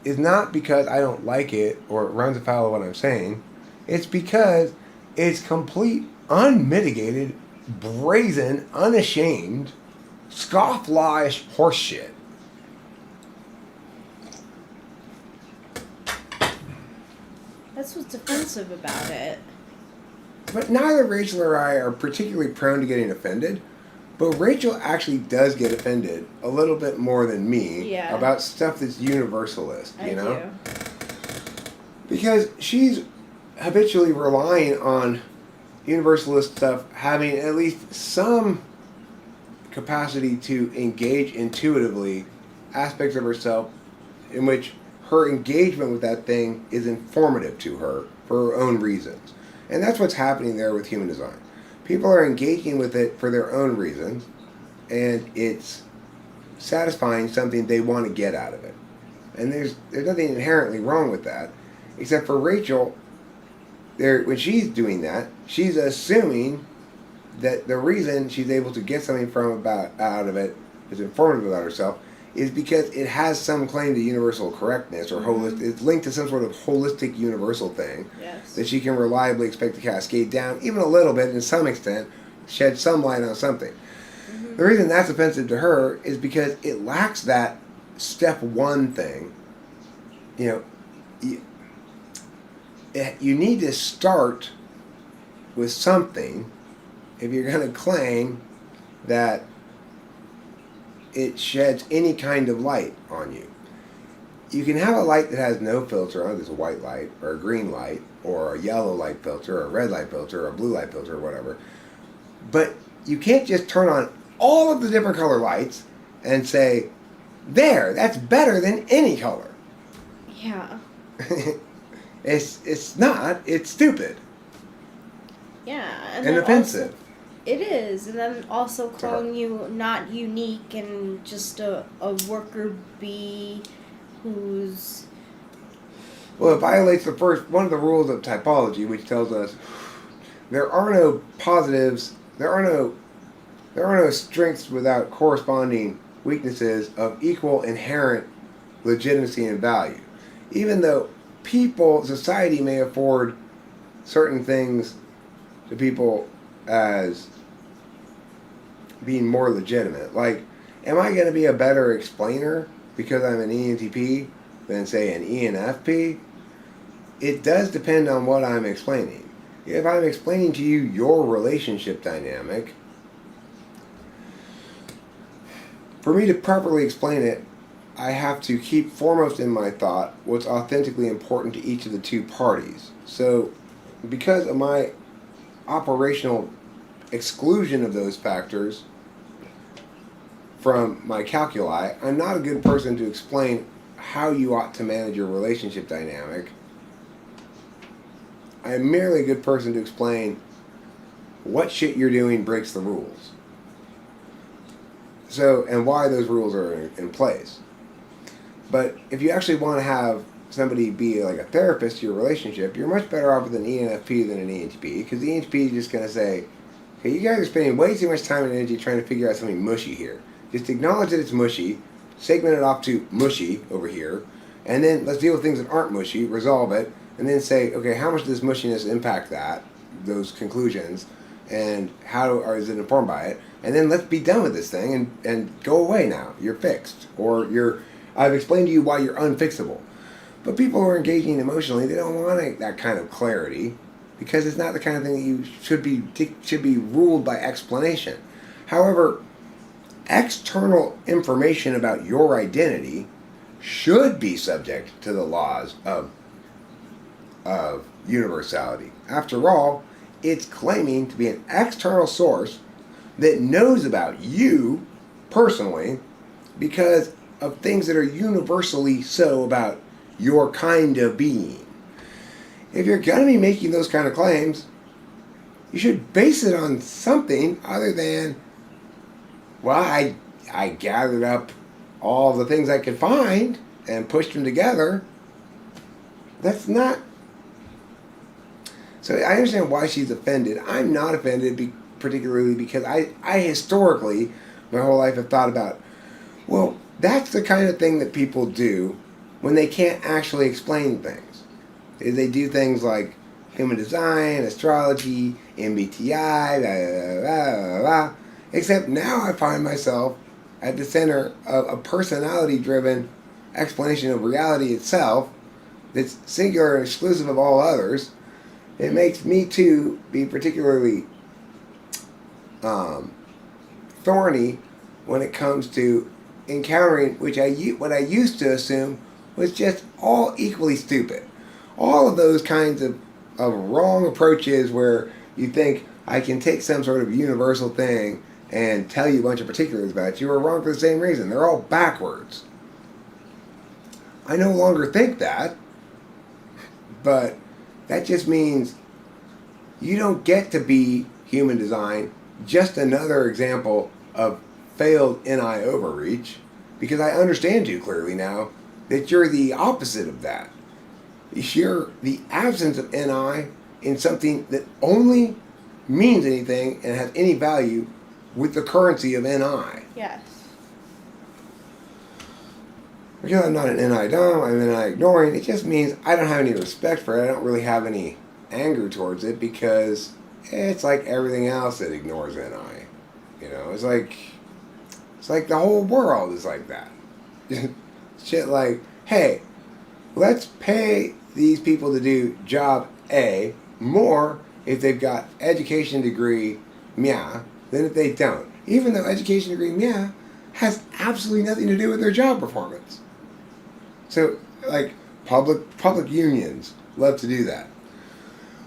is not because I don't like it or it runs afoul of what I'm saying. It's because it's complete, unmitigated, brazen, unashamed, scofflawish horseshit. That's what's offensive about it. But neither Rachel or I are particularly prone to getting offended. But Rachel actually does get offended a little bit more than me about stuff that's universalist, you know? I do. Because she's habitually relying on universalist stuff having at least some capacity to engage intuitively aspects of herself in which her engagement with that thing is informative to her for her own reasons. And that's what's happening there with human design. People are engaging with it for their own reasons, and it's satisfying something they want to get out of it. And there's nothing inherently wrong with that, except for Rachel. When she's doing that, she's assuming that the reason she's able to get something out of it is informative about herself is because it has some claim to universal correctness or holistic. It's linked to some sort of holistic universal thing that she can reliably expect to cascade down, even a little bit, in some extent, shed some light on something. Mm-hmm. The reason that's offensive to her is because it lacks that step one thing. You know, you need to start with something if you're going to claim that it sheds any kind of light on you. You can have a light that has no filter on it. There's a white light or a green light or a yellow light filter or a red light filter or a blue light filter or whatever. But you can't just turn on all of the different color lights and say, there, that's better than any color. Yeah. It's not. It's stupid. Yeah. And offensive. It is, and then also calling you not unique and just a worker bee who's... Well, it violates one of the rules of typology, which tells us there are no positives. There are no strengths without corresponding weaknesses of equal inherent legitimacy and value. Even though society may afford certain things to people as being more legitimate. Like, am I going to be a better explainer because I'm an ENTP than, say, an ENFP? It does depend on what I'm explaining. If I'm explaining to you your relationship dynamic, for me to properly explain it, I have to keep foremost in my thought what's authentically important to each of the two parties. So, because of my operational exclusion of those factors from my calculi, I'm not a good person to explain how you ought to manage your relationship dynamic. I'm merely a good person to explain what shit you're doing breaks the rules. So, and why those rules are in place. But if you actually want to have somebody be like a therapist to your relationship, you're much better off with an ENFP than an ENTP, because the ENTP is just going to say, hey, you guys are spending way too much time and energy trying to figure out something mushy here. Just acknowledge that it's mushy, segment it off to mushy over here, and then let's deal with things that aren't mushy, resolve it, and then say, okay, how much does mushiness impact those conclusions, and is it informed by it? And then let's be done with this thing and go away now. You're fixed. Or I've explained to you why you're unfixable. But people who are engaging emotionally, they don't want that kind of clarity, because it's not the kind of thing that you should be ruled by explanation. However, external information about your identity should be subject to the laws of universality. After all, it's claiming to be an external source that knows about you personally because of things that are universally so about your kind of being. If you're going to be making those kind of claims, you should base it on something other than, well, I gathered up all the things I could find and pushed them together. That's not... So I understand why she's offended. I'm not offended particularly because I historically, my whole life, have thought about, well, that's the kind of thing that people do when they can't actually explain things. They do things like human design, astrology, MBTI, blah, blah, blah, blah. Except now I find myself at the center of a personality-driven explanation of reality itself that's singular and exclusive of all others. It makes me, too, be particularly thorny when it comes to encountering what I used to assume was just all equally stupid. All of those kinds of wrong approaches where you think I can take some sort of universal thing and tell you a bunch of particulars about you are wrong for the same reason. They're all backwards. I no longer think that, but that just means you don't get to be human design, just another example of failed NI overreach, because I understand you clearly now that you're the opposite of that. You're the absence of NI in something that only means anything and has any value with the currency of NI. Yes. Because I'm not an NI dumb, I'm NI ignoring, it just means I don't have any respect for it. I don't really have any anger towards it because it's like everything else that ignores NI. You know, it's like the whole world is like that. Shit like, hey, let's pay these people to do job A more if they've got education degree meh than if they don't. Even though education degree meh has absolutely nothing to do with their job performance. So, like, public unions love to do that.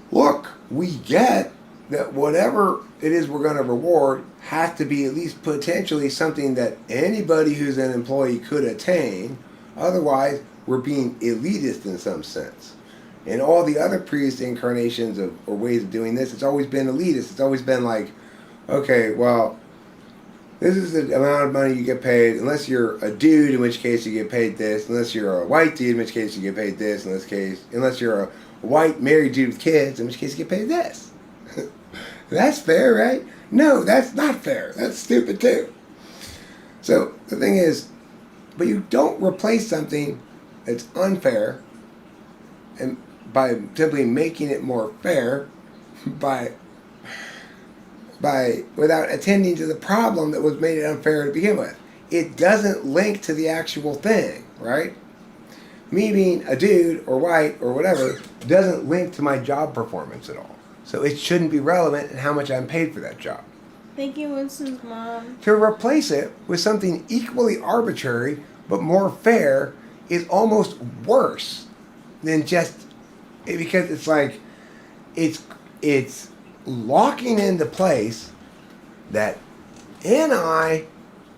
Look, we get that whatever it is we're going to reward has to be at least potentially something that anybody who's an employee could attain. Otherwise, we're being elitist in some sense. In all the other previous incarnations or ways of doing this, it's always been elitist. It's always been like, okay, well, this is the amount of money you get paid, unless you're a dude, in which case you get paid this, unless you're a white dude, in which case you get paid this, in this case, unless you're a white married dude with kids, in which case you get paid this. That's fair, right? No, that's not fair. That's stupid too. So the thing is, but you don't replace something that's unfair and by simply making it more fair by without attending to the problem that was made it unfair to begin with. It doesn't link to the actual thing, right? Me being a dude or white or whatever doesn't link to my job performance at all. So it shouldn't be relevant in how much I'm paid for that job. Thank you, Winston's mom. To replace it with something equally arbitrary but more fair is almost worse than just because it's like it's locking into place that NI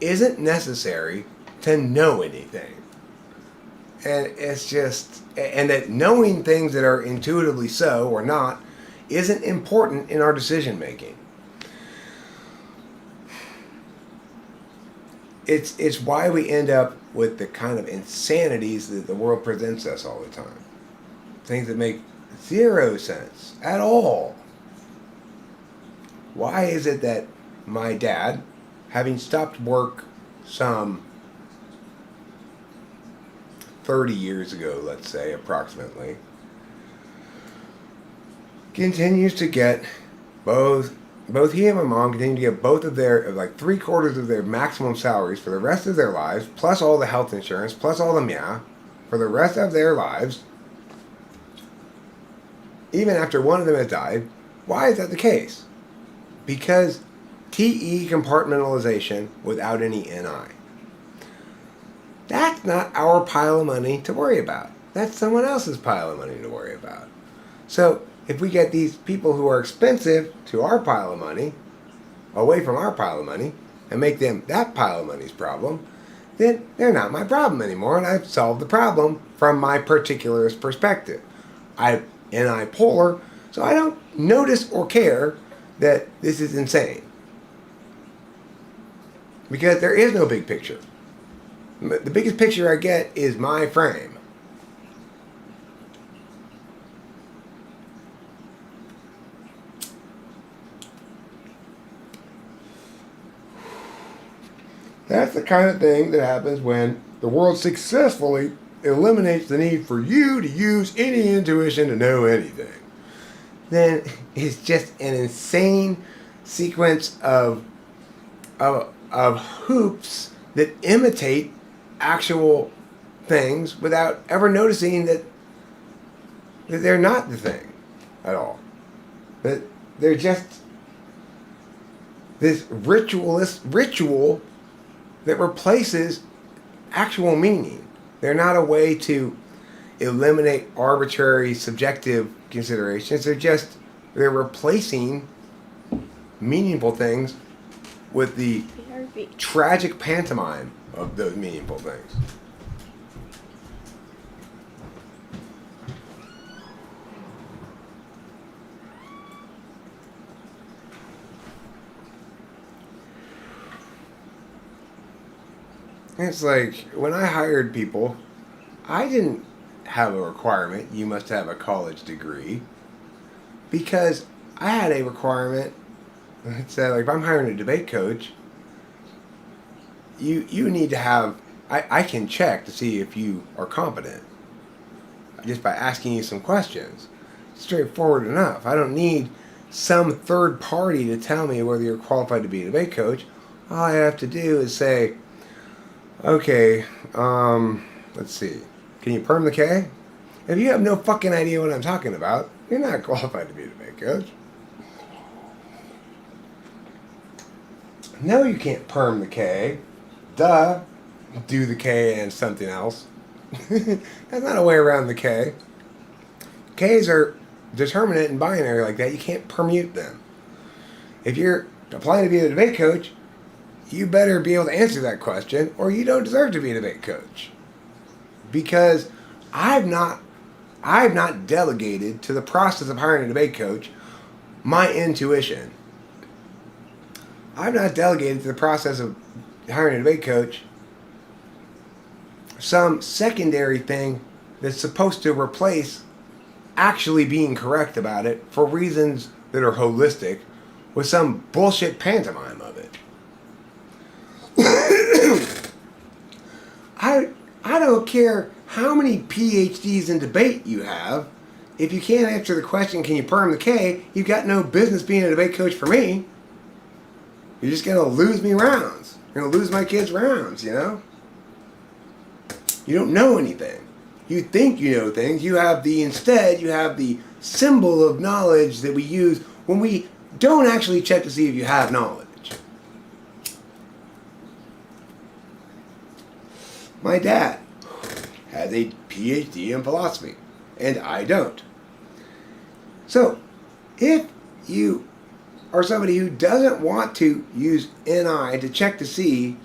isn't necessary to know anything. And it's just, and that knowing things that are intuitively so or not isn't important in our decision making. It's why we end up with the kind of insanities that the world presents us all the time. Things that make zero sense at all. Why is it that my dad, having stopped work some 30 years ago, let's say, approximately, continues to get both he and my mom continue to get both of their, like 3/4 of their maximum salaries for the rest of their lives, plus all the health insurance, plus all the MIA, for the rest of their lives, even after one of them has died. Why is that the case? Because TE compartmentalization without any NI. That's not our pile of money to worry about. That's someone else's pile of money to worry about. So if we get these people who are expensive to our pile of money, away from our pile of money, and make them that pile of money's problem, then they're not my problem anymore, and I've solved the problem from my particularist perspective. I'm NI polar, so I don't notice or care that this is insane. Because there is no big picture. The biggest picture I get is my frame. That's the kind of thing that happens when the world successfully eliminates the need for you to use any intuition to know anything. Then it's just an insane sequence of hoops that imitate actual things without ever noticing that they're not the thing at all. That they're just this ritual that replaces actual meaning. They're not a way to eliminate arbitrary subjective considerations. They're replacing meaningful things with the tragic pantomime of those meaningful things. It's like when I hired people, I didn't have a requirement, you must have a college degree, because I had a requirement that said, like, if I'm hiring a debate coach, you need to have, I can check to see if you are competent just by asking you some questions. Straightforward enough. I don't need some third party to tell me whether you're qualified to be a debate coach. All I have to do is say, okay, let's see. Can you perm the K? If you have no fucking idea what I'm talking about, you're not qualified to be a debate coach. No, you can't perm the K. Duh. Do the K and something else. That's not a way around the K. K's are determinate and binary like that. You can't permute them. If you're applying to be a debate coach, you better be able to answer that question, or you don't deserve to be a debate coach. Because I've not delegated to the process of hiring a debate coach my intuition. I've not delegated to the process of hiring a debate coach some secondary thing that's supposed to replace actually being correct about it for reasons that are holistic with some bullshit pantomime of it. I don't care how many PhDs in debate you have. If you can't answer the question, can you perm the K, you've got no business being a debate coach for me. You're just going to lose me rounds. You're going to lose my kids rounds, you know? You don't know anything. You think you know things. Instead, you have the symbol of knowledge that we use when we don't actually check to see if you have knowledge. My dad has a PhD in philosophy, and I don't. So, if you are somebody who doesn't want to use NI to check to see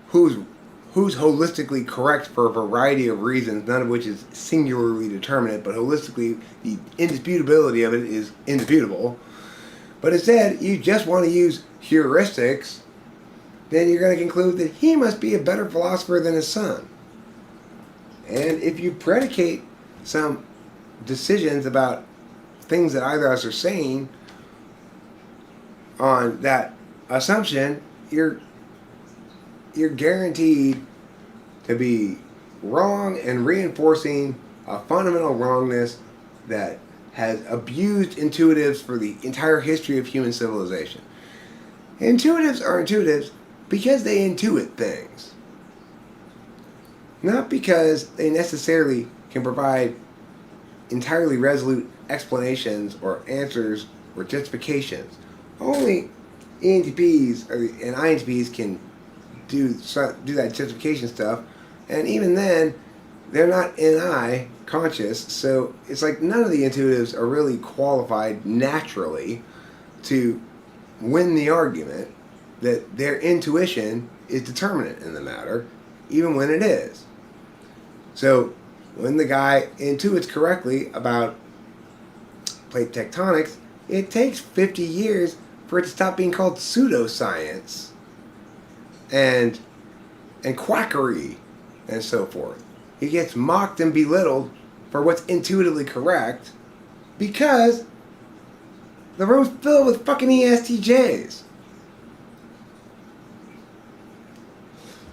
who's holistically correct for a variety of reasons, none of which is singularly determinate, but holistically the indisputability of it is indisputable, but instead you just want to use heuristics, then you're going to conclude that he must be a better philosopher than his son. And if you predicate some decisions about things that either of us are saying on that assumption, you're guaranteed to be wrong and reinforcing a fundamental wrongness that has abused intuitives for the entire history of human civilization. Intuitives are intuitives because they intuit things, not because they necessarily can provide entirely resolute explanations or answers or justifications. Only ENTPs and INTPs can do that justification stuff, and even then, they're not NI conscious, so it's like none of the intuitives are really qualified naturally to win the argument that their intuition is determinant in the matter, even when it is. So, when the guy intuits correctly about plate tectonics, it takes 50 years for it to stop being called pseudoscience and quackery and so forth. He gets mocked and belittled for what's intuitively correct because the room's filled with fucking ESTJs.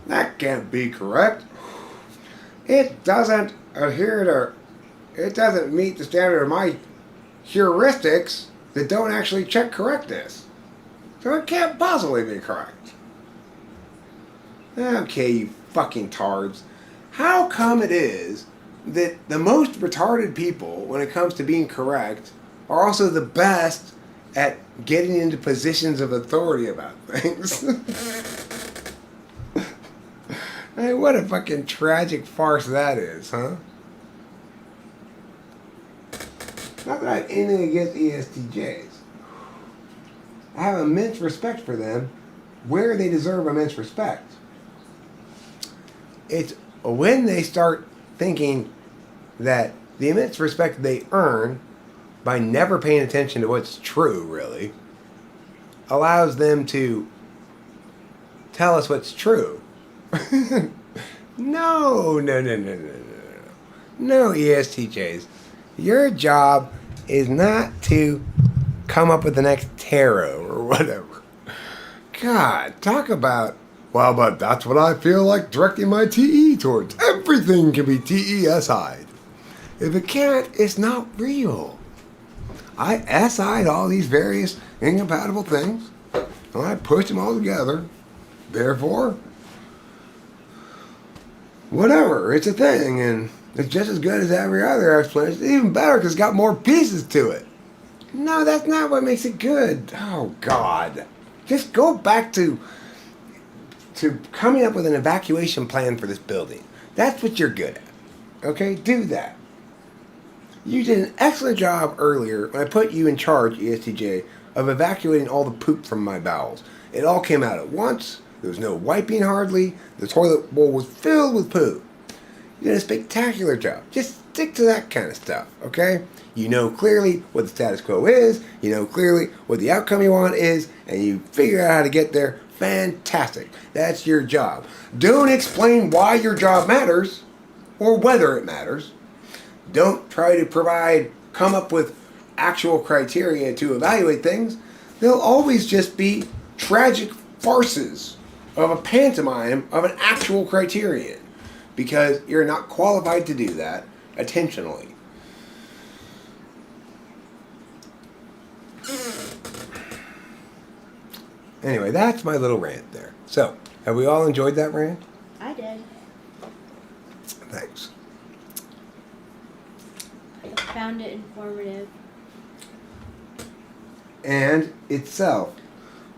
That can't be correct. It doesn't it doesn't meet the standard of my heuristics that don't actually check correctness. So it can't possibly be correct. Okay, you fucking tards. How come it is that the most retarded people, when it comes to being correct, are also the best at getting into positions of authority about things? I mean, what a fucking tragic farce that is, huh? Not that I have anything against ESTJs. I have immense respect for them where they deserve immense respect. It's when they start thinking that the immense respect they earn by never paying attention to what's true, really, allows them to tell us what's true. No, ESTJs. Your job is not to come up with the next tarot or whatever. God, talk about, well, but that's what I feel like directing my TE towards. Everything can be TE-SI'd. If it can't, it's not real. I SI'd all these various incompatible things, and I pushed them all together. Therefore, whatever, it's a thing, and it's just as good as every other explanation. It's even better because it's got more pieces to it. No, that's not what makes it good. Oh, God. Just go back to coming up with an evacuation plan for this building. That's what you're good at. Okay? Do that. You did an excellent job earlier when I put you in charge, ESTJ, of evacuating all the poop from my bowels. It all came out at once. There was no wiping hardly. The toilet bowl was filled with poo. You did a spectacular job. Just stick to that kind of stuff, okay? You know clearly what the status quo is. You know clearly what the outcome you want is. And you figure out how to get there. Fantastic. That's your job. Don't explain why your job matters or whether it matters. Don't try to come up with actual criteria to evaluate things. They'll always just be tragic farces of a pantomime of an actual criterion, because you're not qualified to do that attentionally. Anyway, that's my little rant there. So, have we all enjoyed that rant? I did. Thanks. I found it informative. And itself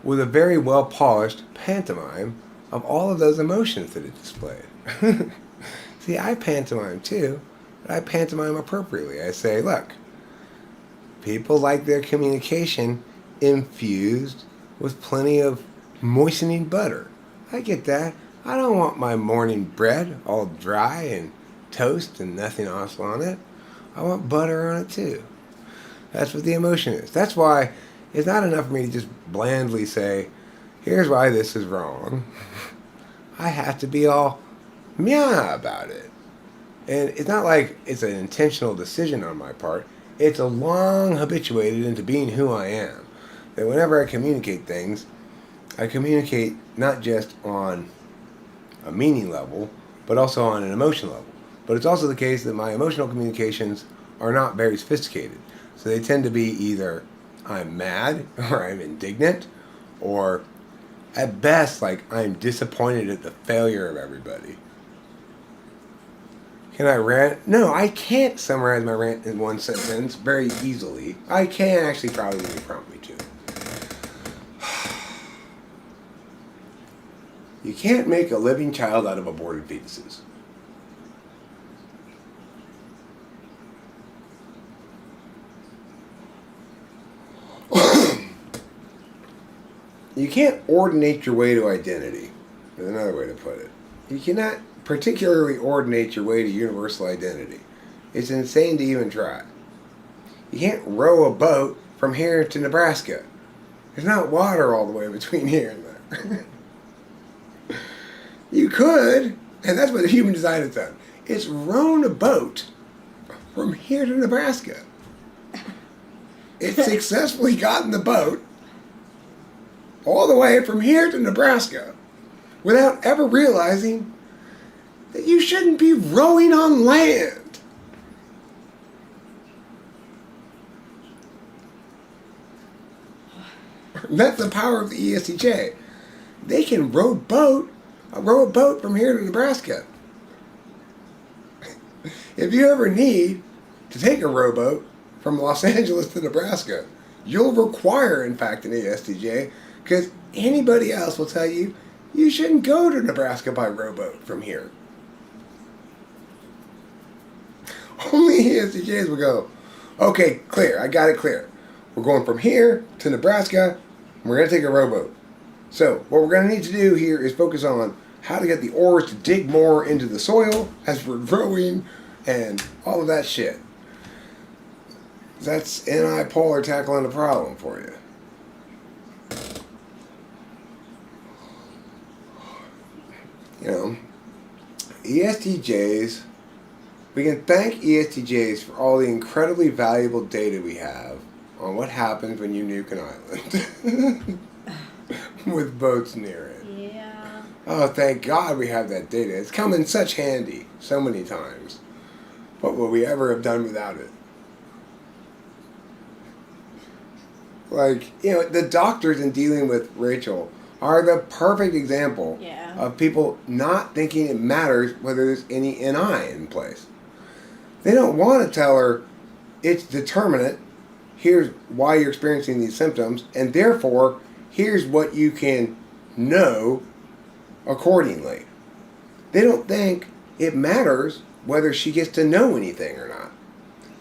was a very well polished pantomime of all of those emotions that it displayed. See, I pantomime too, but I pantomime appropriately. I say, look, people like their communication infused with plenty of moistening butter. I get that. I don't want my morning bread all dry and toast and nothing else on it. I want butter on it too. That's what the emotion is. That's why it's not enough for me to just blandly say, here's why this is wrong. I have to be all meow about it. And it's not like it's an intentional decision on my part. It's a long habituated into being who I am. That whenever I communicate things, I communicate not just on a meaning level, but also on an emotion level. But it's also the case that my emotional communications are not very sophisticated. So they tend to be either I'm mad, or I'm indignant, or at best, like I'm disappointed at the failure of everybody. Can I rant? No, I can't summarize my rant in one sentence very easily. I can actually probably when you prompt me to. You can't make a living child out of aborted fetuses. You can't ordinate your way to identity. There's another way to put it. You cannot particularly ordinate your way to universal identity. It's insane to even try. You can't row a boat from here to Nebraska. There's not water all the way between here and there. You could, and that's what the human design has done. It's rowed a boat from here to Nebraska. It's successfully gotten the boat all the way from here to Nebraska without ever realizing that you shouldn't be rowing on land. That's the power of the ESTJ. They can row a boat from here to Nebraska. If you ever need to take a rowboat from Los Angeles to Nebraska, you'll require, in fact, an ESTJ, because anybody else will tell you you shouldn't go to Nebraska by rowboat from here. Only ESTJs will go, okay, clear, I got it clear. We're going from here to Nebraska, and we're going to take a rowboat. So what we're going to need to do here is focus on how to get the oars to dig more into the soil as we're rowing and all of that shit. That's anti-polar tackling the problem for you. You know, ESTJs, we can thank ESTJs for all the incredibly valuable data we have on what happens when you nuke an island with boats near it. Yeah. Oh, thank God we have that data. It's come in such handy so many times. What would we ever have done without it? Like, you know, the doctors in dealing with Rachel are the perfect example of people not thinking it matters whether there's any NI in place. They don't want to tell her it's determinate, here's why you're experiencing these symptoms, and therefore, here's what you can know accordingly. They don't think it matters whether she gets to know anything or not.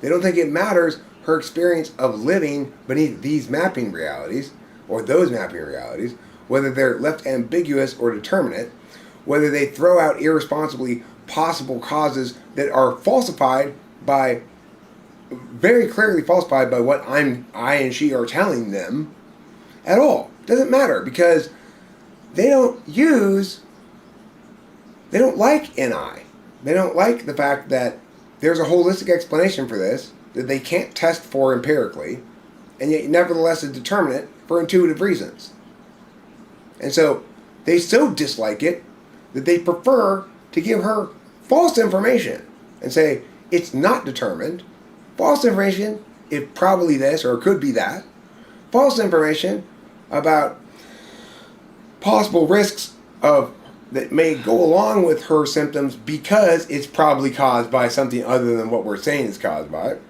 They don't think it matters her experience of living beneath these mapping realities, or those mapping realities, whether they're left ambiguous or determinate, whether they throw out irresponsibly possible causes that are falsified by, very clearly falsified by what I and she are telling them at all. Doesn't matter, because they don't like NI. They don't like the fact that there's a holistic explanation for this that they can't test for empirically, and yet nevertheless a determinant for intuitive reasons. And so they so dislike it that they prefer to give her false information and say it's not determined. False information, if probably this or it could be that. False information about possible risks of that may go along with her symptoms because it's probably caused by something other than what we're saying is caused by it.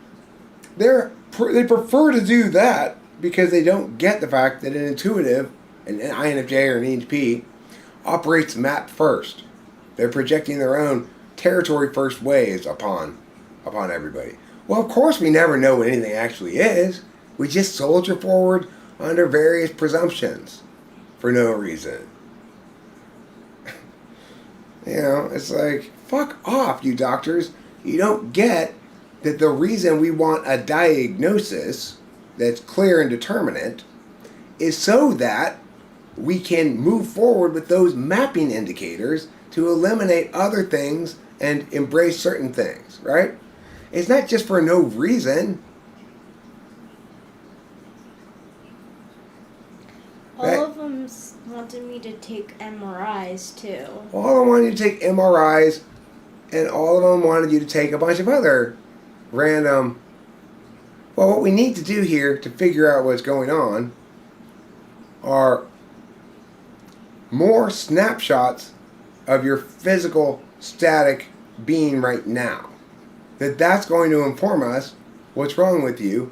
They prefer to do that because they don't get the fact that an intuitive, an INFJ or an ENTP, operates map first. They're projecting their own territory first ways upon everybody. Well, of course we never know what anything actually is. We just soldier forward under various presumptions for no reason. You know, it's like, fuck off, you doctors. You don't get that the reason we want a diagnosis that's clear and determinate is so that we can move forward with those mapping indicators to eliminate other things and embrace certain things, right? It's not just for no reason. All of them wanted me to take MRIs too. All of them wanted you to take MRIs, and all of them wanted you to take a bunch of other random. Well, what we need to do here to figure out what's going on are more snapshots of your physical static being right now. That's going to inform us what's wrong with you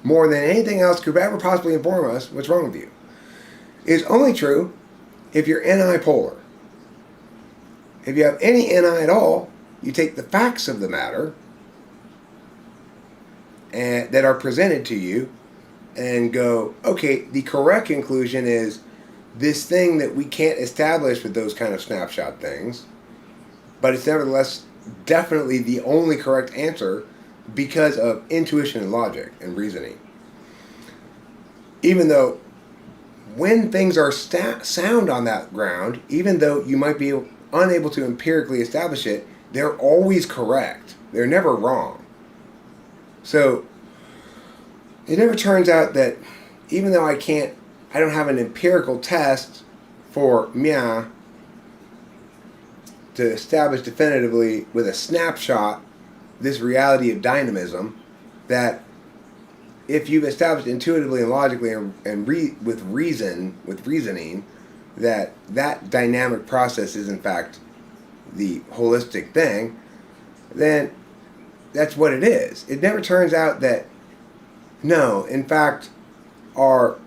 more than anything else could ever possibly inform us what's wrong with you. It's only true if you're NI polar. If you have any NI at all, you take the facts of the matter and that are presented to you and go, okay, the correct conclusion is this thing that we can't establish with those kind of snapshot things, but it's nevertheless definitely the only correct answer because of intuition and logic and reasoning. Even though when things are sound on that ground, even though you might be unable to empirically establish it, they're always correct. They're never wrong. So it never turns out that even though I don't have an empirical test for Mia to establish definitively with a snapshot this reality of dynamism, that if you've established intuitively and logically with reasoning that dynamic process is in fact the holistic thing, then that's what it is. It never turns out that no, in fact, our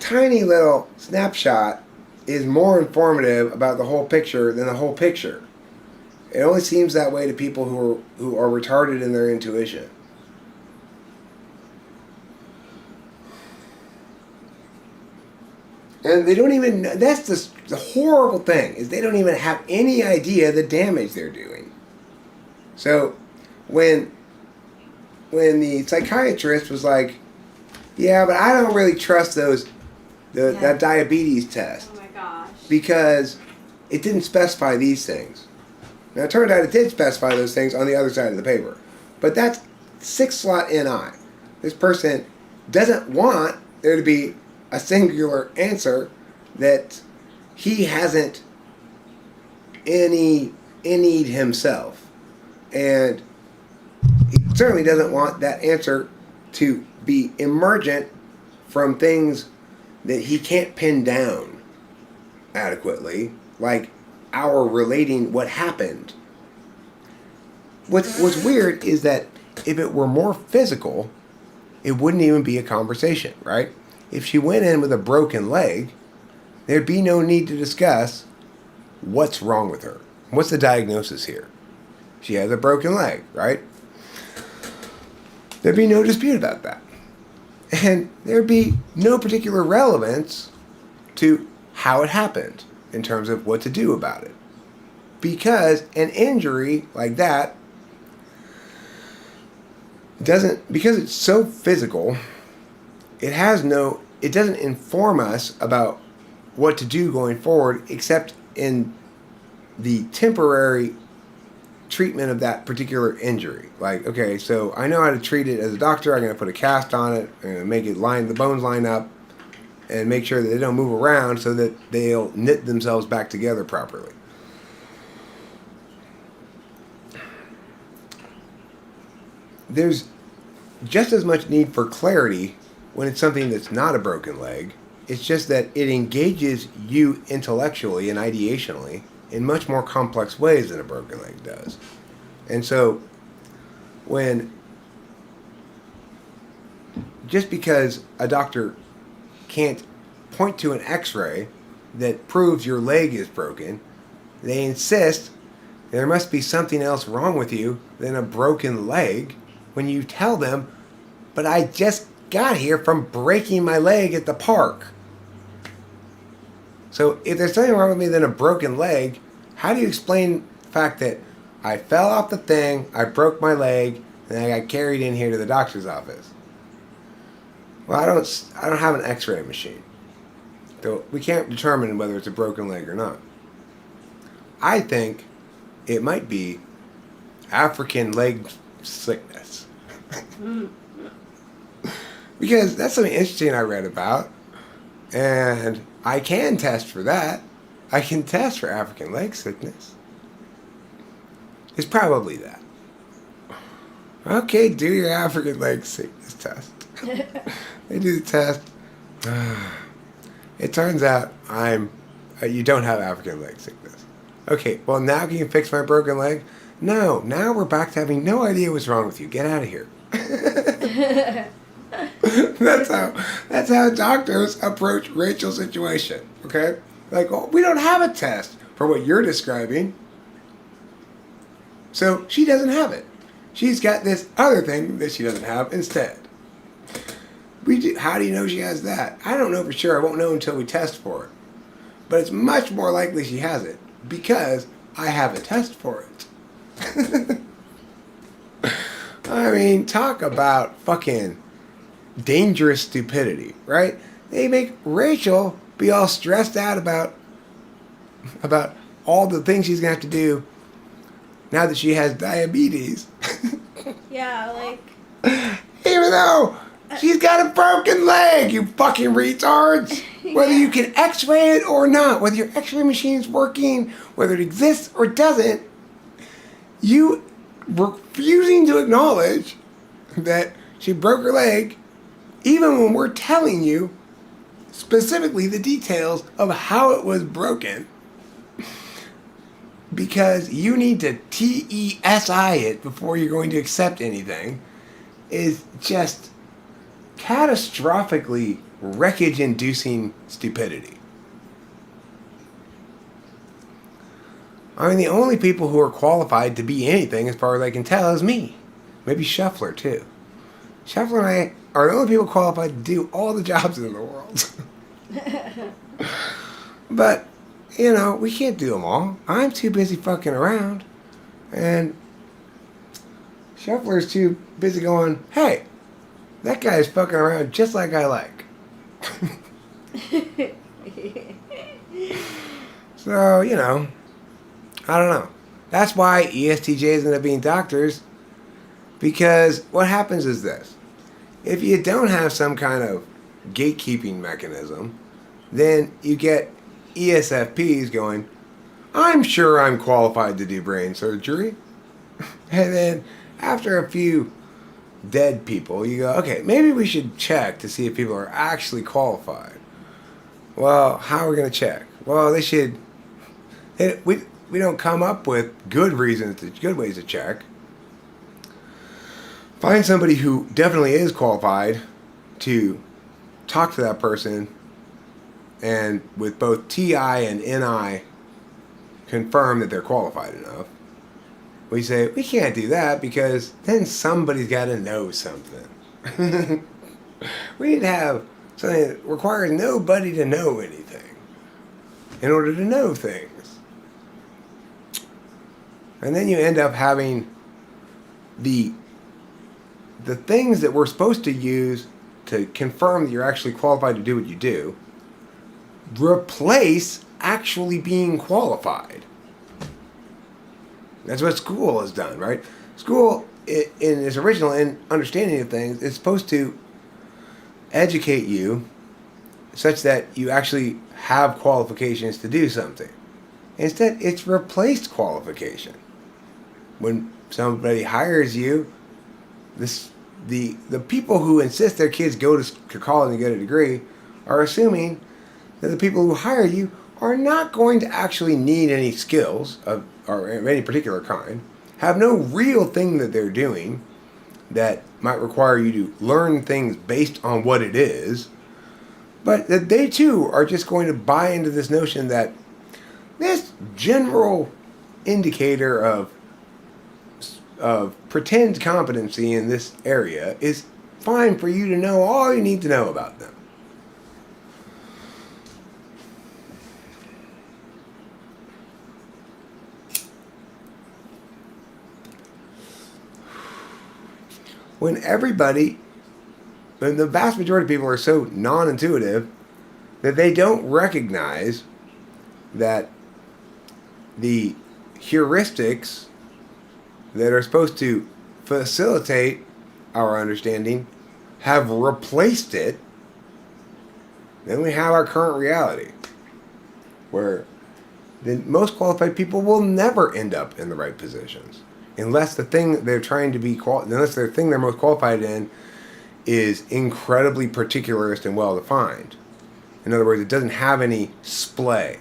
tiny little snapshot is more informative about the whole picture than the whole picture. It only seems that way to people who are retarded in their intuition. And they don't even, that's the horrible thing, is they don't even have any idea the damage they're doing. So when the psychiatrist was like, yeah, but I don't really trust that diabetes test. Oh my gosh. Because it didn't specify these things. Now it turned out it did specify those things on the other side of the paper. But that's 6-slot NI. This person doesn't want there to be a singular answer that he hasn't any'd himself. And he certainly doesn't want that answer to be emergent from things that he can't pin down adequately, like our relating what happened. What's weird is that if it were more physical, it wouldn't even be a conversation, right? If she went in with a broken leg, there'd be no need to discuss what's wrong with her. What's the diagnosis here? She has a broken leg, right? There'd be no dispute about that. And there'd be no particular relevance to how it happened in terms of what to do about it. Because an injury like that because it's so physical, it doesn't inform us about what to do going forward, except in the temporary treatment of that particular injury. Like, okay, so I know how to treat it as a doctor. I'm going to put a cast on it. I'm going to make it the bones line up and make sure that they don't move around so that they'll knit themselves back together properly. There's just as much need for clarity when it's something that's not a broken leg. It's just that it engages you intellectually and ideationally in much more complex ways than a broken leg does. And so, just because a doctor can't point to an x-ray that proves your leg is broken, they insist there must be something else wrong with you than a broken leg when you tell them, but I just got here from breaking my leg at the park. So if there's something wrong with me than a broken leg, how do you explain the fact that I fell off the thing, I broke my leg, and I got carried in here to the doctor's office? Well, I don't have an x-ray machine. So we can't determine whether it's a broken leg or not. I think it might be African leg sickness. Because that's something interesting I read about. And I can test for that. I can test for African leg sickness. It's probably that. Okay, do your African leg sickness test. They do the test. It turns out you don't have African leg sickness. Okay, well now can you fix my broken leg? No, now we're back to having no idea what's wrong with you. Get out of here. That's how doctors approach Rachel's situation. Okay, like, oh, we don't have a test for what you're describing, so she doesn't have it. She's got this other thing that she doesn't have instead. How do you know she has that? I don't know for sure. I won't know until we test for it. But it's much more likely she has it because I have a test for it. I mean, talk about fucking dangerous stupidity, right? They make Rachel be all stressed out about all the things she's gonna have to do now that she has diabetes. Yeah, like... Even though she's got a broken leg, you fucking retards! Whether you can x-ray it or not, whether your x-ray machine's working, whether it exists or doesn't, you refusing to acknowledge that she broke her leg, even when we're telling you specifically the details of how it was broken, because you need to TESI it before you're going to accept anything, is just catastrophically wreckage-inducing stupidity. I mean, the only people who are qualified to be anything, as far as I can tell, is me. Maybe Shuffler, too. Shuffler and I are the only people qualified to do all the jobs in the world. But, you know, we can't do them all. I'm too busy fucking around. And Shuffler's too busy going, hey, that guy's fucking around just like I like. So, you know, I don't know. That's why ESTJs end up being doctors. Because what happens is this. If you don't have some kind of gatekeeping mechanism, then you get ESFPs going, I'm sure I'm qualified to do brain surgery. And then after a few dead people, you go, okay, maybe we should check to see if people are actually qualified. Well, how are we going to check? Well, we don't come up with good ways to check. Find somebody who definitely is qualified to talk to that person, and with both TI and NI confirm that they're qualified enough. We say, we can't do that because then somebody's got to know something. We need to have something that requires nobody to know anything in order to know things. And then you end up having the things that we're supposed to use to confirm that you're actually qualified to do what you do replace actually being qualified. That's what school has done, right? School, in its original understanding of things, is supposed to educate you such that you actually have qualifications to do something. Instead, it's replaced qualification. When somebody hires you, the people who insist their kids go to college and get a degree are assuming that the people who hire you are not going to actually need any skills or any particular kind, have no real thing that they're doing that might require you to learn things based on what it is, but that they too are just going to buy into this notion that this general indicator of pretend competency in this area is fine for you to know all you need to know about them. When the vast majority of people are so non-intuitive that they don't recognize that the heuristics that are supposed to facilitate our understanding have replaced it, then we have our current reality, where the most qualified people will never end up in the right positions unless the thing they're trying to be unless the thing they're most qualified in is incredibly particularist and well defined. In other words, it doesn't have any splay.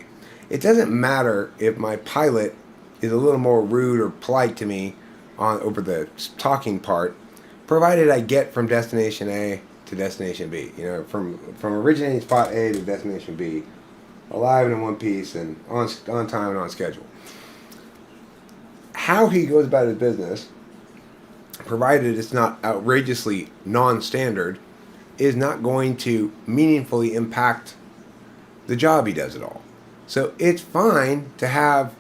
It doesn't matter if my pilot is a little more rude or polite to me over the talking part, provided I get from destination A to destination B. From originating spot A to destination B, alive and in one piece and on time and on schedule. How he goes about his business, provided it's not outrageously non-standard, is not going to meaningfully impact the job he does at all. So it's fine to have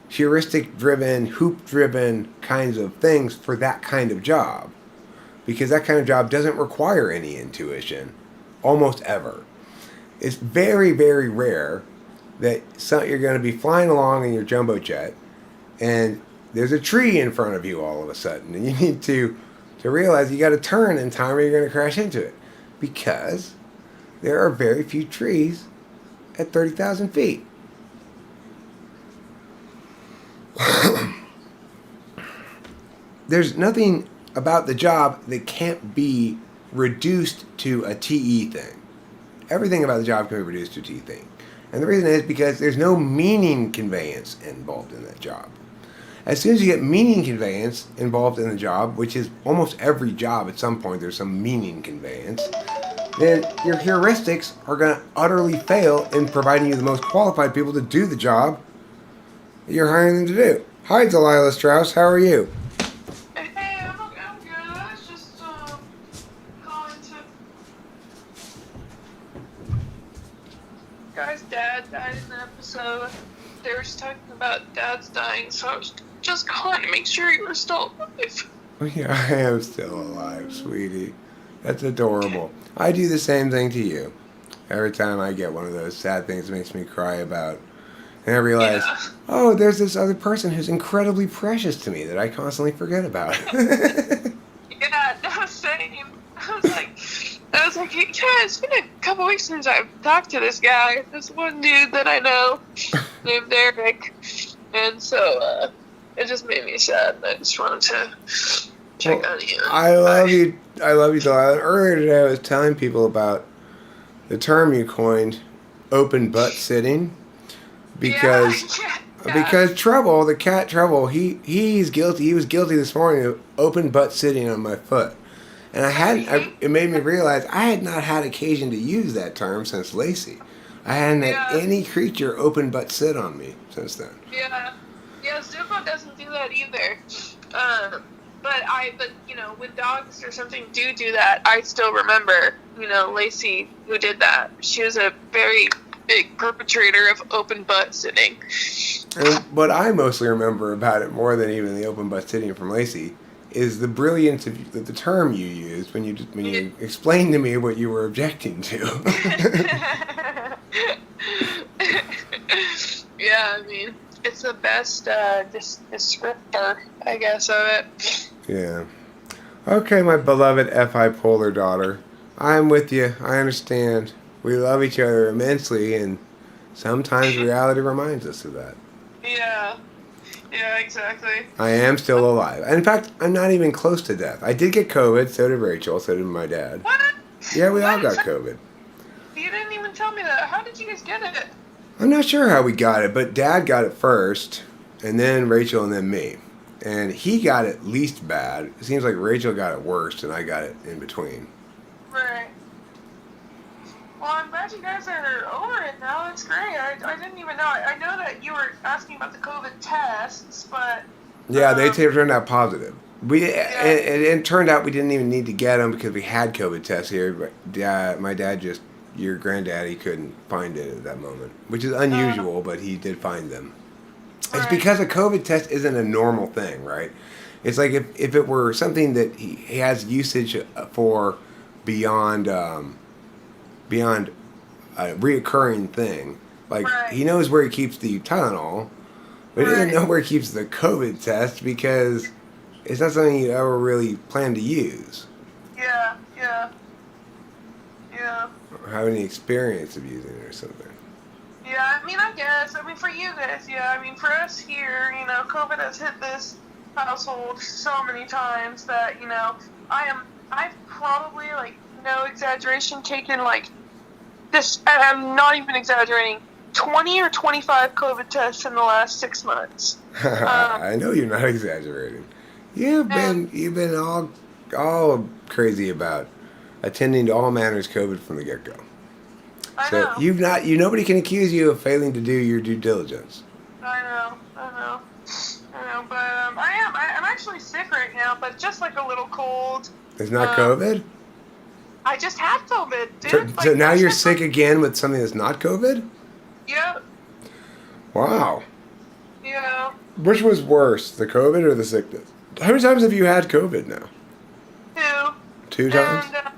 heuristic-driven, hoop-driven kinds of things for that kind of job, because that kind of job doesn't require any intuition, almost ever. It's very, very rare that you're going to be flying along in your jumbo jet and there's a tree in front of you all of a sudden, and you need to realize you got to turn in time or you're going to crash into it, because there are very few trees at 30,000 feet. There's nothing about the job that can't be reduced to a TE thing. Everything about the job can be reduced to a TE thing. And the reason is because there's no meaning conveyance involved in that job. As soon as you get meaning conveyance involved in the job, which is almost every job at some point there's some meaning conveyance, then your heuristics are going to utterly fail in providing you the most qualified people to do the job that you're hiring them to do. Hi, Delilah Strauss. How are you? Hey, I'm good. I was just calling to. Guy's dad died in the episode. They were talking about dad's dying, so I was just calling to make sure you were still alive. Yeah, I am still alive, sweetie. That's adorable. I do the same thing to you. Every time I get one of those sad things that makes me cry about, and I realize, oh, there's this other person who's incredibly precious to me that I constantly forget about. Yeah, no, same. I was like, yeah, it's been a couple weeks since I've talked to this guy, this one dude that I know named Eric, and so it just made me sad. And I just wanted to check on you. I love you, Delilah. Earlier today, I was telling people about the term you coined, open butt sitting, because Trouble, the cat Trouble, he's guilty. He was guilty this morning of open butt sitting on my foot. And it made me realize I had not had occasion to use that term since Lacey. I hadn't had any creature open butt sit on me since then. Yeah, Zuko doesn't do that either. But when dogs or something do that, I still remember, Lacey who did that. She was a very big perpetrator of open butt sitting. And what I mostly remember about it, more than even the open butt sitting from Lacey, is the brilliance of the term you used when you explained to me what you were objecting to. Yeah, I mean, it's the best descriptor, I guess, of it. Yeah. Okay, my beloved FI Polar daughter. I'm with you. I understand. We love each other immensely, and sometimes reality reminds us of that. Yeah. Yeah, exactly. I am still alive. In fact, I'm not even close to death. I did get COVID, so did Rachel, so did my dad. What? Yeah, we all What? got COVID. You didn't even tell me that. How did you guys get it? I'm not sure how we got it, but Dad got it first, and then Rachel, and then me. And he got it least bad. It seems like Rachel got it worst, and I got it in between. Right. Well, I'm glad you guys are over it now. That's great. I didn't even know. I know that you were asking about the COVID tests, but... Yeah, they turned out positive. It turned out we didn't even need to get them because we had COVID tests here. But my dad your granddaddy couldn't find it at that moment, which is unusual, but he did find them. It's Right. because a COVID test isn't a normal thing, right? It's like if it were something that he has usage for beyond a reoccurring thing. Like, Right. he knows where he keeps the Tylenol, but he doesn't know where he keeps the COVID test because it's not something you ever really plan to use Yeah. or have any experience of using it or something. Yeah, I mean, I guess. I mean, for you guys, yeah. I mean, for us here, you know, COVID has hit this household so many times that, you know, I've probably, like, no exaggeration, taken, like, this, and I'm not even exaggerating, 20 or 25 COVID tests in the last 6 months. I know you're not exaggerating. You've been all crazy about attending to all manners COVID from the get go. I So know. nobody can accuse you of failing to do your due diligence. I know, but I'm actually sick right now, but just like a little cold. It's not COVID? I just had COVID, dude. So, Like, so now I you're just- sick again with something that's not COVID? Yeah, Wow. yeah. Which was worse, the COVID or the sickness? How many times have you had COVID now? 2. 2 times? And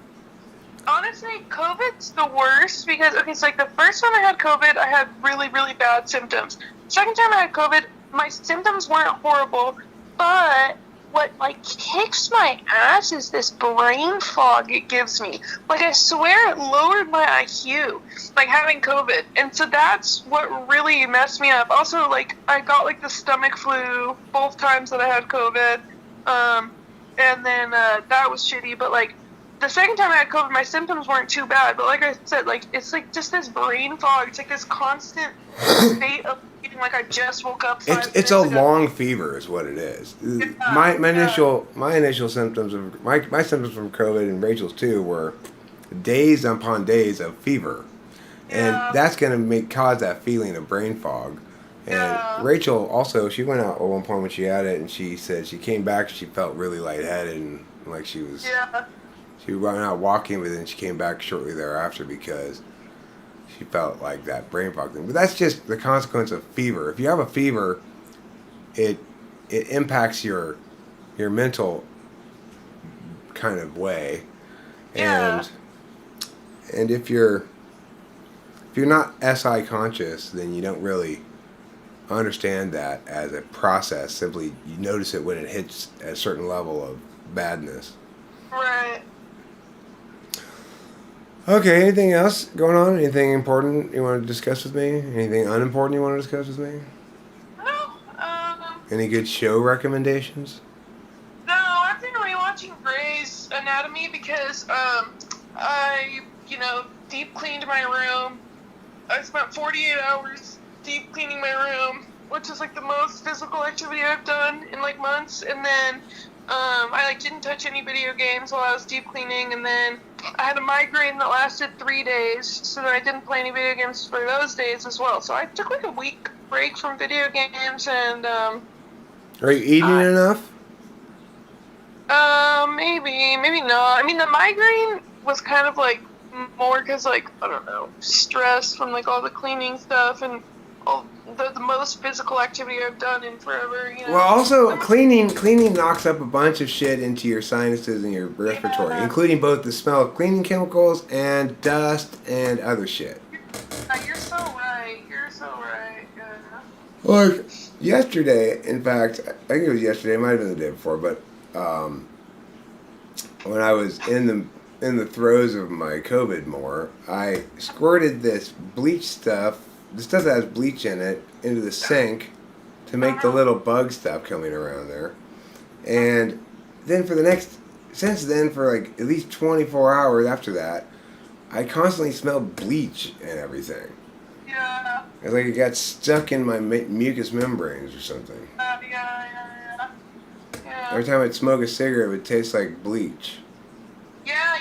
honestly, COVID's the worst because, okay, so like the first time I had COVID, I had really, really bad symptoms. Second time I had COVID, my symptoms weren't horrible, but what like kicks my ass is this brain fog it gives me. Like, I swear it lowered my IQ, like having COVID. And so that's what really messed me up. Also, like, I got like the stomach flu both times that I had COVID. And then that was shitty, but like the second time I had COVID, my symptoms weren't too bad. But like I said, like it's like just this brain fog. It's like this constant state of feeling like I just woke up. It's a long fever, is what it is. My initial symptoms of my symptoms from COVID and Rachel's too were days upon days of fever, and that's gonna cause that feeling of brain fog. And Rachel also, she went out at one point when she had it, and she said she came back, she felt really lightheaded and like she was. Yeah. She went out walking, but then she came back shortly thereafter because she felt like that brain fog thing. But that's just the consequence of fever. If you have a fever, it impacts your mental kind of way, and if you're not SI conscious, then you don't really understand that as a process. Simply, you notice it when it hits a certain level of badness. Right. Okay, anything else going on? Anything important you want to discuss with me? Anything unimportant you want to discuss with me? No. Any good show recommendations? No, I've been rewatching Grey's Anatomy because I deep cleaned my room. I spent 48 hours deep cleaning my room, which is like the most physical activity I've done in like months. And then I like didn't touch any video games while I was deep cleaning, and then I had a migraine that lasted 3 days, so then I didn't play any video games for those days as well. So I took like a week break from video games, and Are you eating enough? maybe not. I mean, the migraine was kind of like more because, like, I don't know, stress from like all the cleaning stuff and all the most physical activity I've done in forever. You know? Well, also cleaning knocks up a bunch of shit into your sinuses and your respiratory, including both the smell of cleaning chemicals and dust and other shit. You're so right. You're so right. Yeah. Like yesterday, in fact, I think it was yesterday. It might have been the day before, but when I was in the throes of my COVID more, I squirted this bleach stuff, the stuff that has bleach in it, into the sink to make the little bug stop coming around there. And then since then, for like at least 24 hours after that, I constantly smelled bleach and everything. Yeah. It's like it got stuck in my mucous membranes or something. Yeah. Every time I'd smoke a cigarette, it would taste like bleach.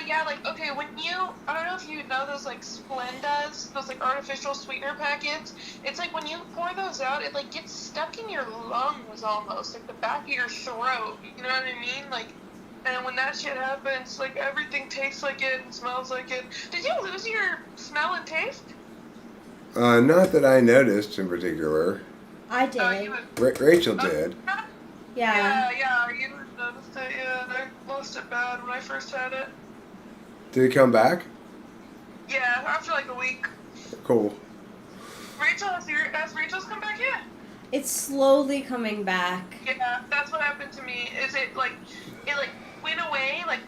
Yeah, like, okay, I don't know if you know those, like, Splendas, those, like, artificial sweetener packets, it's like when you pour those out, it, like, gets stuck in your lungs almost, like the back of your throat, you know what I mean? Like, and when that shit happens, like, everything tastes like it and smells like it. Did you lose your smell and taste? Not that I noticed in particular. I did. Oh, you Rachel did. Yeah. Yeah, you noticed it, yeah, I lost it bad when I first had it. Did it come back? Yeah, after, like, a week. Cool. Rachel, has Rachel's come back yet? It's slowly coming back. Yeah, that's what happened to me. It went away, like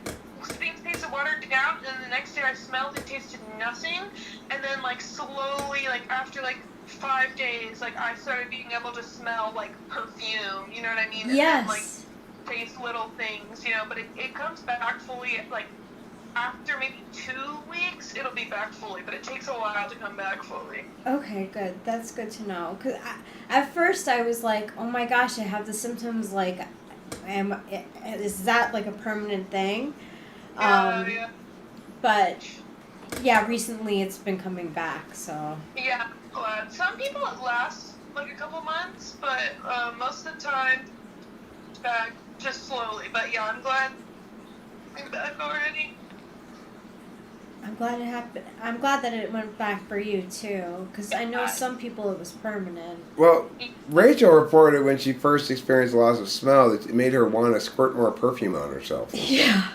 things tasted watered down, and the next day I smelled it tasted nothing, and then like slowly, like after like 5 days, like I started being able to smell like perfume, you know what I mean? And Yes. then, like taste little things, you know, but it comes back fully like after maybe 2 weeks, it'll be back fully, but it takes a while to come back fully. Okay, good. That's good to know. Cause at first I was like, oh my gosh, I have the symptoms. Like, is that like a permanent thing? Yeah. But yeah, recently it's been coming back. So Yeah, I'm glad. Some people it lasts like a couple months, but most of the time it's back just slowly. But yeah, I'm glad I'm back already. I'm glad it happened. I'm glad that it went back for you too, because I know some people it was permanent. Well, Rachel reported when she first experienced loss of smell that it made her want to squirt more perfume on herself. Yeah.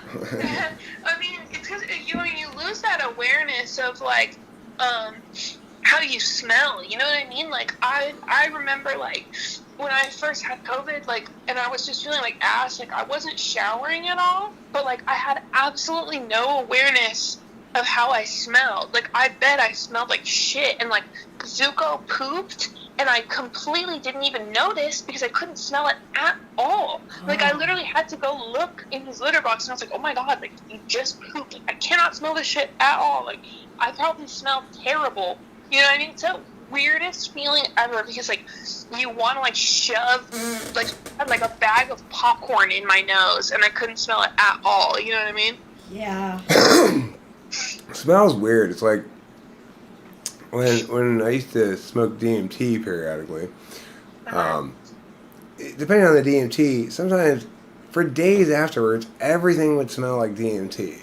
I mean, it's because you lose that awareness of like how you smell. You know what I mean? Like I remember like when I first had COVID, like, and I was just feeling like ass. Like I wasn't showering at all, but like I had absolutely no awareness of how I smelled. Like I bet I smelled like shit, and like Zuko pooped, and I completely didn't even notice because I couldn't smell it at all. Like I literally had to go look in his litter box, and I was like, oh my god, like you just pooped. Like, I cannot smell this shit at all. Like I probably smelled terrible. You know what I mean? It's the weirdest feeling ever because like you want to like shove like I had like a bag of popcorn in my nose, and I couldn't smell it at all. You know what I mean? Yeah. Smells weird. It's like when I used to smoke DMT periodically. Depending on the DMT, sometimes for days afterwards, everything would smell like DMT.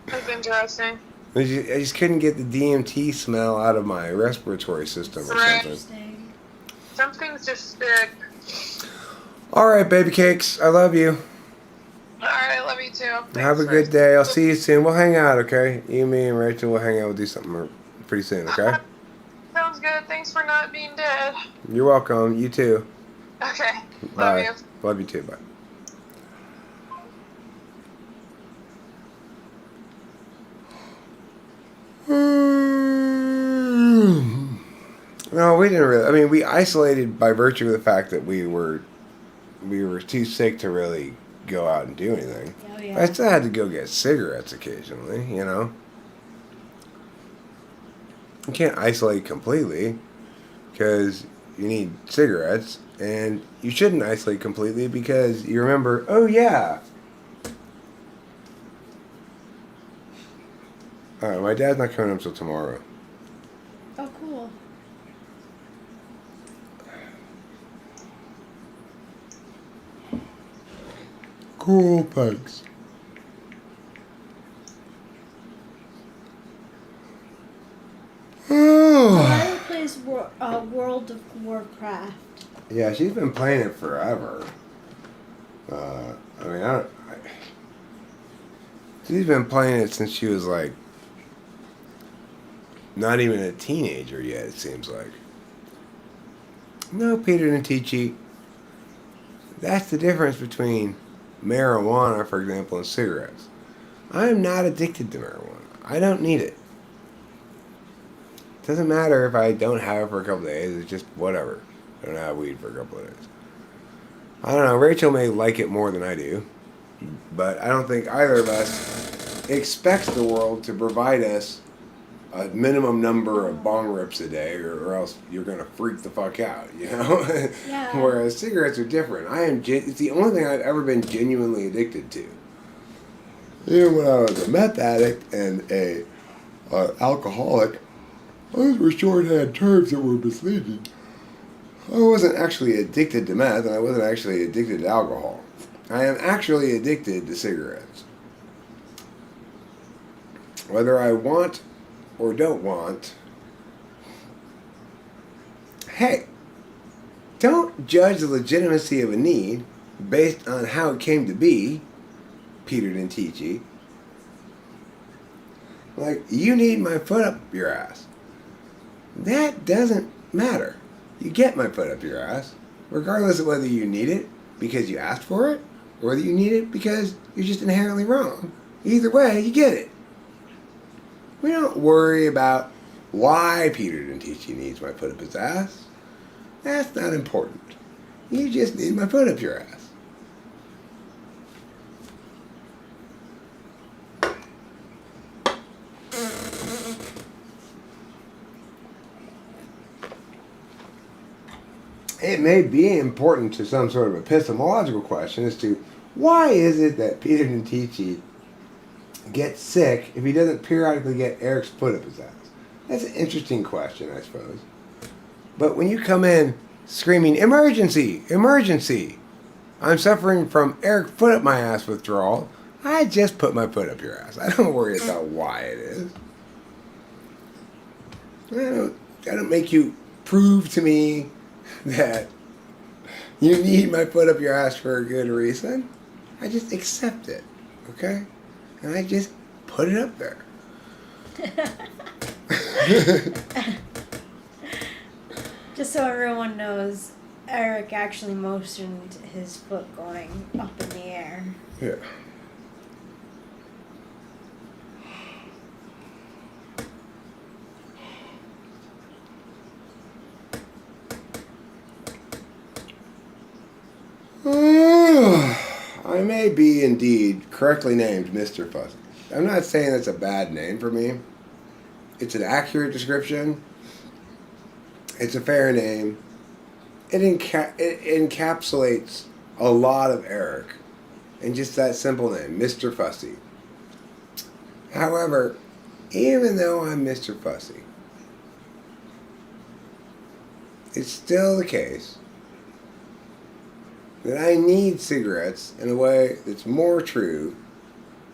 That's interesting. I just couldn't get the DMT smell out of my respiratory system or something. Interesting. Some things just stick. All right, baby cakes. I love you. Alright, love you too. Have a good day. I'll see you soon. We'll hang out, okay? You, me, and Rachel will hang out. We'll do something pretty soon, okay? Sounds good. Thanks for not being dead. You're welcome. You too. Okay. Bye. Love you. Love you too. Bye. No, we didn't really. I mean, we isolated by virtue of the fact that we were too sick to really go out and do anything. Oh yeah. I still had to go get cigarettes occasionally, you know. You can't isolate completely because you need cigarettes, and you shouldn't isolate completely because you remember, oh yeah. Alright, my dad's not coming up till tomorrow. Oh, cool. Cool, thanks. Riley plays World of Warcraft. Yeah, she's been playing it forever. She's been playing it since she was like not even a teenager yet, it seems like. No, Peter and Tichi. That's the difference between marijuana, for example, and cigarettes. I am not addicted to marijuana. I don't need it. It doesn't matter if I don't have it for a couple of days. It's just whatever. I don't have weed for a couple of days. I don't know. Rachel may like it more than I do. But I don't think either of us expects the world to provide us a minimum number of bong rips a day, or else you're going to freak the fuck out, you know? Yeah. Whereas cigarettes are different. It's the only thing I've ever been genuinely addicted to. Even when I was a meth addict and a alcoholic, those were shorthand terms that were misleading. I wasn't actually addicted to meth, and I wasn't actually addicted to alcohol. I am actually addicted to cigarettes. Whether I want or don't want, hey, don't judge the legitimacy of a need based on how it came to be, Peter Dentici. Like, you need my foot up your ass. That doesn't matter. You get my foot up your ass, regardless of whether you need it because you asked for it, or whether you need it because you're just inherently wrong. Either way, you get it. We don't worry about why Peter Dentici needs my foot up his ass. That's not important. You just need my foot up your ass. It may be important to some sort of epistemological question as to why is it that Peter Dentici gets sick if he doesn't periodically get Eric's foot up his ass? That's an interesting question, I suppose. But when you come in screaming, emergency, emergency, I'm suffering from Eric foot up my ass withdrawal, I just put my foot up your ass. I don't worry about why it is. I don't make you prove to me that you need my foot up your ass for a good reason. I just accept it, okay? And I just put it up there. Just so everyone knows, Eric actually motioned his foot going up in the air. Yeah. I may be indeed correctly named Mr. Fuzzy. I'm not saying that's a bad name for me. It's an accurate description. It's a fair name. It encapsulates a lot of Eric in just that simple name, Mr. Fussy. However, even though I'm Mr. Fussy, it's still the case that I need cigarettes in a way that's more true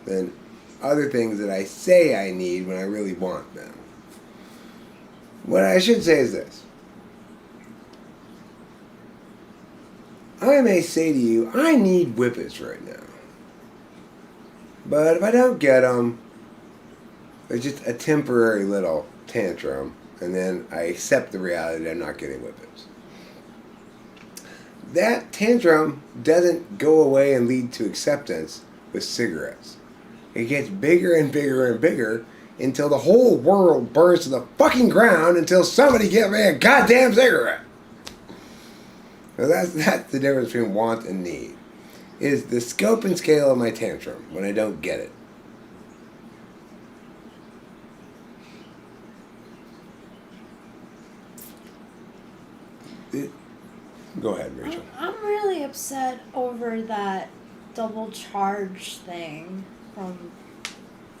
than other things that I say I need when I really want them. What I should say is this. I may say to you, I need whippets right now. But if I don't get them, it's just a temporary little tantrum, and then I accept the reality that I'm not getting whippets. That tantrum doesn't go away and lead to acceptance with cigarettes. It gets bigger and bigger and bigger until the whole world burns to the fucking ground until somebody gives me a goddamn cigarette. So that's the difference between want and need. Is the scope and scale of my tantrum when I don't get it. Go ahead, Rachel. I'm really upset over that double charge thing from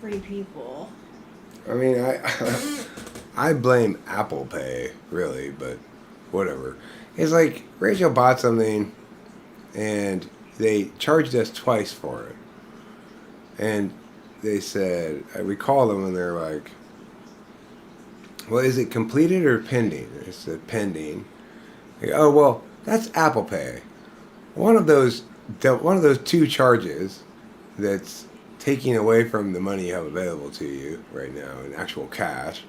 Free People. I mean, I blame Apple Pay, really, but whatever. It's like Rachel bought something and they charged us twice for it. And they said, we called them and they're like, well, is it completed or pending? I said, pending. They go, oh, well, that's Apple Pay. One of those two charges that's taking away from the money you have available to you right now in actual cash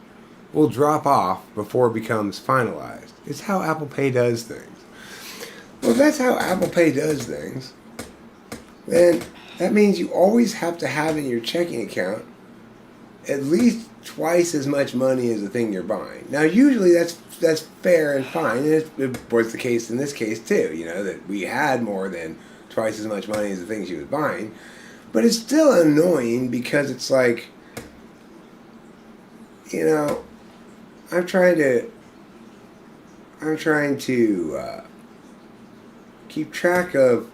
will drop off before it becomes finalized. It's how Apple Pay does things. Well, if that's how Apple Pay does things, then that means you always have to have in your checking account at least twice as much money as the thing you're buying. Now, usually that's fair and fine, and it was the case in this case too. You know, that we had more than twice as much money as the thing she was buying, but it's still annoying because it's like, you know, I'm trying to keep track of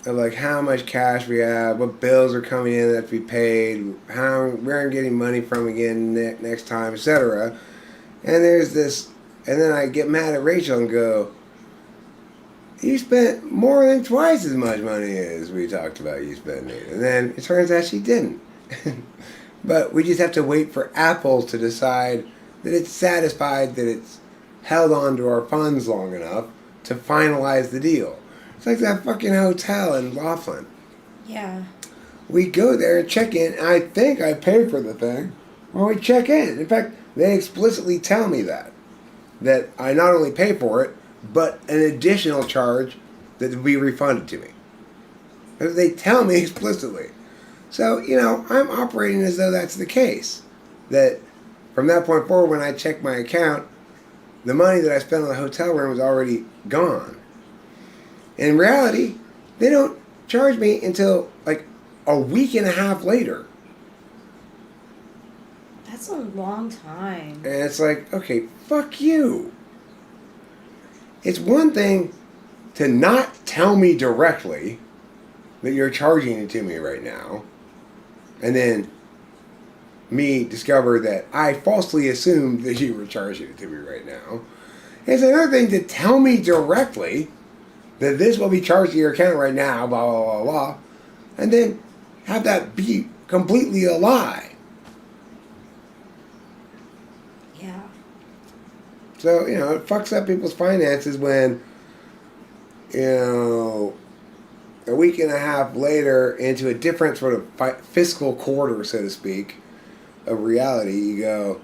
like how much cash we have, what bills are coming in that have to be paid, where I'm getting money from again next time, etc. And there's this, and then I get mad at Rachel and go, "You spent more than twice as much money as we talked about you spending." And then it turns out she didn't. But we just have to wait for Apple to decide that it's satisfied that it's held on to our funds long enough to finalize the deal. It's like that fucking hotel in Laughlin. Yeah. We go there and check in, and I think I paid for the thing when we check in. In fact, they explicitly tell me that I not only pay for it, but an additional charge that will be refunded to me. They tell me explicitly. So, you know, I'm operating as though that's the case. That from that point forward, when I check my account, the money that I spent on the hotel room was already gone. In reality, they don't charge me until like a week and a half later. That's a long time. And it's like, okay, fuck you. It's one thing to not tell me directly that you're charging it to me right now, and then me discover that I falsely assumed that you were charging it to me right now. It's another thing to tell me directly that this will be charged to your account right now, blah, blah, blah, blah, and then have that be completely a lie. Yeah. So, you know, it fucks up people's finances when, you know, a week and a half later into a different sort of fiscal quarter, so to speak, of reality, you go,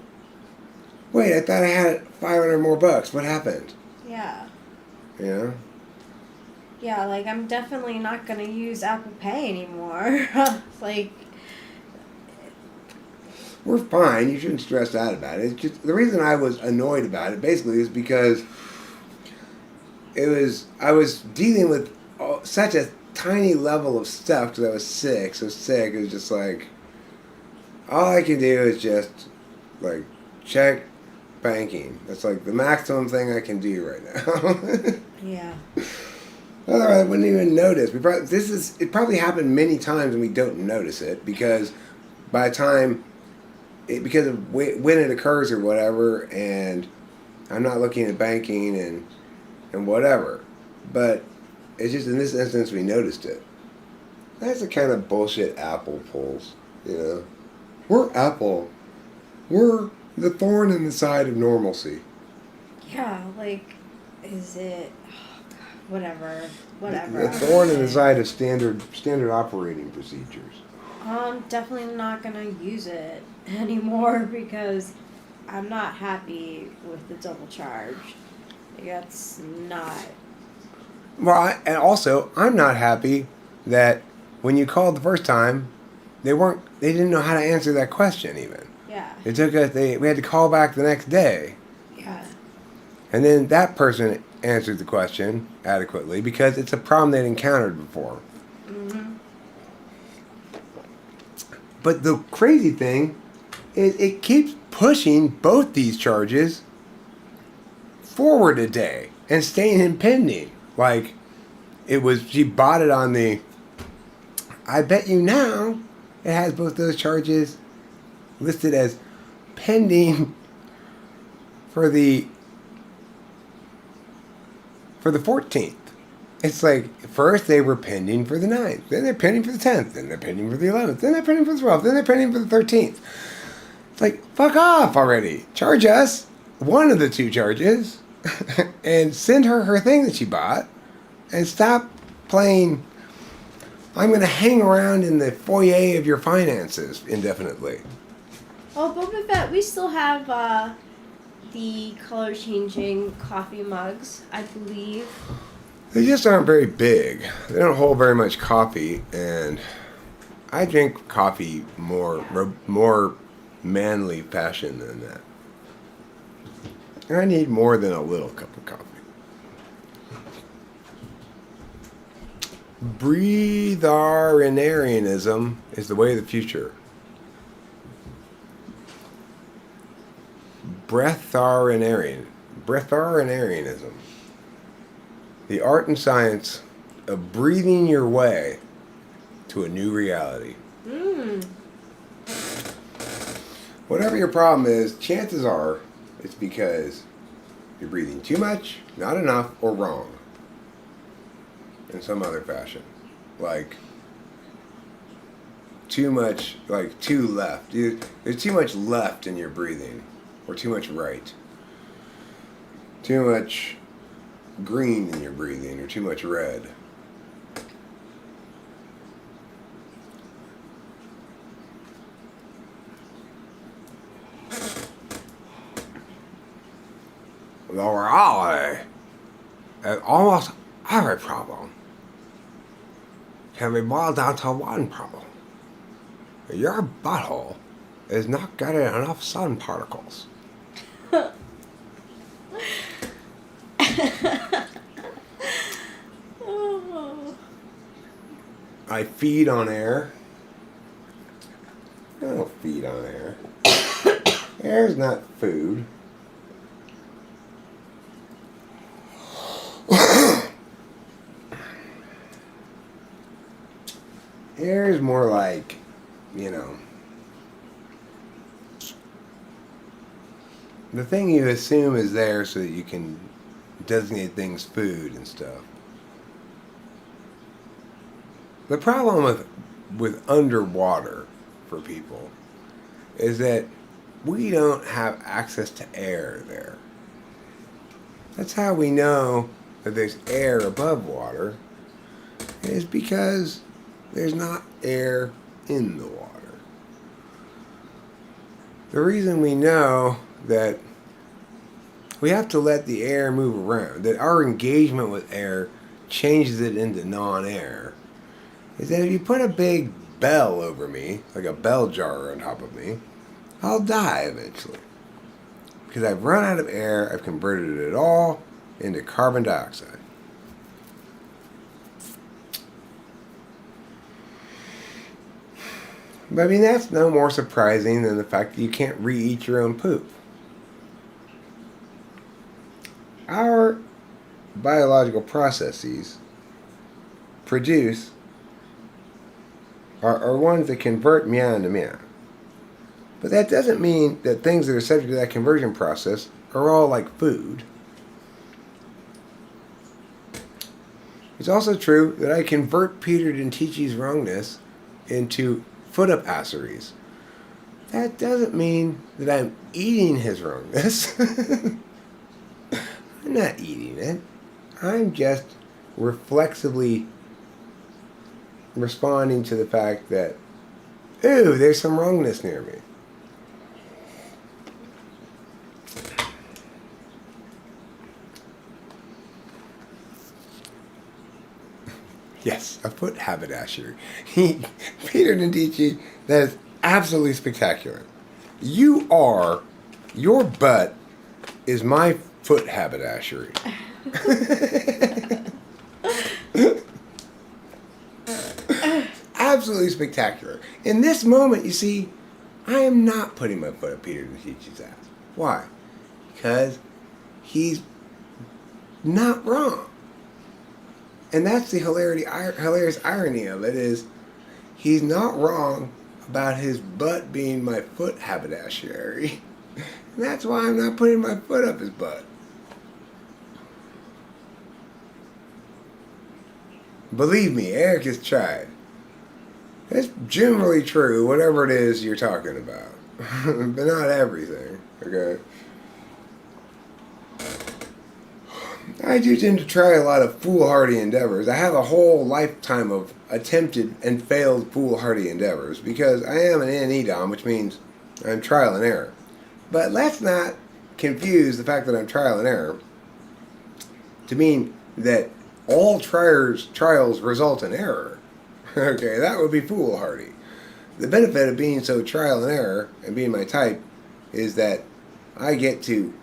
wait, I thought I had 500 more bucks. What happened? Yeah. You know? Yeah, like, I'm definitely not going to use Apple Pay anymore. Like... We're fine. You shouldn't stress out about it. It's just, the reason I was annoyed about it, basically, is because I was dealing with such a tiny level of stuff because I was sick. So sick, it was just like, all I can do is just, like, check banking. That's, like, the maximum thing I can do right now. Yeah. Otherwise, I wouldn't even notice. It probably happened many times and we don't notice it because by the time, because of when it occurs or whatever, and I'm not looking at banking and whatever. But it's just in this instance we noticed it. That's the kind of bullshit Apple pulls, you know. We're Apple. We're the thorn in the side of normalcy. Yeah, like, is it... Whatever. The thorn in the side of standard operating procedures. I'm definitely not going to use it anymore because I'm not happy with the double charge. That's not... Well, and also, I'm not happy that when you called the first time, they didn't know how to answer that question even. Yeah. It took us, we had to call back the next day. Yeah. And then that person answered the question adequately because it's a problem they'd encountered before. Mm-hmm. But the crazy thing is it keeps pushing both these charges forward a day and staying in pending. Like, she bought it on the, I bet you now it has both those charges listed as pending for the 14th. It's like, first they were pending for the 9th, then they're pending for the 10th, then they're pending for the 11th, then they're pending for the 12th, then they're pending for the 13th. It's like, fuck off already. Charge us one of the two charges and send her thing that she bought and stop playing, I'm going to hang around in the foyer of your finances indefinitely. Oh, Boba Fett, we still have the color changing coffee mugs, I believe. They just aren't very big. They don't hold very much coffee, and I drink coffee more manly fashion than that. I need more than a little cup of coffee. Breatharianism is the way of the future. Breatharianism. The art and science of breathing your way to a new reality. Whatever your problem is, chances are it's because you're breathing too much, not enough, or wrong. In some other fashion. Like too much, like too left. There's too much left in your breathing, or too much right. Too much green in your breathing, or too much red. The reality is almost every problem can be boiled down to one problem. Your butthole is not getting enough sun particles. I feed on air. I don't feed on air. Air is not food. Air is more like, the thing you assume is there so that you can designate things food and stuff. The problem with underwater for people is that we don't have access to air there. That's how we know that there's air above water, is because there's not air in the water. The reason we know that we have to let the air move around, that our engagement with air changes it into non-air, is that if you put a big bell over me, like a bell jar on top of me, I'll die eventually. Because I've run out of air, I've converted it all into carbon dioxide. But I mean, that's no more surprising than the fact that you can't re-eat your own poop. Our biological processes produce are ones that convert meow into meow. But that doesn't mean that things that are subject to that conversion process are all like food. It's also true that I convert Peter Dintici's wrongness into footapasseries. That doesn't mean that I'm eating his wrongness. I'm not eating it. I'm just reflexively responding to the fact that, ooh, there's some wrongness near me. Yes, a foot haberdashery. Peter Dintici, that is absolutely spectacular. Your butt is my foot haberdashery. Absolutely spectacular. In this moment, you see, I am not putting my foot up Peter Dintici's ass. Why? Because he's not wrong. And that's the hilarious irony of it, is he's not wrong about his butt being my foot haberdashery. And that's why I'm not putting my foot up his butt. Believe me, Eric has tried. It's generally true, whatever it is you're talking about. But not everything, okay? I do tend to try a lot of foolhardy endeavors. I have a whole lifetime of attempted and failed foolhardy endeavors because I am an NE Dom, which means I'm trial and error. But let's not confuse the fact that I'm trial and error to mean that all trials result in error. Okay, that would be foolhardy. The benefit of being so trial and error and being my type is that I get to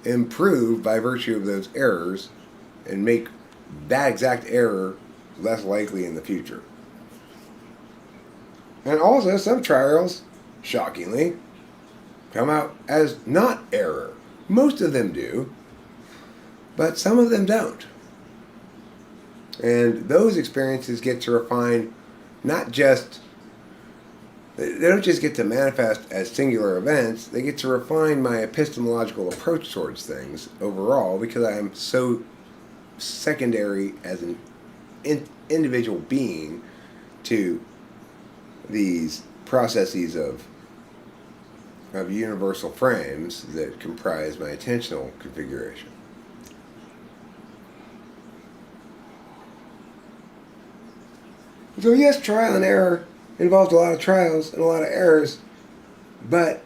improve by virtue of those errors and make that exact error less likely in the future. And also, some trials, shockingly, come out as not error. Most of them do, but some of them don't. And those experiences get to refine not just, they don't just get to manifest as singular events, they get to refine my epistemological approach towards things overall because I am so secondary as an individual being to these processes of universal frames that comprise my attentional configuration. So yes, trial and error involves a lot of trials and a lot of errors, but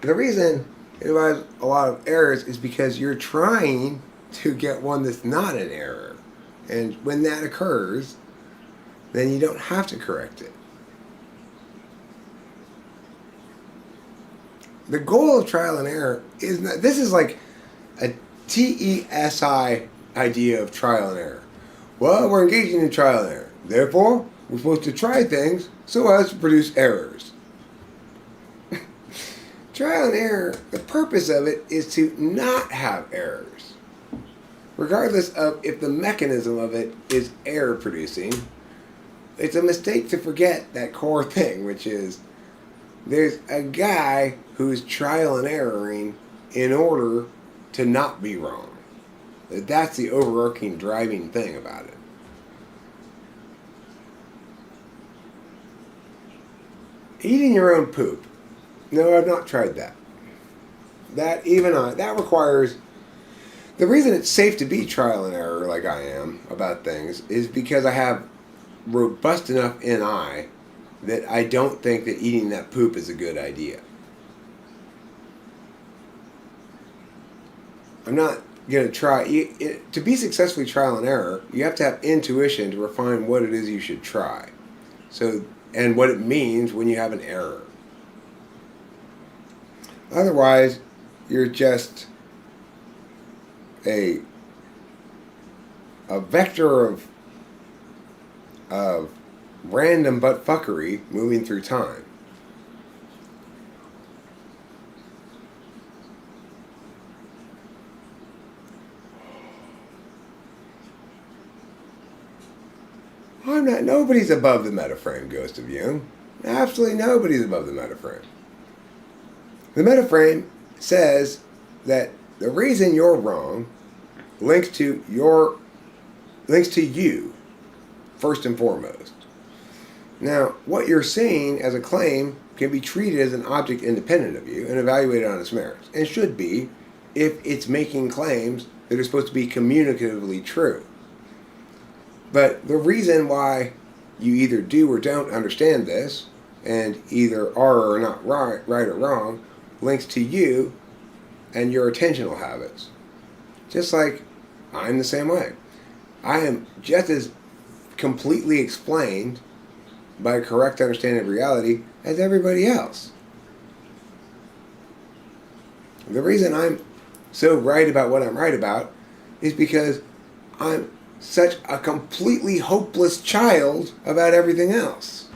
the reason it involves a lot of errors is because you're trying to get one that's not an error. And when that occurs, then you don't have to correct it. The goal of trial and error is not, this is like a TESI idea of trial and error. Well, we're engaging in trial and error. Therefore, we're supposed to try things so as to produce errors. Trial and error, the purpose of it is to not have errors. Regardless of if the mechanism of it is error producing, it's a mistake to forget that core thing, which is there's a guy who's trial and erroring in order to not be wrong. That's the overarching driving thing about it. Eating your own poop. No, I've not tried that. That requires, the reason it's safe to be trial and error like I am about things is because I have robust enough NI that I don't think that eating that poop is a good idea. I'm not going to try. To be successfully trial and error, you have to have intuition to refine what it is you should try. So, and what it means when you have an error. Otherwise, you're just a vector of random butt fuckery moving through time. Nobody's above the metaframe, Ghost of Jung. Absolutely nobody's above the metaframe. The metaframe says that the reason you're wrong links to you first and foremost. Now, what you're seeing as a claim can be treated as an object independent of you and evaluated on its merits, and should be if it's making claims that are supposed to be communicatively true. But the reason why you either do or don't understand this, and either are or not right or wrong, links to you and your attentional habits. Just like I'm the same way. I am just as completely explained by a correct understanding of reality as everybody else. The reason I'm so right about what I'm right about is because I'm such a completely hopeless child about everything else.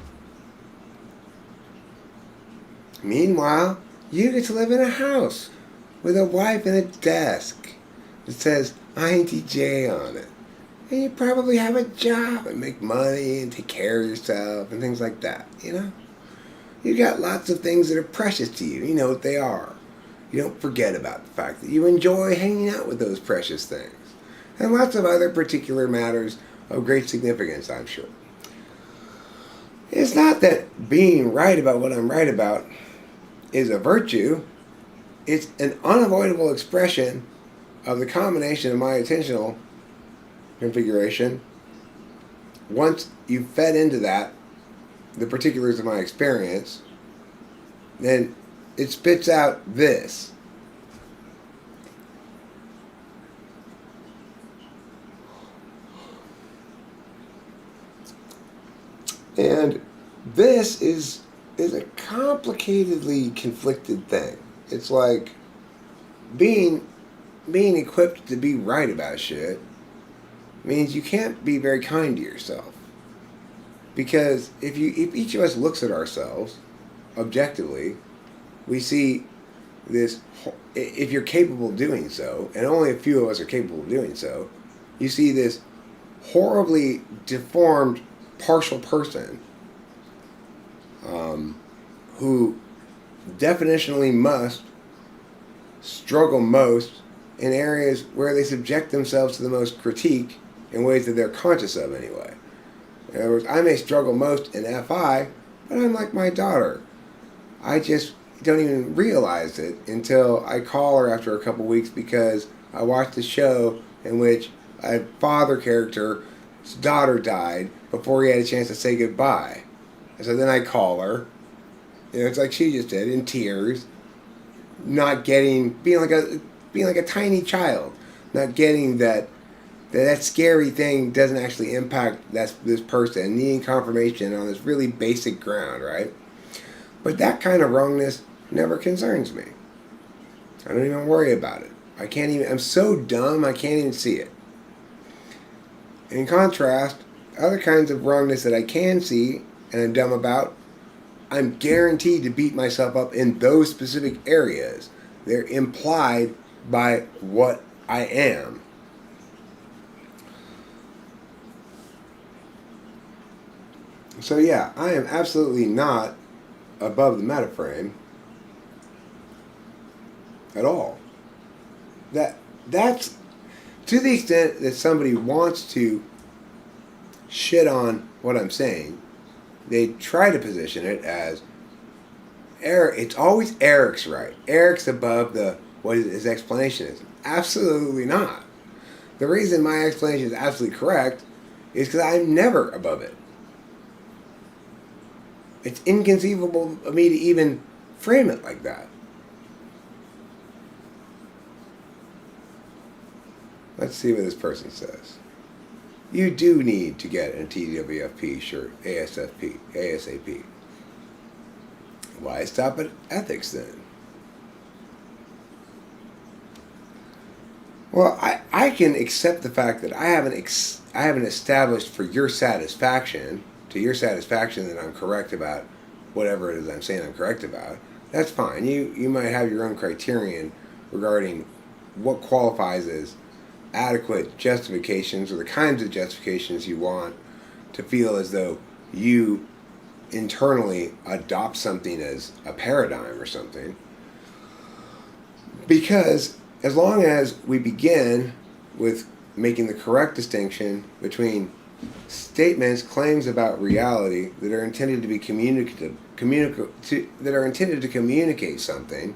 Meanwhile, you get to live in a house with a wife and a desk that says INTJ on it. And you probably have a job and make money and take care of yourself and things like that, you know? You got lots of things that are precious to you. You know what they are. You don't forget about the fact that you enjoy hanging out with those precious things. And lots of other particular matters of great significance, I'm sure. It's not that being right about what I'm right about is a virtue. It's an unavoidable expression of the combination of my attentional configuration. Once you've fed into that, the particulars of my experience, then it spits out this. And this is a complicatedly conflicted thing. It's like being equipped to be right about shit means you can't be very kind to yourself. Because if each of us looks at ourselves objectively, we see this. If you're capable of doing so, and only a few of us are capable of doing so, you see this horribly deformed partial person who definitionally must struggle most in areas where they subject themselves to the most critique in ways that they're conscious of anyway. In other words, I may struggle most in FI, but I'm like my daughter. I just don't even realize it until I call her after a couple weeks because I watched a show in which a father character's daughter died before he had a chance to say goodbye. And so then I call her. It's like she just did, in tears, not getting, being like a tiny child, not getting that scary thing doesn't actually impact this person, needing confirmation on this really basic ground, right? But that kind of wrongness never concerns me. I don't even worry about it. I'm so dumb I can't even see it. In contrast, other kinds of wrongness that I can see and I'm dumb about, I'm guaranteed to beat myself up in those specific areas. They're implied by what I am. So yeah, I am absolutely not above the metaframe at all. That's to the extent that somebody wants to shit on what I'm saying, they try to position it as Eric. It's always Eric's right. Eric's above what his explanation is. Absolutely not. The reason my explanation is absolutely correct is because I'm never above it. It's inconceivable of me to even frame it like that. Let's see what this person says. You do need to get a TWFP shirt ASAP. Why stop at ethics then? Well, I can accept the fact that I haven't established for your satisfaction, that I'm correct about whatever it is I'm saying I'm correct about. That's fine. You might have your own criterion regarding what qualifies as adequate justifications or the kinds of justifications you want to feel as though you internally adopt something as a paradigm or something. Because as long as we begin with making the correct distinction between statements, claims about reality that are intended to be that are intended to communicate something,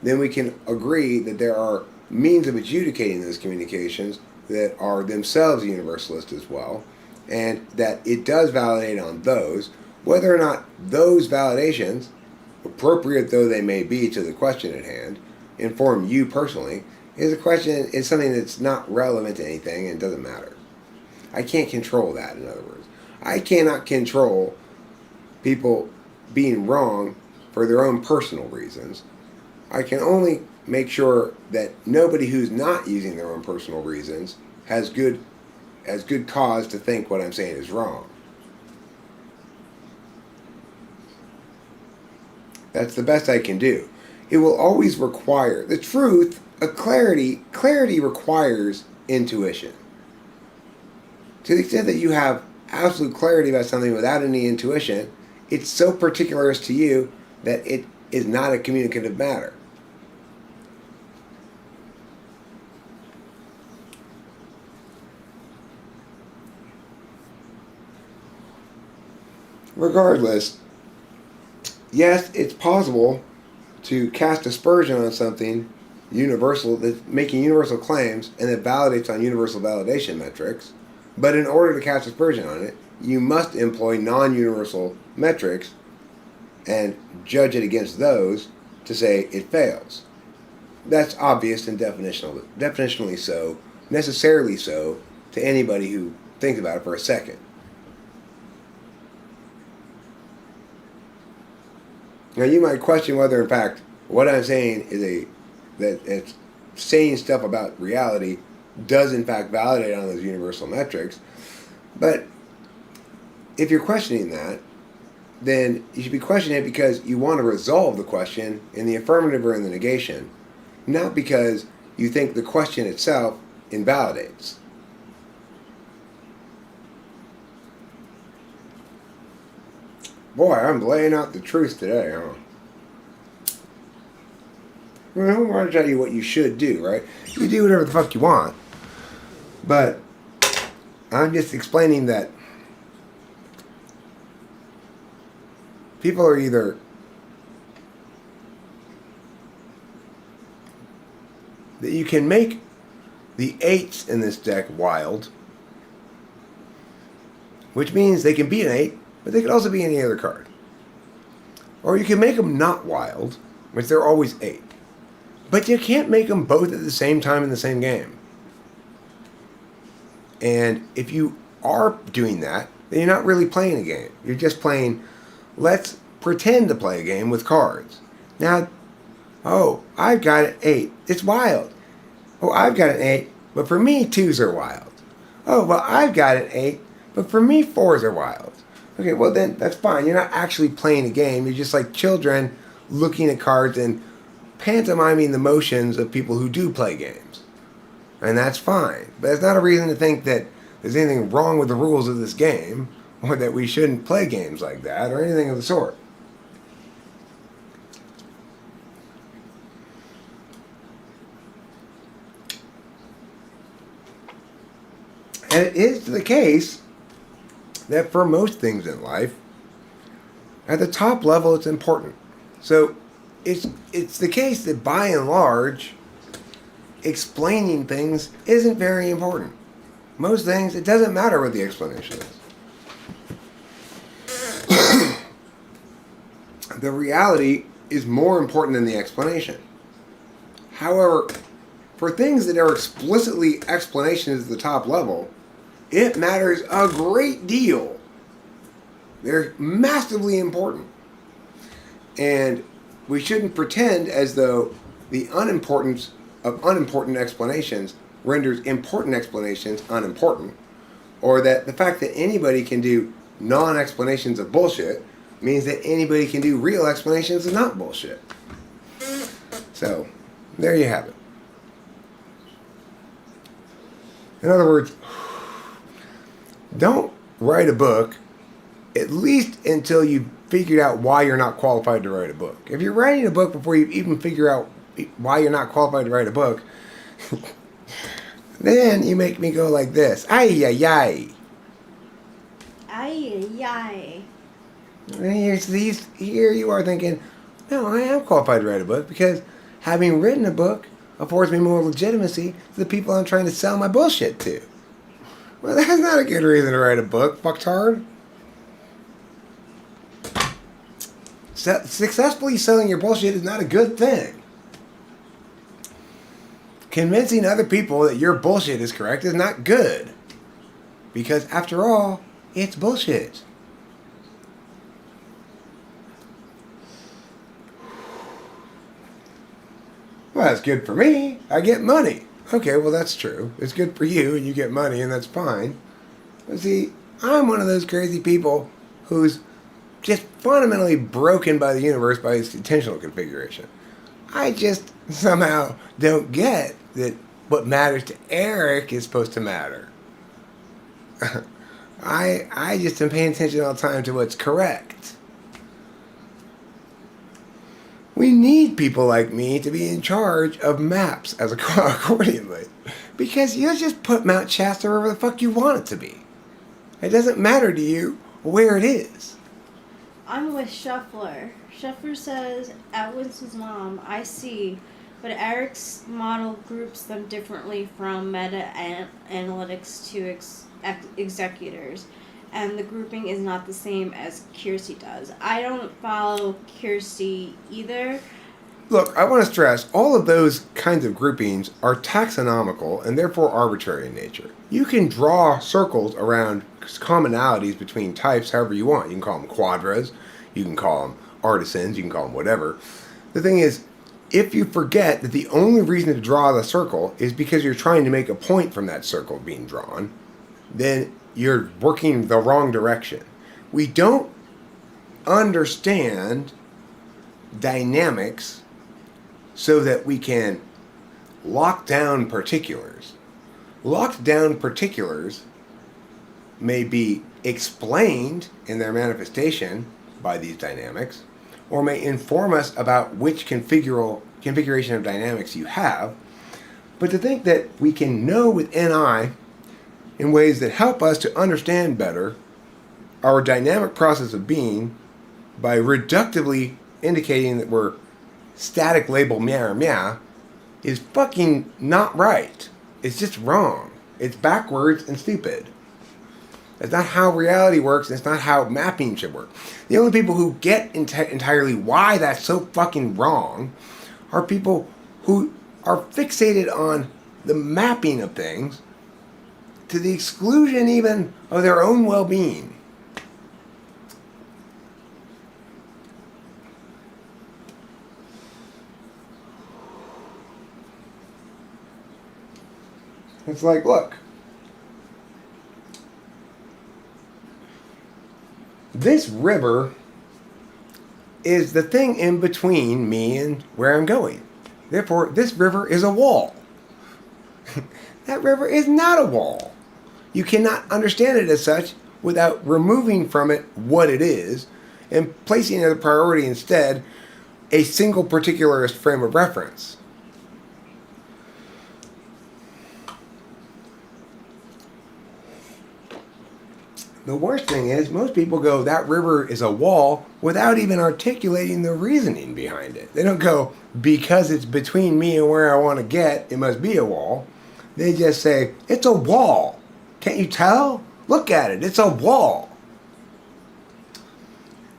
then we can agree that there are means of adjudicating those communications that are themselves universalist as well, and that it does validate on those, whether or not those validations, appropriate though they may be to the question at hand, inform you personally, is something that's not relevant to anything and doesn't matter. I can't control that, in other words. I cannot control people being wrong for their own personal reasons. I can only make sure that nobody who's not using their own personal reasons has good cause to think what I'm saying is wrong. That's the best I can do. It will always require the truth, clarity requires intuition. To the extent that you have absolute clarity about something without any intuition, it's so particularist to you that it is not a communicative matter. Regardless, yes, it's possible to cast aspersion on something universal, that's making universal claims and that validates on universal validation metrics. But in order to cast aspersion on it, you must employ non-universal metrics and judge it against those to say it fails. That's obvious and definitionally so, necessarily so, to anybody who thinks about it for a second. Now you might question whether, in fact, what I'm saying is that it's saying stuff about reality does in fact validate on those universal metrics. But if you're questioning that, then you should be questioning it because you want to resolve the question in the affirmative or in the negation, not because you think the question itself invalidates. Boy, I'm laying out the truth today, huh? Well, I don't want to tell you what you should do, right? You do whatever the fuck you want. But I'm just explaining that people are either that you can make the 8s in this deck wild, which means they can be an 8, but they could also be any other card. Or you can make them not wild, which they're always 8. But you can't make them both at the same time in the same game. And if you are doing that, then you're not really playing a game. You're just playing, let's pretend to play a game with cards. Now, oh, I've got an 8. It's wild. Oh, I've got an 8, but for me, 2s are wild. Oh, well, I've got an 8, but for me, 4s are wild. Okay, well then, that's fine. You're not actually playing a game. You're just like children looking at cards and pantomiming the motions of people who do play games. And that's fine. But it's not a reason to think that there's anything wrong with the rules of this game, or that we shouldn't play games like that, or anything of the sort. And it is the case that for most things in life, at the top level, it's important. So it's the case that by and large, explaining things isn't very important. Most things, it doesn't matter what the explanation is. The reality is more important than the explanation. However, for things that are explicitly explanations at the top level, it matters a great deal. They're massively important. And we shouldn't pretend as though the unimportance of unimportant explanations renders important explanations unimportant, or that the fact that anybody can do non-explanations of bullshit means that anybody can do real explanations of not bullshit. So, there you have it. In other words, don't write a book at least until you've figured out why you're not qualified to write a book. If you're writing a book before you even figure out why you're not qualified to write a book, then you make me go like this. Ay, ay, ay. Ay, ay, ay. And here you are thinking, no, I am qualified to write a book because having written a book affords me more legitimacy to the people I'm trying to sell my bullshit to. Well, that's not a good reason to write a book, fucktard. Successfully selling your bullshit is not a good thing. Convincing other people that your bullshit is correct is not good. Because after all, it's bullshit. Well, that's good for me. I get money. Okay, well that's true. It's good for you and you get money and that's fine. But see, I'm one of those crazy people who's just fundamentally broken by the universe by its intentional configuration. I just somehow don't get that what matters to Eric is supposed to matter. I just am paying attention all the time to what's correct. We need people like me to be in charge of maps as accordingly. Because you just put Mount Shasta wherever the fuck you want it to be. It doesn't matter to you where it is. I'm with Shuffler. Shuffler says, at Winston's mom, I see, but Eric's model groups them differently from meta-analytics to executors, and the grouping is not the same as Kiersey does. I don't follow Kiersey either. Look, I want to stress all of those kinds of groupings are taxonomical and therefore arbitrary in nature. You can draw circles around commonalities between types however you want. You can call them quadras, you can call them artisans, you can call them whatever. The thing is, if you forget that the only reason to draw the circle is because you're trying to make a point from that circle being drawn, then you're working the wrong direction. We don't understand dynamics so that we can lock down particulars. Locked down particulars may be explained in their manifestation by these dynamics, or may inform us about which configuration of dynamics you have. But to think that we can know with NI in ways that help us to understand better our dynamic process of being by reductively indicating that we're static label meow meow is fucking not right. It's just wrong. It's backwards and stupid. That's not how reality works, and it's not how mapping should work. The only people who get entirely why that's so fucking wrong are people who are fixated on the mapping of things to the exclusion even of their own well-being. It's like, look, this river is the thing in between me and where I'm going. Therefore, this river is a wall. That river is not a wall. You cannot understand it as such without removing from it what it is and placing as a priority instead a single particularist frame of reference. The worst thing is, most people go, that river is a wall, without even articulating the reasoning behind it. They don't go, because it's between me and where I want to get, it must be a wall. They just say, it's a wall. Can't you tell? Look at it, it's a wall.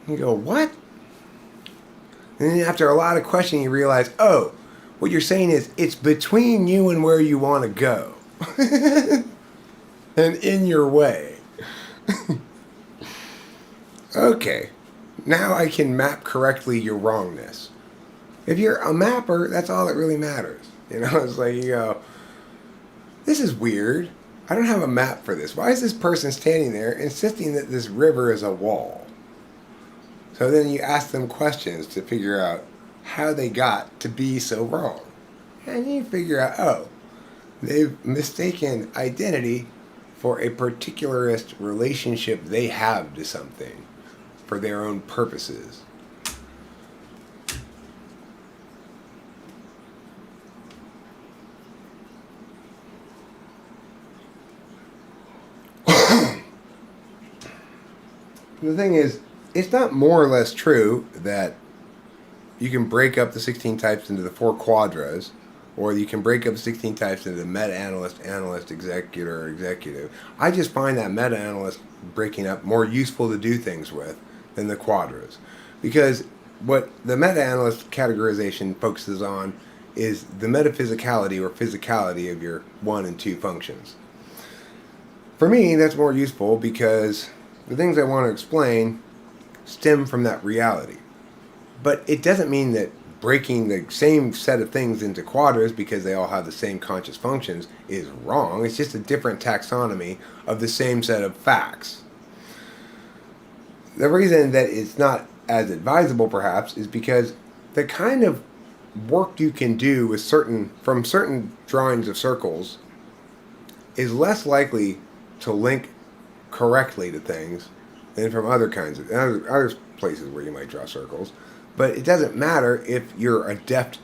You go, what? And then after a lot of questioning, you realize, oh, what you're saying is, it's between you and where you want to go. And in your way. Okay, now I can map correctly your wrongness. If you're a mapper, that's all that really matters. You know, it's like you go, this is weird. I don't have a map for this. Why is this person standing there insisting that this river is a wall? So then you ask them questions to figure out how they got to be so wrong. And you figure out, oh, they've mistaken identity for a particularist relationship they have to something for their own purposes. The thing is, it's not more or less true that you can break up the 16 types into the 4 quadras, or you can break up 16 types into meta-analyst, analyst, executor, executive. I just find that meta-analyst breaking up more useful to do things with than the quadras. Because what the meta-analyst categorization focuses on is the metaphysicality or physicality of your 1 and 2 functions. For me, that's more useful because the things I want to explain stem from that reality. But it doesn't mean that breaking the same set of things into quadras because they all have the same conscious functions is wrong. It's just a different taxonomy of the same set of facts. The reason that it's not as advisable perhaps is because the kind of work you can do with from certain drawings of circles is less likely to link correctly to things than from other kinds of other places where you might draw circles. But it doesn't matter if you're a deft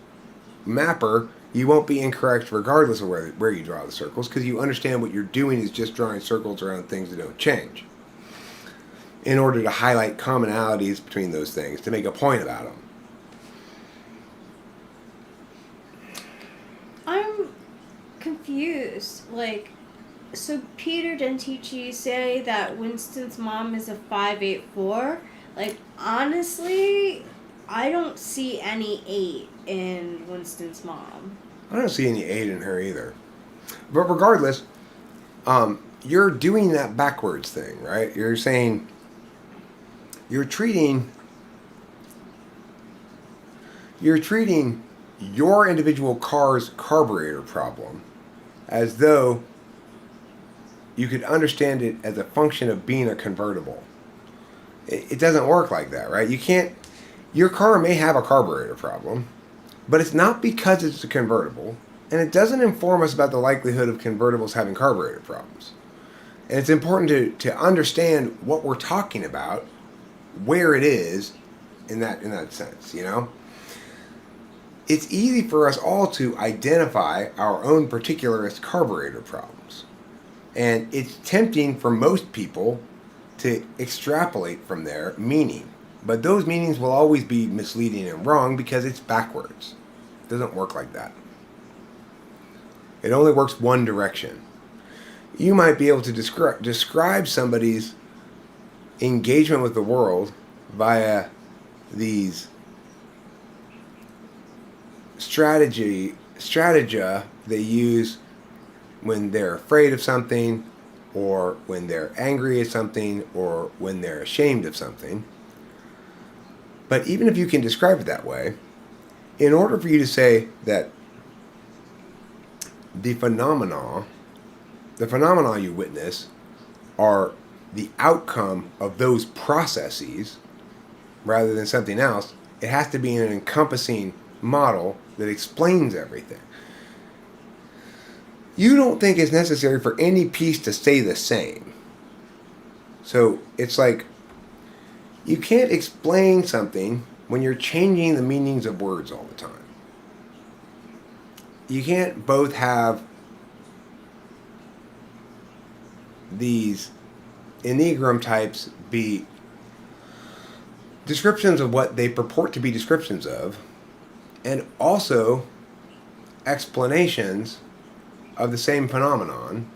mapper, you won't be incorrect regardless of where you draw the circles, because you understand what you're doing is just drawing circles around things that don't change in order to highlight commonalities between those things, to make a point about them. I'm confused. Like, so Peter Dentici say that Winston's mom is a 5'8" 4". Like, honestly, I don't see any 8 in Winston's mom. I don't see any 8 in her either. But regardless, you're doing that backwards thing, right? You're saying you're treating your individual car's carburetor problem as though you could understand it as a function of being a convertible. It doesn't work like that, right? You can't. Your car may have a carburetor problem, but it's not because it's a convertible, and it doesn't inform us about the likelihood of convertibles having carburetor problems. And it's important to understand what we're talking about, where it is in that sense, you know? It's easy for us all to identify our own particularist carburetor problems. And it's tempting for most people to extrapolate from their meaning. But those meanings will always be misleading and wrong because it's backwards. It doesn't work like that. It only works one direction. You might be able to describe somebody's engagement with the world via these strategia they use when they're afraid of something, or when they're angry at something, or when they're ashamed of something. But even if you can describe it that way, in order for you to say that the phenomena you witness are the outcome of those processes rather than something else, it has to be in an encompassing model that explains everything. You don't think it's necessary for any piece to stay the same. So it's like you can't explain something when you're changing the meanings of words all the time. You can't both have these Enneagram types be descriptions of what they purport to be descriptions of, and also explanations of the same phenomenon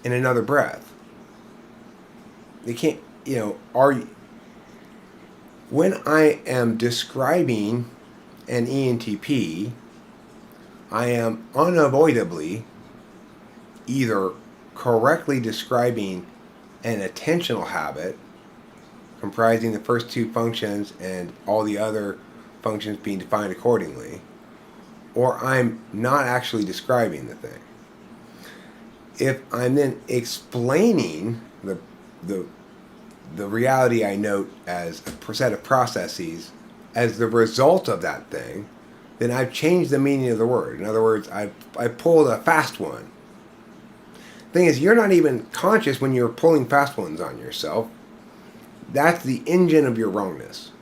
in another breath. They can't, when I am describing an ENTP, I am unavoidably either correctly describing an attentional habit comprising the first 2 functions and all the other functions being defined accordingly, or I'm not actually describing the thing. If I'm then explaining the reality I note as a set of processes as the result of that thing, then I've changed the meaning of the word. In other words, I pulled a fast one. Thing is, you're not even conscious when you're pulling fast ones on yourself. That's the engine of your wrongness.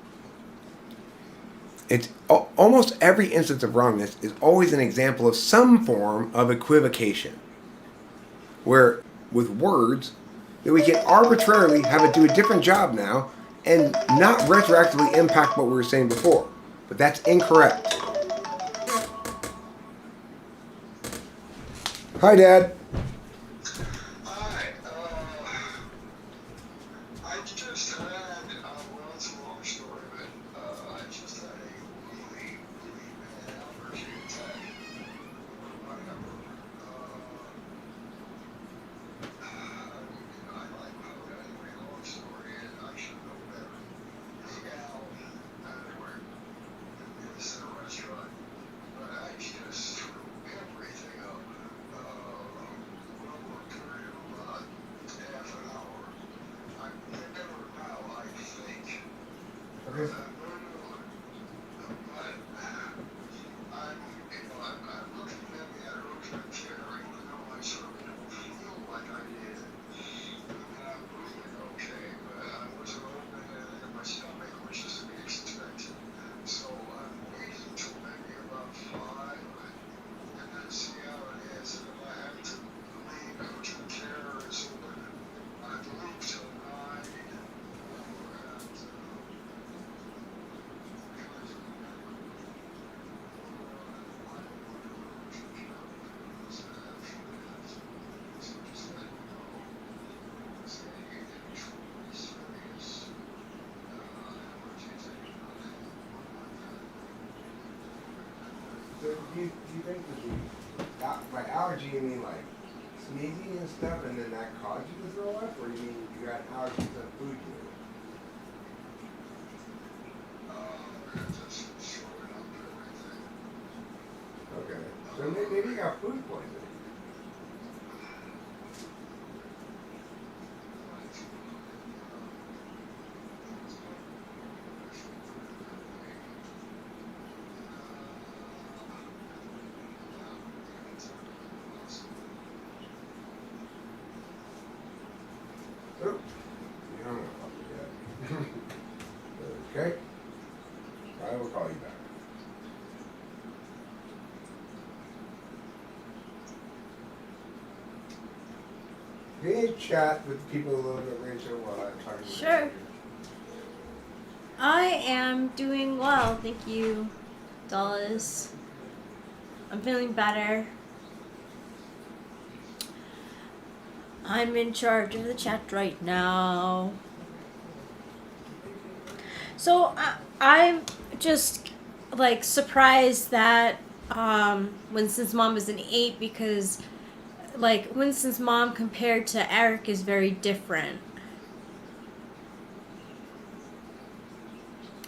It's almost every instance of wrongness is always an example of some form of equivocation, where with words that we can arbitrarily have it do a different job now and not retroactively impact what we were saying before. But that's incorrect. Hi, Dad. Hi, I just had, well, it's a long story, but I just had a really, really bad allergy attack. Whatever. I like how that anyway, long story, and I should know better. Hey, Al, I work in the center restaurant, but I just threw everything up. Over a period of about half an hour. I'm better now, I think. Okay. But I'm looking maybe at a road chair, even though I certainly don't feel like I did. I'm breathing okay, but I wasn't opening anything in my stomach, which is to be expected. So I'm waiting till maybe about 5, and then see how it is. And if I have to leave, urgent care is open, I believe till 9. Do you think that by allergy you mean like sneezing and stuff, and then that caused you to throw up, or you mean you got allergies to food you ate? Just showing up everything. Okay. So maybe you got food poisoning. Oops. You hung up on me yet. Okay. I will call you back. Can you chat with people a little bit, Rachel, while I'm talking to you? Sure. I am doing well, thank you, Dallas. I'm feeling better. I'm in charge of the chat right now. So I'm just like surprised that Winston's mom is an 8 because like Winston's mom compared to Eric is very different.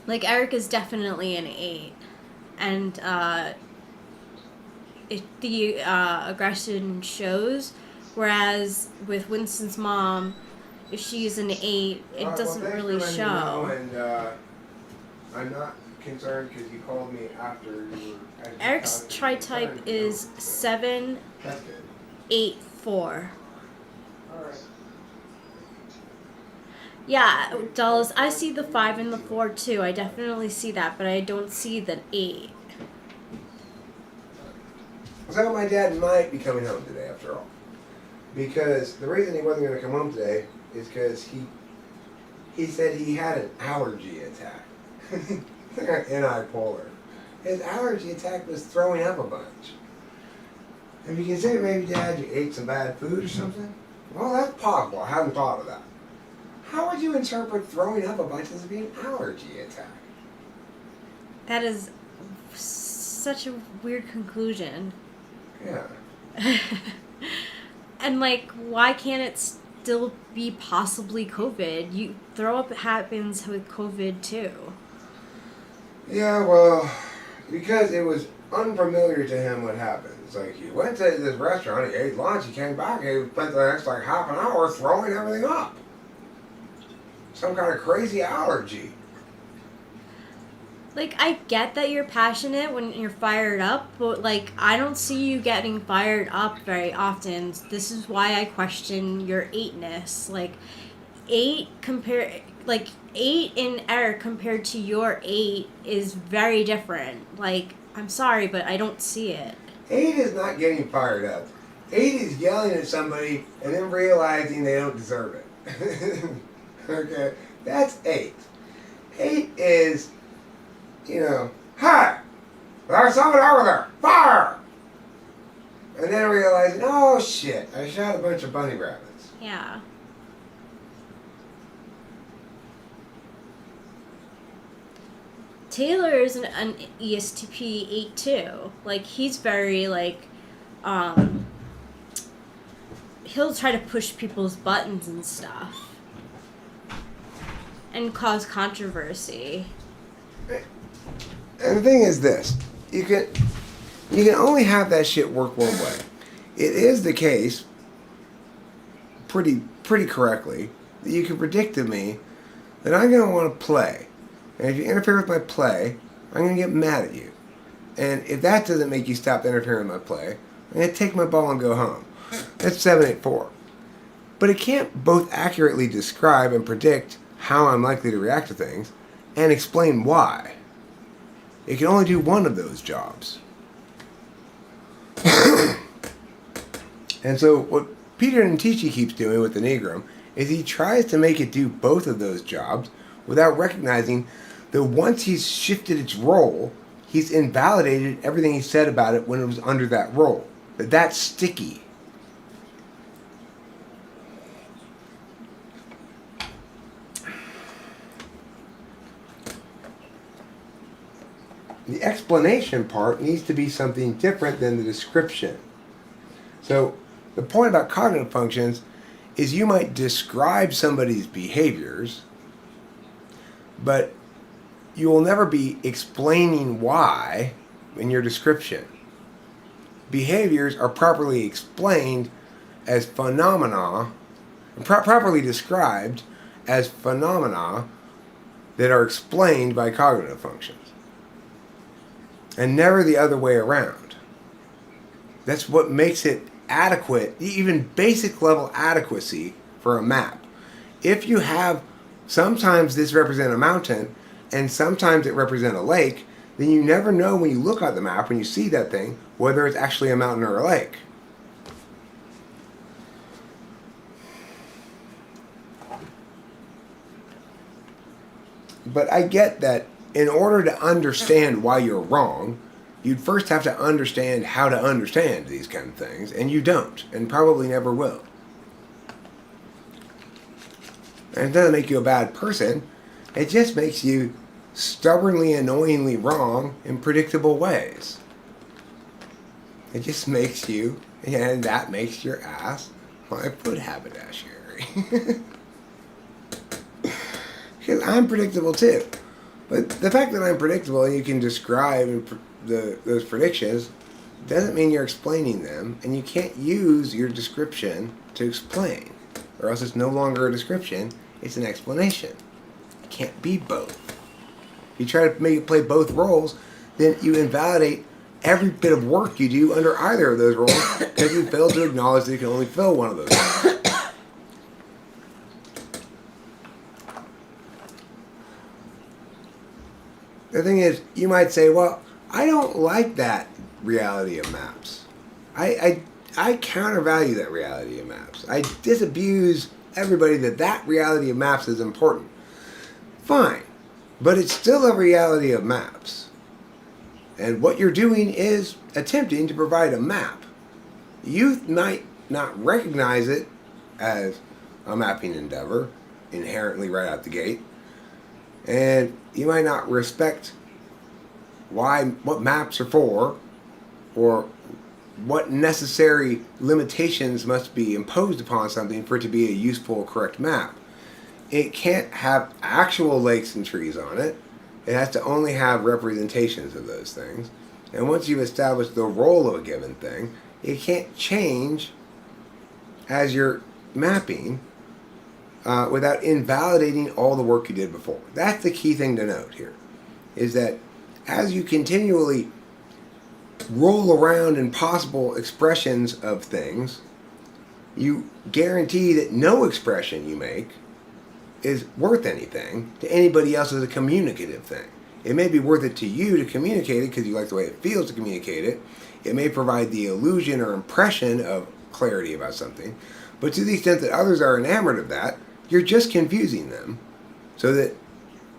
Like Eric is definitely an 8, and the aggression shows. Whereas with Winston's mom, if she's an 8, it doesn't really show. And I'm not concerned because you called me after you were. Eric's tri-type is 7, That's good. 8, 4. All right. Yeah, Dallas, I see the 5 and the 4 too. I definitely see that, but I don't see the 8. So my dad might be coming home today after all. Because the reason he wasn't going to come home today is because he said he had an allergy attack. Unipolar. His allergy attack was throwing up a bunch. Have you considered maybe, Dad, you ate some bad food or something? Well, that's possible. I hadn't thought of that. How would you interpret throwing up a bunch as being an allergy attack? That is such a weird conclusion. Yeah. And like, why can't it still be possibly COVID? You throw up happens with COVID too. Yeah, well, because it was unfamiliar to him what happened. It's like he went to this restaurant, he ate lunch, he came back, and he spent the next like half an hour throwing everything up. Some kind of crazy allergy. Like, I get that you're passionate when you're fired up, but like, I don't see you getting fired up very often. This is why I question your 8-ness. Like, 8 in Eric compared to your 8 is very different. Like, I'm sorry, but I don't see it. 8 is not getting fired up. 8 is yelling at somebody and then realizing they don't deserve it. Okay? That's 8. 8 is, hi! There's someone over there! Fire! And then realizing, oh shit, I shot a bunch of bunny rabbits. Yeah. Taylor is an ESTP 8 too. Like, he's very like, he'll try to push people's buttons and stuff. And cause controversy. And the thing is this, you can only have that shit work one way. It is the case, pretty correctly, that you can predict to me that I'm going to want to play. And if you interfere with my play, I'm going to get mad at you. And if that doesn't make you stop interfering with my play, I'm going to take my ball and go home. That's 784. But it can't both accurately describe and predict how I'm likely to react to things and explain why. It can only do one of those jobs. And so what Peter Ntichi keeps doing with the Negrum is he tries to make it do both of those jobs without recognizing that once he's shifted its role, he's invalidated everything he said about it when it was under that role. That's sticky. the explanation part needs to be something different than the description. So the point about cognitive functions is you might describe somebody's behaviors, but you will never be explaining why in your description. Behaviors are properly explained as phenomena, properly described as phenomena that are explained by cognitive functions, and never the other way around. That's what makes it adequate, even basic level adequacy for a map. If you have, sometimes this represents a mountain and sometimes it represents a lake, then you never know when you look at the map, when you see that thing, whether it's actually a mountain or a lake. But I get that in order to understand why you're wrong, you'd first have to understand how to understand these kind of things, and you don't, and probably never will. And it doesn't make you a bad person, it just makes you stubbornly, annoyingly wrong in predictable ways. It just makes you, and that makes your ass my foot haberdashery. Because I'm predictable too. But the fact that I'm predictable and you can describe those predictions doesn't mean you're explaining them, and you can't use your description to explain, or else it's no longer a description, it's an explanation. It can't be both. If you try to make it play both roles, then you invalidate every bit of work you do under either of those roles because you fail to acknowledge that you can only fill one of those roles. The thing is, you might say, well, I don't like that reality of maps. I countervalue that reality of maps. I disabuse everybody that reality of maps is important. Fine, but it's still a reality of maps. And what you're doing is attempting to provide a map. You might not recognize it as a mapping endeavor inherently right out the gate. And you might not respect what maps are for, or what necessary limitations must be imposed upon something for it to be a useful, correct map. It can't have actual lakes and trees on it. It has to only have representations of those things. And once you've established the role of a given thing, it can't change as you're mapping without invalidating all the work you did before. That's the key thing to note here, is that as you continually roll around in possible expressions of things, you guarantee that no expression you make is worth anything to anybody else as a communicative thing. It may be worth it to you to communicate it because you like the way it feels to communicate it. It may provide the illusion or impression of clarity about something. But to the extent that others are enamored of that, you're just confusing them so that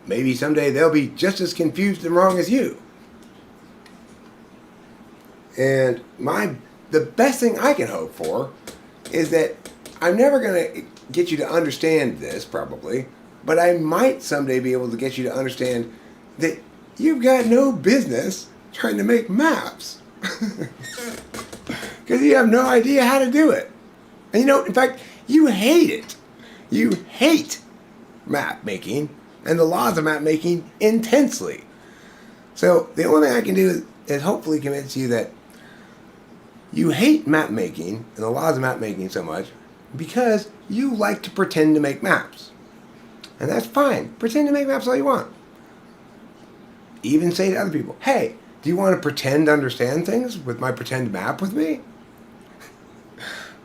maybe someday they'll be just as confused and wrong as you. And the best thing I can hope for is that I'm never going to get you to understand this, probably, but I might someday be able to get you to understand that you've got no business trying to make maps. Because you have no idea how to do it. And in fact, you hate it. You hate map making and the laws of map making intensely. So the only thing I can do is hopefully convince you that you hate map making and the laws of map making so much because you like to pretend to make maps. And that's fine. Pretend to make maps all you want. Even say to other people, hey, do you want to pretend to understand things with my pretend map with me?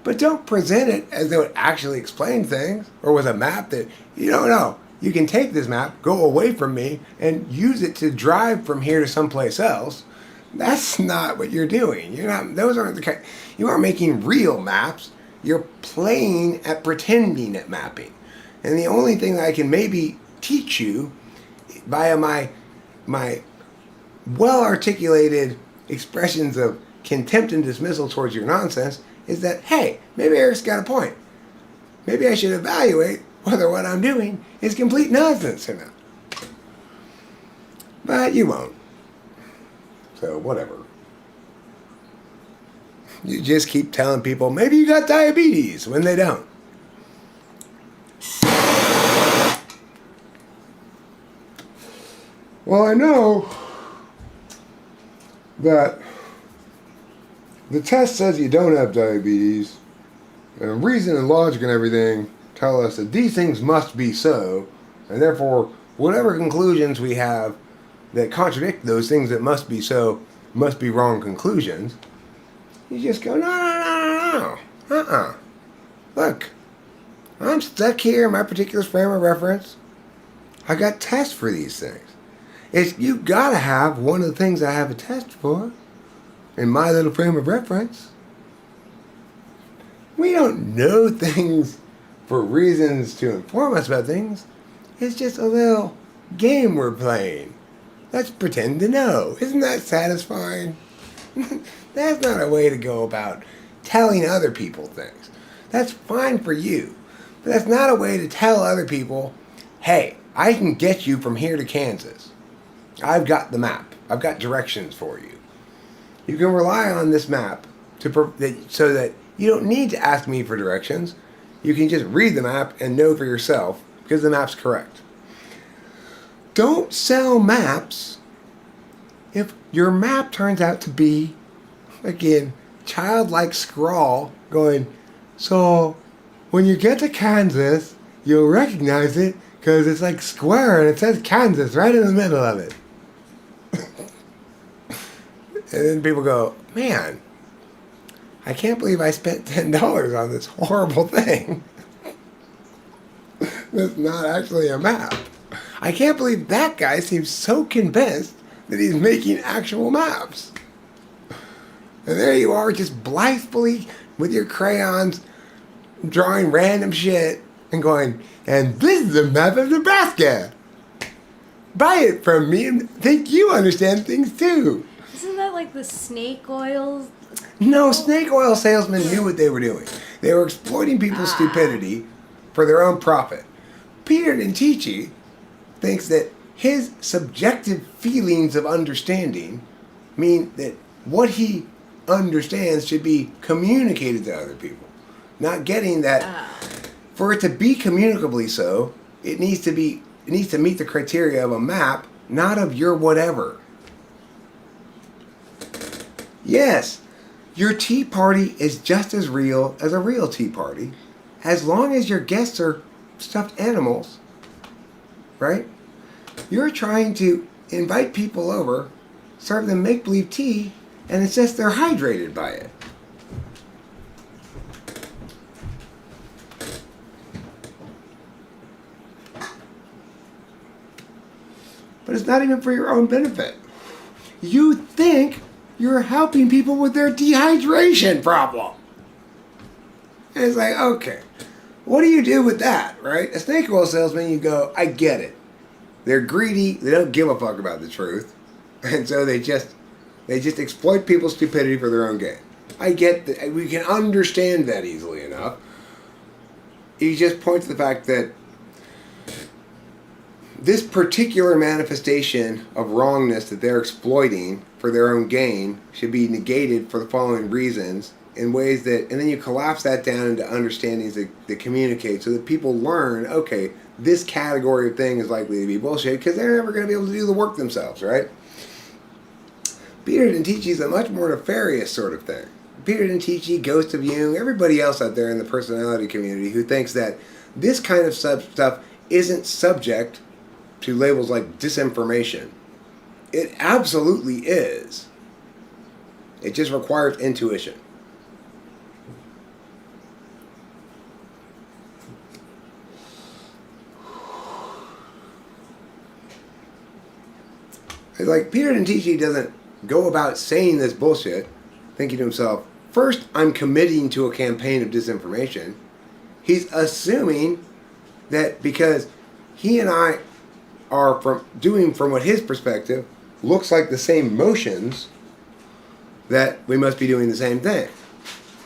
But don't present it as though it actually explains things, or with a map that, no. You can take this map, go away from me, and use it to drive from here to someplace else. That's not what you're doing. You aren't making real maps. You're playing at pretending at mapping. And the only thing that I can maybe teach you via my well-articulated expressions of contempt and dismissal towards your nonsense is that, hey, maybe Eric's got a point. Maybe I should evaluate whether what I'm doing is complete nonsense or not. But you won't. So, whatever. You just keep telling people, maybe you got diabetes, when they don't. Well, I know that the test says you don't have diabetes, and reason and logic and everything tell us that these things must be so, and therefore, whatever conclusions we have that contradict those things that must be so must be wrong conclusions. You just go, no. Look, I'm stuck here in my particular frame of reference. I got tests for these things. You gotta have one of the things I have a test for in my little frame of reference. We don't know things for reasons to inform us about things. It's just a little game we're playing. Let's pretend to know. Isn't that satisfying? That's not a way to go about telling other people things. That's fine for you. But that's not a way to tell other people, hey, I can get you from here to Kansas. I've got the map. I've got directions for you. You can rely on this map so that you don't need to ask me for directions. You can just read the map and know for yourself because the map's correct. Don't sell maps if your map turns out to be, again, childlike scrawl going, so when you get to Kansas, you'll recognize it because it's like square and it says Kansas right in the middle of it. And then people go, man, I can't believe I spent $10 on this horrible thing. That's not actually a map. I can't believe that guy seems so convinced that he's making actual maps. And there you are, just blithely with your crayons, drawing random shit and going, and this is a map of Nebraska. Buy it from me and think you understand things too. Isn't that like the snake oil? No, snake oil salesmen knew what they were doing. They were exploiting people's stupidity for their own profit. Peter Ntichi thinks that his subjective feelings of understanding mean that what he understands should be communicated to other people. Not getting that for it to be communicably so, it needs to meet the criteria of a map, not of your whatever. Yes, your tea party is just as real as a real tea party, as long as your guests are stuffed animals, right? You're trying to invite people over, serve them make-believe tea, and it's just they're hydrated by it. But it's not even for your own benefit. You think you're helping people with their dehydration problem. And it's like, okay, what do you do with that, right? A snake oil salesman, you go, I get it. They're greedy, they don't give a fuck about the truth, and so they just exploit people's stupidity for their own gain. I get that, we can understand that easily enough. You just point to the fact that this particular manifestation of wrongness that they're exploiting for their own gain should be negated for the following reasons in ways that, and then you collapse that down into understandings that communicate so that people learn, okay, this category of thing is likely to be bullshit because they're never going to be able to do the work themselves, right? Peter Ntichi is a much more nefarious sort of thing. Peter Ntichi, Ghost of Jung, everybody else out there in the personality community who thinks that this kind of stuff isn't subject to labels like disinformation. It absolutely is. It just requires intuition. Like, Peter Ntichi doesn't go about saying this bullshit, thinking to himself, first, I'm committing to a campaign of disinformation. He's assuming that because he and I are from what his perspective looks like the same motions, that we must be doing the same thing.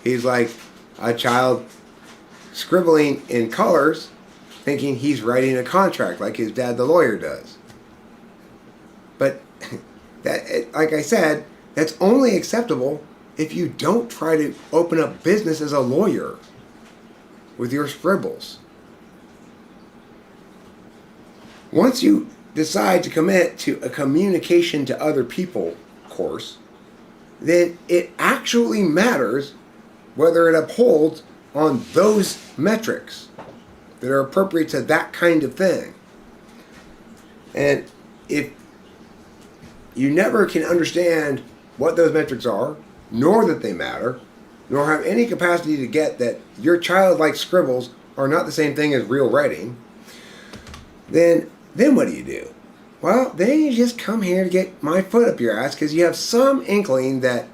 He's like a child scribbling in colors, thinking he's writing a contract like his dad, the lawyer, does. But Like I said, that's only acceptable if you don't try to open up business as a lawyer with your scribbles. Once you decide to commit to a communication to other people course, then it actually matters whether it upholds on those metrics that are appropriate to that kind of thing. And if you never can understand what those metrics are, nor that they matter, nor have any capacity to get that your childlike scribbles are not the same thing as real writing, then what do? Well, then you just come here to get my foot up your ass because you have some inkling that,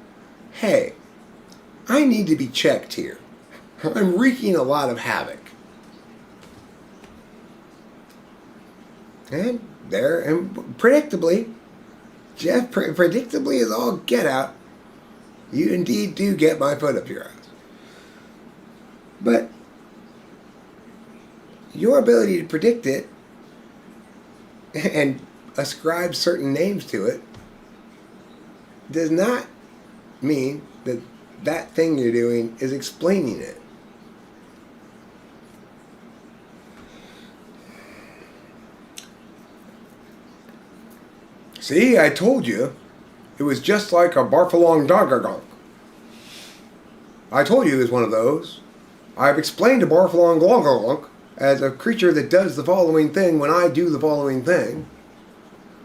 hey, I need to be checked here. I'm wreaking a lot of havoc. And predictably, Jeff, predictably as all get out, you indeed do get my foot up your ass. But your ability to predict it and ascribe certain names to it does not mean that that thing you're doing is explaining it. See, I told you, it was just like a Bartholong Doggergonk. I told you it was one of those. I've explained to Bartholong Doggergonk as a creature that does the following thing when I do the following thing.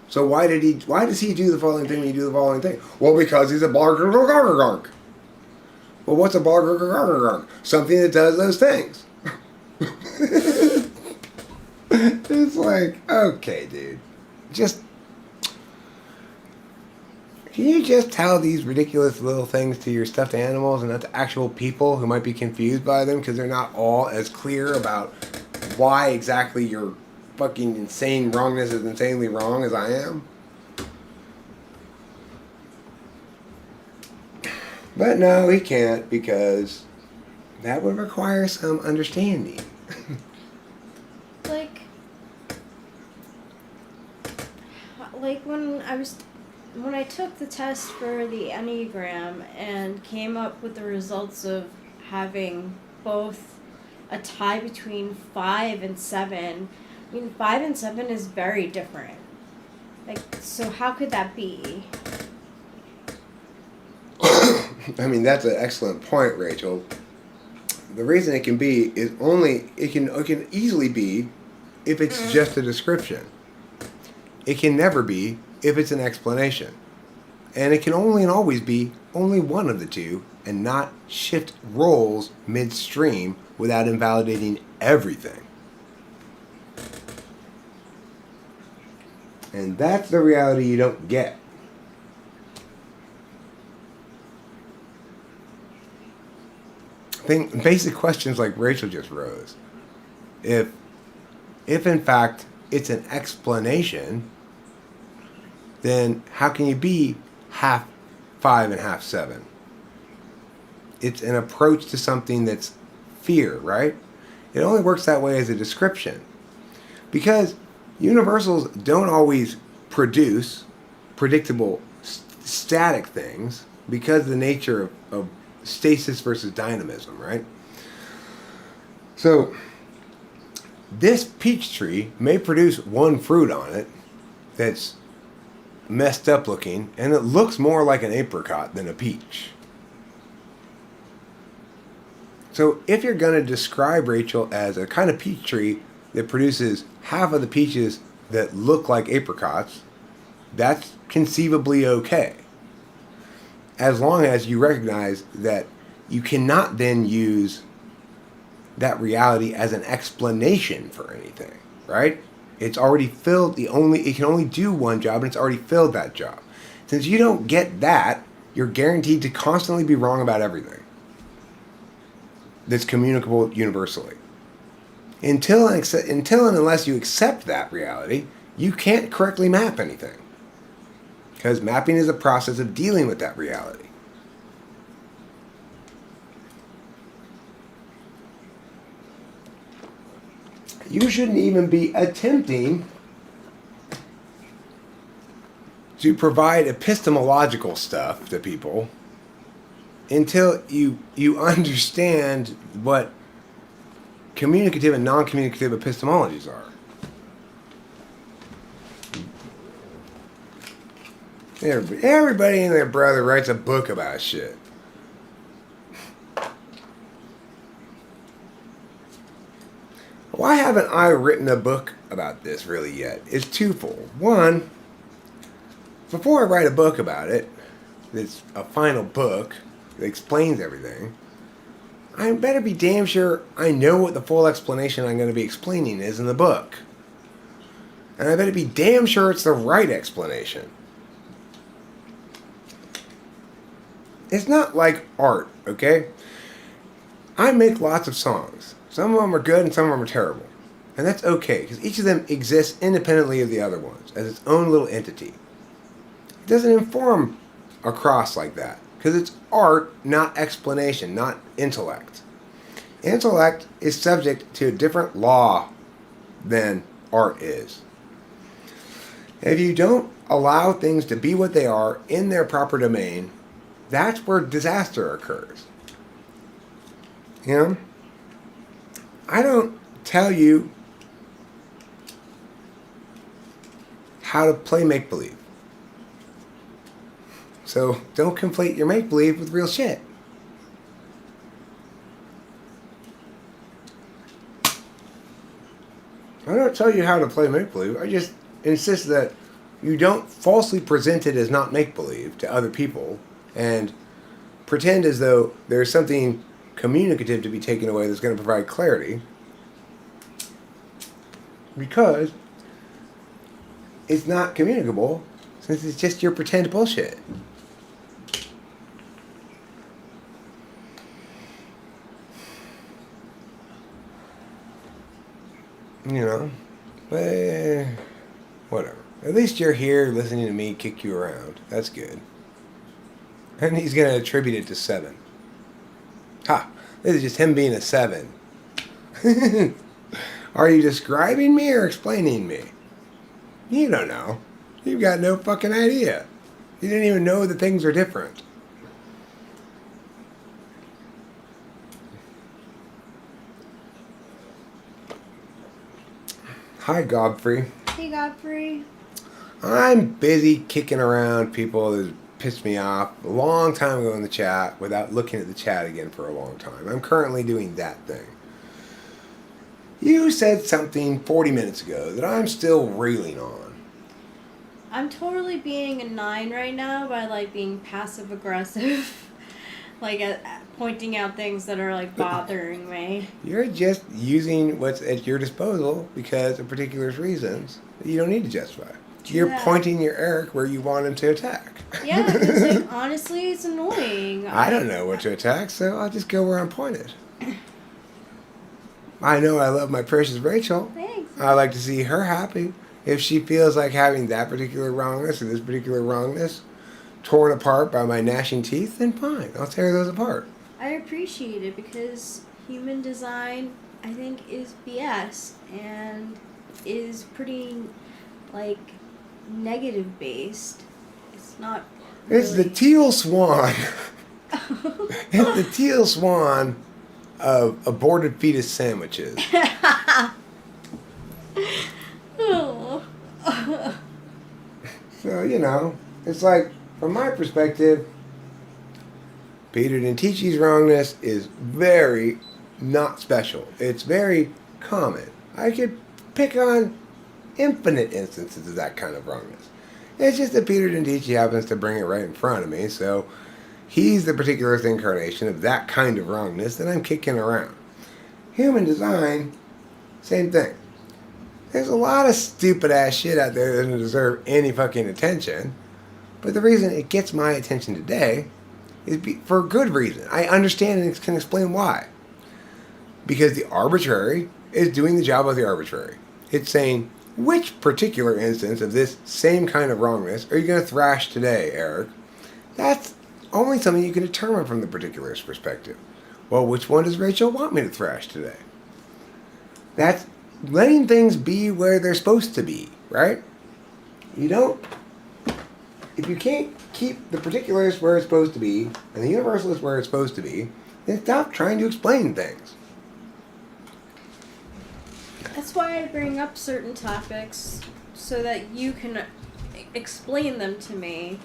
So why does he do the following thing when you do the following thing? Well, because he's a Bartholong. Well, what's a Bartholong? Something that does those things. It's like, okay, dude. Can you just tell these ridiculous little things to your stuffed animals and not to actual people who might be confused by them because they're not all as clear about why exactly your fucking insane wrongness is insanely wrong as I am? But no, he can't because that would require some understanding. like when I took the test for the Enneagram and came up with the results of having both a tie between 5 and 7, I mean, 5 and 7 is very different. So how could that be? I mean, that's an excellent point, Rachel. The reason it can be is it can easily be if it's just a description. It can never be if it's an explanation. And it can only and always be only one of the two and not shift roles midstream without invalidating everything. And that's the reality you don't get. Think basic questions like Rachel just rose. If in fact it's an explanation, then how can you be half 5 and half 7? It's an approach to something that's fear, right? It only works that way as a description. Because universals don't always produce predictable static things because of the nature of stasis versus dynamism, right? So this peach tree may produce one fruit on it that's messed up looking, and it looks more like an apricot than a peach. So if you're going to describe Rachel as a kind of peach tree that produces half of the peaches that look like apricots, that's conceivably okay. As long as you recognize that you cannot then use that reality as an explanation for anything, right? It's already filled. It can only do one job, and it's already filled that job. Since you don't get that, you're guaranteed to constantly be wrong about everything that's communicable universally. Until and unless you accept that reality, you can't correctly map anything. Because mapping is a process of dealing with that reality. You shouldn't even be attempting to provide epistemological stuff to people until you understand what communicative and non-communicative epistemologies are. Everybody and their brother writes a book about shit. Why haven't I written a book about this really yet? It's twofold. One, before I write a book about it, it's a final book that explains everything, I better be damn sure I know what the full explanation I'm going to be explaining is in the book. And I better be damn sure it's the right explanation. It's not like art, okay? I make lots of songs. Some of them are good and some of them are terrible. And that's okay, because each of them exists independently of the other ones, as its own little entity. It doesn't inform across like that, because it's art, not explanation, not intellect. Intellect is subject to a different law than art is. If you don't allow things to be what they are in their proper domain, that's where disaster occurs. You know? I don't tell you how to play make-believe. So don't conflate your make-believe with real shit. I don't tell you how to play make-believe. I just insist that you don't falsely present it as not make-believe to other people and pretend as though there's something communicative to be taken away that's going to provide clarity, because it's not communicable since it's just your pretend bullshit. You know, but whatever. At least you're here listening to me kick you around. That's good. And he's going to attribute it to 7. Ha! This is just him being a 7. Are you describing me or explaining me? You don't know. You've got no fucking idea. You didn't even know that things are different. Hi, Godfrey. Hey, Godfrey. I'm busy kicking around people that pissed me off a long time ago in the chat without looking at the chat again for a long time. I'm currently doing that thing. You said something 40 minutes ago that I'm still reeling on. I'm totally being a 9 right now by, like, being passive-aggressive. Like, pointing out things that are, like, bothering me. You're just using what's at your disposal because of particular reasons that you don't need to justify. You're pointing your Eric where you want him to attack. Yeah, because, like, honestly, it's annoying. I don't know what to attack, so I'll just go where I'm pointed. I know I love my precious Rachel. Thanks. I like to see her happy. If she feels like having that particular wrongness or this particular wrongness torn apart by my gnashing teeth, then fine. I'll tear those apart. I appreciate it because human design, I think, is BS and is pretty, like, negative based. It's not really... It's the teal swan. It's the teal swan of aborted fetus sandwiches. Oh. So, you know, it's like, from my perspective, Peter Dintici's wrongness is very not special. It's very common. I could pick on infinite instances of that kind of wrongness. It's just that Peter Dintici happens to bring it right in front of me, so he's the particular incarnation of that kind of wrongness that I'm kicking around. Human design, same thing. There's a lot of stupid ass shit out there that doesn't deserve any fucking attention, but the reason it gets my attention today is for a good reason. I understand and can explain why. Because the arbitrary is doing the job of the arbitrary. It's saying, which particular instance of this same kind of wrongness are you going to thrash today, Eric? That's only something you can determine from the particular's perspective. Well, which one does Rachel want me to thrash today? That's letting things be where they're supposed to be, right? You don't if you can't keep the particulars where it's supposed to be and the universal is where it's supposed to be, then stop trying to explain things. That's why I bring up certain topics so that you can explain them to me.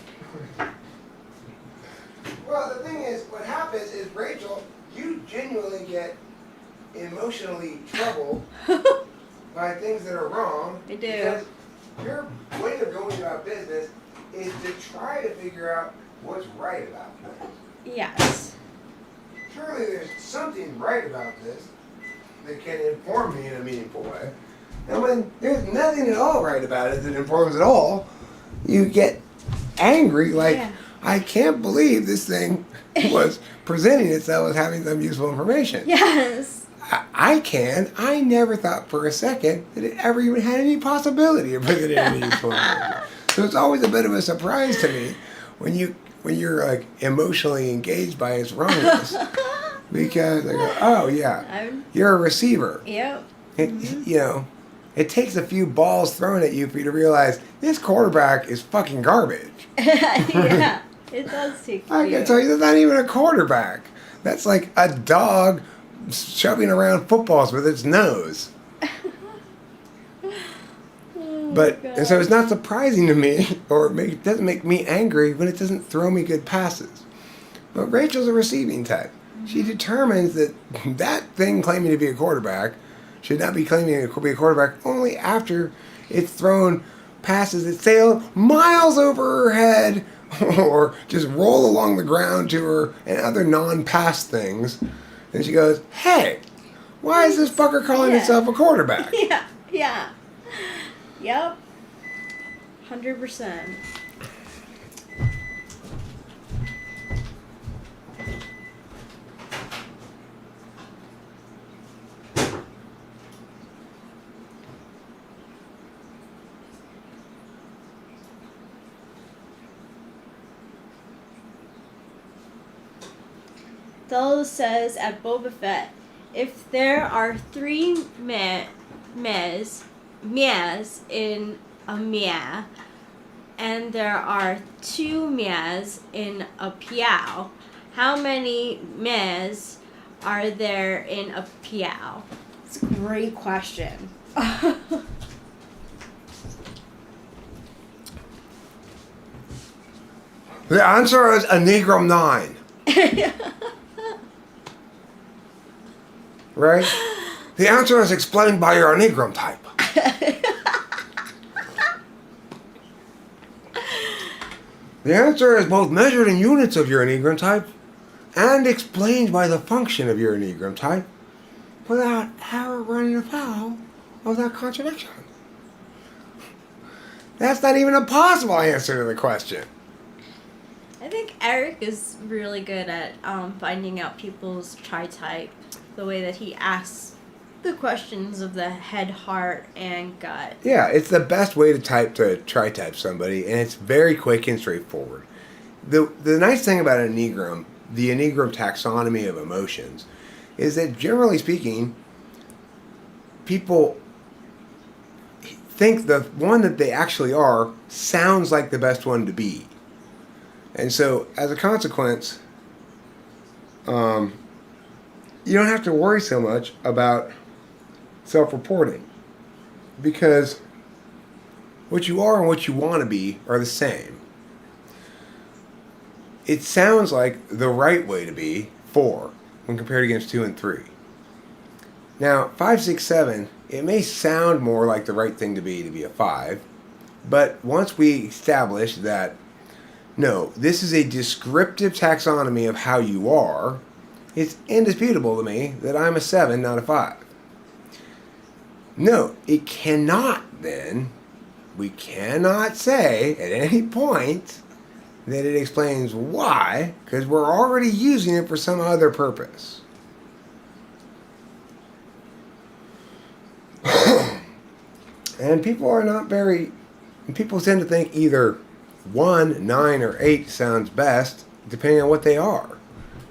Well, the thing is, what happens is, Rachel, you genuinely get emotionally troubled by things that are wrong. I do. Because your way of going about business is to try to figure out what's right about things. Yes. Surely there's something right about this that can inform me in a meaningful way. And when there's nothing at all right about it that informs at all, you get angry, like, Yeah. I can't believe this thing was presenting itself as having some useful information. Yes. I can. I never thought for a second that it ever even had any possibility of presenting any useful information. So it's always a bit of a surprise to me when you're like emotionally engaged by its wrongness. Because I go, oh yeah, you're a receiver. Yep. It takes a few balls thrown at you for you to realize this quarterback is fucking garbage. Yeah. It does take I can tell you that's not even a quarterback. That's like a dog shoving around footballs with its nose. And so it's not surprising to me, or it doesn't make me angry when it doesn't throw me good passes. But Rachel's a receiving type. She determines that that thing claiming to be a quarterback should not be claiming to be a quarterback only after it's thrown passes that sail miles over her head or just roll along the ground to her and other non-pass things. And she goes, hey, why is this fucker calling himself a quarterback? Yeah. Yep. 100%. Dulles says at Boba Fett, if there are 3 meas in a mea, and there are 2 meas in a piao, how many meas are there in a piao? It's a great question. The answer is a Negrum 9. Right? The answer is explained by your Enneagram type. The answer is both measured in units of your Enneagram type and explained by the function of your Enneagram type without ever running afoul of that contradiction. That's not even a possible answer to the question. I think Eric is really good at finding out people's tri-type, the way that he asks the questions of the head, heart, and gut. Yeah, it's the best way to tri-type somebody, and it's very quick and straightforward. The nice thing about Enneagram, the Enneagram taxonomy of emotions, is that generally speaking, people think the one that they actually are sounds like the best one to be. And so, as a consequence, you don't have to worry so much about self-reporting, because what you are and what you want to be are the same. It sounds like the right way to be 4 when compared against 2 and 3. Now, 5, 6, 7, it may sound more like the right thing to be a 5, but once we establish that, no, this is a descriptive taxonomy of how you are, it's indisputable to me that I'm a 7, not a 5. No, it cannot then, we cannot say at any point that it explains why, because we're already using it for some other purpose. And people tend to think either 1, 9, or 8 sounds best, depending on what they are.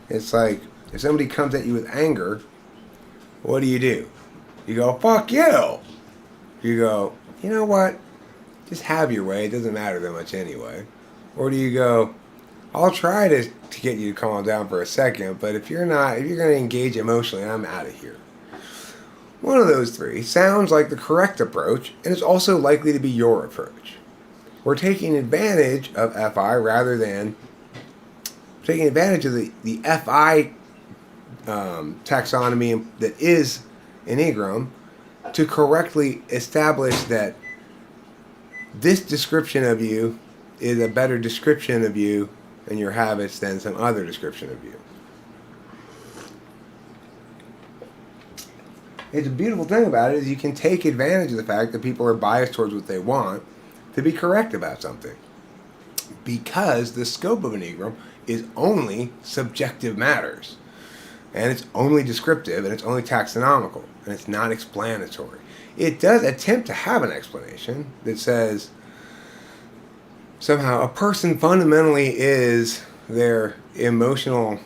It's like, if somebody comes at you with anger, what do? You go, fuck you! You go, you know what? Just have your way, it doesn't matter that much anyway. Or do you go, I'll try to get you to calm down for a second, but if you're going to engage emotionally, I'm out of here. One of those three sounds like the correct approach, and it's also likely to be your approach. We're taking advantage of FI rather than taking advantage of the FI taxonomy that is Enneagram to correctly establish that this description of you is a better description of you and your habits than some other description of you. It's a beautiful thing about it is you can take advantage of the fact that people are biased towards what they want to be correct about something. Because the scope of Enneagram is only subjective matters. And it's only descriptive and it's only taxonomical and it's not explanatory. It does attempt to have an explanation that says somehow a person fundamentally is their emotional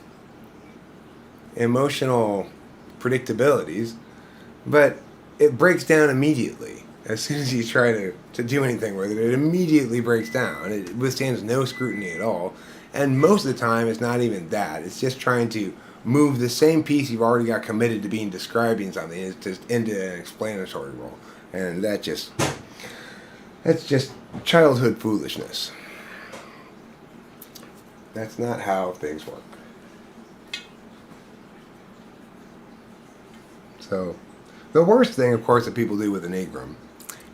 predictabilities, but it breaks down immediately. As soon as you try to do anything with it, it immediately breaks down. It withstands no scrutiny at all. And most of the time, it's not even that. It's just trying to move the same piece you've already got committed to being describing something into an explanatory role. And that's just childhood foolishness. That's not how things work. So, the worst thing, of course, that people do with Enneagram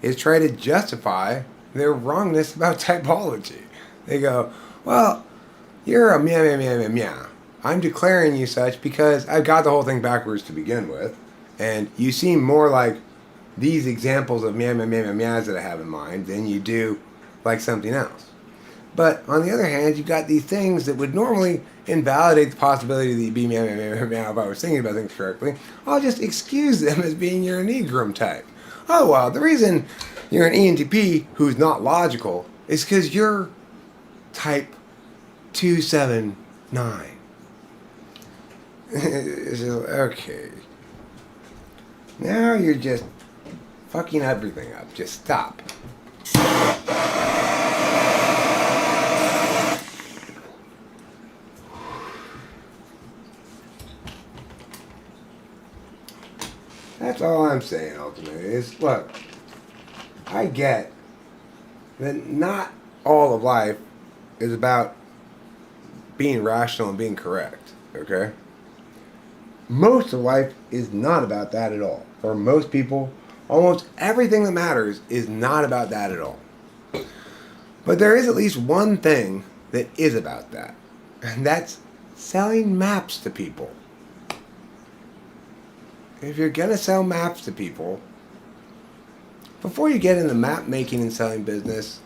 is try to justify their wrongness about typology. They go, well, you're a meow, meow, meow, meow, meow. I'm declaring you such because I got the whole thing backwards to begin with, and you seem more like these examples of meow, meow, meow, meow, meows that I have in mind than you do like something else. But on the other hand, you've got these things that would normally invalidate the possibility that you'd be meow, meow, meow, meow, meow if I was thinking about things correctly. I'll just excuse them as being your Enneagram type. Oh, well, the reason you're an ENTP who's not logical is because you're type 279. Okay. Now you're just fucking everything up. Just stop. That's all I'm saying ultimately is, look, I get that not all of life is about being rational and being correct, okay? Most of life is not about that at all. For most people, almost everything that matters is not about that at all. But there is at least one thing that is about that, and that's selling maps to people. If you're going to sell maps to people, before you get in the map making and selling business,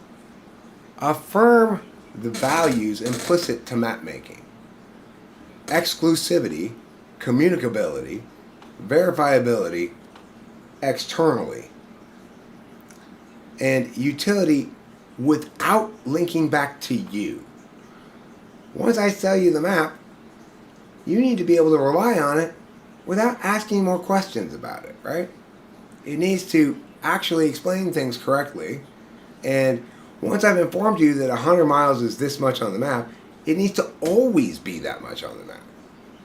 affirm the values implicit to map making. Exclusivity, communicability, verifiability externally, and utility without linking back to you. Once I sell you the map, you need to be able to rely on it without asking more questions about it, right? It needs to actually explain things correctly. And once I've informed you that 100 miles is this much on the map, it needs to always be that much on the map.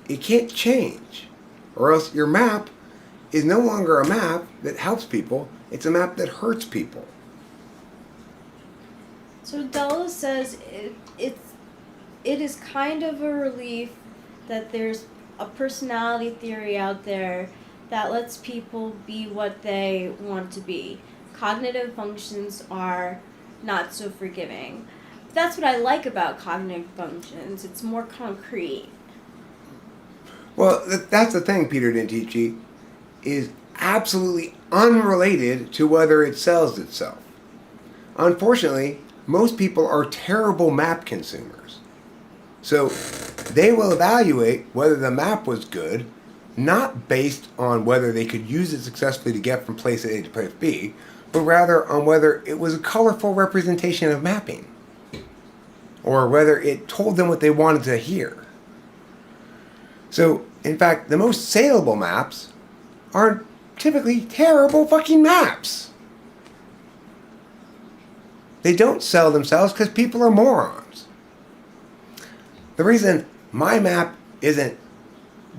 It can't change. Or else your map is no longer a map that helps people. It's a map that hurts people. So Della says it is kind of a relief that there's a personality theory out there that lets people be what they want to be. Cognitive functions are not so forgiving. That's what I like about cognitive functions. It's more concrete. Well, that's the thing, Peter Dentici, is absolutely unrelated to whether it sells itself. Unfortunately, most people are terrible map consumers. So they will evaluate whether the map was good, not based on whether they could use it successfully to get from place A to place B, but rather on whether it was a colorful representation of mapping, or whether it told them what they wanted to hear. So, in fact, the most saleable maps are typically terrible fucking maps. They don't sell themselves because people are morons. The reason my map isn't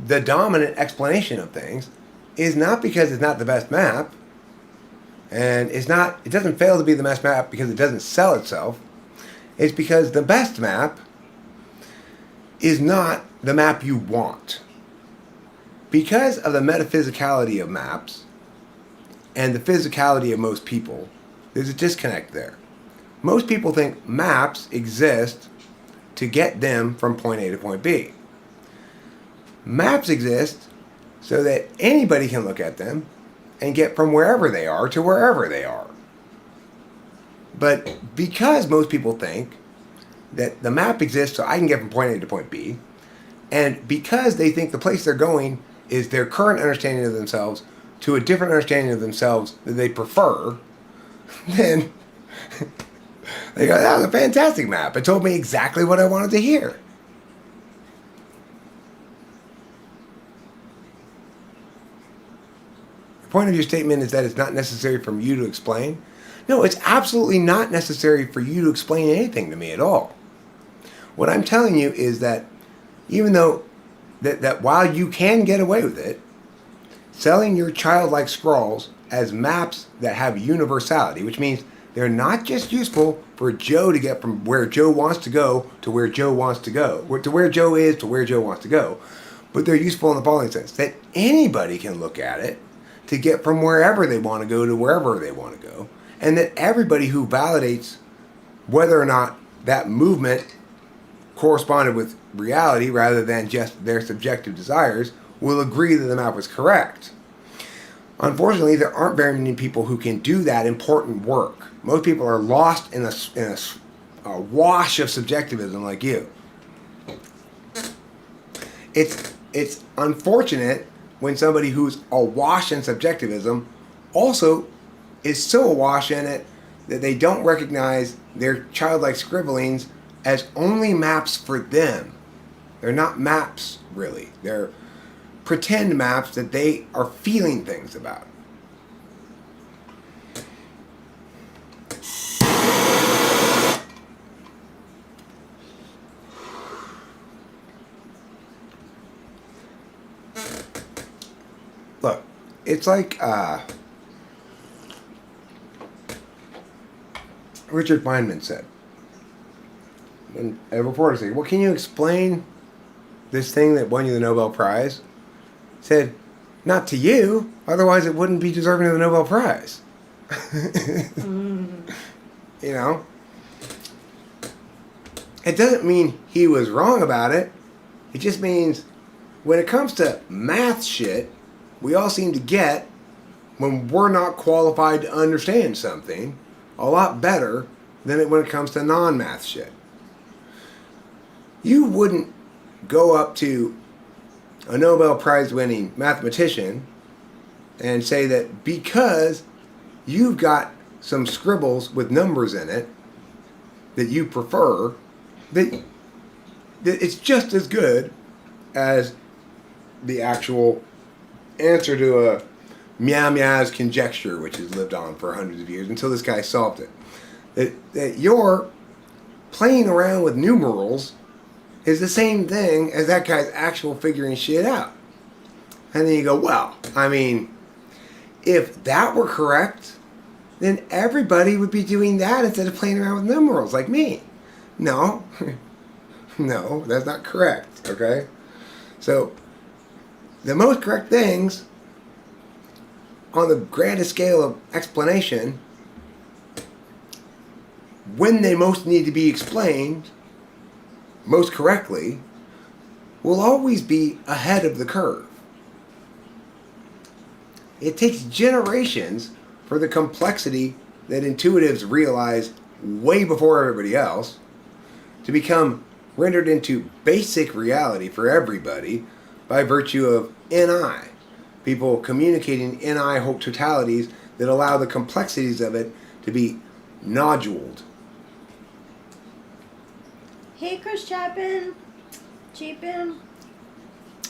the dominant explanation of things is not because it's not the best map, and it doesn't fail to be the best map because it doesn't sell itself. It's because the best map is not the map you want. Because of the metaphysicality of maps and the physicality of most people, there's a disconnect there. Most people think maps exist to get them from point A to point B. Maps exist so that anybody can look at them and get from wherever they are to wherever they are. But because most people think that the map exists so I can get from point A to point B, and because they think the place they're going is their current understanding of themselves to a different understanding of themselves that they prefer, then they go, that was a fantastic map. It told me exactly what I wanted to hear. The point of your statement is that it's not necessary for you to explain. No, it's absolutely not necessary for you to explain anything to me at all. What I'm telling you is that even though that while you can get away with it, selling your childlike scrawls as maps that have universality, which means they're not just useful for Joe to get from where Joe wants to go to where Joe wants to go, to where Joe is to where Joe wants to go, but they're useful in the following sense, that anybody can look at it to get from wherever they want to go to wherever they want to go, and that everybody who validates whether or not that movement corresponded with reality rather than just their subjective desires will agree that the map was correct. Unfortunately, there aren't very many people who can do that important work. Most people are lost in a wash of subjectivism like you. It's unfortunate when somebody who's awash in subjectivism also is so awash in it that they don't recognize their childlike scribblings as only maps for them. They're not maps, really. They're pretend maps that they are feeling things about. Look, it's like Richard Feynman said. And a reporter said, well, can you explain this thing that won you the Nobel Prize? He said, not to you, otherwise it wouldn't be deserving of the Nobel Prize. You know? It doesn't mean he was wrong about it. It just means when it comes to math shit, we all seem to get, when we're not qualified to understand something, a lot better than when it comes to non-math shit. You wouldn't go up to a Nobel Prize winning mathematician and say that because you've got some scribbles with numbers in it that you prefer, that it's just as good as the actual answer to a Meow Meow's conjecture, which has lived on for hundreds of years until this guy solved it. That you're playing around with numerals is the same thing as that guy's actual figuring shit out. And then you go, well, I mean, if that were correct, then everybody would be doing that instead of playing around with numerals like me. No. No, that's not correct, okay? So, the most correct things on the grandest scale of explanation, when they most need to be explained, most correctly, will always be ahead of the curve. It takes generations for the complexity that intuitives realize way before everybody else to become rendered into basic reality for everybody by virtue of NI. People communicating NI whole totalities that allow the complexities of it to be noduled. Hey, Chris Chapin.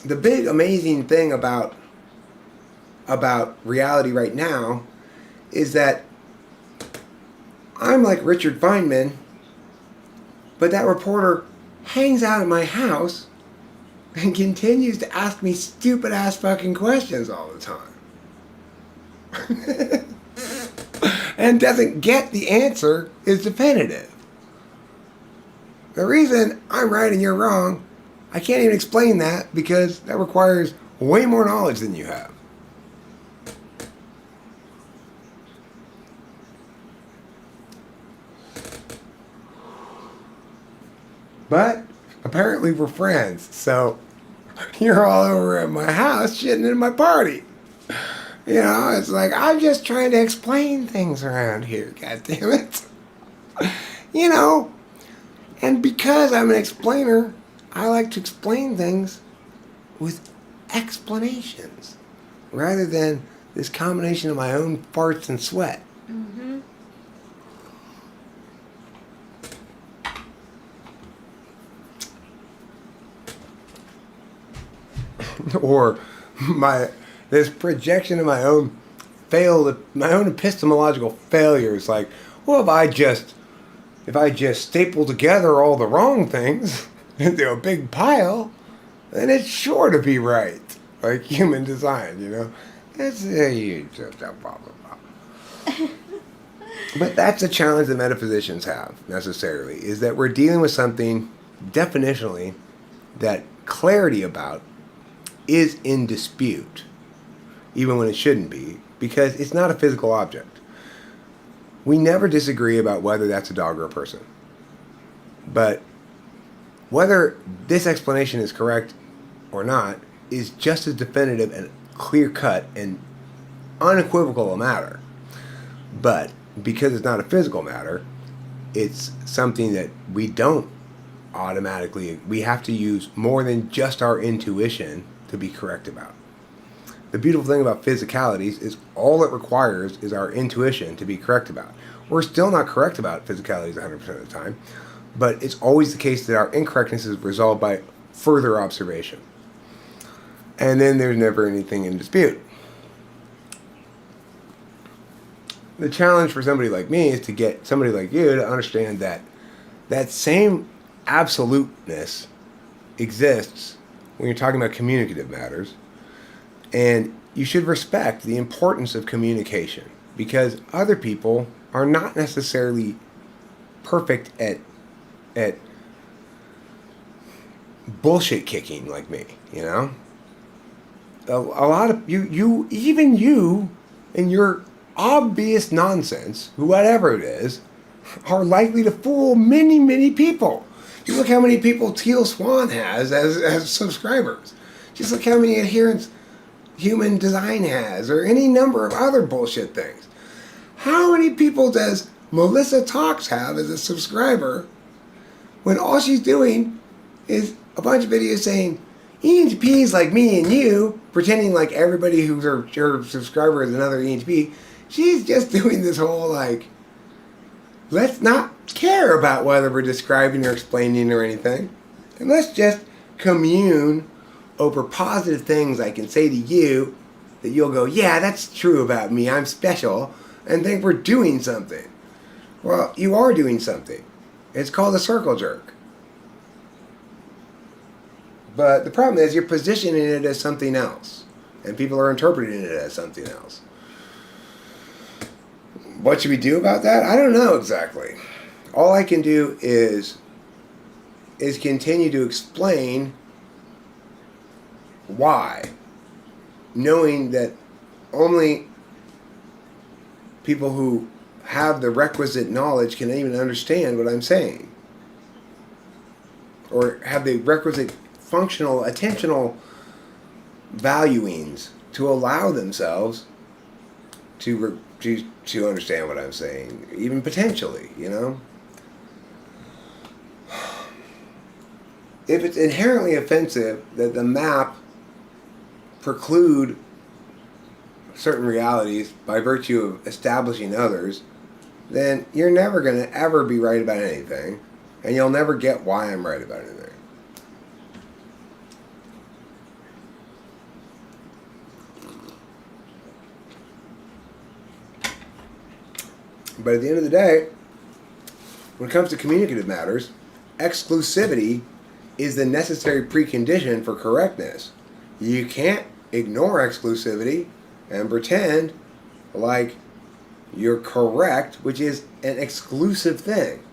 The big amazing thing about reality right now is that I'm like Richard Feynman, but that reporter hangs out at my house and continues to ask me stupid ass fucking questions all the time. And doesn't get the answer is definitive. The reason I'm right and you're wrong, I can't even explain that because that requires way more knowledge than you have. But apparently we're friends, so you're all over at my house shitting in my party. You know, it's like, I'm just trying to explain things around here, God damn it. You know, and because I'm an explainer, I like to explain things with explanations rather than this combination of my own farts and sweat. Mm-hmm. Or this projection of my own epistemological failures. Like, well, if I just staple together all the wrong things into a big pile, then it's sure to be right. Like human design, you know. That's a huge problem. But that's a challenge that metaphysicians have necessarily, is that we're dealing with something definitionally that clarity about is in dispute, even when it shouldn't be, because it's not a physical object. We never disagree about whether that's a dog or a person. But whether this explanation is correct or not is just as definitive and clear-cut and unequivocal a matter. But because it's not a physical matter, it's something that we don't automatically, we have to use more than just our intuition to be correct about. The beautiful thing about physicalities is all it requires is our intuition to be correct about. We're still not correct about physicalities 100% of the time, but it's always the case that our incorrectness is resolved by further observation. And then there's never anything in dispute. The challenge for somebody like me is to get somebody like you to understand that that same absoluteness exists when you're talking about communicative matters, and you should respect the importance of communication because other people are not necessarily perfect at bullshit kicking like me, you know? A lot of you in your obvious nonsense, whatever it is, are likely to fool many, many people. You look how many people Teal Swan has as subscribers. Just look how many adherents Human Design has, or any number of other bullshit things. How many people does Melissa Talks have as a subscriber when all she's doing is a bunch of videos saying ENTPs like me and you, pretending like everybody who's her subscriber is another ENTP. She's just doing this whole like, let's not care about whether we're describing or explaining or anything. And let's just commune over positive things I can say to you that you'll go, yeah, that's true about me, I'm special, and think we're doing something. Well, you are doing something. It's called a circle jerk. But the problem is you're positioning it as something else, and people are interpreting it as something else. What should we do about that? I don't know exactly. All I can do is continue to explain why, knowing that only people who have the requisite knowledge can even understand what I'm saying, or have the requisite functional, attentional valuings to allow themselves to understand what I'm saying, even potentially, you know? If it's inherently offensive that the map preclude certain realities by virtue of establishing others, then you're never going to ever be right about anything, and you'll never get why I'm right about anything. But at the end of the day, when it comes to communicative matters, exclusivity is the necessary precondition for correctness. You can't ignore exclusivity and pretend like you're correct, which is an exclusive thing.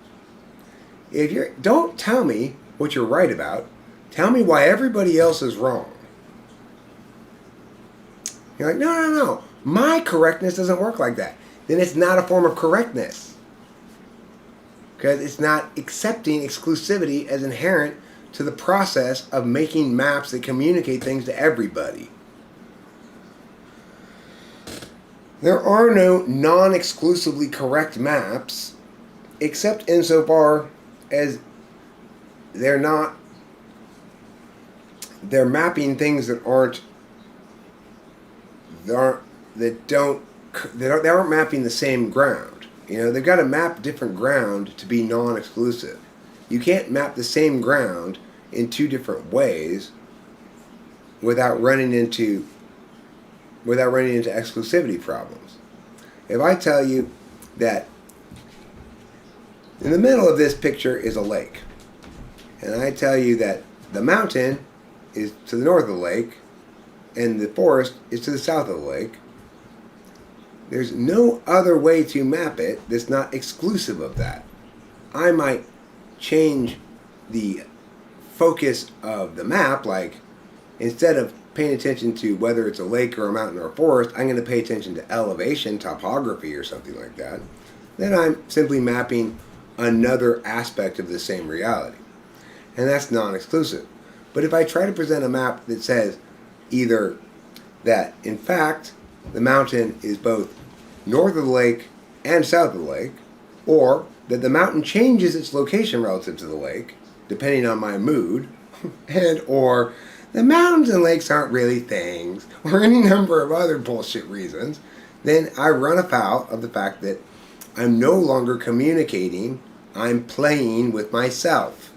Don't tell me what you're right about. Tell me why everybody else is wrong. You're like, no. My correctness doesn't work like that. Then it's not a form of correctness. Because it's not accepting exclusivity as inherent to the process of making maps that communicate things to everybody. There are no non-exclusively correct maps, except insofar as they're mapping things that aren't mapping the same ground. They've got to map different ground to be non-exclusive. You can't map the same ground in two different ways without running into exclusivity problems. If I tell you that in the middle of this picture is a lake, and I tell you that the mountain is to the north of the lake and the forest is to the south of the lake, there's no other way to map it that's not exclusive of that. I might change the focus of the map, like instead of paying attention to whether it's a lake or a mountain or a forest, I'm going to pay attention to elevation, topography, or something like that. Then I'm simply mapping another aspect of the same reality. And that's non-exclusive. But if I try to present a map that says either that, in fact, the mountain is both north of the lake and south of the lake, or that the mountain changes its location relative to the lake, depending on my mood, and or the mountains and lakes aren't really things, or any number of other bullshit reasons, then I run afoul of the fact that I'm no longer communicating, I'm playing with myself.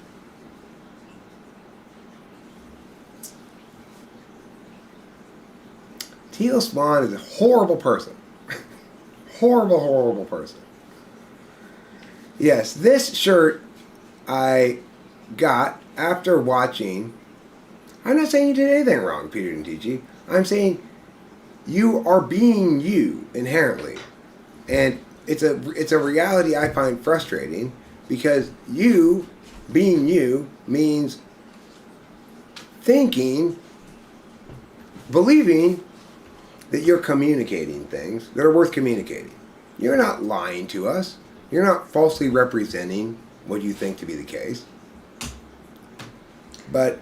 Teal Swan is a horrible person. Horrible person. Yes, this shirt I got after watching. I'm not saying you did anything wrong, Peter Ntichi. I'm saying you are being you inherently. And it's a reality I find frustrating, because you being you means thinking, believing that you're communicating things that are worth communicating. You're not lying to us. You're not falsely representing what you think to be the case. But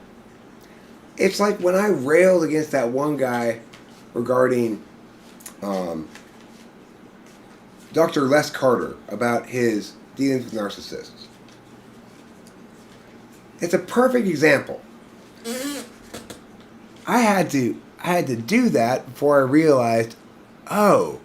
it's like when I railed against that one guy regarding Dr. Les Carter about his dealings with narcissists. It's a perfect example. I had to do that before I realized, oh,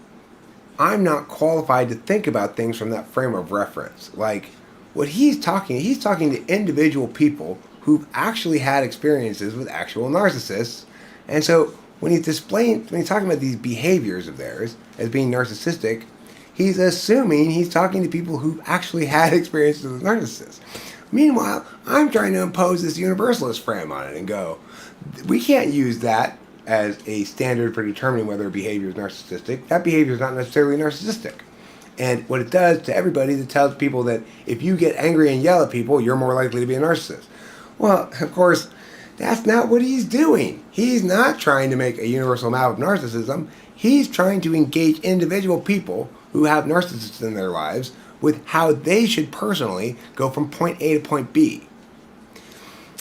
I'm not qualified to think about things from that frame of reference. Like, what he's talking to individual people who've actually had experiences with actual narcissists. And so when he's talking about these behaviors of theirs as being narcissistic, he's assuming he's talking to people who've actually had experiences with narcissists. Meanwhile, I'm trying to impose this universalist frame on it and go, we can't use that as a standard for determining whether a behavior is narcissistic. That behavior is not necessarily narcissistic. And what it does to everybody is it tells people that if you get angry and yell at people, you're more likely to be a narcissist. Well, of course, that's not what he's doing. He's not trying to make a universal map of narcissism. He's trying to engage individual people who have narcissists in their lives with how they should personally go from point A to point B.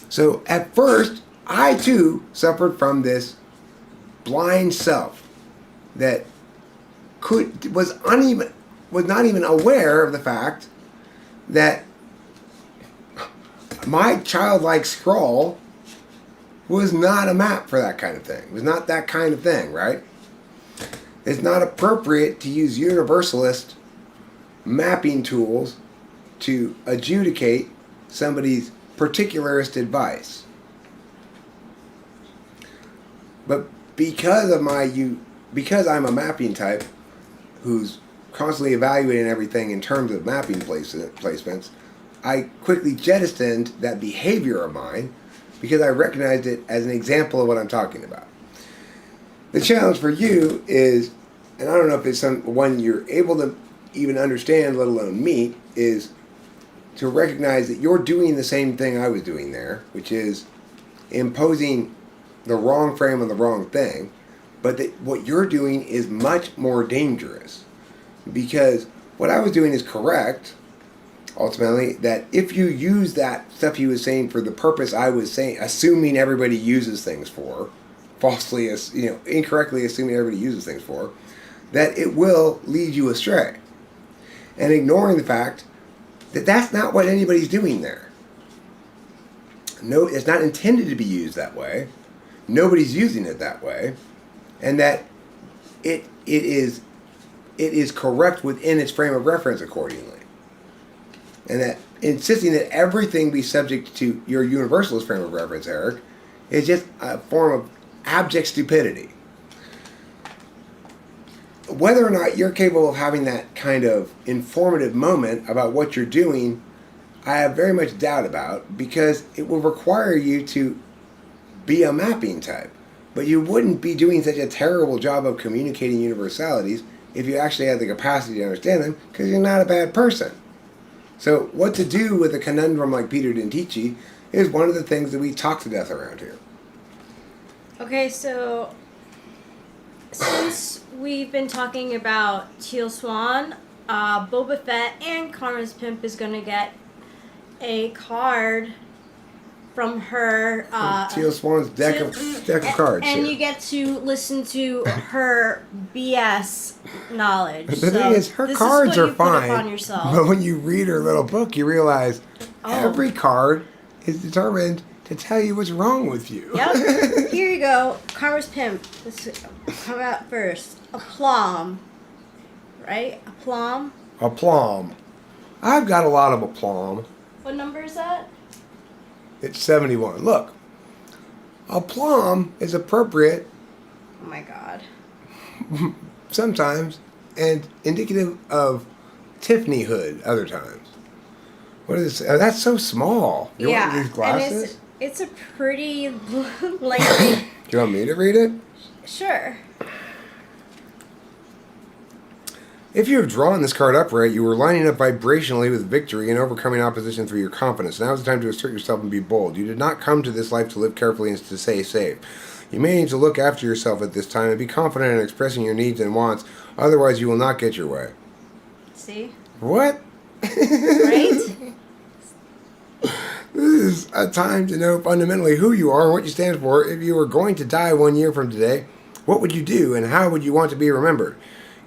So at first, I too suffered from this blind self that was not even aware of the fact that my childlike scrawl was not a map for that kind of thing. It was not that kind of thing, right? It's not appropriate to use universalist mapping tools to adjudicate somebody's particularist advice. But because I'm a mapping type who's constantly evaluating everything in terms of mapping placements, I quickly jettisoned that behavior of mine because I recognized it as an example of what I'm talking about. The challenge for you is, and I don't know if it's one you're able to even understand, let alone meet, is to recognize that you're doing the same thing I was doing there, which is imposing the wrong frame on the wrong thing, but that what you're doing is much more dangerous. Because what I was doing is correct, ultimately, that if you use that stuff he was saying for the purpose I was saying, assuming everybody uses things for, falsely, incorrectly assuming everybody uses things for, that it will lead you astray. And ignoring the fact that that's not what anybody's doing there. No, it's not intended to be used that way. Nobody's using it that way. And that it is correct within its frame of reference accordingly. And that insisting that everything be subject to your universalist frame of reference, Eric, is just a form of abject stupidity. Whether or not you're capable of having that kind of informative moment about what you're doing, I have very much doubt about, because it will require you to be a mapping type. But you wouldn't be doing such a terrible job of communicating universalities if you actually had the capacity to understand them, because you're not a bad person. So what to do with a conundrum like Peter didn't teach you is one of the things that we talk to death around here. Okay, so since we've been talking about Teal Swan, Boba Fett and Karma's Pimp is going to get a card from her. Teal Swan's deck of cards. And here. you get to listen to her BS knowledge. The thing is, her cards are fine, yourself. but when you read her little book, you realize every card is determined to tell you what's wrong with you. Yep. Here you go. Karma's Pimp. Let's come out first. Aplomb. Right? Aplomb. Aplomb. I've got a lot of aplomb. What number is that? It's 71. Look, aplomb is appropriate Oh my god. sometimes and indicative of Tiffany hood other times. What is this? Oh, that's so small. You want these glasses? And it's a pretty lengthy. Do you want me to read it? Sure. If you have drawn this card upright, you are lining up vibrationally with victory and overcoming opposition through your confidence. Now is the time to assert yourself and be bold. You did not come to this life to live carefully and to stay safe. You may need to look after yourself at this time and be confident in expressing your needs and wants. Otherwise, you will not get your way. See? What? Right? This is a time to know fundamentally who you are and what you stand for. If you were going to die 1 year from today, what would you do and how would you want to be remembered?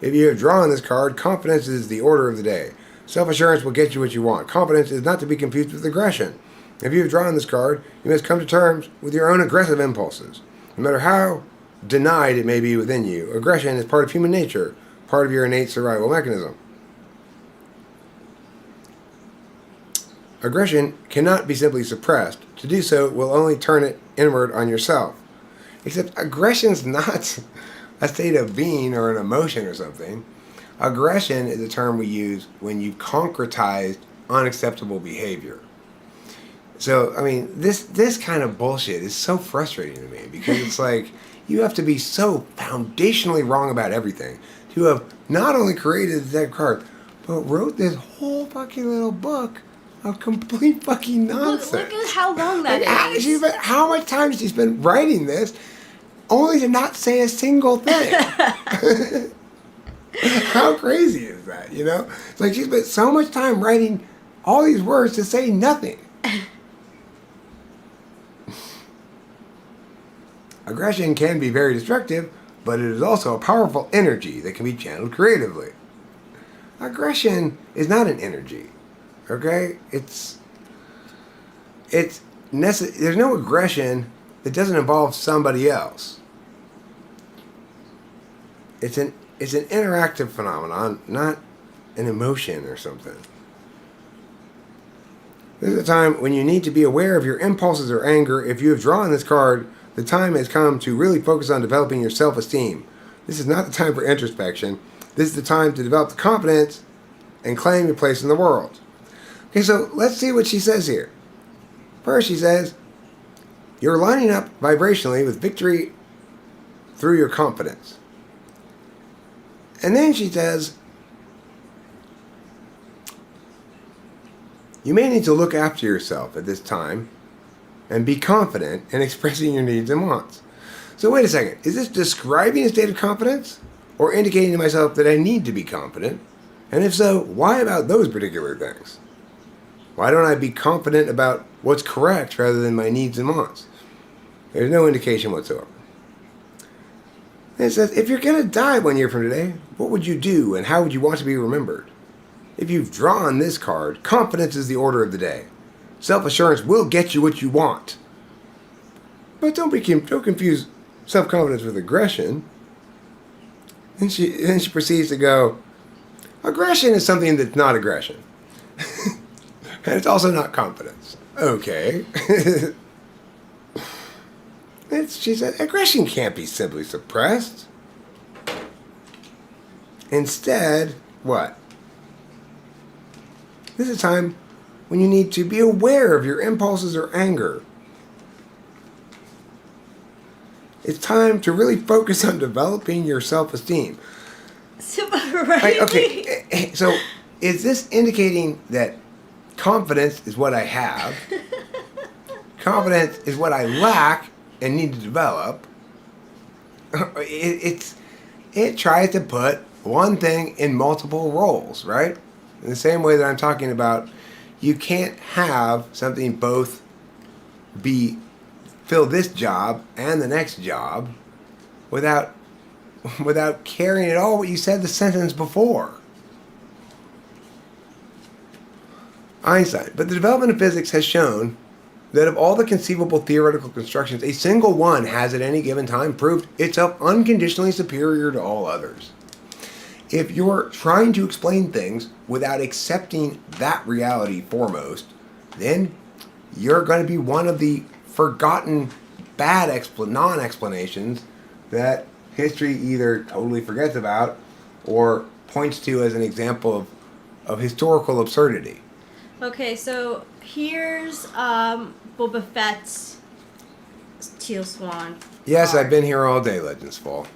If you have drawn this card, confidence is the order of the day. Self-assurance will get you what you want. Confidence is not to be confused with aggression. If you have drawn this card, you must come to terms with your own aggressive impulses. No matter how denied it may be within you, aggression is part of human nature, part of your innate survival mechanism. Aggression cannot be simply suppressed. To do so will only turn it inward on yourself. Except aggression's not a state of being or an emotion or something. Aggression is a term we use when you've concretized unacceptable behavior. So, I mean, this kind of bullshit is so frustrating to me because it's like you have to be so foundationally wrong about everything to have not only created the deck card, but wrote this whole fucking little book of complete fucking nonsense. Look at how long that is. How much time did she spend writing this only to not say a single thing? How crazy is that, you know? It's like she spent so much time writing all these words to say nothing. Aggression can be very destructive, but it is also a powerful energy that can be channeled creatively. Aggression is not an energy, okay? There's no aggression that doesn't involve somebody else. It's an interactive phenomenon, not an emotion or something. This is a time when you need to be aware of your impulses or anger. If you have drawn this card, the time has come to really focus on developing your self-esteem. This is not the time for introspection. This is the time to develop the confidence and claim your place in the world. Okay, so let's see what she says here. First, she says, you're lining up vibrationally with victory through your confidence. And then she says, you may need to look after yourself at this time and be confident in expressing your needs and wants. So wait a second, is this describing a state of confidence or indicating to myself that I need to be confident? And if so, why about those particular things? Why don't I be confident about what's correct rather than my needs and wants? There's no indication whatsoever. And it says, if you're going to die 1 year from today, what would you do and how would you want to be remembered? If you've drawn this card, confidence is the order of the day. Self-assurance will get you what you want. But don't confuse self-confidence with aggression. And she proceeds to go, aggression is something that's not aggression. And it's also not confidence. Okay. She said, aggression can't be simply suppressed. Instead, what? This is a time when you need to be aware of your impulses or anger. It's time to really focus on developing your self-esteem. Right. Okay, so is this indicating that confidence is what I have, confidence is what I lack and need to develop? It tries to put one thing in multiple roles, right? In the same way that I'm talking about, you can't have something both fill this job and the next job without caring at all what you said the sentence before. Einstein. But the development of physics has shown that of all the conceivable theoretical constructions, a single one has at any given time proved itself unconditionally superior to all others. If you're trying to explain things without accepting that reality foremost, then you're going to be one of the forgotten bad non-explanations that history either totally forgets about or points to as an example of historical absurdity. Okay, so here's Boba Fett's Teal Swan. Yes, I've been here all day, Legends Fall.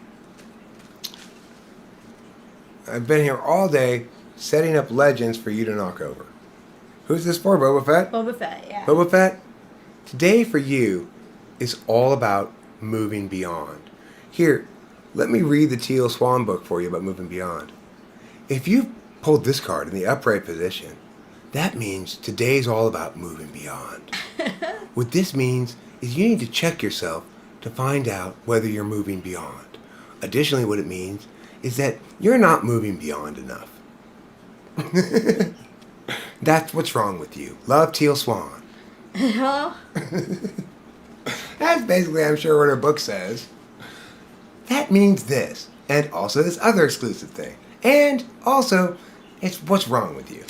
I've been here all day setting up legends for you to knock over. Who's this for, Boba Fett? Boba Fett, yeah. Boba Fett, today for you is all about moving beyond. Here, let me read the Teal Swan book for you about moving beyond. If you pulled this card in the upright position, that means today's all about moving beyond. What this means is you need to check yourself to find out whether you're moving beyond. Additionally, what it means is that you're not moving beyond enough. That's what's wrong with you. Love, Teal Swan. Huh? That's basically, I'm sure, what her book says. That means this, and also this other exclusive thing. And also, it's what's wrong with you.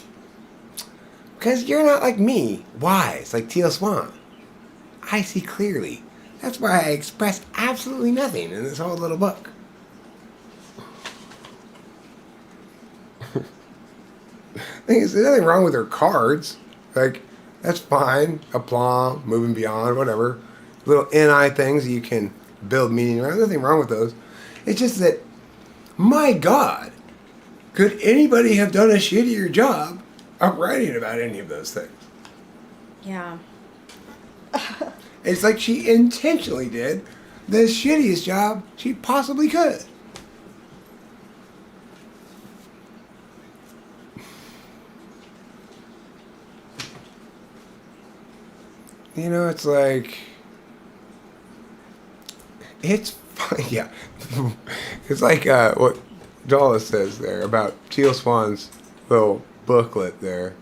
Because you're not like me, wise, like Teal Swan. I see clearly. That's why I expressed absolutely nothing in this whole little book. Thing is, there's nothing wrong with her cards. Like, that's fine. Aplomb, moving beyond, whatever. Little NI things that you can build meaning around. Nothing wrong with those. It's just that, my God, could anybody have done a shittier job of writing about any of those things? Yeah. It's like she intentionally did the shittiest job she possibly could. You know, it's like, it's fun, yeah. It's like what Dulles says there about Teal Swan's little booklet there.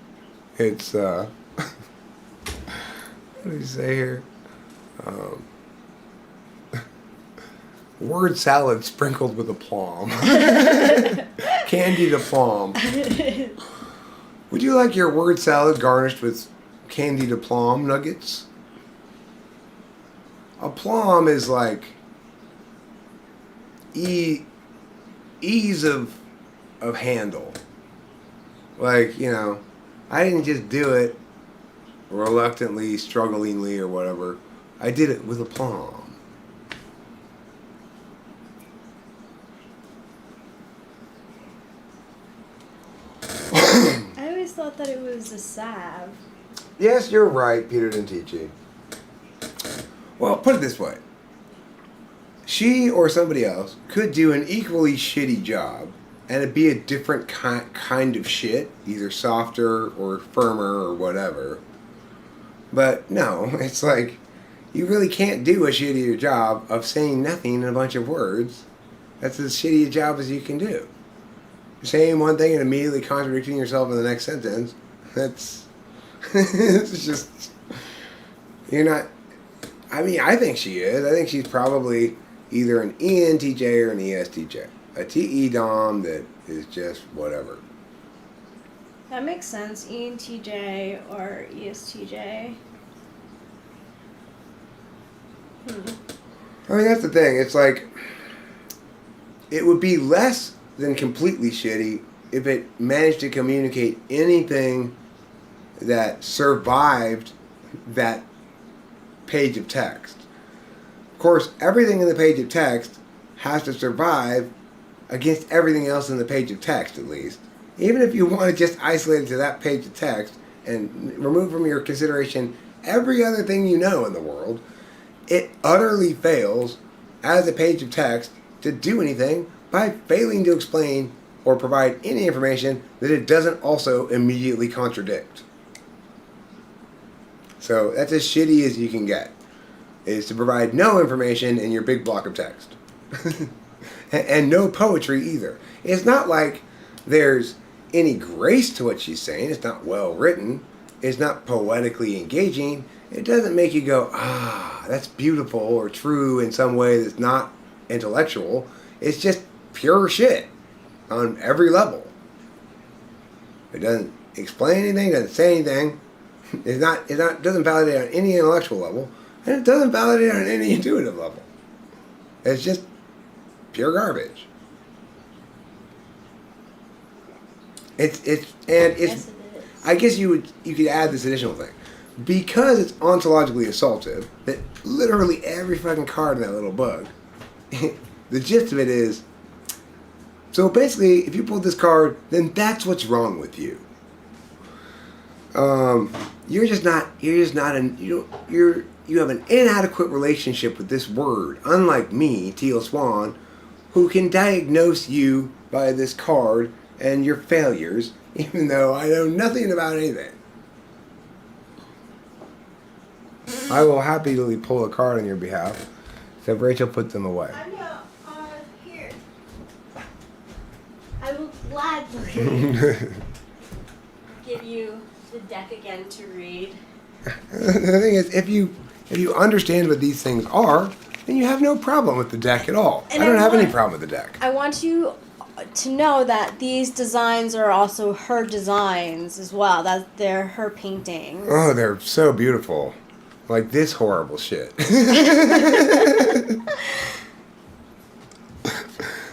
It's, what did he say here? Word salad sprinkled with aplomb. Candied aplomb. Would you like your word salad garnished with candied aplomb nuggets? Aplomb is like ease of of handle. Like, you know, I didn't just do it reluctantly, strugglingly, or whatever. I did it with aplomb. I always thought that it was a salve. Yes, you're right, Peter didn't teach you. Well, put it this way. She or somebody else could do an equally shitty job, and it'd be a different kind of shit, either softer or firmer or whatever. But no, it's like, you really can't do a shittier job of saying nothing in a bunch of words. That's as shitty a job as you can do. Saying one thing and immediately contradicting yourself in the next sentence, that's... it's just... You're not... I mean, I think she is. I think she's probably either an ENTJ or an ESTJ. A TE Dom that is just whatever. That makes sense. ENTJ or ESTJ. I mean, that's the thing. It's like... It would be less than completely shitty if it managed to communicate anything that survived that page of text. Of course, everything in the page of text has to survive against everything else in the page of text, at least. Even if you want to just isolate it to that page of text and remove from your consideration every other thing you know in the world, it utterly fails as a page of text to do anything by failing to explain or provide any information that it doesn't also immediately contradict. So that's as shitty as you can get, is to provide no information in your big block of text. And no poetry either. It's not like there's any grace to what she's saying. It's not well written. It's not poetically engaging. It doesn't make you go, ah, that's beautiful or true in some way that's not intellectual. It's just pure shit on every level. It doesn't explain anything, doesn't say anything. It doesn't validate on any intellectual level, and it doesn't validate on any intuitive level. It's just pure garbage. It's Yes, it is. I guess you could add this additional thing. Because it's ontologically assaultive, that literally every fucking card in that little book, the gist of it is, so basically, if you pull this card, then that's what's wrong with you. You have an inadequate relationship with this word, unlike me, Teal Swan, who can diagnose you by this card and your failures, even though I know nothing about anything. I will happily pull a card on your behalf, except Rachel put them away. I know. Here. I will gladly give you the deck again to read. The thing is, if you understand what these things are, then you have no problem with the deck at all. And I don't have any problem with the deck. I want you to know that these designs are also her designs as well. That they're her paintings. Oh, they're so beautiful. Like this horrible shit. The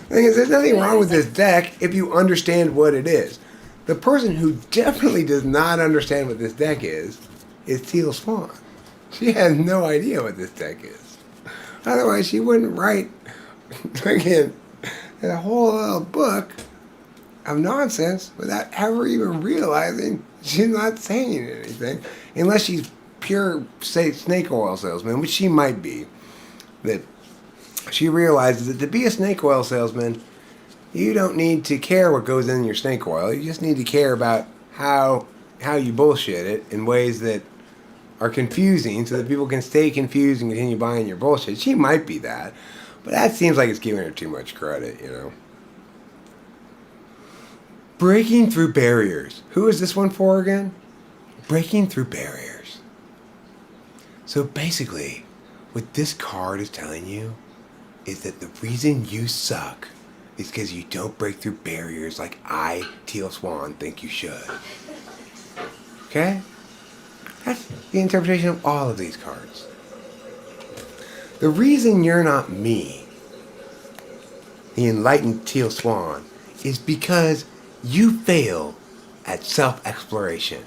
thing is, there's nothing wrong with this deck if you understand what it is. The person who definitely does not understand what this deck is Teal Swan. She has no idea what this deck is. Otherwise, she wouldn't write again a whole little book of nonsense without ever even realizing she's not saying anything, unless she's pure, say, snake oil salesman, which she might be. That she realizes that to be a snake oil salesman, you don't need to care what goes in your snake oil. You just need to care about how you bullshit it in ways that are confusing so that people can stay confused and continue buying your bullshit. She might be that, but that seems like it's giving her too much credit, you know. Breaking through barriers. Who is this one for again? Breaking through barriers. So basically, what this card is telling you is that the reason you suck is because you don't break through barriers like I, Teal Swan, think you should. Okay? That's the interpretation of all of these cards. The reason you're not me, the enlightened Teal Swan, is because you fail at self-exploration.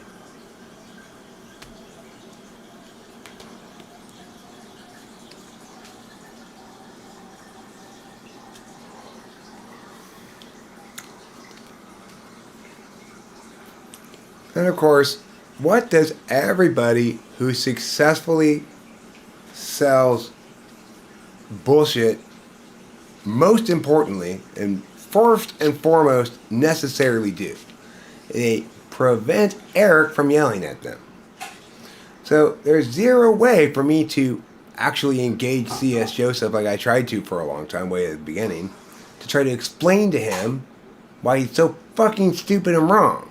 And of course, what does everybody who successfully sells bullshit, most importantly, and first and foremost, necessarily do? They prevent Eric from yelling at them. So there's zero way for me to actually engage C.S. Joseph like I tried to for a long time, way at the beginning, to try to explain to him why he's so fucking stupid and wrong.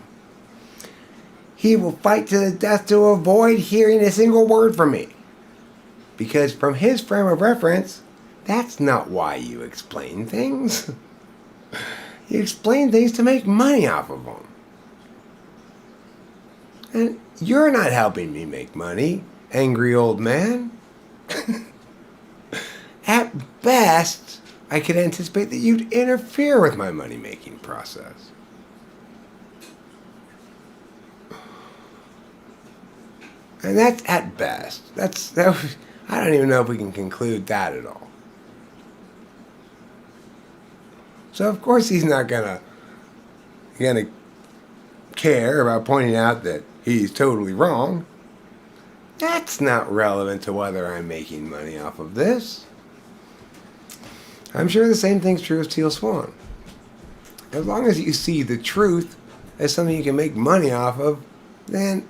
He will fight to the death to avoid hearing a single word from me. Because from his frame of reference, that's not why you explain things. You explain things to make money off of them. And you're not helping me make money, angry old man. At best, I could anticipate that you'd interfere with my money-making process. And that's at best. I don't even know if we can conclude that at all. So of course he's not gonna care about pointing out that he's totally wrong. That's not relevant to whether I'm making money off of this. I'm sure the same thing's true of Teal Swan. As long as you see the truth as something you can make money off of, then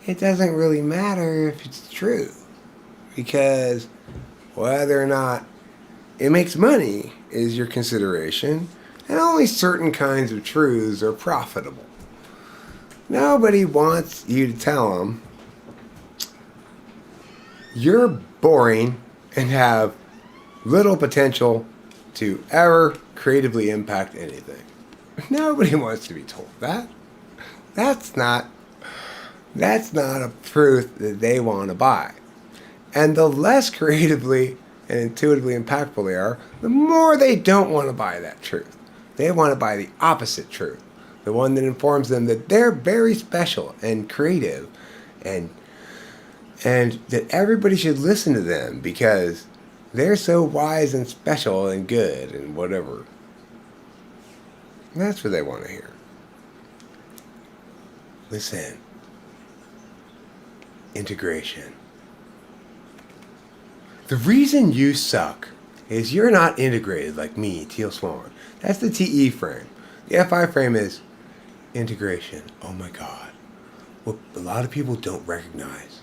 it doesn't really matter if it's true. Because whether or not it makes money is your consideration, and only certain kinds of truths are profitable. Nobody wants you to tell them you're boring and have little potential to ever creatively impact anything. Nobody wants to be told that. That's not a truth that they want to buy. And the less creatively and intuitively impactful they are, the more they don't want to buy that truth. They want to buy the opposite truth. The one that informs them that they're very special and creative and that everybody should listen to them because they're so wise and special and good and whatever. And that's what they want to hear. Listen. Integration. The reason you suck is you're not integrated like me, Teal Swan. That's the TE frame. The FI frame is integration. Oh my God. What a lot of people don't recognize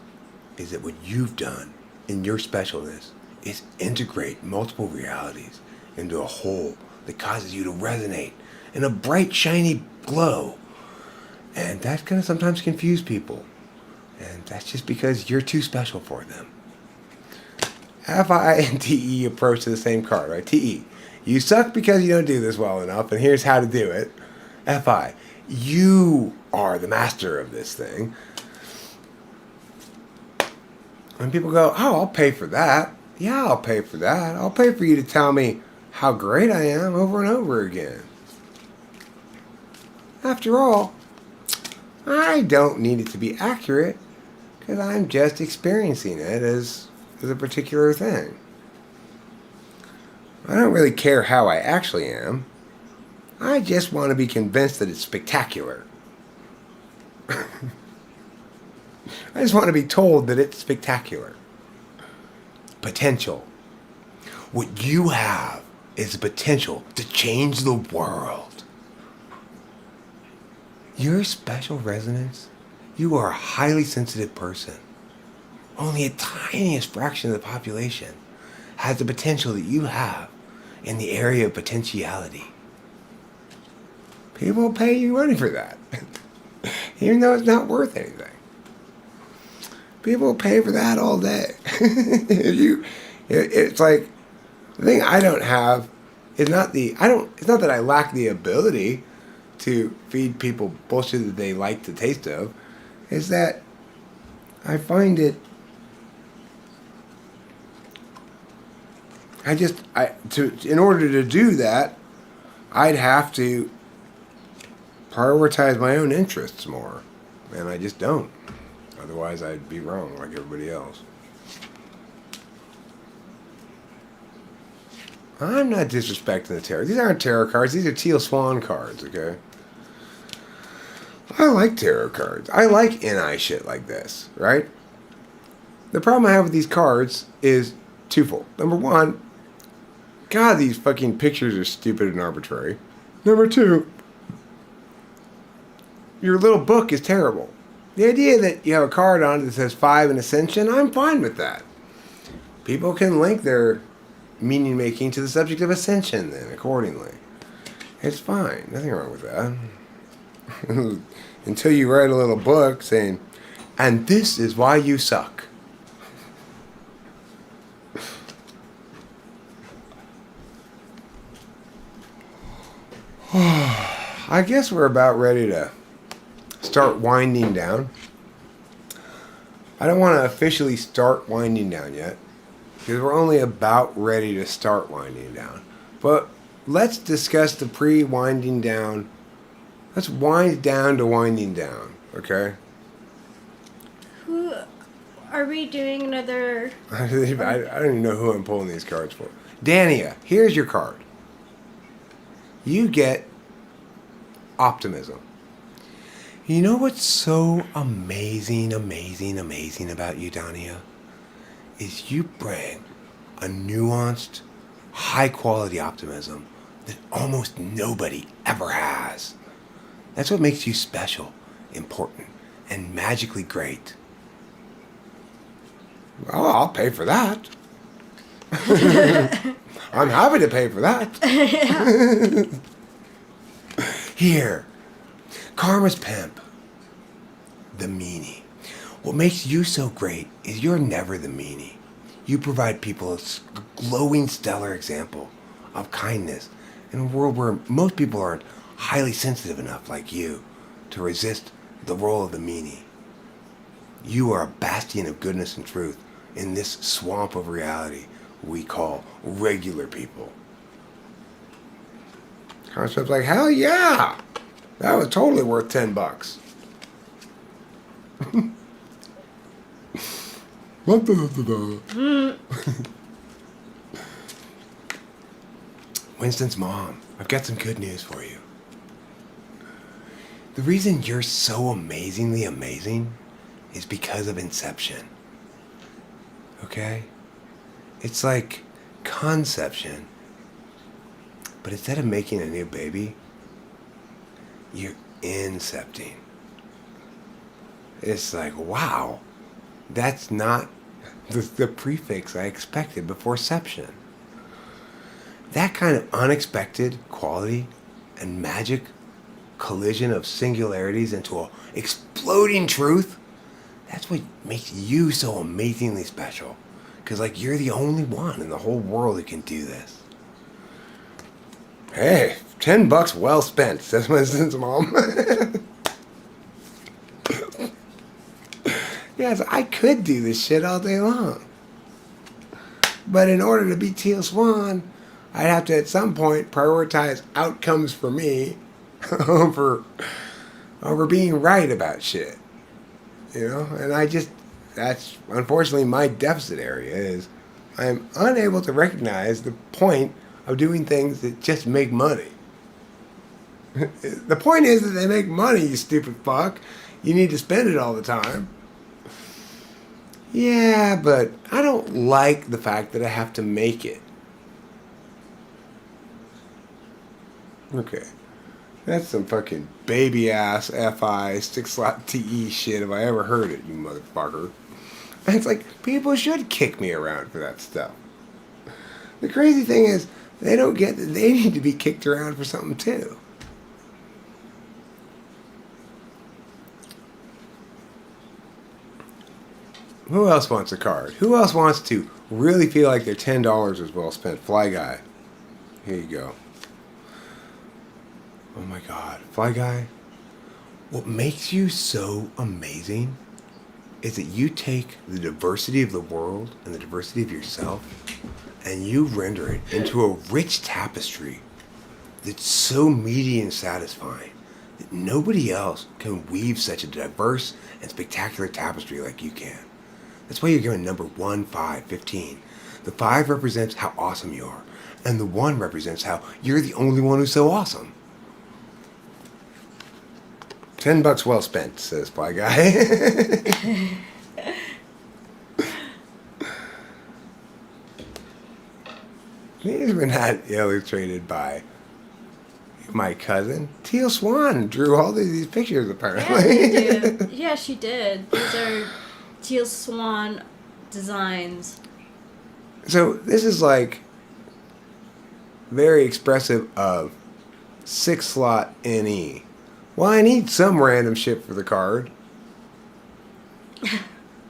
is that what you've done in your specialness is integrate multiple realities into a whole that causes you to resonate in a bright, shiny glow. And that's going to sometimes confuse people. And that's just because you're too special for them. FI and TE approach to the same card, right? TE, you suck because you don't do this well enough, and here's how to do it. FI, you are the master of this thing. And people go, oh, I'll pay for that. Yeah, I'll pay for that. I'll pay for you to tell me how great I am over and over again. After all, I don't need it to be accurate because I'm just experiencing it as a particular thing. I don't really care how I actually am. I just want to be convinced that it's spectacular. I just want to be told that it's spectacular. Potential. What you have is the potential to change the world. Your special resonance, you are a highly sensitive person. Only a tiniest fraction of the population has the potential that you have in the area of potentiality. People pay you money for that, even though it's not worth anything. People pay for that all day. It's like the thing I don't have is not it's not that I lack the ability to feed people bullshit that they like the taste of. Is that I find it. In order to do that, I'd have to prioritize my own interests more. And I just don't. Otherwise, I'd be wrong like everybody else. I'm not disrespecting the tarot. These aren't tarot cards. These are Teal Swan cards, okay? I like tarot cards. I like NI shit like this, right? The problem I have with these cards is twofold. Number one, God, these fucking pictures are stupid and arbitrary. Number two, your little book is terrible. The idea that you have a card on it that says 5 in Ascension, I'm fine with that. People can link their meaning making to the subject of Ascension then, accordingly. It's fine. Nothing wrong with that. Until you write a little book saying, and this is why you suck. I guess we're about ready to start winding down. I don't want to officially start winding down yet, because we're only about ready to start winding down. But let's discuss the pre-winding down. Let's wind down to winding down, okay? Who are we doing another? I don't even know who I'm pulling these cards for. Dania, here's your card. You get optimism. You know what's so amazing about you, Dania? Is you bring a nuanced, high-quality optimism that almost nobody ever has. That's what makes you special, important, and magically great. Well, I'll pay for that. I'm happy to pay for that. Here, Karma's Pimp, the meanie. What makes you so great is you're never the meanie. You provide people a glowing, stellar example of kindness in a world where most people aren't highly sensitive enough like you to resist the role of the meanie. You are a bastion of goodness and truth in this swamp of reality we call regular people. Concept's like, hell yeah! That was totally worth $10. Winston's mom, I've got some good news for you. The reason you're so amazingly amazing is because of Inception. Okay? It's like conception. But instead of making a new baby, you're incepting. It's like, wow, that's not the prefix I expected before Ception. That kind of unexpected quality and magic collision of singularities into an exploding truth, that's what makes you so amazingly special. Because, like, you're the only one in the whole world who can do this. Hey, $10 well spent, says my son's mom. Yes, I could do this shit all day long. But in order to be Teal Swan, I'd have to at some point prioritize outcomes for me over being right about shit. You know? And that's unfortunately my deficit area is I'm unable to recognize the point of doing things that just make money. The point is that they make money, you stupid fuck. You need to spend it all the time. Yeah, but I don't like the fact that I have to make it. Okay. That's some fucking baby ass FI 6-slot TE shit if I ever heard it, you motherfucker. And it's like, people should kick me around for that stuff. The crazy thing is, they don't get that they need to be kicked around for something too. Who else wants a card? Who else wants to really feel like their $10 is well spent? Fly Guy. Here you go. Oh my God. Fly Guy. What makes you so amazing is that you take the diversity of the world and the diversity of yourself and you render it into a rich tapestry that's so meaty and satisfying that nobody else can weave such a diverse and spectacular tapestry like you can. That's why you're given number 1, 5, 15. The 5 represents how awesome you are, and the 1 represents how you're the only one who's so awesome. $10 well spent, says Fly Guy. These were not illustrated by my cousin. Teal Swan drew all these pictures, apparently. Yeah, she did. Yeah, she did. These are Teal Swan designs. So this is like very expressive of 6-slot NE. Well, I need some random shit for the card.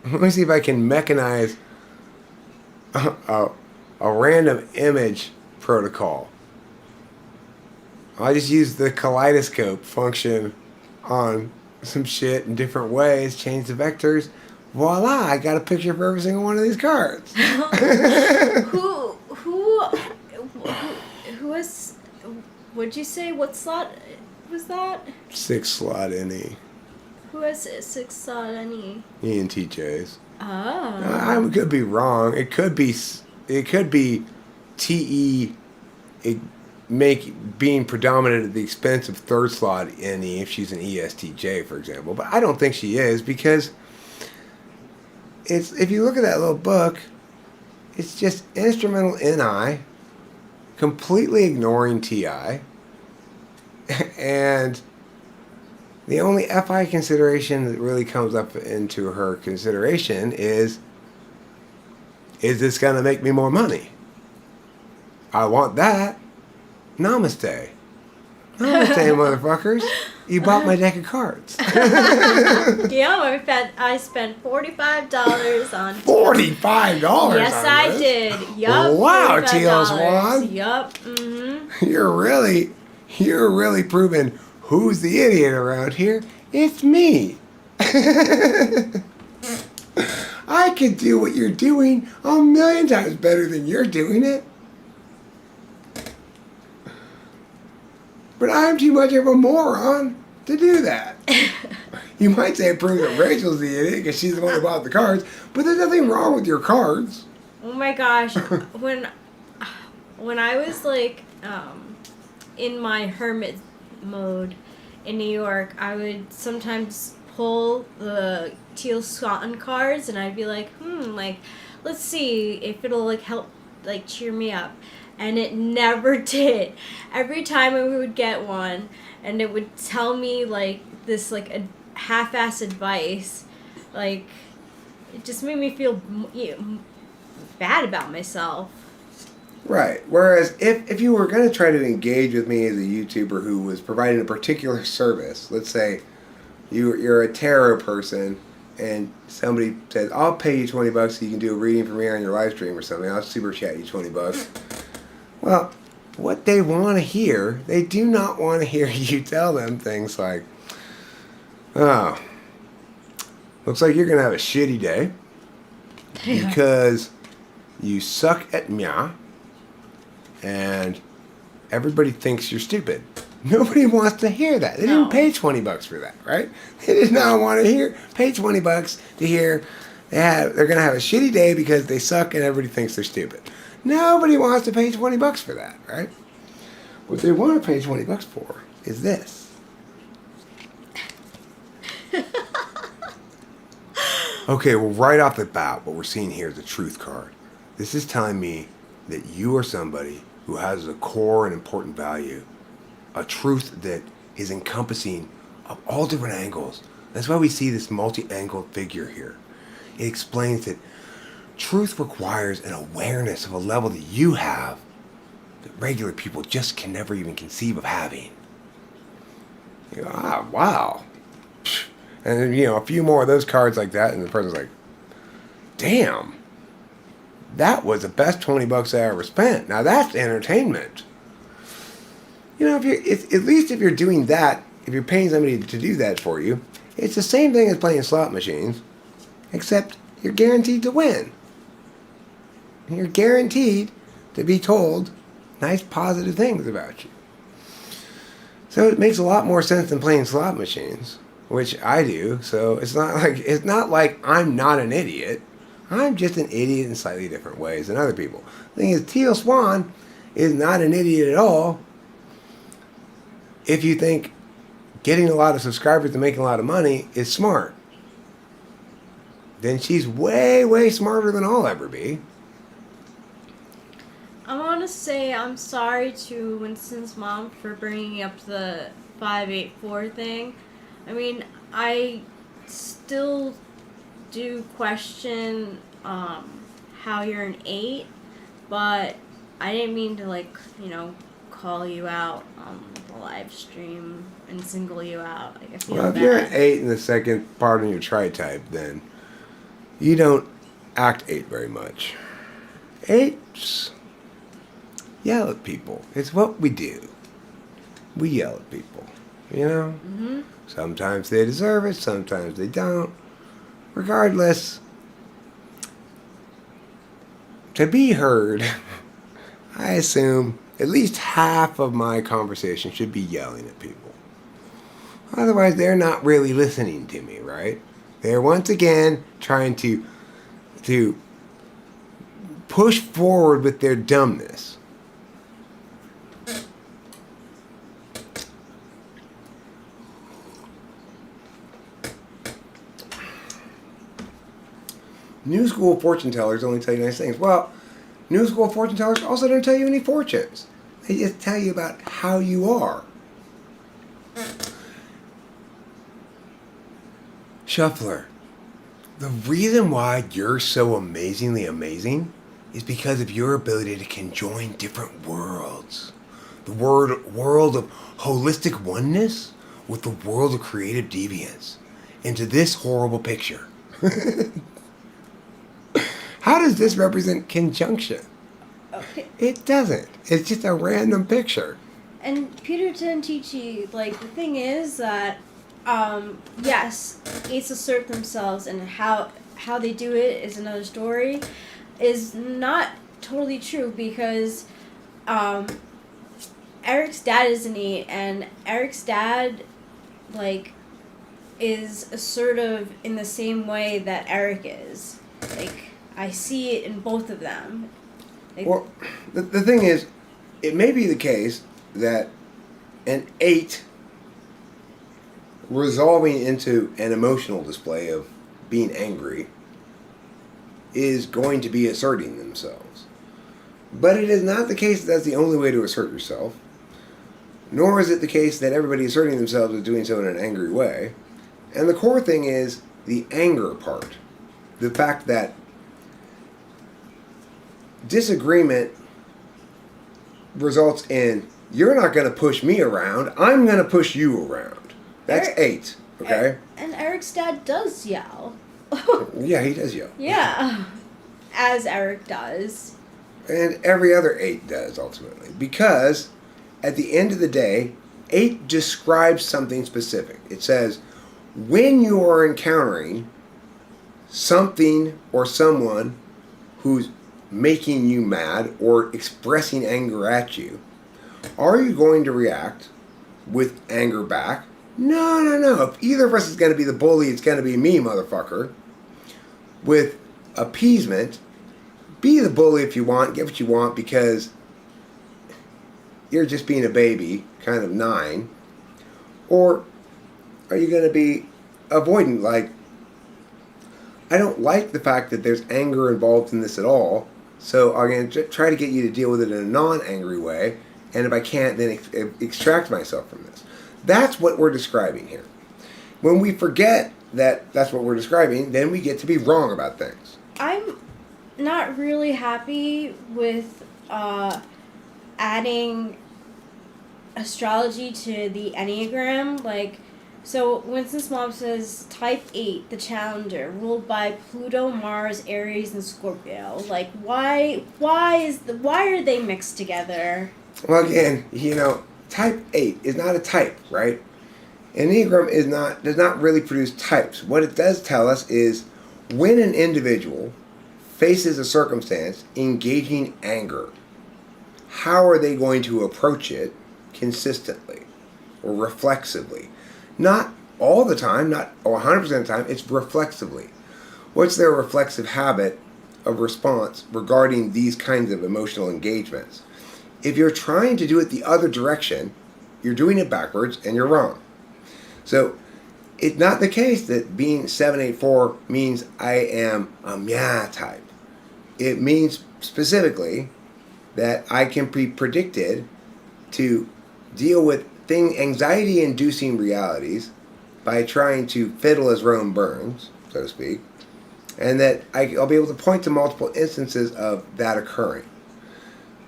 Let me see if I can mechanize a random image protocol. I just use the kaleidoscope function on some shit in different ways, change the vectors. Voila, I got a picture for every single one of these cards. Who was, what'd you say, what slot was that? 6-slot NE. Who has a 6-slot NE? ENTJs. Oh. I could be wrong. It could be TE being predominant at the expense of 3rd-slot NE if she's an ESTJ, for example. But I don't think she is, because if you look at that little book, it's just instrumental NI, completely ignoring TI, and the only FI consideration that really comes up into her consideration is this going to make me more money? I want that. Namaste. Namaste, motherfuckers. You bought my deck of cards. Yeah, I spent $45 on... $45? Yes, on I this? did. Yup. Wow, $45. Teal Swan. Yup. Mm-hmm. You're really proving who's the idiot around here. It's me. I can do what you're doing 1,000,000 times better than you're doing it. But I'm too much of a moron to do that. You might say it proves that Rachel's the idiot because she's the one who bought the cards, but there's nothing wrong with your cards. Oh my gosh. When I was like in my hermit mode in New York, I would sometimes pull the Teal Swan cards and I'd be like, let's see if it'll like help like cheer me up. And it never did. Every time we would get one and it would tell me like this like a half-ass advice, like it just made me feel bad about myself. Right. Whereas if you were going to try to engage with me as a YouTuber who was providing a particular service, let's say you're a tarot person and somebody says, I'll pay you $20 so you can do a reading for me on your live stream or something, I'll super chat you $20. Well, what they want to hear, they do not want to hear you tell them things like, oh, looks like you're going to have a shitty day because you suck at meow and everybody thinks you're stupid. Nobody wants to hear that. They didn't pay $20 for that, right? They did not want to pay $20 to hear they're going to have a shitty day because they suck and everybody thinks they're stupid. Nobody wants to pay $20 for that, right? What they want to pay $20 for is this. Okay, well, right off the bat, what we're seeing here is a truth card. This is telling me that you are somebody who has a core and important value, a truth that is encompassing of all different angles. That's why we see this multi-angled figure here. It explains that truth requires an awareness of a level that you have that regular people just can never even conceive of having. You go, wow. And then, a few more of those cards like that, and the person's like, damn, that was the best $20 I ever spent. Now that's entertainment. At least if you're doing that, if you're paying somebody to do that for you, it's the same thing as playing slot machines, except you're guaranteed to win. You're guaranteed to be told nice, positive things about you. So it makes a lot more sense than playing slot machines, which I do. So it's not like I'm not an idiot. I'm just an idiot in slightly different ways than other people. The thing is, Teal Swan is not an idiot at all. If you think getting a lot of subscribers and making a lot of money is smart, then she's way, way smarter than I'll ever be. I want to say I'm sorry to Winston's mom for bringing up the 584 thing. I mean, I still do question how you're an 8, but I didn't mean to, call you out on the live stream and single you out. I feel Well, if bad. you're an 8 in the second part of your tri-type, then you don't act 8 very much. 8s yell at people. It's what we do. We yell at people, you know? Mm-hmm. Sometimes they deserve it, sometimes they don't. Regardless, to be heard, I assume at least half of my conversation should be yelling at people. Otherwise, they're not really listening to me, right? They're once again trying to push forward with their dumbness. New school fortune tellers only tell you nice things. Well, new school fortune tellers also don't tell you any fortunes. They just tell you about how you are. Shuffler, the reason why you're so amazingly amazing is because of your ability to conjoin different worlds. The world of holistic oneness with the world of creative deviance into this horrible picture. How does this represent conjunction? Okay. It doesn't. It's just a random picture. And Peter didn't teach you, the thing is that, yes, 8s assert themselves, and how they do it is another story, is not totally true, because Eric's dad is an 8, and Eric's dad, is assertive in the same way that Eric is. I see it in both of them. Well, the thing is, it may be the case that an 8 resolving into an emotional display of being angry is going to be asserting themselves. But it is not the case that that's the only way to assert yourself, nor is it the case that everybody asserting themselves is doing so in an angry way. And the core thing is the anger part. The fact that disagreement results in, you're not going to push me around, I'm going to push you around. That's 8, okay? And Eric's dad does yell. Yeah, he does yell. Yeah. As Eric does. And every other 8 does, ultimately. Because, at the end of the day, 8 describes something specific. It says, when you are encountering something or someone who's making you mad or expressing anger at you, are you going to react with anger back? No. If either of us is going to be the bully, it's going to be me, motherfucker. With appeasement, be the bully if you want, get what you want, because you're just being a baby, kind of 9. Or are you going to be avoidant, like, I don't like the fact that there's anger involved in this at all, so I'm going to try to get you to deal with it in a non-angry way, and if I can't, then extract myself from this. That's what we're describing here. When we forget that that's what we're describing, then we get to be wrong about things. I'm not really happy with adding astrology to the Enneagram. So Winston's mom says type 8, the challenger, ruled by Pluto, Mars, Aries, and Scorpio. Why are they mixed together? Well, again, type 8 is not a type, right? Enneagram does not really produce types. What it does tell us is when an individual faces a circumstance engaging anger, how are they going to approach it consistently, or reflexively. Not all the time, not 100% of the time, it's reflexively. What's their reflexive habit of response regarding these kinds of emotional engagements? If you're trying to do it the other direction, you're doing it backwards and you're wrong. So it's not the case that being 784 means I am a meh type. It means specifically that I can be predicted to deal with anxiety-inducing realities by trying to fiddle as Rome burns, so to speak, and that I'll be able to point to multiple instances of that occurring.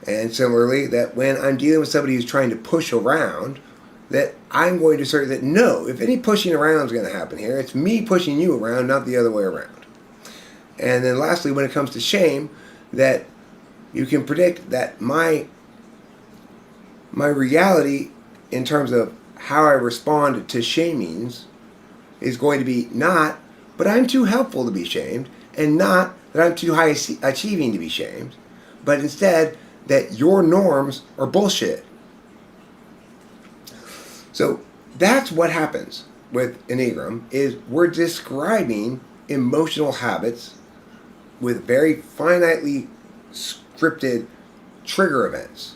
And similarly, that when I'm dealing with somebody who's trying to push around, that I'm going to assert that no, if any pushing around is going to happen here, it's me pushing you around, not the other way around. And then lastly, when it comes to shame, that you can predict that my reality in terms of how I respond to shamings is going to be not, but I'm too helpful to be shamed, and not that I'm too high achieving to be shamed, but instead that your norms are bullshit. So that's what happens with Enneagram, is we're describing emotional habits with very finitely scripted trigger events.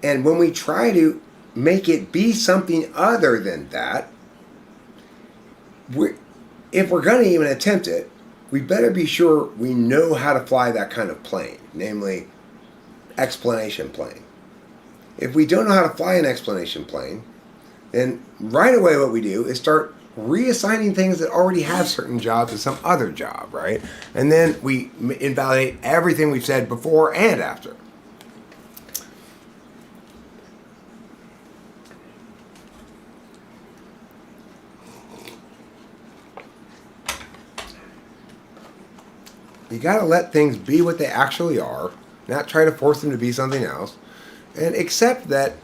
And when we try to make it be something other than that, if we're going to even attempt it, we better be sure we know how to fly that kind of plane, namely explanation plane. If we don't know how to fly an explanation plane, then right away what we do is start reassigning things that already have certain jobs to some other job, right? And then we invalidate everything we've said before and after. You gotta let things be what they actually are, not try to force them to be something else, and accept that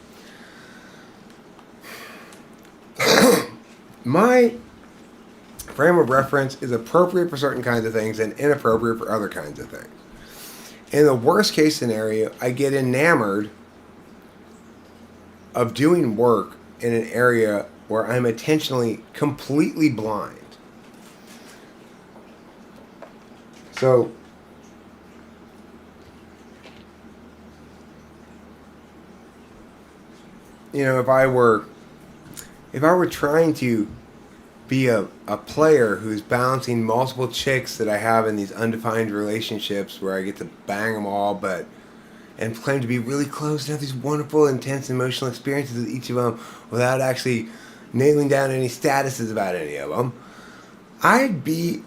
my frame of reference is appropriate for certain kinds of things and inappropriate for other kinds of things. In the worst case scenario, I get enamored of doing work in an area where I'm intentionally completely blind. So, you know, if I were trying to be a player who's balancing multiple chicks that I have in these undefined relationships where I get to bang them all, and claim to be really close and have these wonderful, intense emotional experiences with each of them without actually nailing down any statuses about any of them, I'd be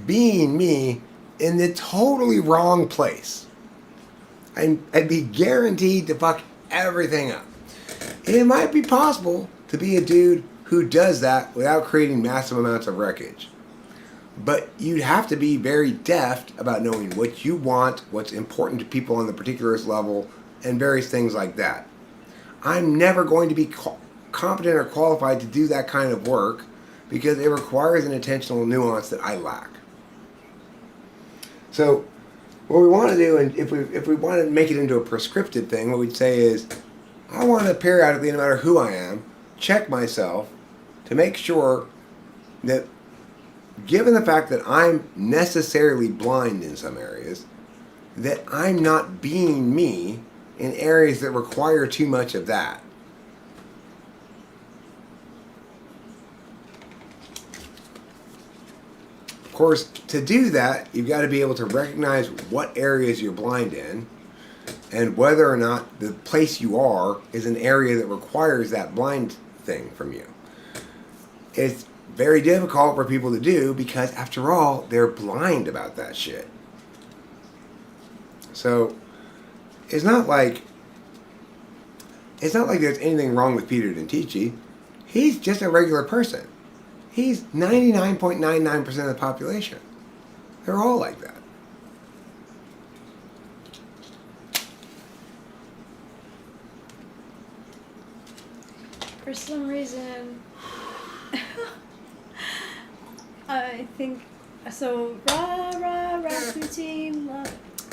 being me in the totally wrong place. I'd be guaranteed to fuck everything up. And it might be possible to be a dude who does that without creating massive amounts of wreckage. But you'd have to be very deft about knowing what you want, what's important to people on the particularist level, and various things like that. I'm never going to be competent or qualified to do that kind of work because it requires an intentional nuance that I lack. So what we want to do, and if we want to make it into a prescriptive thing, what we'd say is, I want to periodically, no matter who I am, check myself to make sure that, given the fact that I'm necessarily blind in some areas, that I'm not being me in areas that require too much of that. Of course, to do that, you've got to be able to recognize what areas you're blind in and whether or not the place you are is an area that requires that blind thing from you. It's very difficult for people to do because, after all, they're blind about that shit. So, it's not like there's anything wrong with Peter Dentici. He's just a regular person. He's 99.99% of the population. They're all like that. For some reason, I think so. Rasputin.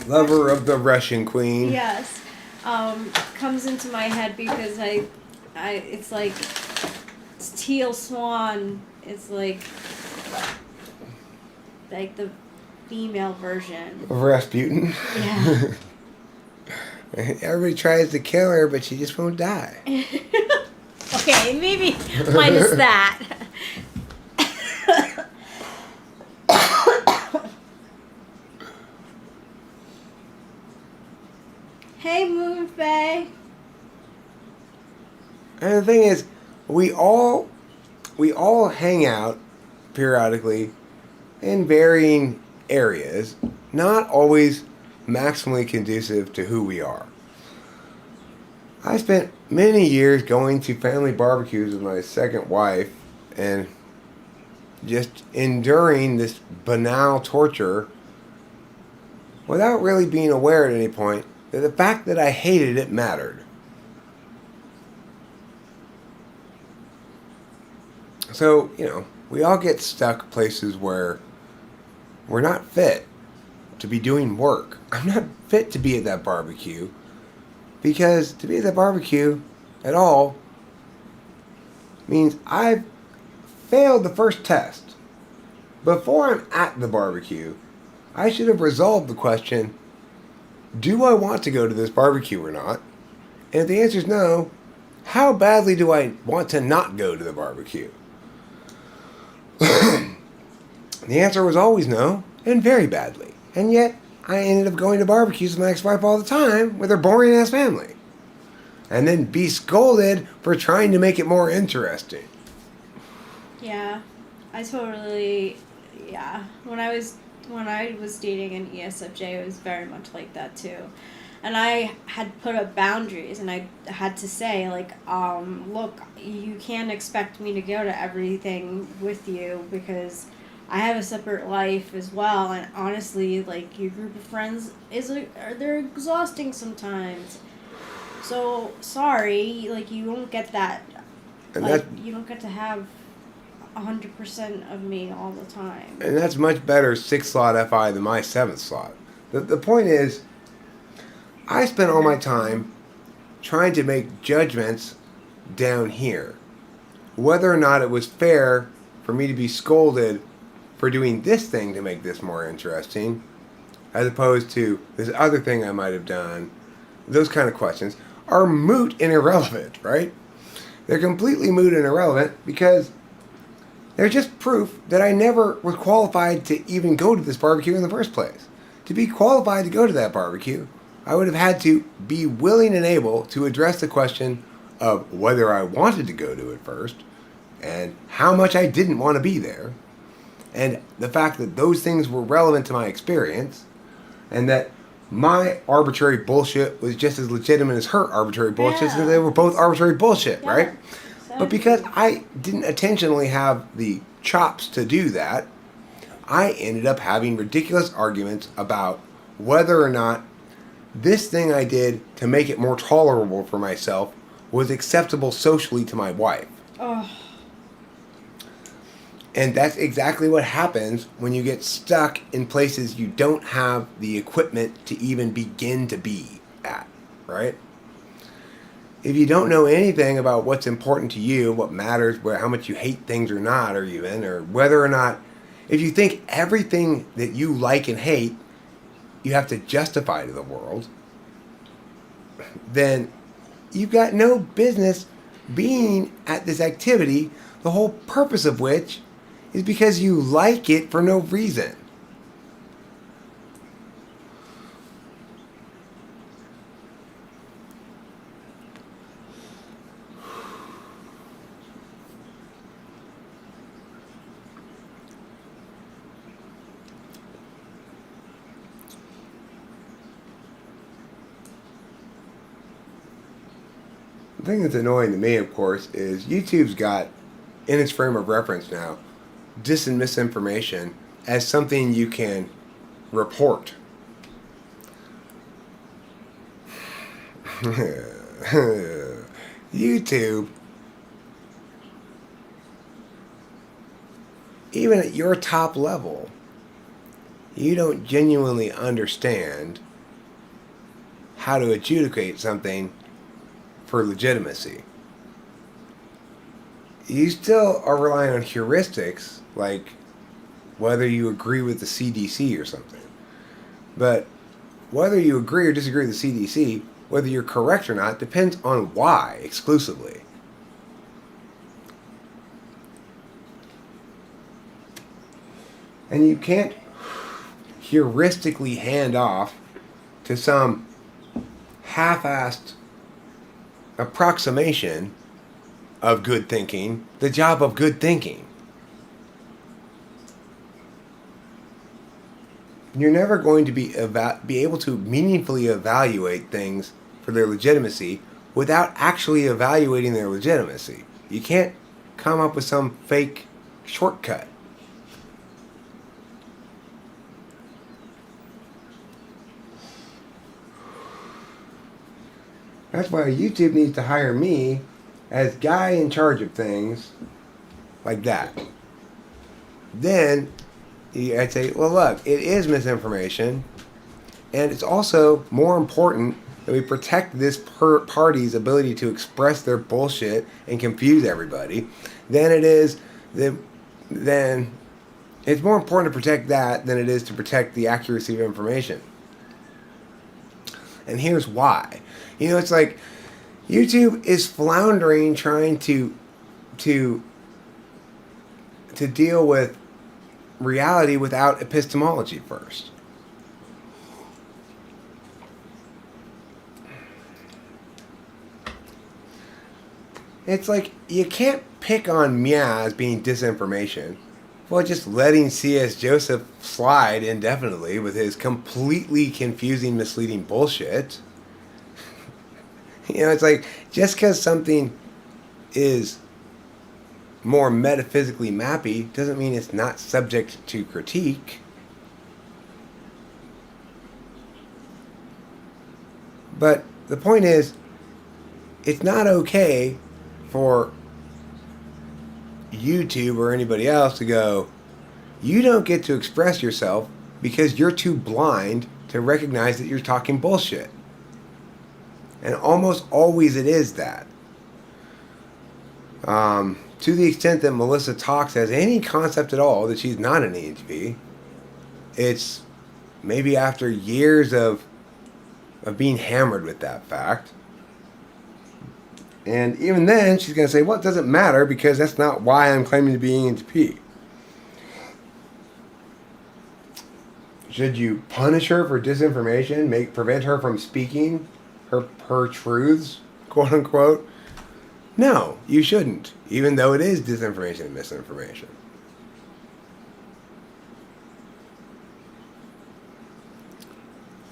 Lover of the Russian queen. Yes. comes into my head because it's like it's teal swan. It's like the female version. Of Rasputin. Yeah. Everybody tries to kill her, but she just won't die. Okay, maybe minus that. Hey, Moon Faye. And the thing is, we all hang out periodically in varying areas, not always maximally conducive to who we are. I spent many years going to family barbecues with my second wife and just enduring this banal torture without really being aware at any point that the fact that I hated it mattered. So, we all get stuck places where we're not fit to be doing work. I'm not fit to be at that barbecue because to be at that barbecue at all means I've failed the first test. Before I'm at the barbecue, I should have resolved the question, do I want to go to this barbecue or not? And if the answer is no, how badly do I want to not go to the barbecue? The answer was always no, and very badly. And yet, I ended up going to barbecues with my ex-wife all the time with her boring-ass family. And then be scolded for trying to make it more interesting. Yeah, I totally. Yeah, when I was dating an ESFJ, it was very much like that too, and I had put up boundaries, and I had to say like, look, you can't expect me to go to everything with you because I have a separate life as well, and honestly, like your group of friends they're exhausting sometimes. So sorry, like you won't get that. And like you don't get to have 100% of me all the time. And that's much better 6th slot FI than my 7th slot. The point is, I spent all my time trying to make judgments down here. Whether or not it was fair for me to be scolded for doing this thing to make this more interesting, as opposed to this other thing I might have done, those kind of questions are moot and irrelevant, right? They're completely moot and irrelevant because they're just proof that I never was qualified to even go to this barbecue in the first place. To be qualified to go to that barbecue, I would have had to be willing and able to address the question of whether I wanted to go to it first, and how much I didn't want to be there, and the fact that those things were relevant to my experience, and that my arbitrary bullshit was just as legitimate as her arbitrary bullshit, because they were both arbitrary bullshit, right? But because I didn't intentionally have the chops to do that, I ended up having ridiculous arguments about whether or not this thing I did to make it more tolerable for myself was acceptable socially to my wife. Oh. And that's exactly what happens when you get stuck in places you don't have the equipment to even begin to be at, right? If you don't know anything about what's important to you, what matters, how much you hate things or not, or whether or not, if you think everything that you like and hate, you have to justify to the world, then you've got no business being at this activity, the whole purpose of which is because you like it for no reason. The thing that's annoying to me, of course, is YouTube's got, in its frame of reference now, dis and misinformation as something you can report. YouTube, even at your top level, you don't genuinely understand how to adjudicate something for legitimacy. You still are relying on heuristics, like whether you agree with the CDC or something. But whether you agree or disagree with the CDC, whether you're correct or not, depends on why exclusively. And you can't heuristically hand off to some half-assed approximation of good thinking the job of good thinking. You're never going to be able to meaningfully evaluate things for their legitimacy without actually evaluating their legitimacy. You can't come up with some fake shortcut. That's why YouTube needs to hire me as guy in charge of things like that. Then I'd say, well, look, it is misinformation, and it's also more important that we protect this party's ability to express their bullshit and confuse everybody than it is then it's more important to protect that than it is to protect the accuracy of information. And here's why. You know, it's like YouTube is floundering trying to deal with reality without epistemology first. It's like you can't pick on Mia as being disinformation while just letting C.S. Joseph slide indefinitely with his completely confusing, misleading bullshit. You know, it's like just because something is more metaphysically mappy doesn't mean it's not subject to critique. But the point is, it's not okay for YouTube or anybody else to go, you don't get to express yourself because you're too blind to recognize that you're talking bullshit. And almost always it is that. To the extent that Melissa Talks has any concept at all that she's not an ENTP, it's maybe after years of being hammered with that fact. And even then, she's going to say, well, it doesn't matter because that's not why I'm claiming to be ENTP. Should you punish her for disinformation, prevent her from speaking her truths, quote unquote? No, you shouldn't, even though it is disinformation and misinformation.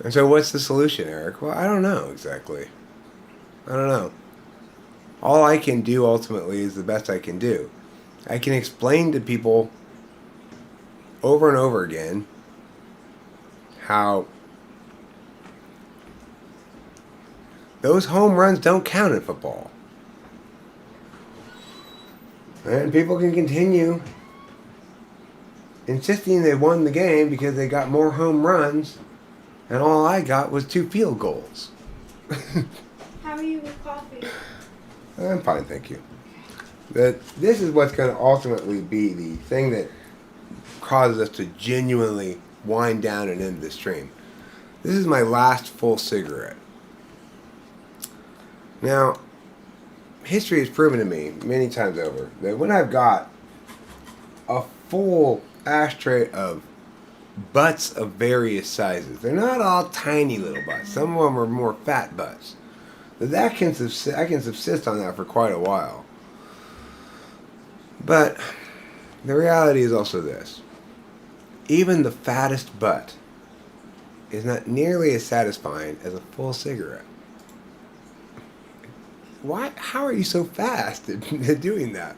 And so what's the solution, Eric? Well, I don't know exactly. I don't know. All I can do ultimately is the best I can do. I can explain to people over and over again how those home runs don't count in football. And people can continue insisting they won the game because they got more home runs, and all I got was 2 field goals. How are you with coffee? I'm fine, thank you. This is what's going to ultimately be the thing that causes us to genuinely wind down and end the stream. This is my last full cigarette. Now, history has proven to me many times over that when I've got a full ashtray of butts of various sizes, they're not all tiny little butts. Some of them are more fat butts. I can subsist on that for quite a while. But the reality is also this. Even the fattest butt is not nearly as satisfying as a full cigarette. Why? How are you so fast at doing that?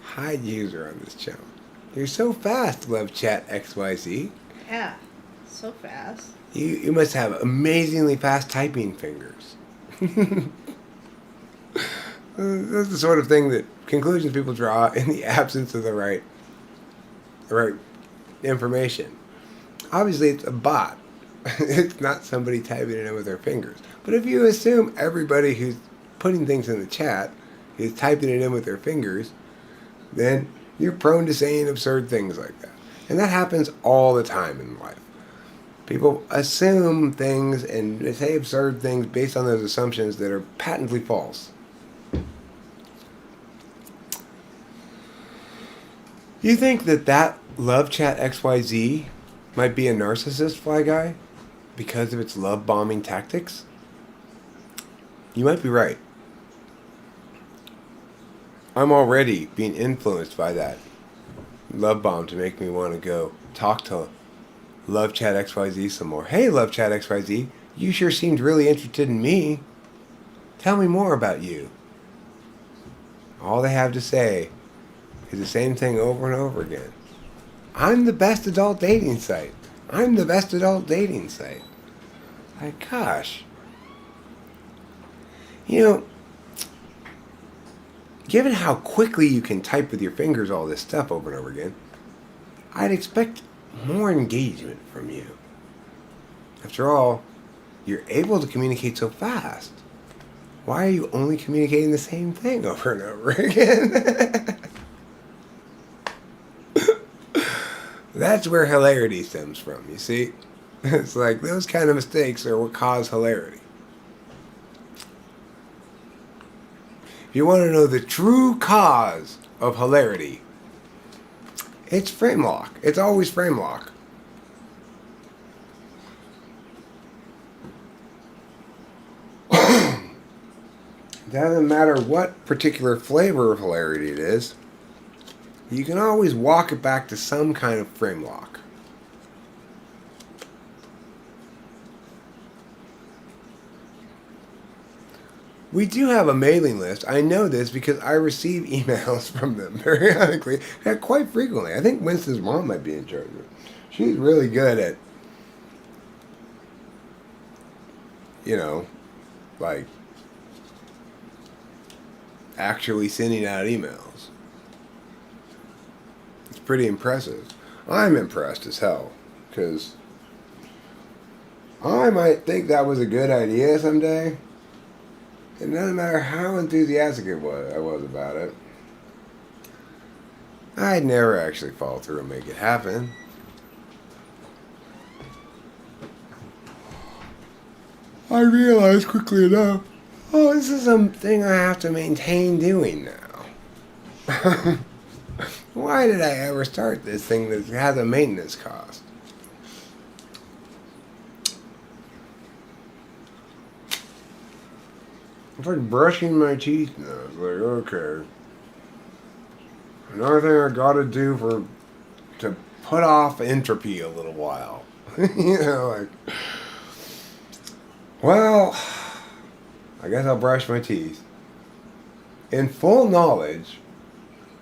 High user on this channel. You're so fast, Love Chat XYZ. Yeah, so fast. You must have amazingly fast typing fingers. That's the sort of thing that conclusions people draw in the absence of the right information. Obviously, it's a bot. It's not somebody typing it in with their fingers. But if you assume everybody who's putting things in the chat is typing it in with their fingers, then you're prone to saying absurd things like that. And that happens all the time in life. People assume things and they say absurd things based on those assumptions that are patently false. You think that love chat XYZ might be a narcissist, Fly Guy, because of its love bombing tactics? You might be right. I'm already being influenced by that love bomb to make me want to go talk to Love Chat XYZ some more. Hey, Love Chat XYZ, you sure seemed really interested in me. Tell me more about you. All they have to say is the same thing over and over again. I'm the best adult dating site. I'm the best adult dating site. Like, gosh. You know, given how quickly you can type with your fingers all this stuff over and over again, I'd expect more engagement from you. After all, you're able to communicate so fast. Why are you only communicating the same thing over and over again? That's where hilarity stems from, you see? It's like those kind of mistakes are what cause hilarity. If you want to know the true cause of hilarity, it's frame lock. It's always frame lock. Doesn't matter what particular flavor of hilarity it is, you can always walk it back to some kind of frame lock. We do have a mailing list. I know this because I receive emails from them periodically, quite frequently. I think Winston's mom might be in charge of it. She's really good at, like, actually sending out emails. It's pretty impressive. I'm impressed as hell, because I might think that was a good idea someday. It doesn't matter how enthusiastic I was about it. I'd never actually follow through and make it happen. I realized quickly enough, oh, this is something I have to maintain doing now. Why did I ever start this thing that has a maintenance cost? It's like brushing my teeth now. It's like, okay. Another thing I gotta do to put off entropy a little while. Like, well, I guess I'll brush my teeth. In full knowledge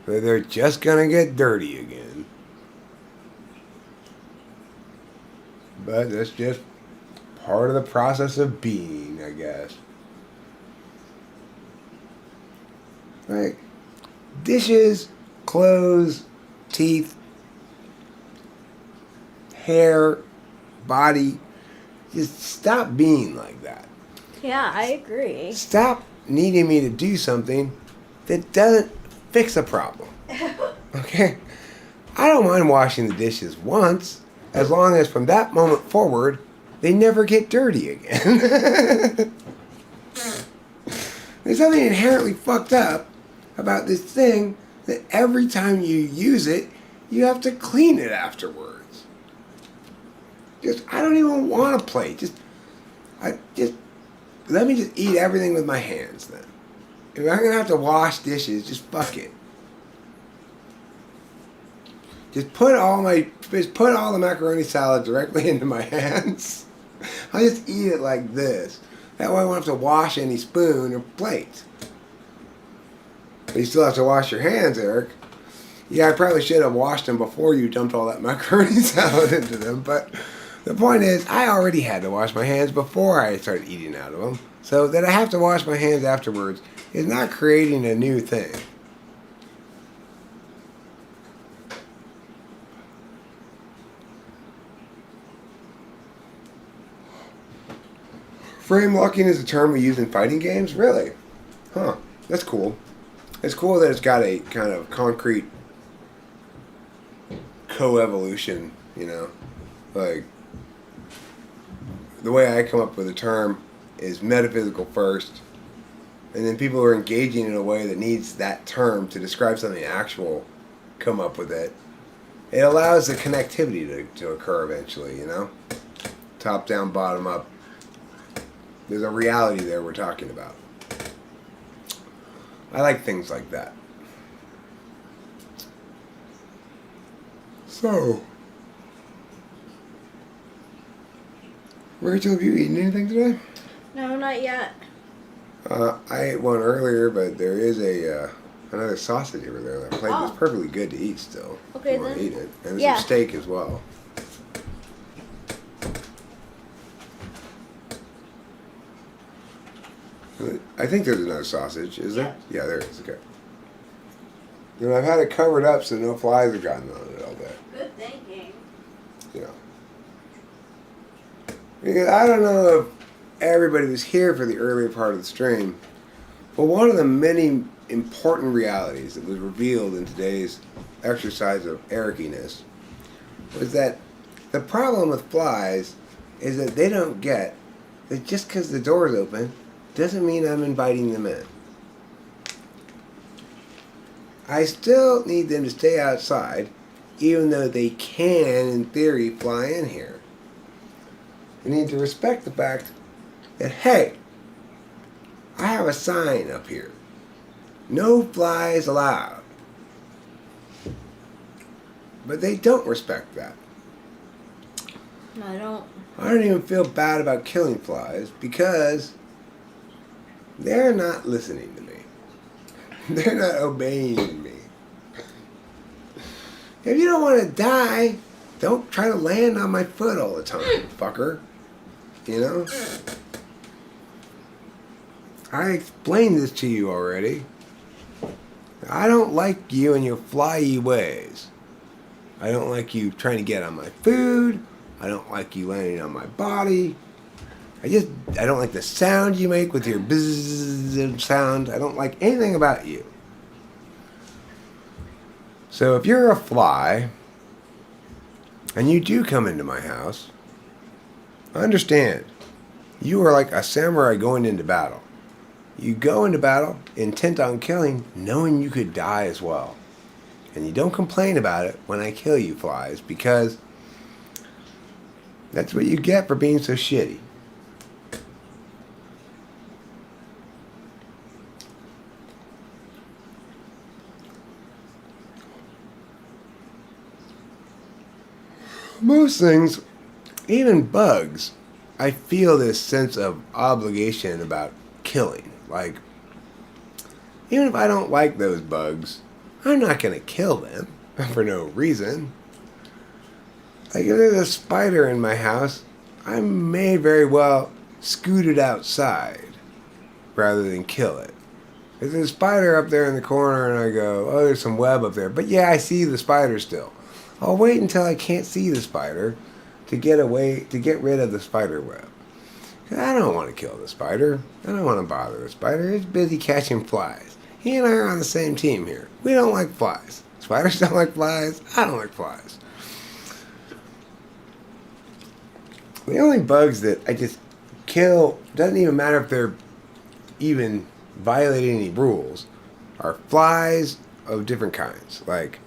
that they're just gonna get dirty again. But that's just part of the process of being, I guess. Right? Dishes, clothes, teeth, hair, body. Just stop being like that. Yeah, I agree. Stop needing me to do something that doesn't fix a problem. Okay? I don't mind washing the dishes once, as long as from that moment forward, they never get dirty again. There's something inherently fucked up about this thing that every time you use it, you have to clean it afterwards. I don't even want a plate. Let me just eat everything with my hands then. If I'm gonna have to wash dishes, just fuck it. Just put all the macaroni salad directly into my hands. I'll just eat it like this. That way I won't have to wash any spoon or plate. But you still have to wash your hands, Eric. Yeah, I probably should have washed them before you dumped all that macaroni salad into them, but the point is, I already had to wash my hands before I started eating out of them. So that I have to wash my hands afterwards is not creating a new thing. Frame locking is a term we use in fighting games? Really? Huh. That's cool. It's cool that it's got a kind of concrete co-evolution, you know? Like, the way I come up with a term is metaphysical first, and then people are engaging in a way that needs that term to describe something actual, come up with it. It allows the connectivity to occur eventually, you know? Top down, bottom up. There's a reality there we're talking about. I like things like that. So, Rachel, have you eaten anything today? No, not yet. I ate one earlier, but there is another sausage over there that plate that's perfectly good to eat still. Okay, if you want to then. eat it. And there's Yeah. some steak as well. I think there's another sausage, is there? Yeah, there is. Okay. And I've had it covered up so no flies have gotten on it all day. Good thinking. You know. Because I don't know if everybody was here for the earlier part of the stream, but one of the many important realities that was revealed in today's exercise of Erickiness was that the problem with flies is that they don't get that just because the door is open doesn't mean I'm inviting them in. I still need them to stay outside, even though they can, in theory, fly in here. We need to respect the fact that, hey, I have a sign up here. No flies allowed. But they don't respect that. No, I don't. I don't even feel bad about killing flies because they're not listening to me. They're not obeying me. If you don't want to die, don't try to land on my foot all the time, fucker. You know? I explained this to you already. I don't like you and your flyy ways. I don't like you trying to get on my food. I don't like you landing on my body. I don't like the sound you make with your bzzz sound. I don't like anything about you. So if you're a fly, and you do come into my house, understand, you are like a samurai going into battle. You go into battle intent on killing, knowing you could die as well. And you don't complain about it when I kill you, flies, because that's what you get for being so shitty. Most things, even bugs, I feel this sense of obligation about killing. Like, even if I don't like those bugs, I'm not going to kill them for no reason. Like, if there's a spider in my house, I may very well scoot it outside rather than kill it. If there's a spider up there in the corner and I go, oh, there's some web up there, but yeah, I see the spider still. I'll wait until I can't see the spider to get rid of the spider web. I don't want to kill the spider. I don't want to bother the spider. He's busy catching flies. He and I are on the same team here. We don't like flies. Spiders don't like flies. I don't like flies. The only bugs that I just kill, doesn't even matter if they're even violating any rules, are flies of different kinds. Like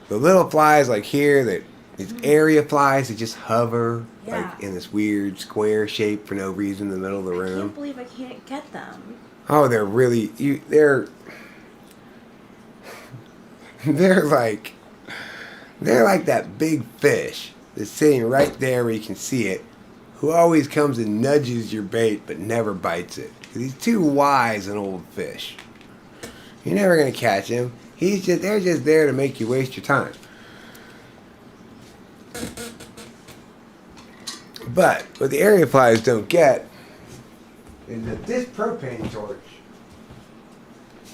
the little flies like here, that these area flies that just hover like in this weird square shape for no reason in the middle of the room. I can't believe I can't get them. Oh, they're really they're like that big fish that's sitting right there where you can see it, who always comes and nudges your bait but never bites it. 'Cause he's too wise an old fish. You're never gonna catch him. They're just there to make you waste your time. But what the area flies don't get is that this propane torch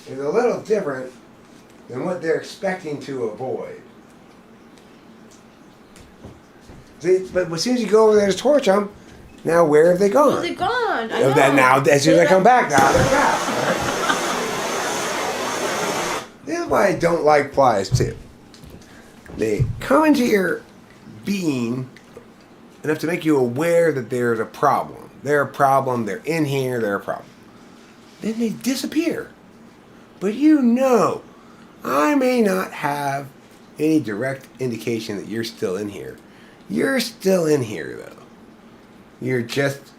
is a little different than what they're expecting to avoid. See, but as soon as you go over there to torch them, Now where have they gone? Oh, they're gone. I Oh, know. then now, as soon as I come back, now they're back. This is why I don't like flies too. They come into your being enough to make you aware that there's a problem. They're a problem. They're in here. They're a problem. Then they disappear. But you know, I may not have any direct indication that you're still in here. You're still in here, though. You're just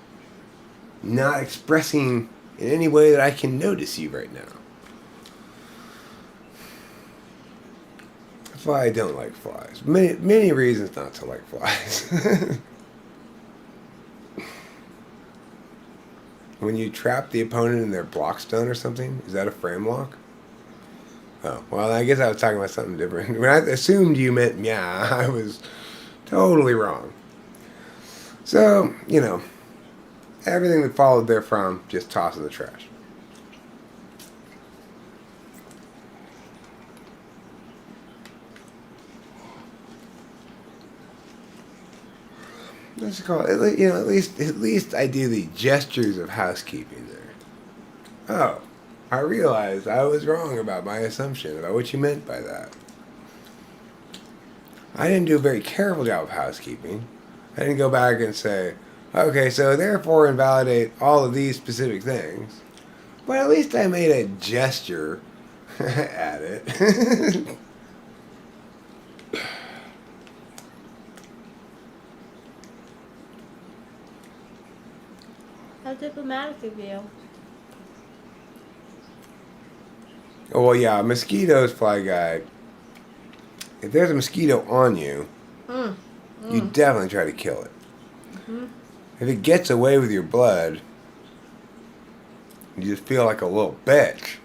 not expressing in any way that I can notice you right now. That's why I don't like flies. Many reasons not to like flies. When you trap the opponent in their block stone or something, is that a frame lock? Oh, well, I guess I was talking about something different. When I assumed you meant yeah, I was totally wrong. So, you know, everything that followed therefrom, just toss in the trash. Let's call it, you know, at least I do the gestures of housekeeping there. Oh, I realized I was wrong about my assumption about what you meant by that. I didn't do a very careful job of housekeeping. I didn't go back and say, okay, so therefore invalidate all of these specific things. But at least I made a gesture at it. How diplomatic of you. Oh, well, yeah, mosquitoes, Fly Guy. If there's a mosquito on you, you definitely try to kill it. If it gets away with your blood, you just feel like a little bitch.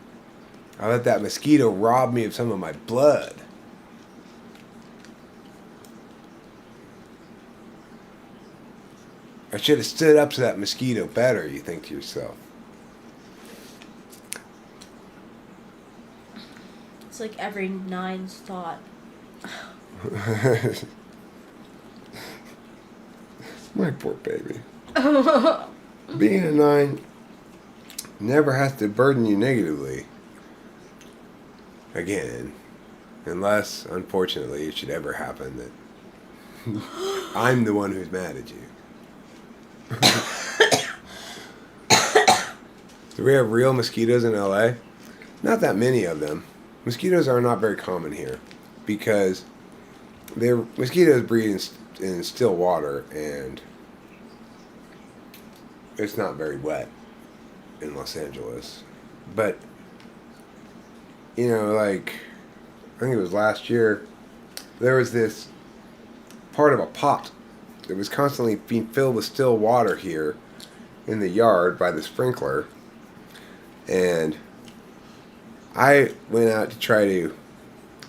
I let that mosquito rob me of some of my blood. I should have stood up to that mosquito better, you think to yourself. It's like every nine's thought. My poor baby. Being a 9 never has to burden you negatively. Again. Unless, unfortunately, it should ever happen that I'm the one who's mad at you. Do we have real mosquitoes in LA? Not that many of them. Mosquitoes are not very common here because mosquitoes breed in still water and it's not very wet in Los Angeles. But, you know, like, I think it was last year, there was this part of a pot that was constantly being filled with still water here in the yard by the sprinkler. And I went out to try to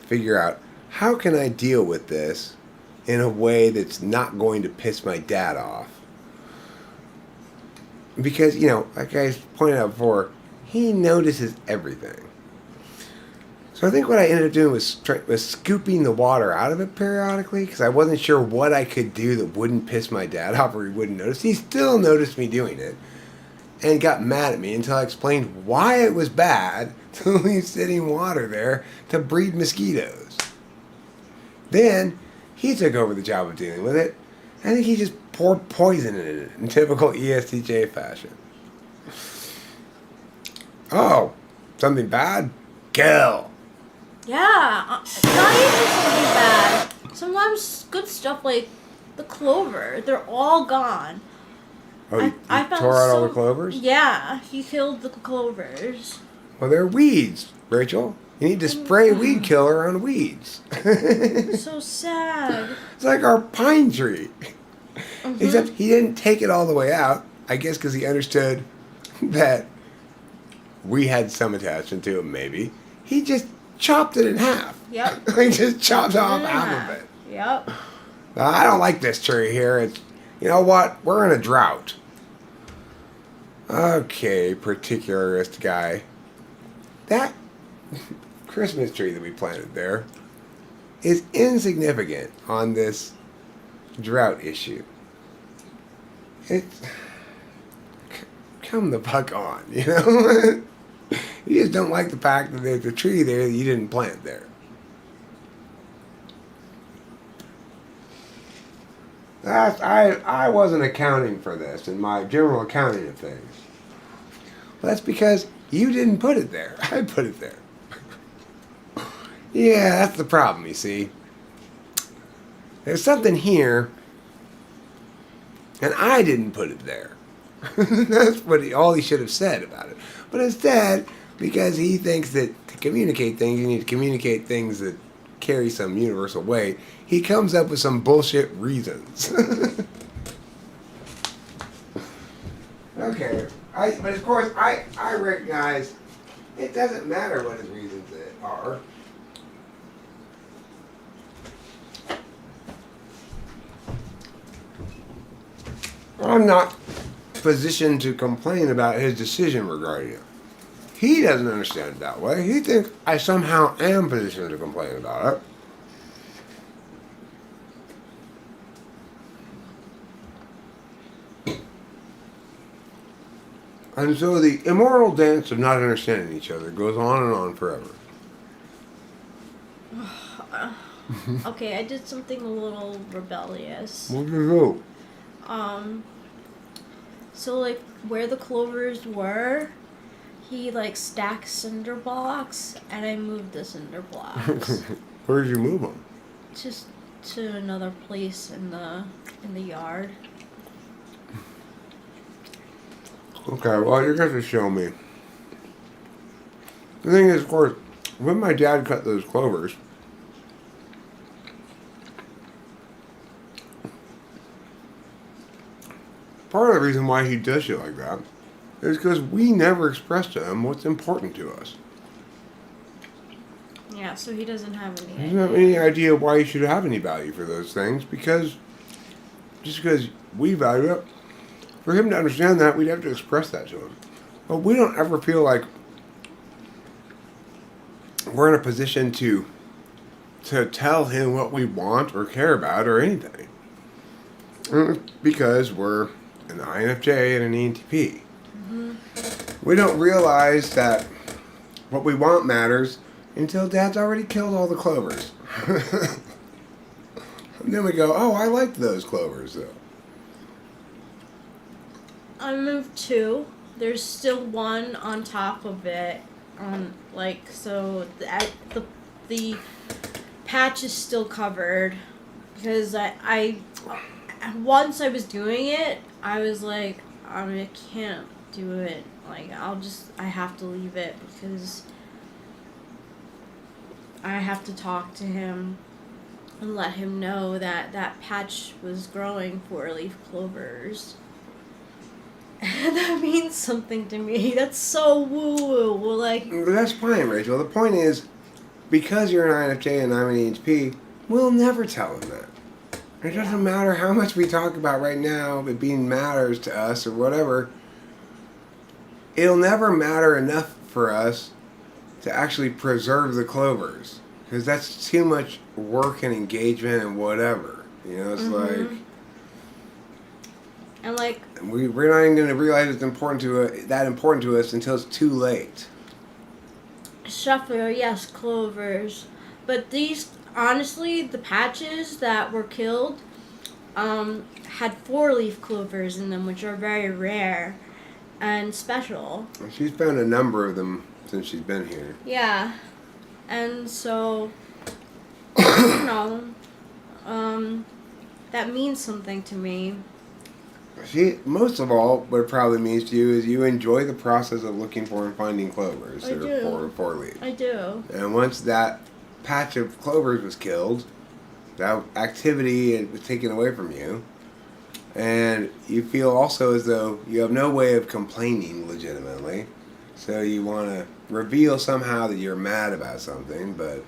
figure out how can I deal with this in a way that's not going to piss my dad off. Because, you know, like I pointed out before, he notices everything. So I think what I ended up doing was scooping the water out of it periodically because I wasn't sure what I could do that wouldn't piss my dad off or he wouldn't notice. He still noticed me doing it and got mad at me until I explained why it was bad to leave sitting water there to breed mosquitoes. Then he took over the job of dealing with it. I think he just poured poison in it in typical ESTJ fashion. Oh, something bad? Kill. Yeah, not even something bad. Sometimes good stuff like the clover, they're all gone. Oh, you I found tore out all the clovers? Yeah, he killed the clovers. Well, they're weeds, Rachel. You need to spray weed killer on weeds. So sad. It's like our pine tree. Except he didn't take it all the way out. I guess because he understood that we had some attachment to it, maybe. He just chopped it in half. Yep. He just chopped off half of it. Yep. I don't like this tree here. It's, you know what? We're in a drought. Okay, particularist guy. That Christmas tree that we planted there is insignificant on this drought issue. It's come the fuck on, you know. You just don't like the fact that there's a tree there that you didn't plant there. I wasn't accounting for this in my general accounting of things. Well, that's because you didn't put it there. I put it there. Yeah, that's the problem, you see. There's something here, and I didn't put it there. That's what all he should have said about it. But instead, because he thinks that to communicate things, you need to communicate things that carry some universal weight, he comes up with some bullshit reasons. Okay. But of course, I recognize it doesn't matter what his reasons are. I'm not positioned to complain about his decision regarding it. He doesn't understand it that way. He thinks I somehow am positioned to complain about it. And so the immoral dance of not understanding each other goes on and on forever. Okay, I did something a little rebellious. What did you do? So like where the clovers were, he like stacked cinder blocks, and I moved the cinder blocks Where did you move them? just to another place in the yard. Okay, well, you're going to show me. The thing is, of course, when my dad cut those clovers, part of the reason why he does shit like that is because we never express to him what's important to us. Yeah, so he doesn't have any He idea. doesn't have any idea why he should have any value for those things, because just because we value it, for him to understand that, we'd have to express that to him. But we don't ever feel like we're in a position to tell him what we want or care about or anything. Because we're an INFJ and an ENTP. Mm-hmm. We don't realize that what we want matters until Dad's already killed all the clovers. And then we go, oh, I like those clovers, though. I moved two. There's still one on top of it. So the patch is still covered because I once I was doing it, I was like, I can't do it. Like I have to leave it because I have to talk to him and let him know that that patch was growing 4-leaf clovers. That means something to me. That's so woo-woo. Well, like... But that's fine, Rachel. The point is, because you're an INFJ and I'm an ENTP, we'll never tell him that. It doesn't matter how much we talk about right now, it being matters to us or whatever. It'll never matter enough for us to actually preserve the clovers. Because that's too much work and engagement and whatever. You know, it's like... And like... We're not even going to realize it's important to us until it's too late. Shuffler, yes, clovers. But these, honestly, the patches that were killed had 4-leaf clovers in them, which are very rare and special. She's found a number of them since she's been here. Yeah. And so, you know, that means something to me. Most of all, what it probably means to you is you enjoy the process of looking for and finding clovers I that do. are four leaves. I do. And once that patch of clovers was killed, that activity was taken away from you, and you feel also as though you have no way of complaining legitimately, so you want to reveal somehow that you're mad about something, but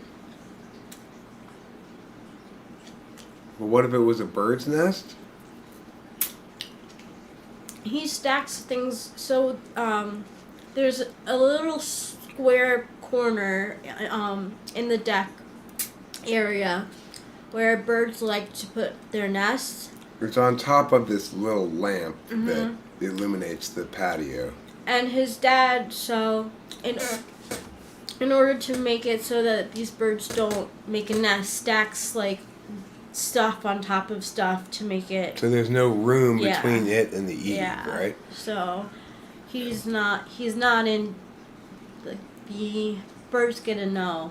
what if it was a bird's nest? He stacks things so there's a little square corner in the deck area where birds like to put their nests, It's on top of this little lamp that illuminates the patio. And his dad, so in order to make it so that these birds don't make a nest, stacks like stuff on top of stuff to make it. So there's no room Yeah. between it and the eave, Yeah. right? So he's not in the birds gonna know.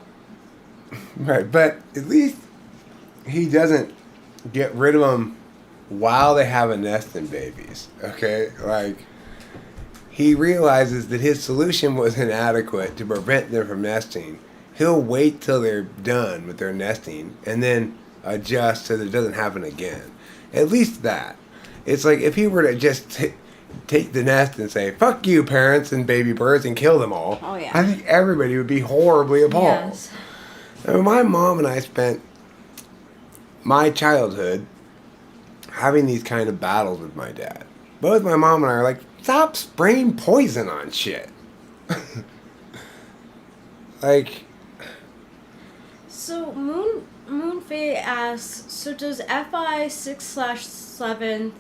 Right, but at least he doesn't get rid of them while they have a nest and babies, okay? Like, he realizes that his solution was inadequate to prevent them from nesting. He'll wait till they're done with their nesting and then adjust so that it doesn't happen again. At least that. It's like if he were to just take the nest and say, fuck you, parents and baby birds, and kill them all, Oh, yeah. I think everybody would be horribly appalled. Yes. I mean, my mom and I spent my childhood having these kind of battles with my dad. Both my mom and I are like, stop spraying poison on shit. Like, So Moonfei asks, so does FI 6/7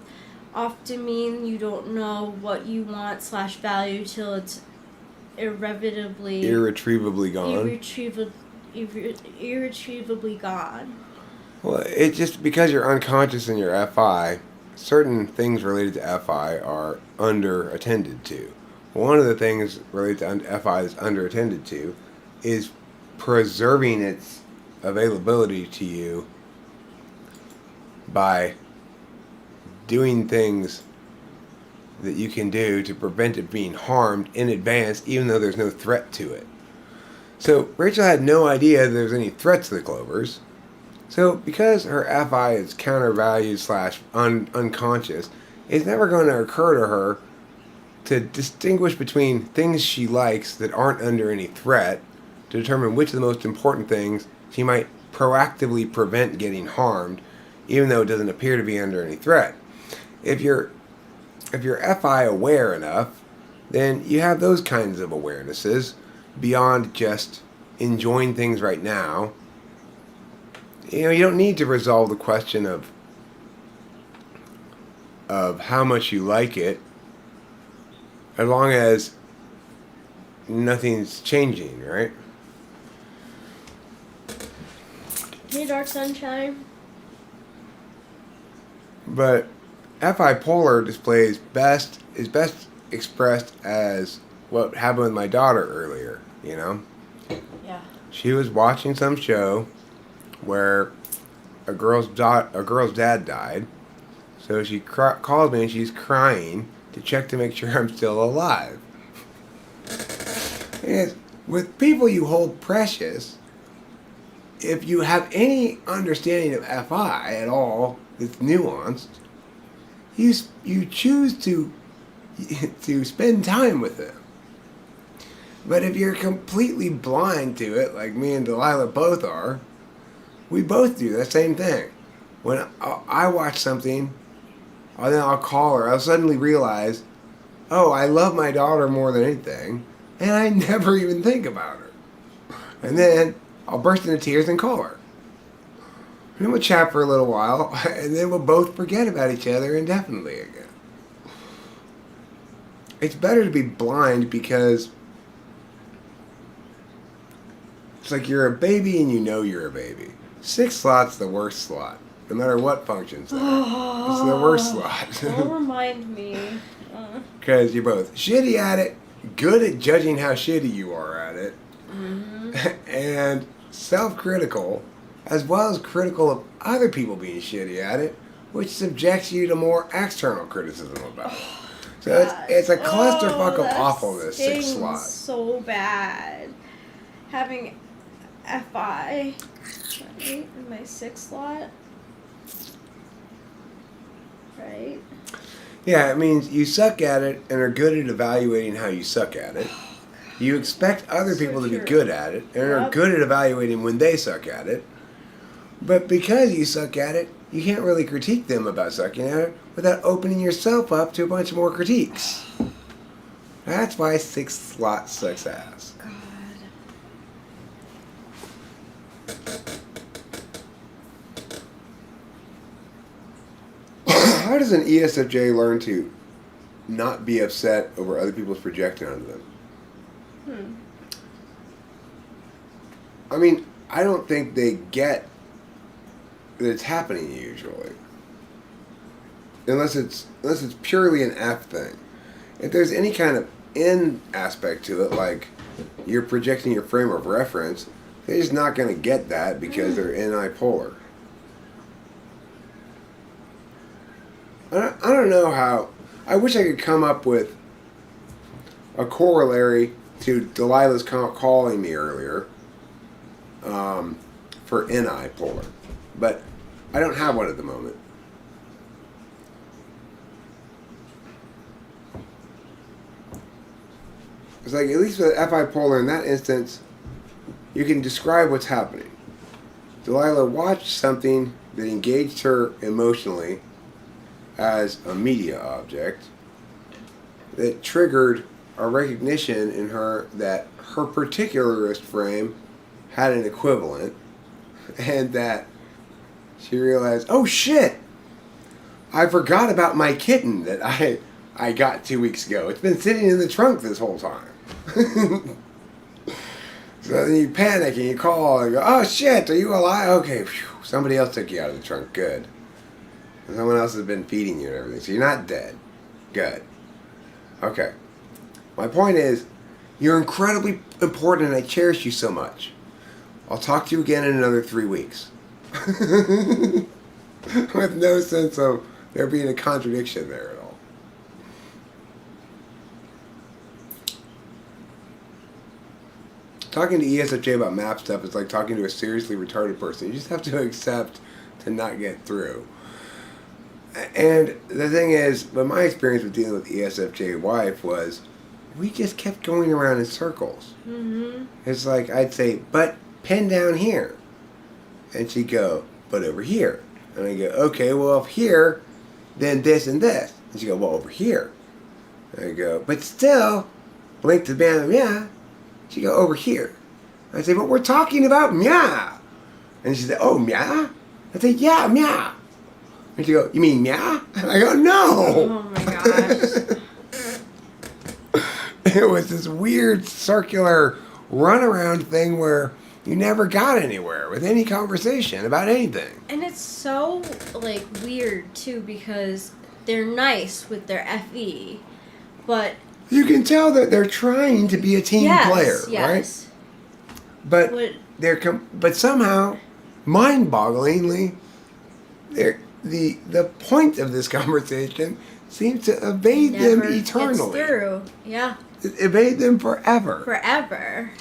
often mean you don't know what you want /value till it's irretrievably gone. irretrievably gone? Well, it's just because you're unconscious in your FI, certain things related to FI are under-attended to. One of the things related to FI that's under-attended to is preserving its availability to you by doing things that you can do to prevent it being harmed in advance, even though there's no threat to it. So Rachel had no idea there was any threat to the clovers. So because her FI is countervalued / unconscious, it's never going to occur to her to distinguish between things she likes that aren't under any threat to determine which of the most important things she might proactively prevent getting harmed, even though it doesn't appear to be under any threat. If you're FI aware enough, then you have those kinds of awarenesses beyond just enjoying things right now. You know, you don't need to resolve the question of how much you like it, as long as nothing's changing, right? Hey, Dark Sunshine. But FI polar is best expressed as what happened with my daughter earlier, you know? Yeah. She was watching some show where a girl's dad died. So she calls me and she's crying to check to make sure I'm still alive. And with people you hold precious, if you have any understanding of FI at all that's nuanced, you choose to spend time with them. But if you're completely blind to it, like me and Delilah both are, we both do the same thing. When I watch something, then I'll call her. I'll suddenly realize, oh, I love my daughter more than anything, and I never even think about her. And then I'll burst into tears and call her. And then we'll chat for a little while, and then we'll both forget about each other indefinitely again. It's better to be blind because it's like you're a baby and you know you're a baby. 6 slot's the worst slot, no matter what function's there. It's the worst slot. Don't remind me. Because you're both shitty at it, good at judging how shitty you are at it, and self-critical, as well as critical of other people being shitty at it, which subjects you to more external criticism about it. So it's a clusterfuck of awfulness, 6 slot. So bad. Having FI, right, in my 6 slot. Right? Yeah, it means you suck at it and are good at evaluating how you suck at it. You expect other people to be good at it and are good at evaluating when they suck at it. But because you suck at it, you can't really critique them about sucking at it without opening yourself up to a bunch more critiques. That's why 6 slot sucks ass. God. How does an ESFJ learn to not be upset over other people's projecting onto them? I mean, I don't think they get that it's happening usually, unless it's purely an F thing. If there's any kind of N aspect to it, like you're projecting your frame of reference, they're just not going to get that because they're N-I-polar. I don't know how. I wish I could come up with a corollary to Delilah's calling me earlier for N-I-polar, but I don't have one at the moment. It's like, at least with FI polar in that instance, you can describe what's happening. Delilah watched something that engaged her emotionally as a media object that triggered a recognition in her that her particularist frame had an equivalent, and that she realized, oh shit, I forgot about my kitten that I got 2 weeks ago. It's been sitting in the trunk this whole time. So then you panic and you call and go, oh shit, are you alive? Okay, phew, somebody else took you out of the trunk. Good. And someone else has been feeding you and everything. So you're not dead. Good. Okay. My point is, you're incredibly important and I cherish you so much. I'll talk to you again in another 3 weeks. With no sense of there being a contradiction there at all. Talking to ESFJ about map stuff is like talking to a seriously retarded person. You just have to accept to not get through. And the thing is, but my experience with dealing with ESFJ wife was, we just kept going around in circles. Mm-hmm. It's like, I'd say, but pen down here. And she'd go, but over here. And I go, okay, well, if here, then this and this. And she'd go, well, over here. And I go, but still, blink to the band, yeah. She'd go, over here. I say, but we're talking about meow. And she said, oh, meow? I say, yeah, meow. And she go, you mean meow? And I go, no. Oh my gosh. It was this weird circular runaround thing where you never got anywhere with any conversation about anything. And it's so, like, weird, too, because they're nice with their FE, but... You can tell that they're trying to be a team player, yes. right? But somehow, mind-bogglingly, the point of this conversation seems to evade them eternally. Gets through, yeah. Evade them forever. Forever.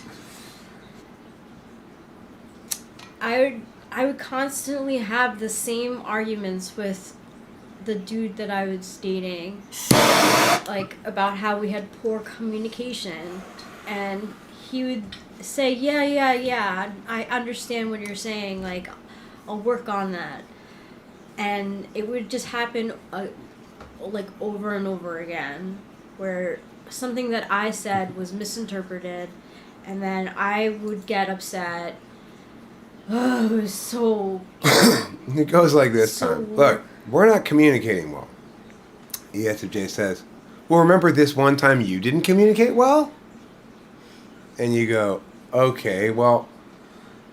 I would constantly have the same arguments with the dude that I was dating, like, about how we had poor communication, and he would say, yeah, I understand what you're saying, like, I'll work on that, and it would just happen, like, over and over again, where something that I said was misinterpreted, and then I would get upset. Oh, it was so... It goes like this time. Look, we're not communicating well. ESFJ says, well, remember this one time you didn't communicate well? And you go, okay, well,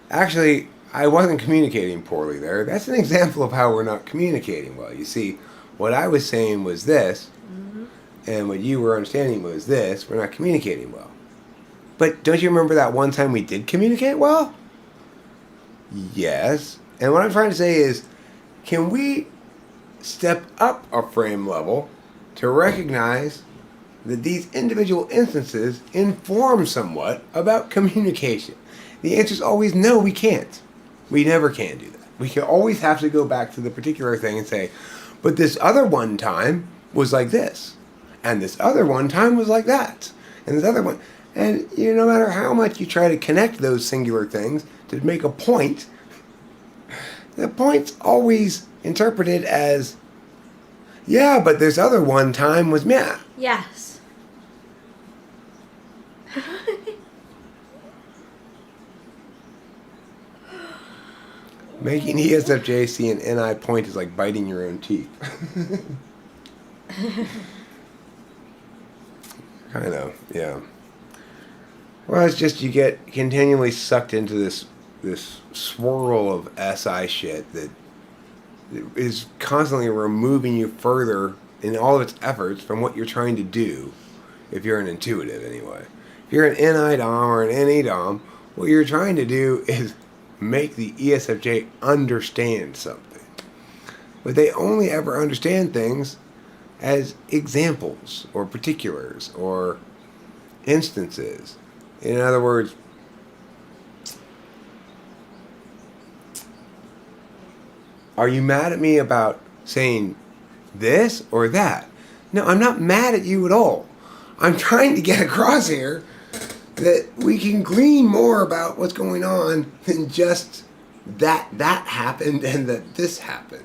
actually, I wasn't communicating poorly there. That's an example of how we're not communicating well. You see, what I was saying was this, and what you were understanding was this. We're not communicating well. But don't you remember that one time we did communicate well? Yes. And what I'm trying to say is, can we step up a frame level to recognize that these individual instances inform somewhat about communication? The answer is always no, we can't. We never can do that. We can always have to go back to the particular thing and say, but this other one time was like this, and this other one time was like that, and this other one. And no matter how much you try to connect those singular things to make a point, the point's always interpreted as, yeah, but this other one time was meh. Yes. Making ESFJ see an NI point is like biting your own teeth. Kind of, yeah. Well, it's just you get continually sucked into this swirl of SI shit that is constantly removing you further in all of its efforts from what you're trying to do. If you're an intuitive, anyway. If you're an NI Dom or an NE Dom, what you're trying to do is make the ESFJ understand something. But they only ever understand things as examples or particulars or instances. In other words, are you mad at me about saying this or that? No, I'm not mad at you at all. I'm trying to get across here that we can glean more about what's going on than just that happened and that this happened.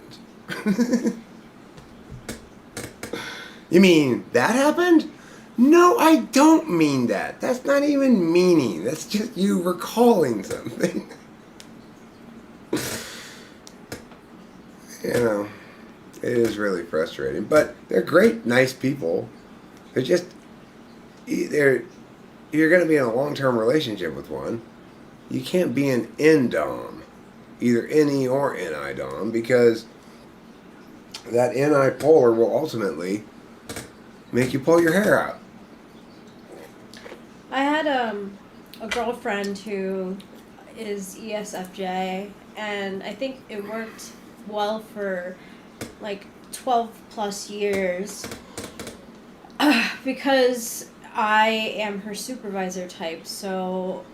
You mean that happened? No, I don't mean that. That's not even meaning. That's just you recalling something. You know, it is really frustrating. But they're great, nice people. They're just, you're going to be in a long-term relationship with one. You can't be an N-Dom, either NE or NI Dom, because that NI polar will ultimately make you pull your hair out. I had a girlfriend who is ESFJ, and I think it worked well for like 12 plus years because I am her supervisor type. So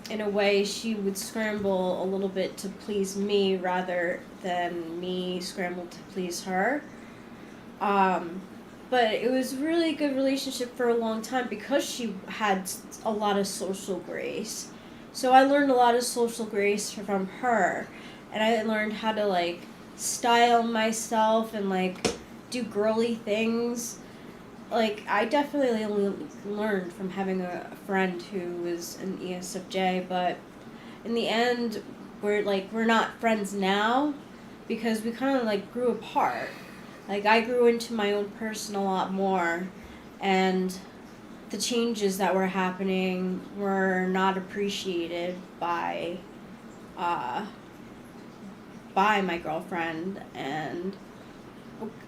in a way, she would scramble a little bit to please me rather than me scramble to please her. But it was a really good relationship for a long time because she had a lot of social grace. So I learned a lot of social grace from her. And I learned how to, like, style myself and, like, do girly things. Like, I definitely learned from having a friend who was an ESFJ. But in the end, we're not friends now because we kind of, like, grew apart. Like, I grew into my own person a lot more, and the changes that were happening were not appreciated by my girlfriend, and,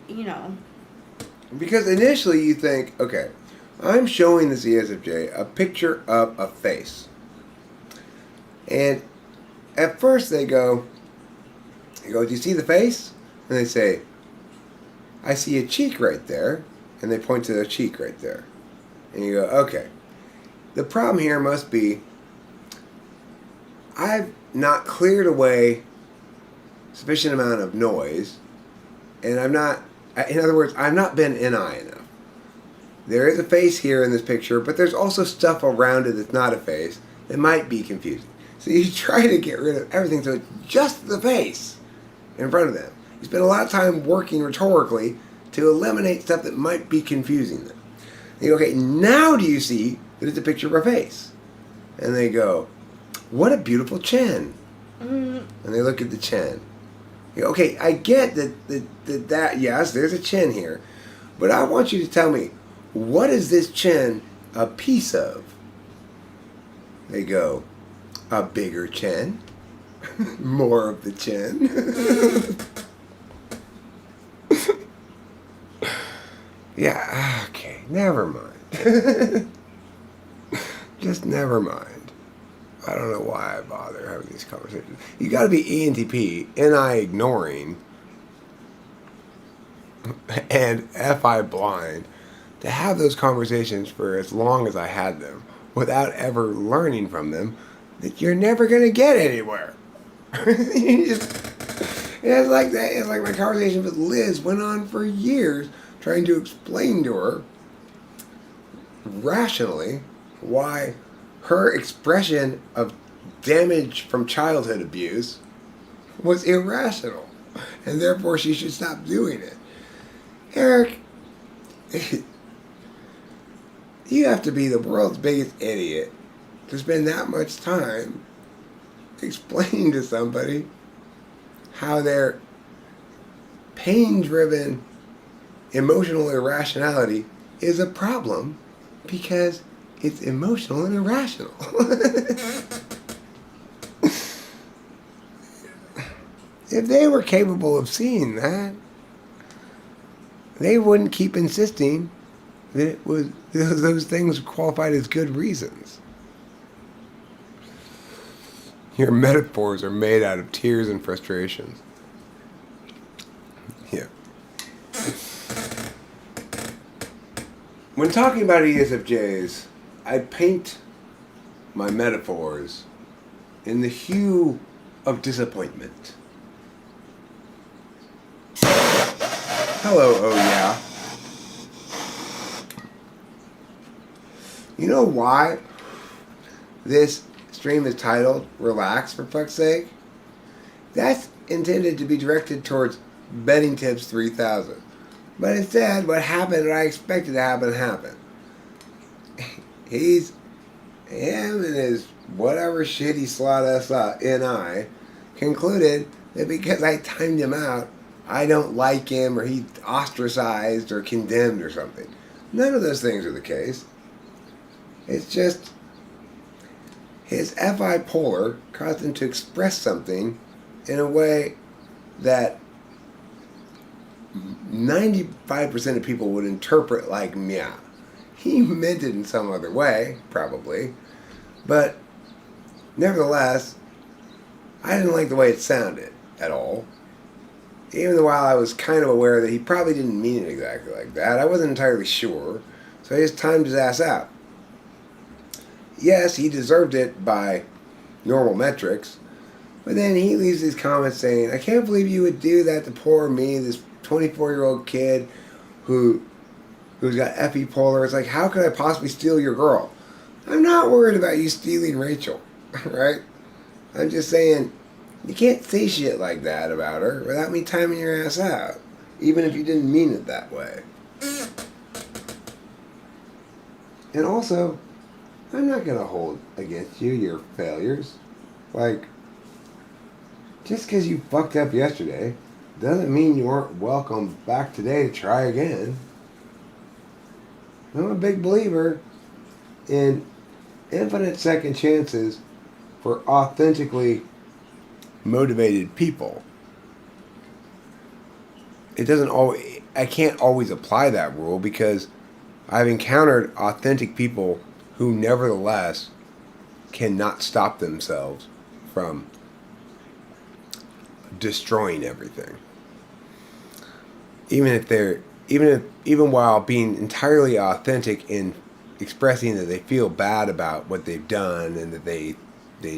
you know. Because initially you think, okay, I'm showing this ESFJ a picture of a face. And at first they go, do you see the face? And they say, I see a cheek right there, and they point to their cheek right there. And you go, okay. The problem here must be I've not cleared away sufficient amount of noise, and in other words, I've not been NI enough. There is a face here in this picture, but there's also stuff around it that's not a face that might be confusing. So you try to get rid of everything so it's just the face in front of them. You spend a lot of time working rhetorically to eliminate stuff that might be confusing them. You go, okay, now do you see that it's a picture of a face? And they go, what a beautiful chin. And they look at the chin. You go, okay, I get that, yes, there's a chin here. But I want you to tell me, what is this chin a piece of? They go, a bigger chin. More of the chin. Yeah, okay, never mind. Just never mind. I don't know why I bother having these conversations. You gotta be ENTP, NI ignoring, and FI blind to have those conversations for as long as I had them without ever learning from them that you're never gonna get anywhere. It's like that. It's like my conversation with Liz went on for years, trying to explain to her rationally why her expression of damage from childhood abuse was irrational, and therefore she should stop doing it. Eric, you have to be the world's biggest idiot to spend that much time explain to somebody how their pain-driven emotional irrationality is a problem because it's emotional and irrational. If they were capable of seeing that, they wouldn't keep insisting that it was those things qualified as good reasons. Your metaphors are made out of tears and frustrations. Yeah. When talking about ESFJs, I paint my metaphors in the hue of disappointment. Hello, oh yeah. You know why this stream is titled Relax, for fuck's sake? That's intended to be directed towards Betting Tips 3000. But instead, what happened, what I expected to happen, happened. Him and his whatever shitty slot SNI concluded that because I timed him out, I don't like him, or he ostracized or condemned or something. None of those things are the case. It's just his FI polar caused him to express something in a way that 95% of people would interpret like meow. He meant it in some other way, probably. But nevertheless, I didn't like the way it sounded at all. Even while I was kind of aware that he probably didn't mean it exactly like that, I wasn't entirely sure, so I just timed his ass out. Yes, he deserved it by normal metrics, but then he leaves these comments saying, I can't believe you would do that to poor me, this 24-year-old kid who's got FE polar. It's like, how could I possibly steal your girl? I'm not worried about you stealing Rachel, right? I'm just saying, you can't say shit like that about her without me timing your ass out, even if you didn't mean it that way. And also, I'm not going to hold against you your failures. Like, just because you fucked up yesterday doesn't mean you aren't welcome back today to try again. I'm a big believer in infinite second chances for authentically motivated people. I can't always apply that rule because I've encountered authentic people who nevertheless cannot stop themselves from destroying everything. Even while being entirely authentic in expressing that they feel bad about what they've done and that they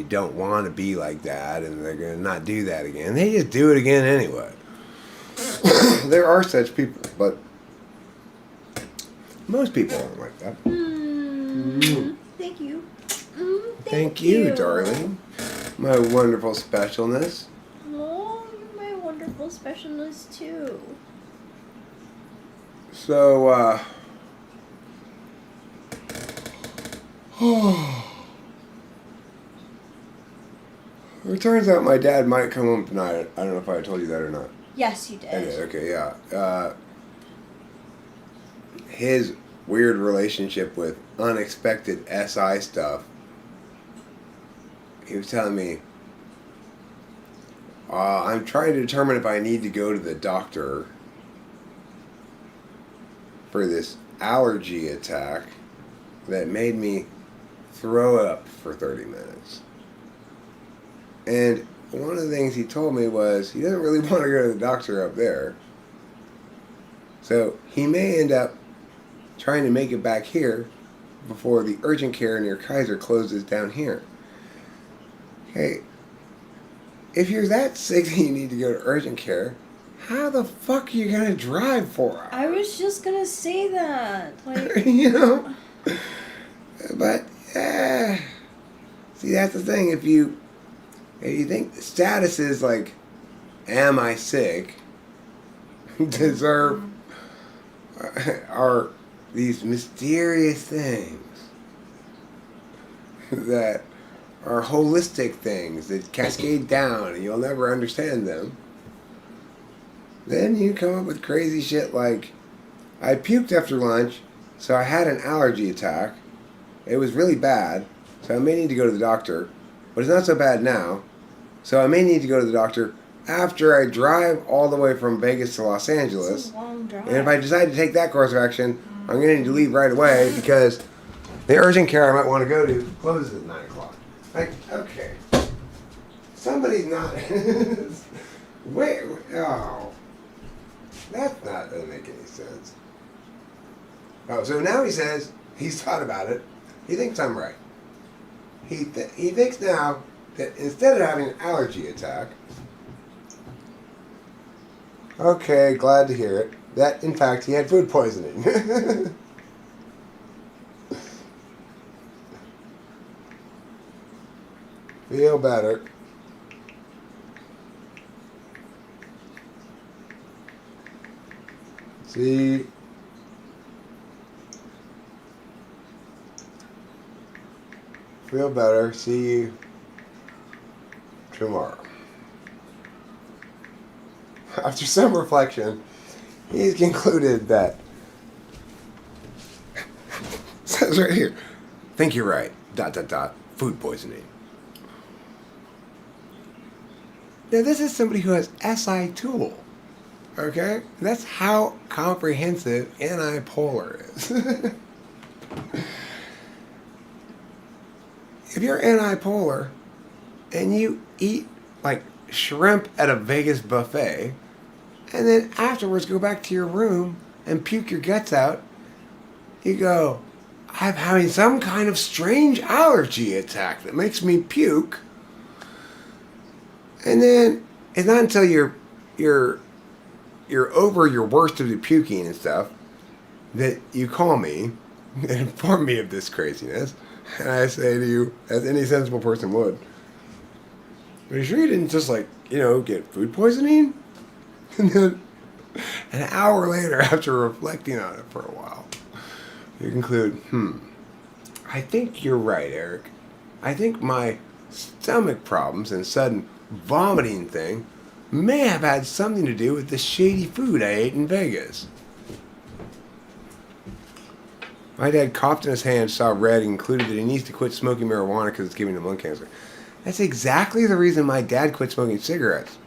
don't want to be like that and they're going to not do that again. They just do it again anyway. There are such people, but most people aren't like that. Thank you. Thank you, darling. My wonderful specialness. Oh, you're my wonderful specialness too. So, it turns out my dad might come home tonight. I don't know if I told you that or not. Yes, you did. I did, okay, yeah. His weird relationship with unexpected SI stuff. He was telling me, I'm trying to determine if I need to go to the doctor for this allergy attack that made me throw up for 30 minutes. And one of the things he told me was he doesn't really want to go to the doctor up there. So he may end up trying to make it back here before the urgent care near Kaiser closes down here. Hey, if you're that sick that you need to go to urgent care, how the fuck are you going to drive 4 hours? I was just gonna say that. Like, You know? But, see, that's the thing. If you think the status is like, am I sick? Deserve are these mysterious things that are holistic things that cascade down and you'll never understand them, then you come up with crazy shit like, I puked after lunch, so I had an allergy attack. It was really bad, so I may need to go to the doctor, but it's not so bad now, so I may need to go to the doctor after I drive all the way from Vegas to Los Angeles. It's a long drive. And if I decide to take that course of action, I'm going to need to leave right away because the urgent care I might want to go to closes at 9 o'clock. Like, okay. Somebody's not... Wait, oh. That doesn't make any sense. Oh, so now he says he's thought about it. He thinks I'm right. He thinks now that instead of having an allergy attack, okay, glad to hear it, that in fact he had food poisoning. Feel better. See. Feel better. See you tomorrow. After some reflection, he's concluded that, says right here, think you're right, ... food poisoning. Now this is somebody who has SI tool, okay? That's how comprehensive antipolar is. If you're antipolar and you eat like shrimp at a Vegas buffet and then afterwards go back to your room and puke your guts out, you go, I'm having some kind of strange allergy attack that makes me puke. And then it's not until you're over your worst of the puking and stuff that you call me and inform me of this craziness. And I say to you, as any sensible person would, are you sure you didn't just get food poisoning? And then an hour later, after reflecting on it for a while, you conclude, I think you're right, Eric. I think my stomach problems and sudden vomiting thing may have had something to do with the shady food I ate in Vegas. My dad coughed in his hand, saw red, and concluded that he needs to quit smoking marijuana because it's giving him lung cancer. That's exactly the reason my dad quit smoking cigarettes.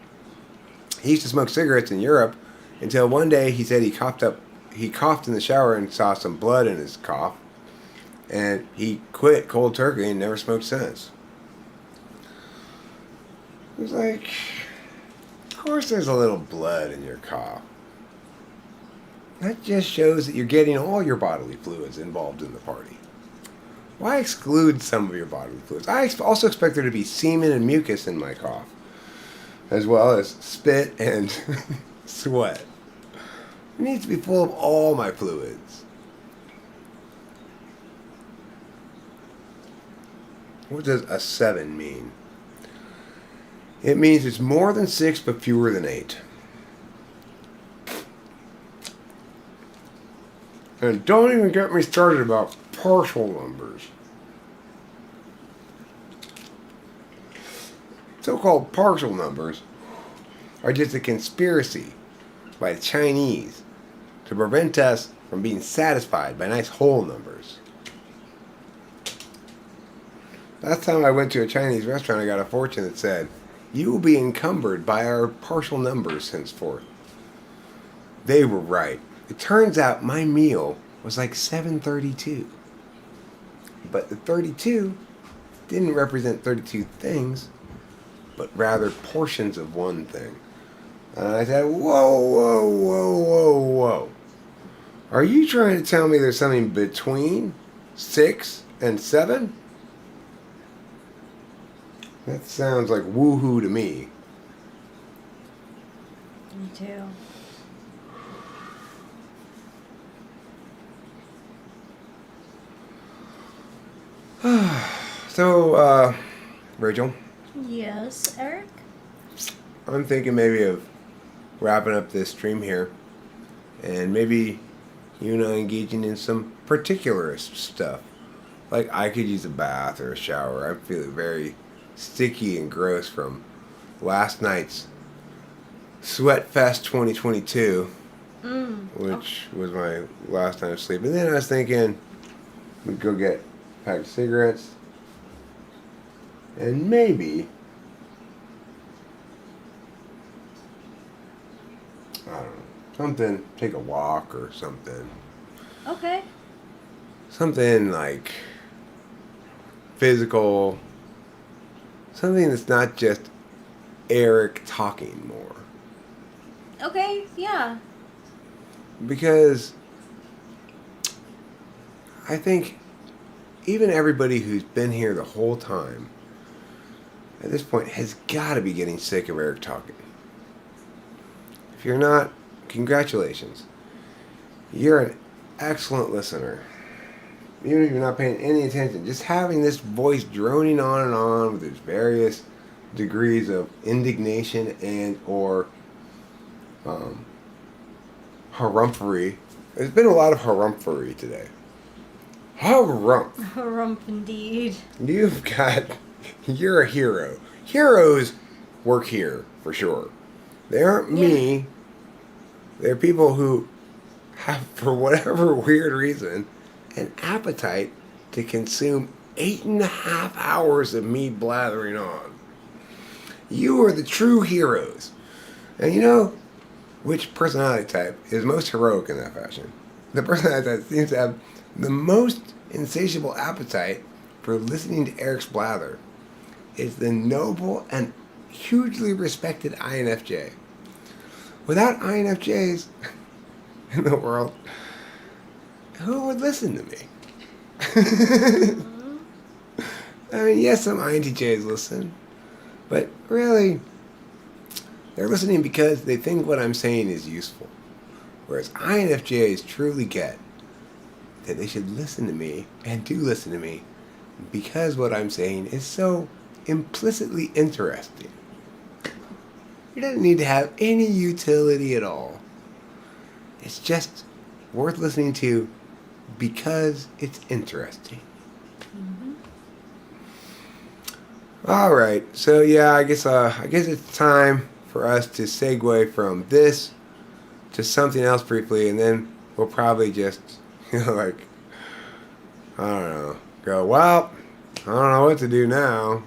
He used to smoke cigarettes in Europe until one day he said he coughed in the shower and saw some blood in his cough. And he quit cold turkey and never smoked since. It was like, of course there's a little blood in your cough. That just shows that you're getting all your bodily fluids involved in the party. Why exclude some of your bodily fluids? I also expect there to be semen and mucus in my cough, as well as spit and sweat. It needs to be full of all my fluids. What does a 7 mean? It means it's more than 6 but fewer than 8. And don't even get me started about partial numbers. So-called partial numbers are just a conspiracy by the Chinese to prevent us from being satisfied by nice whole numbers. Last time I went to a Chinese restaurant, I got a fortune that said, "You will be encumbered by our partial numbers henceforth." They were right. It turns out my meal was like 732. But the 32 didn't represent 32 things, but rather portions of one thing. And I said, whoa. Are you trying to tell me there's something between 6 and 7? That sounds like woohoo to me. Me too. So, Rachel, Yes, Eric? I'm thinking maybe of wrapping up this stream here, and maybe you and I engaging in some particularist stuff. like I could use a bath or a shower. I'm feeling very sticky and gross from last night's Sweat Fest 2022, which was my last night of sleep. And then I was thinking we'd go get a pack of cigarettes and maybe, I don't know, something, take a walk or something. Okay. Something like physical, something that's not just Eric talking more. Okay, yeah. Because I think even everybody who's been here the whole time at this point has got to be getting sick of Eric talking. If you're not, congratulations. You're an excellent listener. Even if you're not paying any attention, just having this voice droning on and on with its various degrees of indignation and or harumpery. There's been a lot of harumpery today. Harump. Harump indeed. You're a hero. Heroes work here, for sure. They aren't me. They're people who have, for whatever weird reason, an appetite to consume 8.5 hours of me blathering on. You are the true heroes. And you know which personality type is most heroic in that fashion? The personality type seems to have the most insatiable appetite for listening to Eric's blather is the noble and hugely respected INFJ. Without INFJs in the world, who would listen to me? I mean, yes, some INTJs listen, but really, they're listening because they think what I'm saying is useful. Whereas INFJs truly get that they should listen to me, and do listen to me, because what I'm saying is so implicitly interesting. It doesn't need to have any utility at all. It's just worth listening to because it's interesting. All right, so yeah, I guess it's time for us to segue from this to something else briefly, and then we'll probably just, like, I don't know, go, well, I don't know what to do now.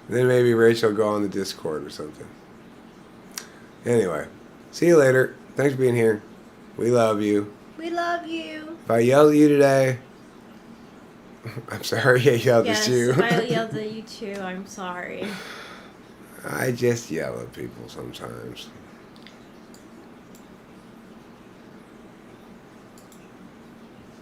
Then maybe Rachel will go on the Discord or something. Anyway, see you later. Thanks for being here. We love you. We love you. If I yelled at you today, I'm sorry I yelled at you. Yes, I yelled at you too. I'm sorry. I just yell at people sometimes.